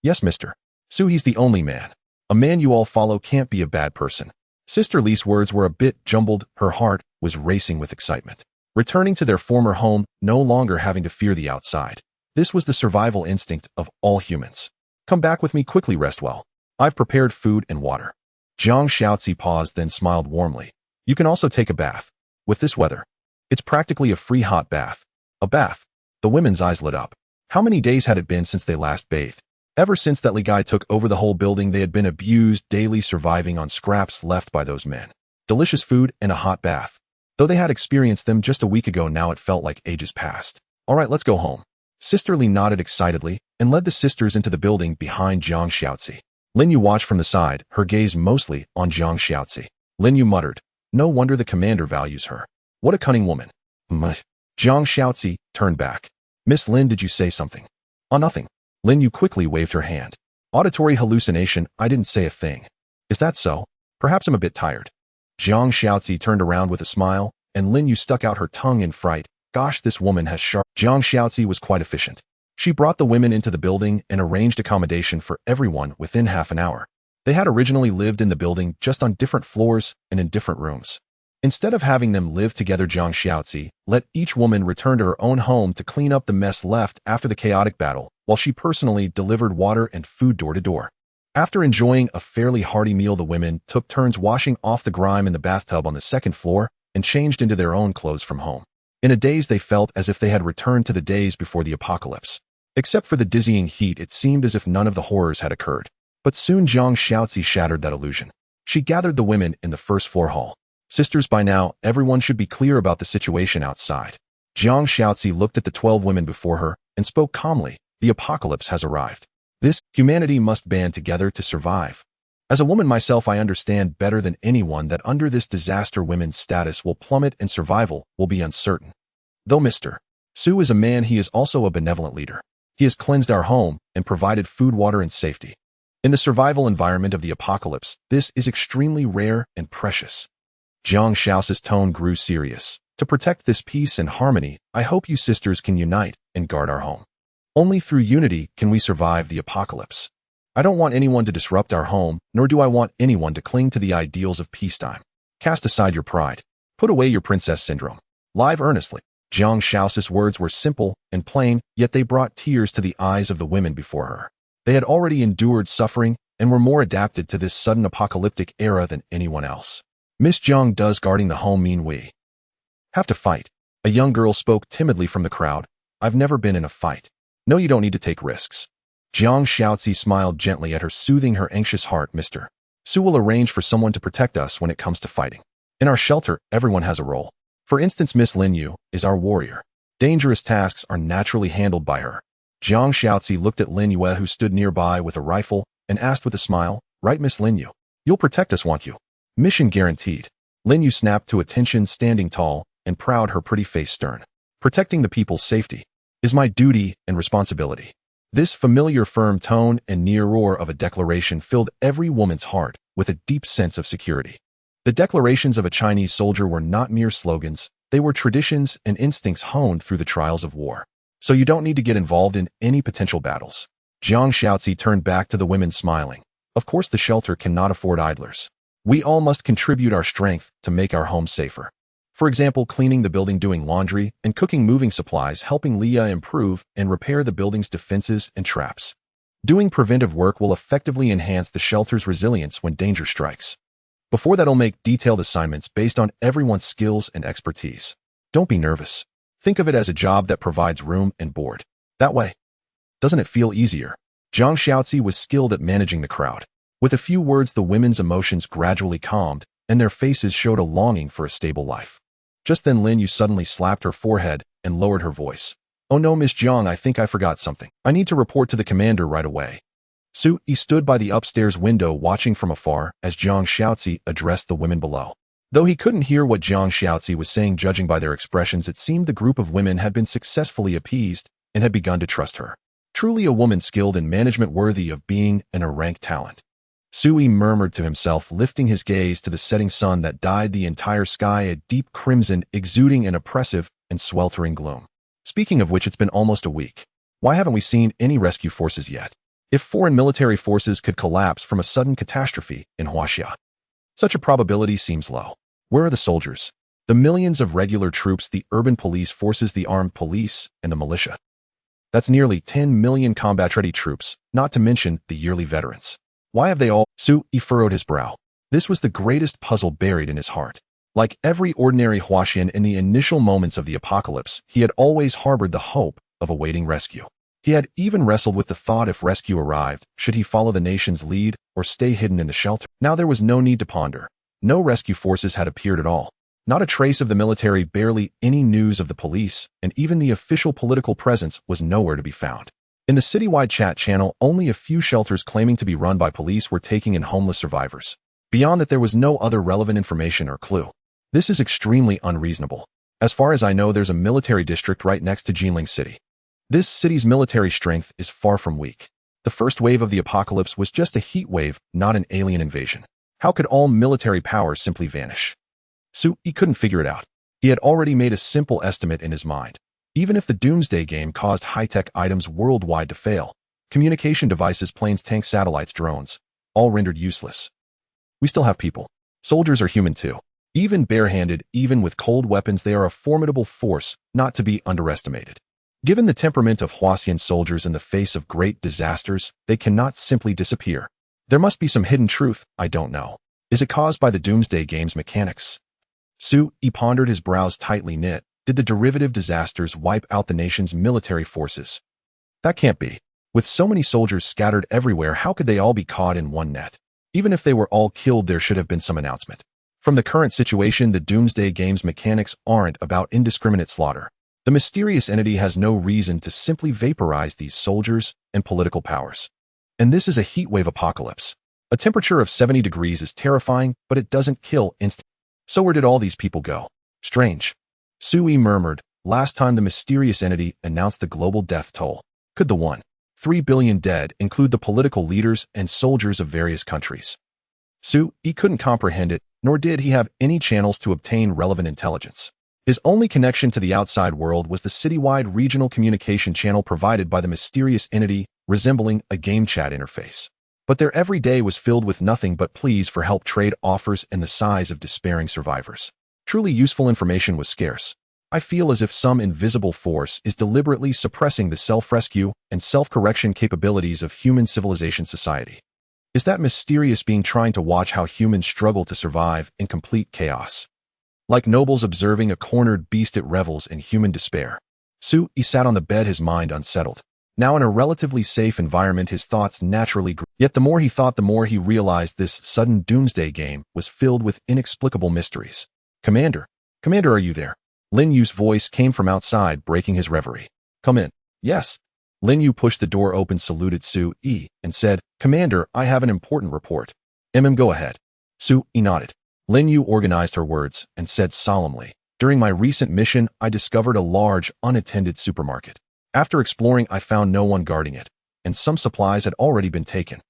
Yes, Mr. Su, he's the only man. A man you all follow can't be a bad person. Sister Li's words were a bit jumbled. Her heart was racing with excitement. Returning to their former home, no longer having to fear the outside. This was the survival instinct of all humans. Come back with me quickly, rest well. I've prepared food and water. Jiang Shaozi paused, then smiled warmly. You can also take a bath. With this weather, it's practically a free hot bath. A bath. The women's eyes lit up. How many days had it been since they last bathed? Ever since that Li guy took over the whole building, they had been abused, daily surviving on scraps left by those men. Delicious food and a hot bath. Though they had experienced them just a week ago, now it felt like ages past. All right, let's go home. Sister Li nodded excitedly and led the sisters into the building behind Jiang Shaozi. Lin Yu watched from the side, her gaze mostly on Jiang Shaozi. Lin Yu muttered, no wonder the commander values her. What a cunning woman. Jiang Shaozi turned back. Miss Lin, did you say something? Oh, nothing. Lin Yu quickly waved her hand. Auditory hallucination, I didn't say a thing. Is that so? Perhaps I'm a bit tired. Jiang Shaozi turned around with a smile, and Lin Yu stuck out her tongue in fright. Gosh, this woman has sharp. Jiang Shaozi was quite efficient. She brought the women into the building and arranged accommodation for everyone within half an hour. They had originally lived in the building, just on different floors and in different rooms. Instead of having them live together, Jiang Shaozi let each woman return to her own home to clean up the mess left after the chaotic battle, while she personally delivered water and food door to door. After enjoying a fairly hearty meal, the women took turns washing off the grime in the bathtub on the second floor and changed into their own clothes from home. In a daze, they felt as if they had returned to the days before the apocalypse. Except for the dizzying heat, it seemed as if none of the horrors had occurred. But soon Jiang Shaozi shattered that illusion. She gathered the women in the first floor hall. Sisters, by now, everyone should be clear about the situation outside. Jiang Shaozi looked at the 12 women before her and spoke calmly. The apocalypse has arrived. Humanity must band together to survive. As a woman myself, I understand better than anyone that under this disaster women's status will plummet and survival will be uncertain. Though Mr. Su is a man, he is also a benevolent leader. He has cleansed our home and provided food, water, and safety. In the survival environment of the apocalypse, this is extremely rare and precious. Jiang Shao's tone grew serious. To protect this peace and harmony, I hope you sisters can unite and guard our home. Only through unity can we survive the apocalypse. I don't want anyone to disrupt our home, nor do I want anyone to cling to the ideals of peacetime. Cast aside your pride. Put away your princess syndrome. Live earnestly. Jiang Shao's words were simple and plain, yet they brought tears to the eyes of the women before her. They had already endured suffering and were more adapted to this sudden apocalyptic era than anyone else. Miss Jiang, does guarding the home mean we have to fight? A young girl spoke timidly from the crowd. I've never been in a fight. No, you don't need to take risks. Jiang Shaozi smiled gently at her, soothing her anxious heart. Mr. Su will arrange for someone to protect us when it comes to fighting. In our shelter, everyone has a role. For instance, Miss Lin Yu is our warrior. Dangerous tasks are naturally handled by her. Jiang Shaozi looked at Lin Yue, who stood nearby with a rifle, and asked with a smile, right, Miss Lin Yu? You'll protect us, won't you? Mission guaranteed. Lin Yu snapped to attention, standing tall and proud, her pretty face stern. Protecting the people's safety is my duty and responsibility. This familiar firm tone and near roar of a declaration filled every woman's heart with a deep sense of security. The declarations of a Chinese soldier were not mere slogans, they were traditions and instincts honed through the trials of war. So you don't need to get involved in any potential battles. Jiang Shaozi turned back to the women, smiling. Of course, the shelter cannot afford idlers. We all must contribute our strength to make our home safer. For example, cleaning the building, doing laundry, and cooking, moving supplies, helping Leah improve and repair the building's defenses and traps. Doing preventive work will effectively enhance the shelter's resilience when danger strikes. Before that, I'll make detailed assignments based on everyone's skills and expertise. Don't be nervous. Think of it as a job that provides room and board. That way, doesn't it feel easier? Jiang Shaozi was skilled at managing the crowd. With a few words, the women's emotions gradually calmed, and their faces showed a longing for a stable life. Just then, Lin Yu suddenly slapped her forehead and lowered her voice. Oh no, Miss Jiang, I think I forgot something. I need to report to the commander right away. Su Yi stood by the upstairs window watching from afar as Jiang Shaozi addressed the women below. Though he couldn't hear what Jiang Shaozi was saying, judging by their expressions, it seemed the group of women had been successfully appeased and had begun to trust her. Truly a woman skilled in management, worthy of being an rank talent. Su Yi murmured to himself, lifting his gaze to the setting sun that dyed the entire sky a deep crimson, exuding an oppressive and sweltering gloom. Speaking of which, it's been almost a week. Why haven't we seen any rescue forces yet? If foreign military forces could collapse from a sudden catastrophe in Huaxia, such a probability seems low. Where are the soldiers? The millions of regular troops, the urban police forces, the armed police, and the militia. That's nearly 10 million combat-ready troops, not to mention the yearly veterans. Why have they all? Su Yi furrowed his brow. This was the greatest puzzle buried in his heart. Like every ordinary Huaxian in the initial moments of the apocalypse, he had always harbored the hope of awaiting rescue. He had even wrestled with the thought, if rescue arrived, should he follow the nation's lead or stay hidden in the shelter? Now there was no need to ponder. No rescue forces had appeared at all. Not a trace of the military, barely any news of the police, and even the official political presence was nowhere to be found. In the citywide chat channel, only a few shelters claiming to be run by police were taking in homeless survivors. Beyond that, there was no other relevant information or clue. This is extremely unreasonable. As far as I know, there's a military district right next to Jinling City. This city's military strength is far from weak. The first wave of the apocalypse was just a heat wave, not an alien invasion. How could all military power simply vanish? Su Yi couldn't figure it out. He had already made a simple estimate in his mind. Even if the Doomsday game caused high-tech items worldwide to fail, communication devices, planes, tanks, satellites, drones, all rendered useless. We still have people. Soldiers are human too. Even barehanded, even with cold weapons, they are a formidable force not to be underestimated. Given the temperament of Huaxian soldiers in the face of great disasters, they cannot simply disappear. There must be some hidden truth, I don't know. Is it caused by the Doomsday game's mechanics? Su Yi pondered, his brows tightly knit. Did the derivative disasters wipe out the nation's military forces? That can't be. With so many soldiers scattered everywhere, how could they all be caught in one net? Even if they were all killed, there should have been some announcement. From the current situation, the Doomsday game's mechanics aren't about indiscriminate slaughter. The mysterious entity has no reason to simply vaporize these soldiers and political powers. And this is a heatwave apocalypse. A temperature of 70 degrees is terrifying, but it doesn't kill instantly. So where did all these people go? Strange. Sui murmured. Last time the mysterious entity announced the global death toll. Could the 1.3 billion dead include the political leaders and soldiers of various countries? Sui couldn't comprehend it, nor did he have any channels to obtain relevant intelligence. His only connection to the outside world was the citywide regional communication channel provided by the mysterious entity, resembling a game chat interface. But their every day was filled with nothing but pleas for help, trade offers, and the sighs of despairing survivors. Truly useful information was scarce. I feel as if some invisible force is deliberately suppressing the self-rescue and self-correction capabilities of human civilization society. Is that mysterious being trying to watch how humans struggle to survive in complete chaos? Like nobles observing a cornered beast, it revels in human despair. Sui sat on the bed, his mind unsettled. Now in a relatively safe environment, his thoughts naturally grew. Yet the more he thought, the more he realized this sudden doomsday game was filled with inexplicable mysteries. Commander, are you there? Lin Yu's voice came from outside, breaking his reverie. Come in. Yes. Lin Yu pushed the door open, saluted Sui, and said, Commander, I have an important report. Go ahead. Sui nodded. Lin Yu organized her words and said solemnly, During my recent mission, I discovered a large, unattended supermarket. After exploring, I found no one guarding it, and some supplies had already been taken.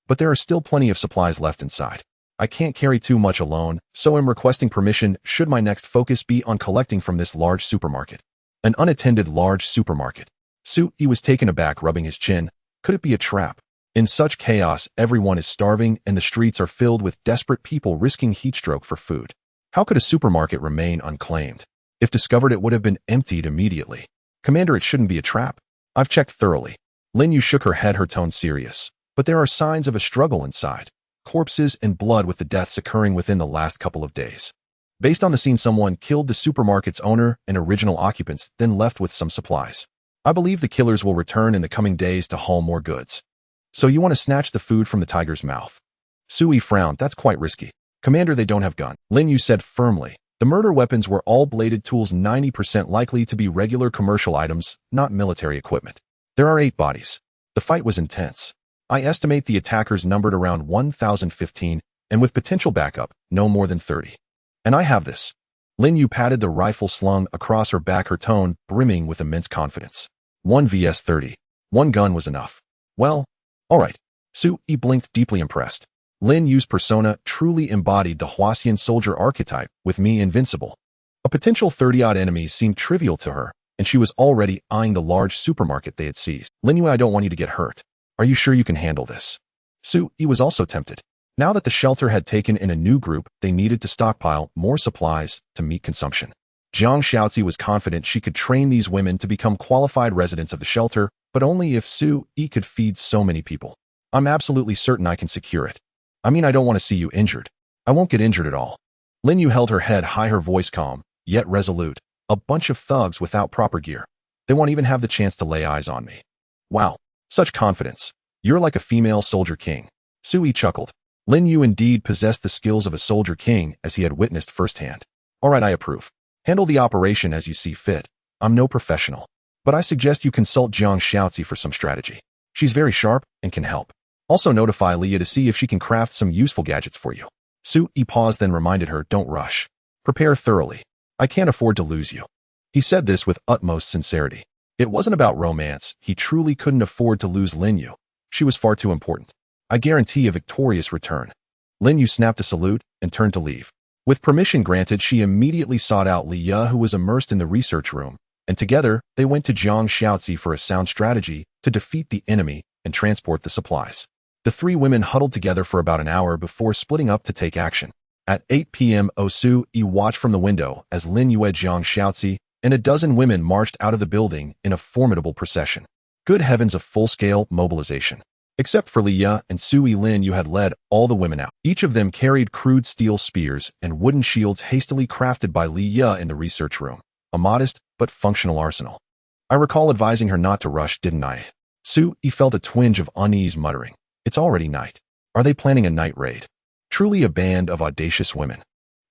But there are still plenty of supplies left inside. I can't carry too much alone, so I'm requesting permission should my next focus be on collecting from this large supermarket. An unattended large supermarket. Sui was taken aback, rubbing his chin. Could it be a trap? In such chaos, everyone is starving and the streets are filled with desperate people risking heatstroke for food. How could a supermarket remain unclaimed? If discovered, it would have been emptied immediately. Commander, it shouldn't be a trap. I've checked thoroughly. Lin Yu shook her head, her tone serious. But there are signs of a struggle inside. Corpses and blood, with the deaths occurring within the last couple of days. Based on the scene, someone killed the supermarket's owner and original occupants, then left with some supplies. I believe the killers will return in the coming days to haul more goods. So you want to snatch the food from the tiger's mouth? Sui frowned. That's quite risky. Commander, they don't have guns. Lin Yu said firmly. The murder weapons were all bladed tools, 90% likely to be regular commercial items, not military equipment. There are 8 bodies. The fight was intense. I estimate the attackers numbered around 1,015, and with potential backup, no more than 30. And I have this. Lin Yu patted the rifle slung across her back, her tone brimming with immense confidence. 1 vs 30. One gun was enough. Well, all right. Sui blinked, deeply impressed. Lin Yu's persona truly embodied the Huasian soldier archetype, with me invincible. A potential 30-odd enemies seemed trivial to her, and she was already eyeing the large supermarket they had seized. Lin Yu, I don't want you to get hurt. Are you sure you can handle this? Sui was also tempted. Now that the shelter had taken in a new group, they needed to stockpile more supplies to meet consumption. Jiang Shaozi was confident she could train these women to become qualified residents of the shelter, but only if Sui could feed so many people. I'm absolutely certain I can secure it. I don't want to see you injured. I won't get injured at all. Lin Yu held her head high, her voice calm, yet resolute. A bunch of thugs without proper gear. They won't even have the chance to lay eyes on me. Wow, such confidence. You're like a female soldier king. Sui chuckled. Lin Yu indeed possessed the skills of a soldier king, as he had witnessed firsthand. All right, I approve. Handle the operation as you see fit. I'm no professional. But I suggest you consult Jiang Shaozi for some strategy. She's very sharp and can help. Also notify Leah to see if she can craft some useful gadgets for you. Sui paused, then reminded her, don't rush. Prepare thoroughly. I can't afford to lose you. He said this with utmost sincerity. It wasn't about romance. He truly couldn't afford to lose Lin Yu. She was far too important. I guarantee a victorious return. Lin Yu snapped a salute and turned to leave. With permission granted, she immediately sought out Leah, who was immersed in the research room, and together they went to Jiang Shaozi for a sound strategy to defeat the enemy and transport the supplies. The 3 women huddled together for about an hour before splitting up to take action. At 8 p.m., Sui watched from the window as Lin Yu, Jiang Shaozi, and a dozen women marched out of the building in a formidable procession. Good heavens, a full-scale mobilization. Except for Leah and Sui, Lin Yu had led all the women out. Each of them carried crude steel spears and wooden shields hastily crafted by Leah in the research room. A modest but functional arsenal. I recall advising her not to rush, didn't I? Sui felt a twinge of unease, muttering, It's already night. Are they planning a night raid? Truly a band of audacious women.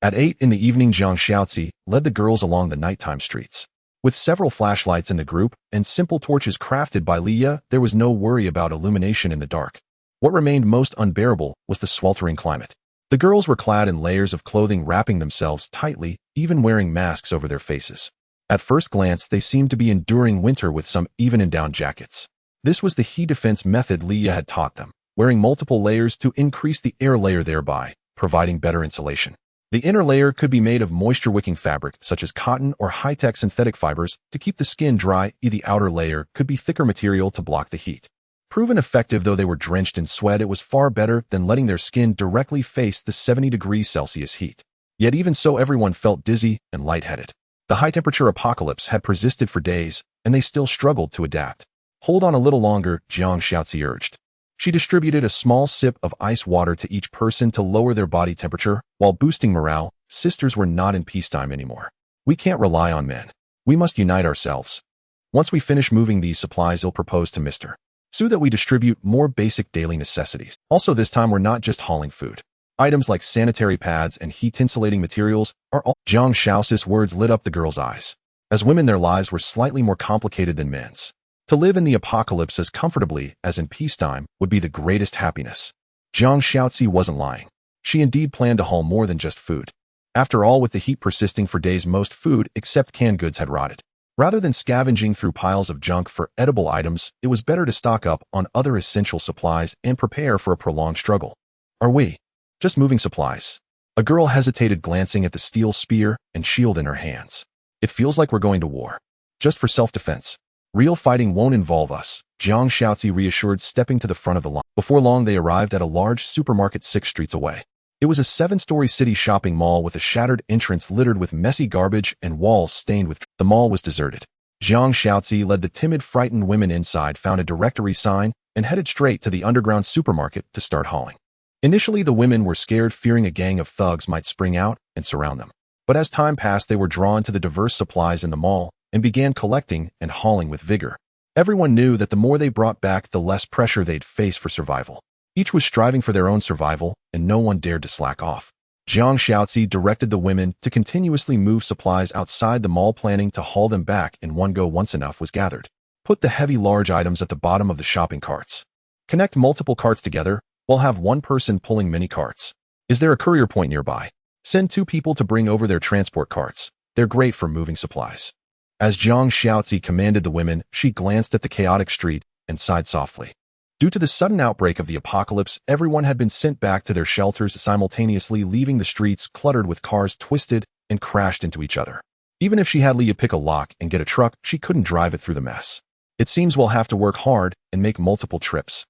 At 8 in the evening, Jiang Shaozi led the girls along the nighttime streets. With several flashlights in the group and simple torches crafted by Leah, there was no worry about illumination in the dark. What remained most unbearable was the sweltering climate. The girls were clad in layers of clothing wrapping themselves tightly, even wearing masks over their faces. At first glance, they seemed to be enduring winter with some even in down jackets. This was the heat defense method Leah had taught them, wearing multiple layers to increase the air layer, thereby providing better insulation. The inner layer could be made of moisture-wicking fabric, such as cotton or high-tech synthetic fibers, to keep the skin dry. The outer layer could be thicker material to block the heat. Proven effective though they were drenched in sweat, it was far better than letting their skin directly face the 70 degrees Celsius heat. Yet even so, everyone felt dizzy and lightheaded. The high-temperature apocalypse had persisted for days, and they still struggled to adapt. "Hold on a little longer," Jiang Shaozi urged. She distributed a small sip of ice water to each person to lower their body temperature, while boosting morale. Sisters were not in peacetime anymore. "We can't rely on men. We must unite ourselves. Once we finish moving these supplies," Il proposed to Mr. Su, "that we distribute more basic daily necessities. Also, this time we're not just hauling food. Items like sanitary pads and heat-insulating materials are all—" Jiang Shaozi's words lit up the girls' eyes. As women, their lives were slightly more complicated than men's. To live in the apocalypse as comfortably as in peacetime would be the greatest happiness. Jiang Shaozi wasn't lying. She indeed planned to haul more than just food. After all, with the heat persisting for days, most food except canned goods had rotted. Rather than scavenging through piles of junk for edible items, it was better to stock up on other essential supplies and prepare for a prolonged struggle. "Are we just moving supplies?" A girl hesitated, glancing at the steel spear and shield in her hands. "It feels like we're going to war. Just for self-defense. Real fighting won't involve us," Jiang Shaozi reassured, stepping to the front of the line. Before long, they arrived at a large supermarket 6 streets away. It was a 7-story city shopping mall with a shattered entrance littered with messy garbage and walls stained with. The mall was deserted. Jiang Shaozi led the timid, frightened women inside, found a directory sign, and headed straight to the underground supermarket to start hauling. Initially, the women were scared, fearing a gang of thugs might spring out and surround them. But as time passed, they were drawn to the diverse supplies in the mall and began collecting and hauling with vigor. Everyone knew that the more they brought back, the less pressure they'd face for survival. Each was striving for their own survival, and no one dared to slack off. Jiang Shaozi directed the women to continuously move supplies outside the mall, planning to haul them back in one go once enough was gathered. Put the heavy, large items at the bottom of the shopping carts. Connect multiple carts together. We'll have one person pulling many carts. Is there a courier point nearby? Send 2 people to bring over their transport carts. They're great for moving supplies." As Jiang Shaozi commanded the women, she glanced at the chaotic street and sighed softly. Due to the sudden outbreak of the apocalypse, everyone had been sent back to their shelters simultaneously, leaving the streets cluttered with cars twisted and crashed into each other. Even if she had Leah pick a lock and get a truck, she couldn't drive it through the mess. "It seems we'll have to work hard and make multiple trips.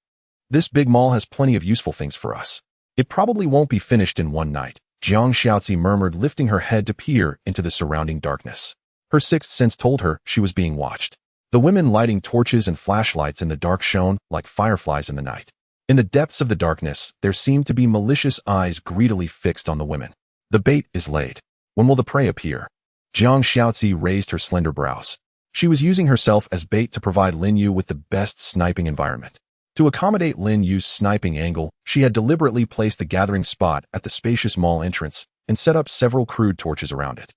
This big mall has plenty of useful things for us. It probably won't be finished in one night," Jiang Shaozi murmured, lifting her head to peer into the surrounding darkness. Her sixth sense told her she was being watched. The women lighting torches and flashlights in the dark shone like fireflies in the night. In the depths of the darkness, there seemed to be malicious eyes greedily fixed on the women. "The bait is laid. When will the prey appear?" Jiang Shaozi raised her slender brows. She was using herself as bait to provide Lin Yu with the best sniping environment. To accommodate Lin Yu's sniping angle, she had deliberately placed the gathering spot at the spacious mall entrance and set up several crude torches around it.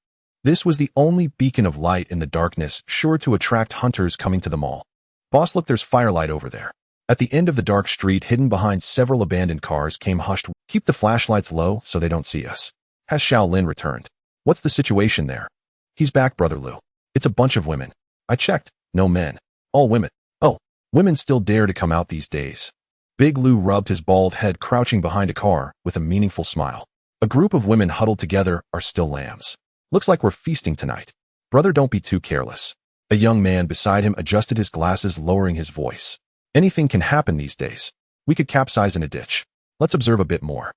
This was the only beacon of light in the darkness, sure to attract hunters coming to the mall. "Boss, look, there's firelight over there." At the end of the dark street, hidden behind several abandoned cars, came hushed. "Keep the flashlights low so they don't see us." Has Shaolin returned? "What's the situation there?" "He's back, Brother Lu. It's a bunch of women. I checked. No men. All women." "Oh, women still dare to come out these days." Big Lu rubbed his bald head, crouching behind a car with a meaningful smile. "A group of women huddled together are still lambs. Looks like we're feasting tonight. Brother, don't be too careless." A young man beside him adjusted his glasses, lowering his voice. "Anything can happen these days. We could capsize in a ditch. Let's observe a bit more."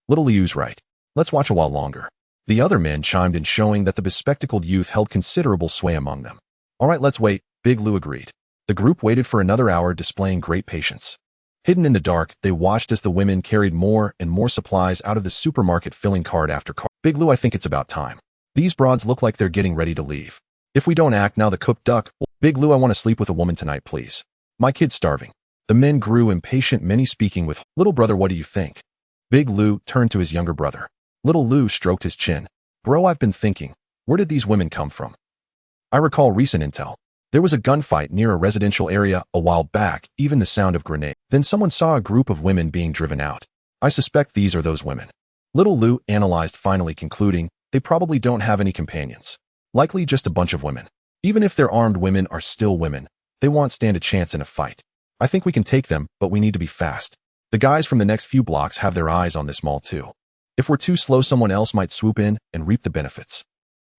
"Little Liu's right. Let's watch a while longer." The other men chimed in, showing that the bespectacled youth held considerable sway among them. "All right, let's wait," Big Lu agreed. The group waited for another hour, displaying great patience. Hidden in the dark, they watched as the women carried more and more supplies out of the supermarket, filling cart after cart. "Big Lu, I think it's about time. These broads look like they're getting ready to leave. If we don't act now, the cooked duck will—" "Big Lu, I want to sleep with a woman tonight, please. My kid's starving." The men grew impatient, many speaking with, "Little brother, what do you think?" Big Lu turned to his younger brother. Little Lu stroked his chin. "Bro, I've been thinking, where did these women come from? I recall recent intel. There was a gunfight near a residential area a while back, even the sound of grenades. Then someone saw a group of women being driven out. I suspect these are those women. Little Lou analyzed, finally concluding, they probably don't have any companions. Likely just a bunch of women. Even if they're armed, women are still women. They won't stand a chance in a fight. I think we can take them, but we need to be fast. The guys from the next few blocks have their eyes on this mall too. If we're too slow, someone else might swoop in and reap the benefits.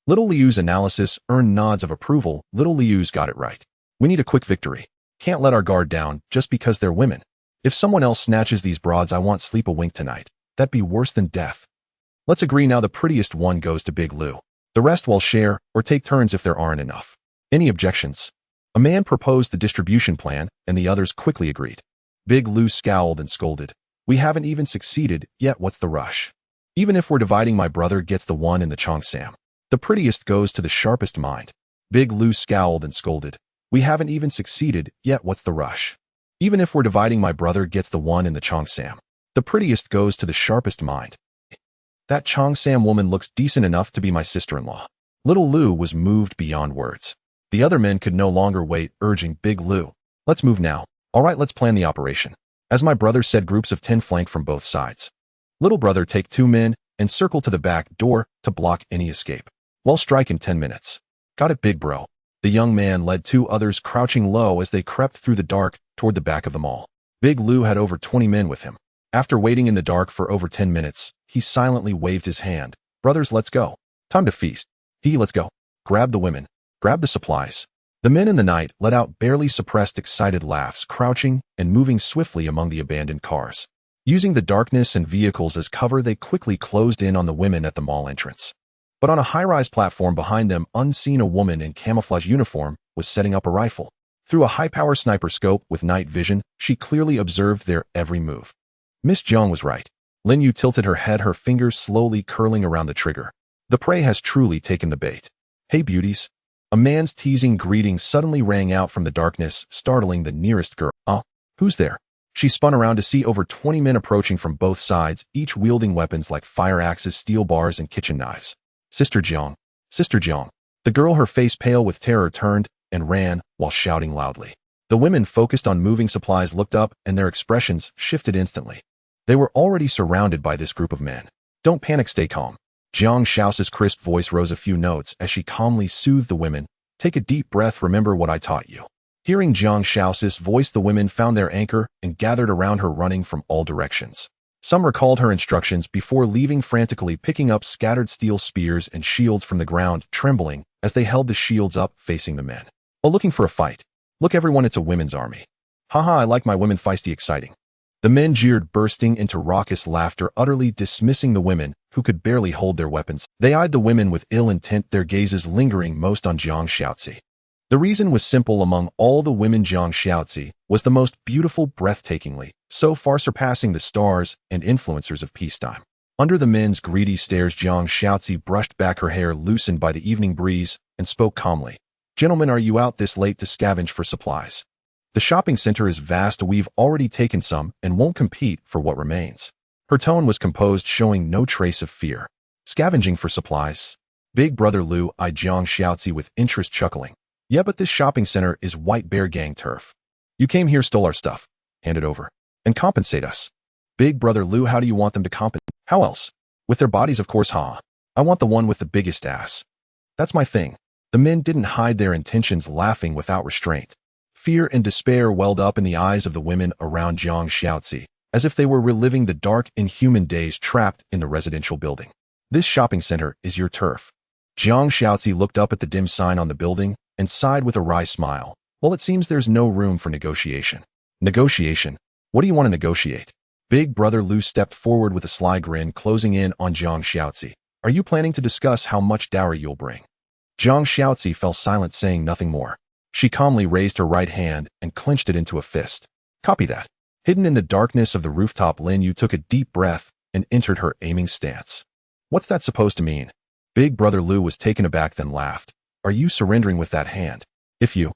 Little Liu's analysis earned nods of approval. Little Liu's got it right. We need a quick victory. Can't let our guard down just because they're women. If someone else snatches these broads, I won't sleep a wink tonight. That'd be worse than death. Let's agree now the prettiest one goes to Big Lou. The rest will share or take turns if there aren't enough. Any objections? A man proposed the distribution plan, and the others quickly agreed. Big Lou scowled and scolded. We haven't even succeeded yet, what's the rush? Even if we're dividing, my brother gets the one in the Cheongsam. The prettiest goes to the sharpest mind. Big Lou scowled and scolded. We haven't even succeeded yet, what's the rush? Even if we're dividing, my brother gets the one in the Cheongsam. The prettiest goes to the sharpest mind. That Cheongsam woman looks decent enough to be my sister-in-law. Little Lou was moved beyond words. The other men could no longer wait, urging Big Lou. Let's move now. All right, let's plan the operation. As my brother said, groups of 10 flank from both sides. Little brother, take 2 men and circle to the back door to block any escape. We'll strike in 10 minutes. Got it, big bro. The young man led 2 others, crouching low as they crept through the dark toward the back of the mall. Big Lou had over 20 men with him. After waiting in the dark for over 10 minutes, he silently waved his hand. Brothers, let's go. Time to feast. Let's go. Grab the women. Grab the supplies. The men in the night let out barely suppressed excited laughs, crouching and moving swiftly among the abandoned cars. Using the darkness and vehicles as cover, they quickly closed in on the women at the mall entrance. But on a high-rise platform behind them, unseen, a woman in camouflage uniform was setting up a rifle. Through a high-power sniper scope with night vision, she clearly observed their every move. Miss Jiang was right. Lin Yu tilted her head, her fingers slowly curling around the trigger. The prey has truly taken the bait. Hey, beauties. A man's teasing greeting suddenly rang out from the darkness, startling the nearest girl. Who's there? She spun around to see over 20 men approaching from both sides, each wielding weapons like fire axes, steel bars, and kitchen knives. Sister Jiang. Sister Jiang. The girl, her face pale with terror, turned and ran while shouting loudly. The women, focused on moving supplies, looked up, and their expressions shifted instantly. They were already surrounded by this group of men. Don't panic, stay calm. Jiang Shao's crisp voice rose a few notes as she calmly soothed the women. Take a deep breath, remember what I taught you. Hearing Jiang Shao's voice, the women found their anchor and gathered around her, running from all directions. Some recalled her instructions before leaving, frantically picking up scattered steel spears and shields from the ground, trembling as they held the shields up, facing the men. Looking for a fight. Look, everyone, it's a women's army. Haha, I like my women feisty, exciting. The men jeered, bursting into raucous laughter, utterly dismissing the women, who could barely hold their weapons. They eyed the women with ill intent, their gazes lingering most on Jiang Shaozi. The reason was simple. Among all the women, Jiang Shaozi was the most beautiful, breathtakingly, so far surpassing the stars and influencers of peacetime. Under the men's greedy stares, Jiang Shaozi brushed back her hair, loosened by the evening breeze, and spoke calmly. Gentlemen, are you out this late to scavenge for supplies? The shopping center is vast. We've already taken some and won't compete for what remains. Her tone was composed, showing no trace of fear. Scavenging for supplies? Big Brother Lou eyed Jiang Shaozi with interest, chuckling. Yeah, but this shopping center is White Bear Gang turf. You came here, stole our stuff. Hand it over. And compensate us. Big Brother Lou, how do you want them to compensate? How else? With their bodies, of course, huh? I want the one with the biggest ass. That's my thing. The men didn't hide their intentions, laughing without restraint. Fear and despair welled up in the eyes of the women around Jiang Shaozi, as if they were reliving the dark, inhuman days trapped in the residential building. This shopping center is your turf. Jiang Shaozi looked up at the dim sign on the building and sighed with a wry smile. Well, it seems there's no room for negotiation. Negotiation? What do you want to negotiate? Big Brother Lou stepped forward with a sly grin, closing in on Jiang Shaozi. Are you planning to discuss how much dowry you'll bring? Jiang Shaozi fell silent, saying nothing more. She calmly raised her right hand and clenched it into a fist. Copy that. Hidden in the darkness of the rooftop, Lin Yu took a deep breath and entered her aiming stance. What's that supposed to mean? Big Brother Lou was taken aback, then laughed. Are you surrendering with that hand? If you...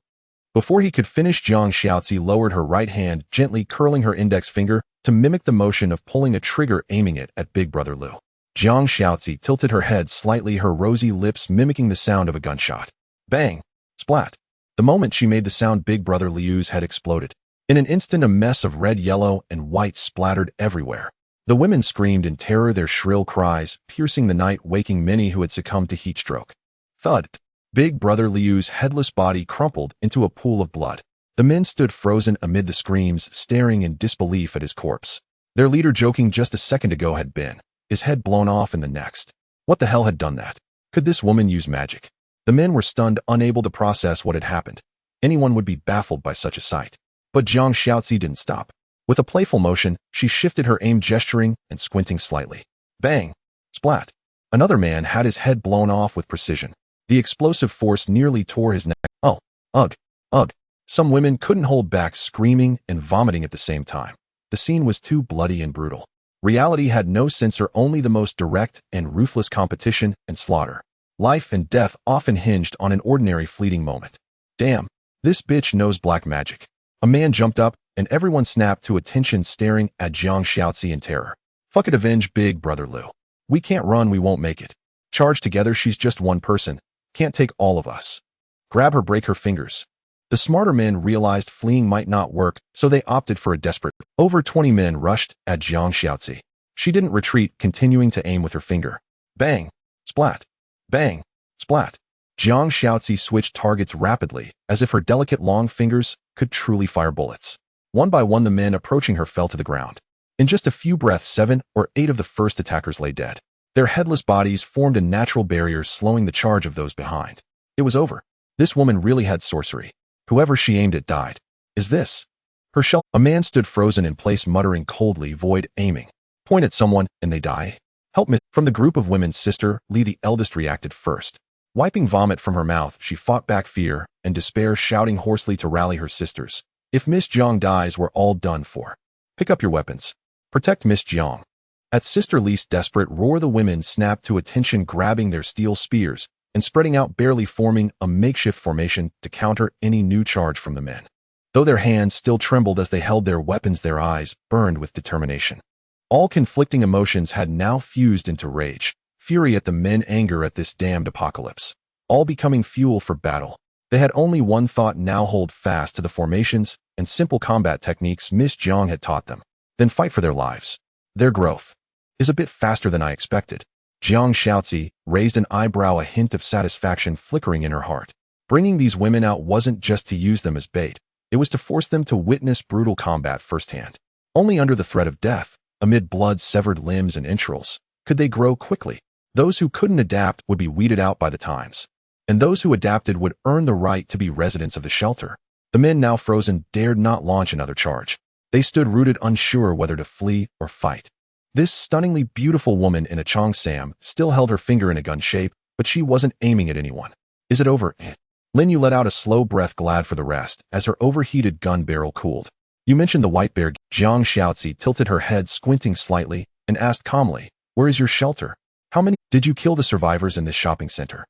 Before he could finish, Jiang Shaozi lowered her right hand, gently curling her index finger to mimic the motion of pulling a trigger, aiming it at Big Brother Lou. Jiang Shaozi tilted her head slightly, her rosy lips mimicking the sound of a gunshot. Bang! Splat! The moment she made the sound, Big Brother Liu's head exploded. In an instant, a mess of red, yellow, and white splattered everywhere. The women screamed in terror, their shrill cries piercing the night, waking many who had succumbed to heat stroke. Thud! Big Brother Liu's headless body crumpled into a pool of blood. The men stood frozen amid the screams, staring in disbelief at his corpse. Their leader, joking just a second ago, had been his head blown off in the next. What the hell had done that? Could this woman use magic? The men were stunned, unable to process what had happened. Anyone would be baffled by such a sight. But Jiang Shaozi didn't stop. With a playful motion, she shifted her aim, gesturing and squinting slightly. Bang! Splat! Another man had his head blown off with precision. The explosive force nearly tore his neck. Oh! Ugh! Ugh! Some women couldn't hold back, screaming and vomiting at the same time. The scene was too bloody and brutal. Reality had no censor, only the most direct and ruthless competition and slaughter. Life and death often hinged on an ordinary fleeting moment. Damn! This bitch knows black magic. A man jumped up, and everyone snapped to attention, staring at Jiang Shaozi in terror. Fuck it, avenge Big Brother Liu. We can't run, we won't make it. Charge together, she's just one person. Can't take all of us. Grab her, break her fingers. The smarter men realized fleeing might not work, so they opted for a desperate. Over 20 men rushed at Jiang Shaozi. She didn't retreat, continuing to aim with her finger. Bang! Splat! Bang! Splat! Jiang Shaozi switched targets rapidly, as if her delicate long fingers could truly fire bullets. One by one, the men approaching her fell to the ground. In just a few breaths, 7 or 8 of the first attackers lay dead. Their headless bodies formed a natural barrier, slowing the charge of those behind. It was over. This woman really had sorcery. Whoever she aimed at died. Is this her shell? A man stood frozen in place, muttering coldly, void aiming. Point at someone, and they die? Help me. From the group of women, Sister Li, the eldest, reacted first. Wiping vomit from her mouth, she fought back fear and despair, shouting hoarsely to rally her sisters. If Miss Jiang dies, we're all done for. Pick up your weapons. Protect Miss Jiang. At Sister Li's desperate roar, the women snapped to attention, grabbing their steel spears and spreading out, barely forming a makeshift formation to counter any new charge from the men. Though their hands still trembled as they held their weapons, their eyes burned with determination. All conflicting emotions had now fused into rage. Fury at the men, anger at this damned apocalypse, all becoming fuel for battle. They had only one thought now: hold fast to the formations and simple combat techniques Miss Jiang had taught them, then fight for their lives. Their growth is a bit faster than I expected. Jiang Shaozi raised an eyebrow, a hint of satisfaction flickering in her heart. Bringing these women out wasn't just to use them as bait, it was to force them to witness brutal combat firsthand. Only under the threat of death, amid blood-severed limbs and entrails, could they grow quickly. Those who couldn't adapt would be weeded out by the times, and those who adapted would earn the right to be residents of the shelter. The men, now frozen, dared not launch another charge. They stood rooted, unsure whether to flee or fight. This stunningly beautiful woman in a cheongsam still held her finger in a gun shape, but she wasn't aiming at anyone. Is it over? Lin Yu let out a slow breath, glad for the rest, as her overheated gun barrel cooled. You mentioned the white bear. Jiang Shaozi tilted her head, squinting slightly, and asked calmly, where is your shelter? How many did you kill the survivors in this shopping center?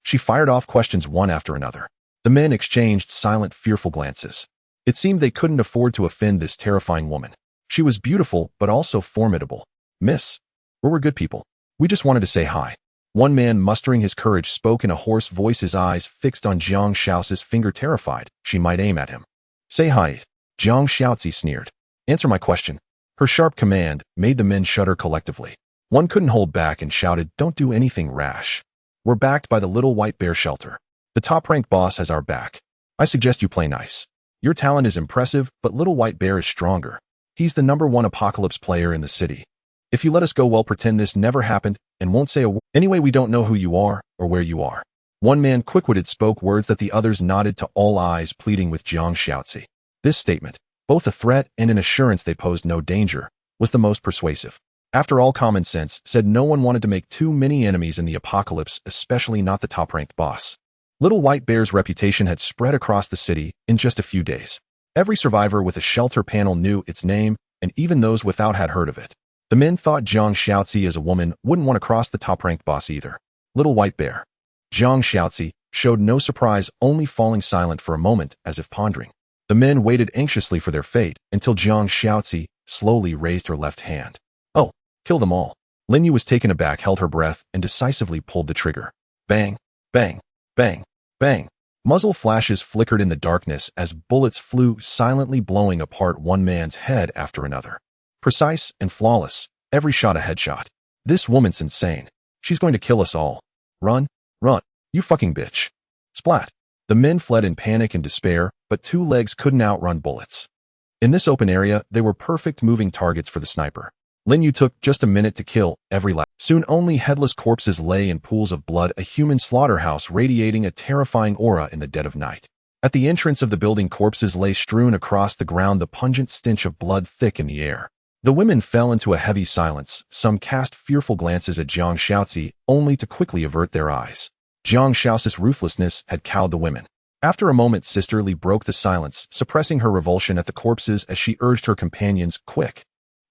She fired off questions one after another. The men exchanged silent, fearful glances. It seemed they couldn't afford to offend this terrifying woman. She was beautiful, but also formidable. Miss, we're good people. We just wanted to say hi. One man, mustering his courage, spoke in a hoarse voice, his eyes fixed on Jiang Shaozi's finger, terrified she might aim at him. Say hi. Jiang Shaozi sneered. Answer my question. Her sharp command made the men shudder collectively. One couldn't hold back and shouted, don't do anything rash. We're backed by the Little White Bear Shelter. The top-ranked boss has our back. I suggest you play nice. Your talent is impressive, but Little White Bear is stronger. He's the #1 apocalypse player in the city. If you let us go, we'll pretend this never happened and won't say a word. Anyway, we don't know who you are or where you are. One man, quick-witted, spoke words that the others nodded to, all eyes pleading with Jiang Shaozi. This statement, both a threat and an assurance they posed no danger, was the most persuasive. After all, common sense said no one wanted to make too many enemies in the apocalypse, especially not the top-ranked boss. Little White Bear's reputation had spread across the city in just a few days. Every survivor with a shelter panel knew its name, and even those without had heard of it. The men thought Jiang Shaozi as a woman wouldn't want to cross the top-ranked boss either. Little White Bear. Jiang Shaozi showed no surprise, only falling silent for a moment as if pondering. The men waited anxiously for their fate until Jiang Shaozi slowly raised her left hand. Oh, kill them all. Lin Yu was taken aback, held her breath, and decisively pulled the trigger. Bang, bang, bang, bang. Muzzle flashes flickered in the darkness as bullets flew silently, blowing apart one man's head after another. Precise and flawless, every shot a headshot. This woman's insane. She's going to kill us all. Run, run, you fucking bitch. Splat. The men fled in panic and despair, but two legs couldn't outrun bullets. In this open area, they were perfect moving targets for the sniper. Lin Yu took just a minute to kill every last. Soon only headless corpses lay in pools of blood, a human slaughterhouse radiating a terrifying aura in the dead of night. At the entrance of the building, corpses lay strewn across the ground, the pungent stench of blood thick in the air. The women fell into a heavy silence. Some cast fearful glances at Jiang Shaozi, only to quickly avert their eyes. Jiang Shaozi's ruthlessness had cowed the women. After a moment, Sister Li broke the silence, suppressing her revulsion at the corpses as she urged her companions, "Quick!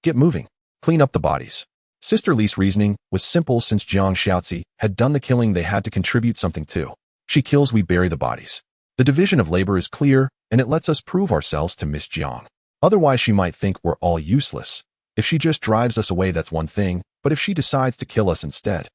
Get moving! Clean up the bodies." Sister Li's reasoning was simple. Since Jiang Shaozi had done the killing, they had to contribute something too. She kills, we bury the bodies. The division of labor is clear, and it lets us prove ourselves to Miss Jiang. Otherwise, she might think we're all useless. If she just drives us away, that's one thing, but if she decides to kill us instead.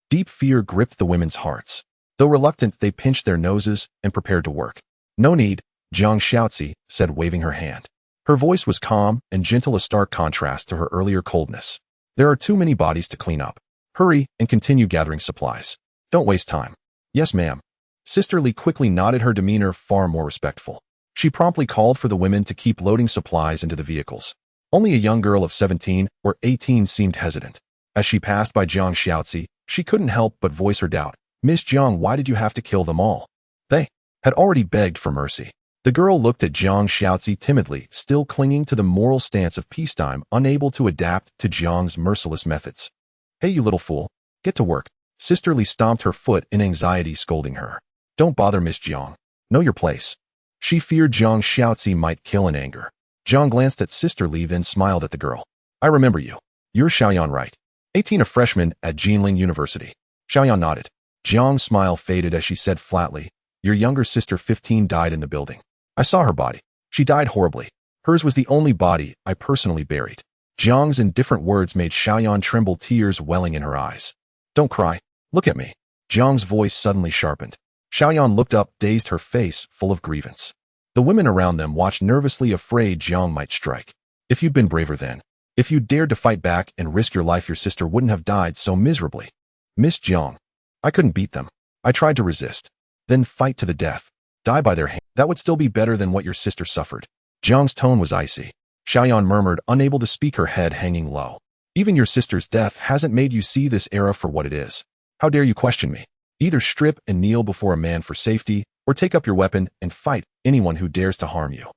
Deep fear gripped the women's hearts. Though reluctant, they pinched their noses and prepared to work. "No need," Jiang Shaozi said, waving her hand. Her voice was calm and gentle, a stark contrast to her earlier coldness. "There are too many bodies to clean up. Hurry and continue gathering supplies. Don't waste time." "Yes, ma'am." Sister Li quickly nodded, her demeanor far more respectful. She promptly called for the women to keep loading supplies into the vehicles. Only a young girl of 17 or 18 seemed hesitant. As she passed by Jiang Shaozi, she couldn't help but voice her doubt. "Miss Jiang, why did you have to kill them all?" They had already begged for mercy. The girl looked at Jiang Shaozi timidly, still clinging to the moral stance of peacetime, unable to adapt to Jiang's merciless methods. "Hey, you little fool. Get to work." Sister Li stomped her foot in anxiety, scolding her. "Don't bother Miss Jiang. Know your place." She feared Jiang Shaozi might kill in anger. Jiang glanced at Sister Li, then smiled at the girl. "I remember you. You're Xiaoyan, right? 18, a freshman at Jinling University." Xiaoyan nodded. Jiang's smile faded as she said flatly, "Your younger sister, 15, died in the building. I saw her body. She died horribly. Hers was the only body I personally buried." Jiang's indifferent words made Xiaoyan tremble, tears welling in her eyes. "Don't cry. Look at me." Jiang's voice suddenly sharpened. Xiaoyan looked up, dazed, her face full of grievance. The women around them watched nervously, afraid Jiang might strike. "If you'd been braver then, if you'd dared to fight back and risk your life, your sister wouldn't have died so miserably." "Miss Jiang, I couldn't beat them. I tried to resist. Then fight to the death. Die by their hand. That would still be better than what your sister suffered." Jiang's tone was icy. Xiaoyan murmured, unable to speak, her head hanging low. "Even your sister's death hasn't made you see this era for what it is. How dare you question me? Either strip and kneel before a man for safety, or take up your weapon and fight anyone who dares to harm you."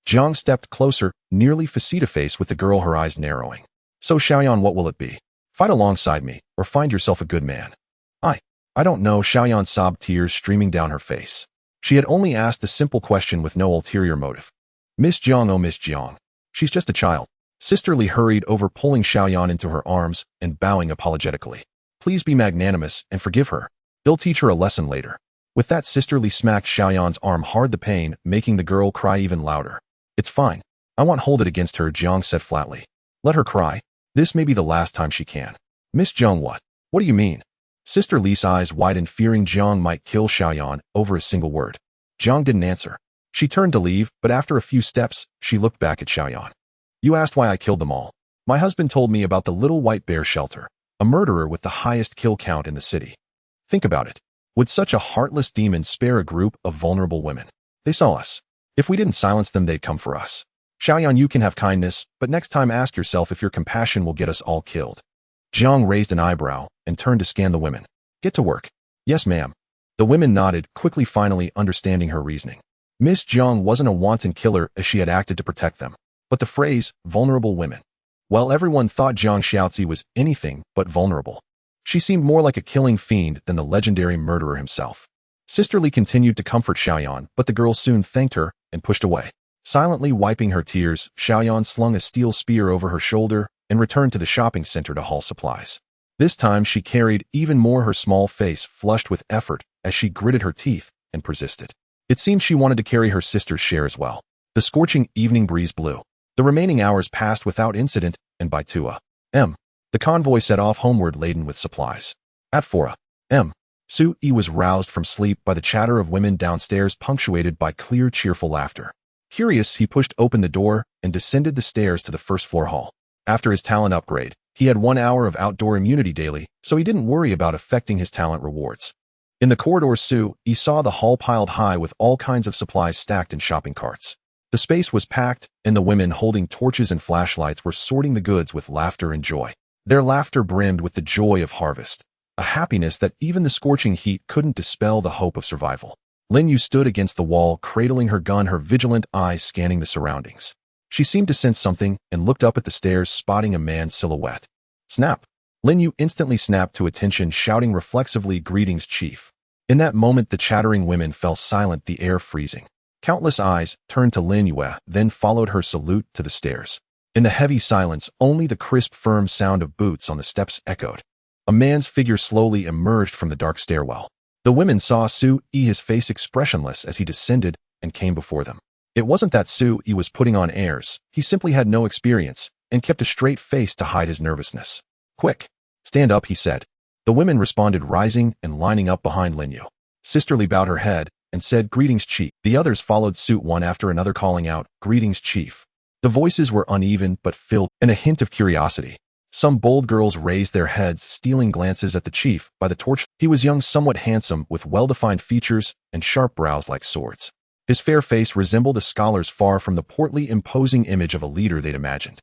Jiang stepped closer, nearly face-to-face with the girl, her eyes narrowing. "So Xiaoyan, what will it be? Fight alongside me, or find yourself a good man?" I don't know," Xiaoyan sobbed, tears streaming down her face. She had only asked a simple question with no ulterior motive. "Miss Jiang, oh Miss Jiang. She's just a child." Sister Li hurried over, pulling Xiaoyan into her arms and bowing apologetically. "Please be magnanimous and forgive her. They'll teach her a lesson later." With that, Sister Li smacked Xiaoyan's arm hard, the pain making the girl cry even louder. "It's fine. I won't hold it against her," Jiang said flatly. "Let her cry. This may be the last time she can." "Miss Jiang, what? What do you mean?" Sister Li's eyes widened, fearing Jiang might kill Xiaoyan over a single word. Jiang didn't answer. She turned to leave, but after a few steps, she looked back at Xiaoyan. "You asked why I killed them all. My husband told me about the Little White Bear Shelter, a murderer with the highest kill count in the city. Think about it. Would such a heartless demon spare a group of vulnerable women? They saw us. If we didn't silence them, they'd come for us. Xiaoyan, you can have kindness, but next time ask yourself if your compassion will get us all killed." Jiang raised an eyebrow and turned to scan the women. "Get to work." "Yes, ma'am." The women nodded, quickly finally understanding her reasoning. Miss Jiang wasn't a wanton killer as she had acted to protect them. But the phrase, vulnerable women. Well, everyone thought Jiang Shaozi was anything but vulnerable. She seemed more like a killing fiend than the legendary murderer himself. Sister Li continued to comfort Xiaoyan, but the girl soon thanked her and pushed away. Silently wiping her tears, Xiaoyan slung a steel spear over her shoulder and returned to the shopping center to haul supplies. This time she carried even more, her small face flushed with effort as she gritted her teeth and persisted. It seemed she wanted to carry her sister's share as well. The scorching evening breeze blew. The remaining hours passed without incident, and by 2 a.m., the convoy set off homeward laden with supplies. At 4 a.m., Su-yi was roused from sleep by the chatter of women downstairs, punctuated by clear, cheerful laughter. Curious, he pushed open the door and descended the stairs to the first-floor hall. After his talent upgrade, he had 1 hour of outdoor immunity daily, so he didn't worry about affecting his talent rewards. In the corridor, Su-yi saw the hall piled high with all kinds of supplies stacked in shopping carts. The space was packed, and the women holding torches and flashlights were sorting the goods with laughter and joy. Their laughter brimmed with the joy of harvest, a happiness that even the scorching heat couldn't dispel the hope of survival. Lin Yu stood against the wall, cradling her gun, her vigilant eyes scanning the surroundings. She seemed to sense something and looked up at the stairs, spotting a man's silhouette. Snap! Lin Yu instantly snapped to attention, shouting reflexively, "Greetings, Chief." In that moment, the chattering women fell silent, the air freezing. Countless eyes turned to Lin Yu, then followed her salute to the stairs. In the heavy silence, only the crisp, firm sound of boots on the steps echoed. A man's figure slowly emerged from the dark stairwell. The women saw Su-yi, his face expressionless as he descended and came before them. It wasn't that Su-yi was putting on airs. He simply had no experience and kept a straight face to hide his nervousness. "Quick, stand up," he said. The women responded, rising and lining up behind Lin Yu. Sisterly bowed her head and said, "Greetings, Chief." The others followed suit, one after another, calling out, "Greetings, Chief." The voices were uneven but filled with a hint of curiosity. Some bold girls raised their heads, stealing glances at the chief by the torch. He was young, somewhat handsome, with well-defined features and sharp brows like swords. His fair face resembled a scholar's, far from the portly, imposing image of a leader they'd imagined.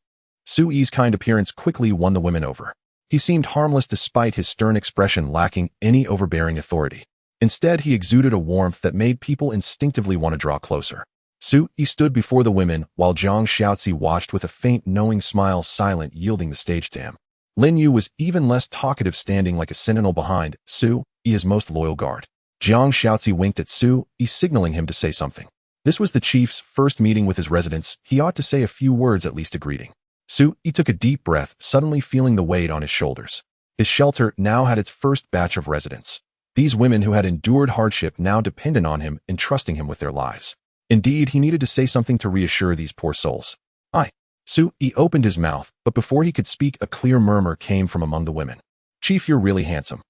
Su-yi's kind appearance quickly won the women over. He seemed harmless despite his stern expression, lacking any overbearing authority. Instead, he exuded a warmth that made people instinctively want to draw closer. Su-yi stood before the women, while Zhang Xiaozi watched with a faint, knowing smile, silent, yielding the stage to him. Lin Yu was even less talkative, standing like a sentinel behind Su-yi's most loyal guard. Zhang Xiaozi winked at Su-yi, signaling him to say something. This was the chief's first meeting with his residents. He ought to say a few words, at least a greeting. Su-yi took a deep breath, suddenly feeling the weight on his shoulders. His shelter now had its first batch of residents. These women who had endured hardship now depended on him, entrusting him with their lives. Indeed, he needed to say something to reassure these poor souls. Su-yi opened his mouth, but before he could speak, a clear murmur came from among the women. "Chief, you're really handsome."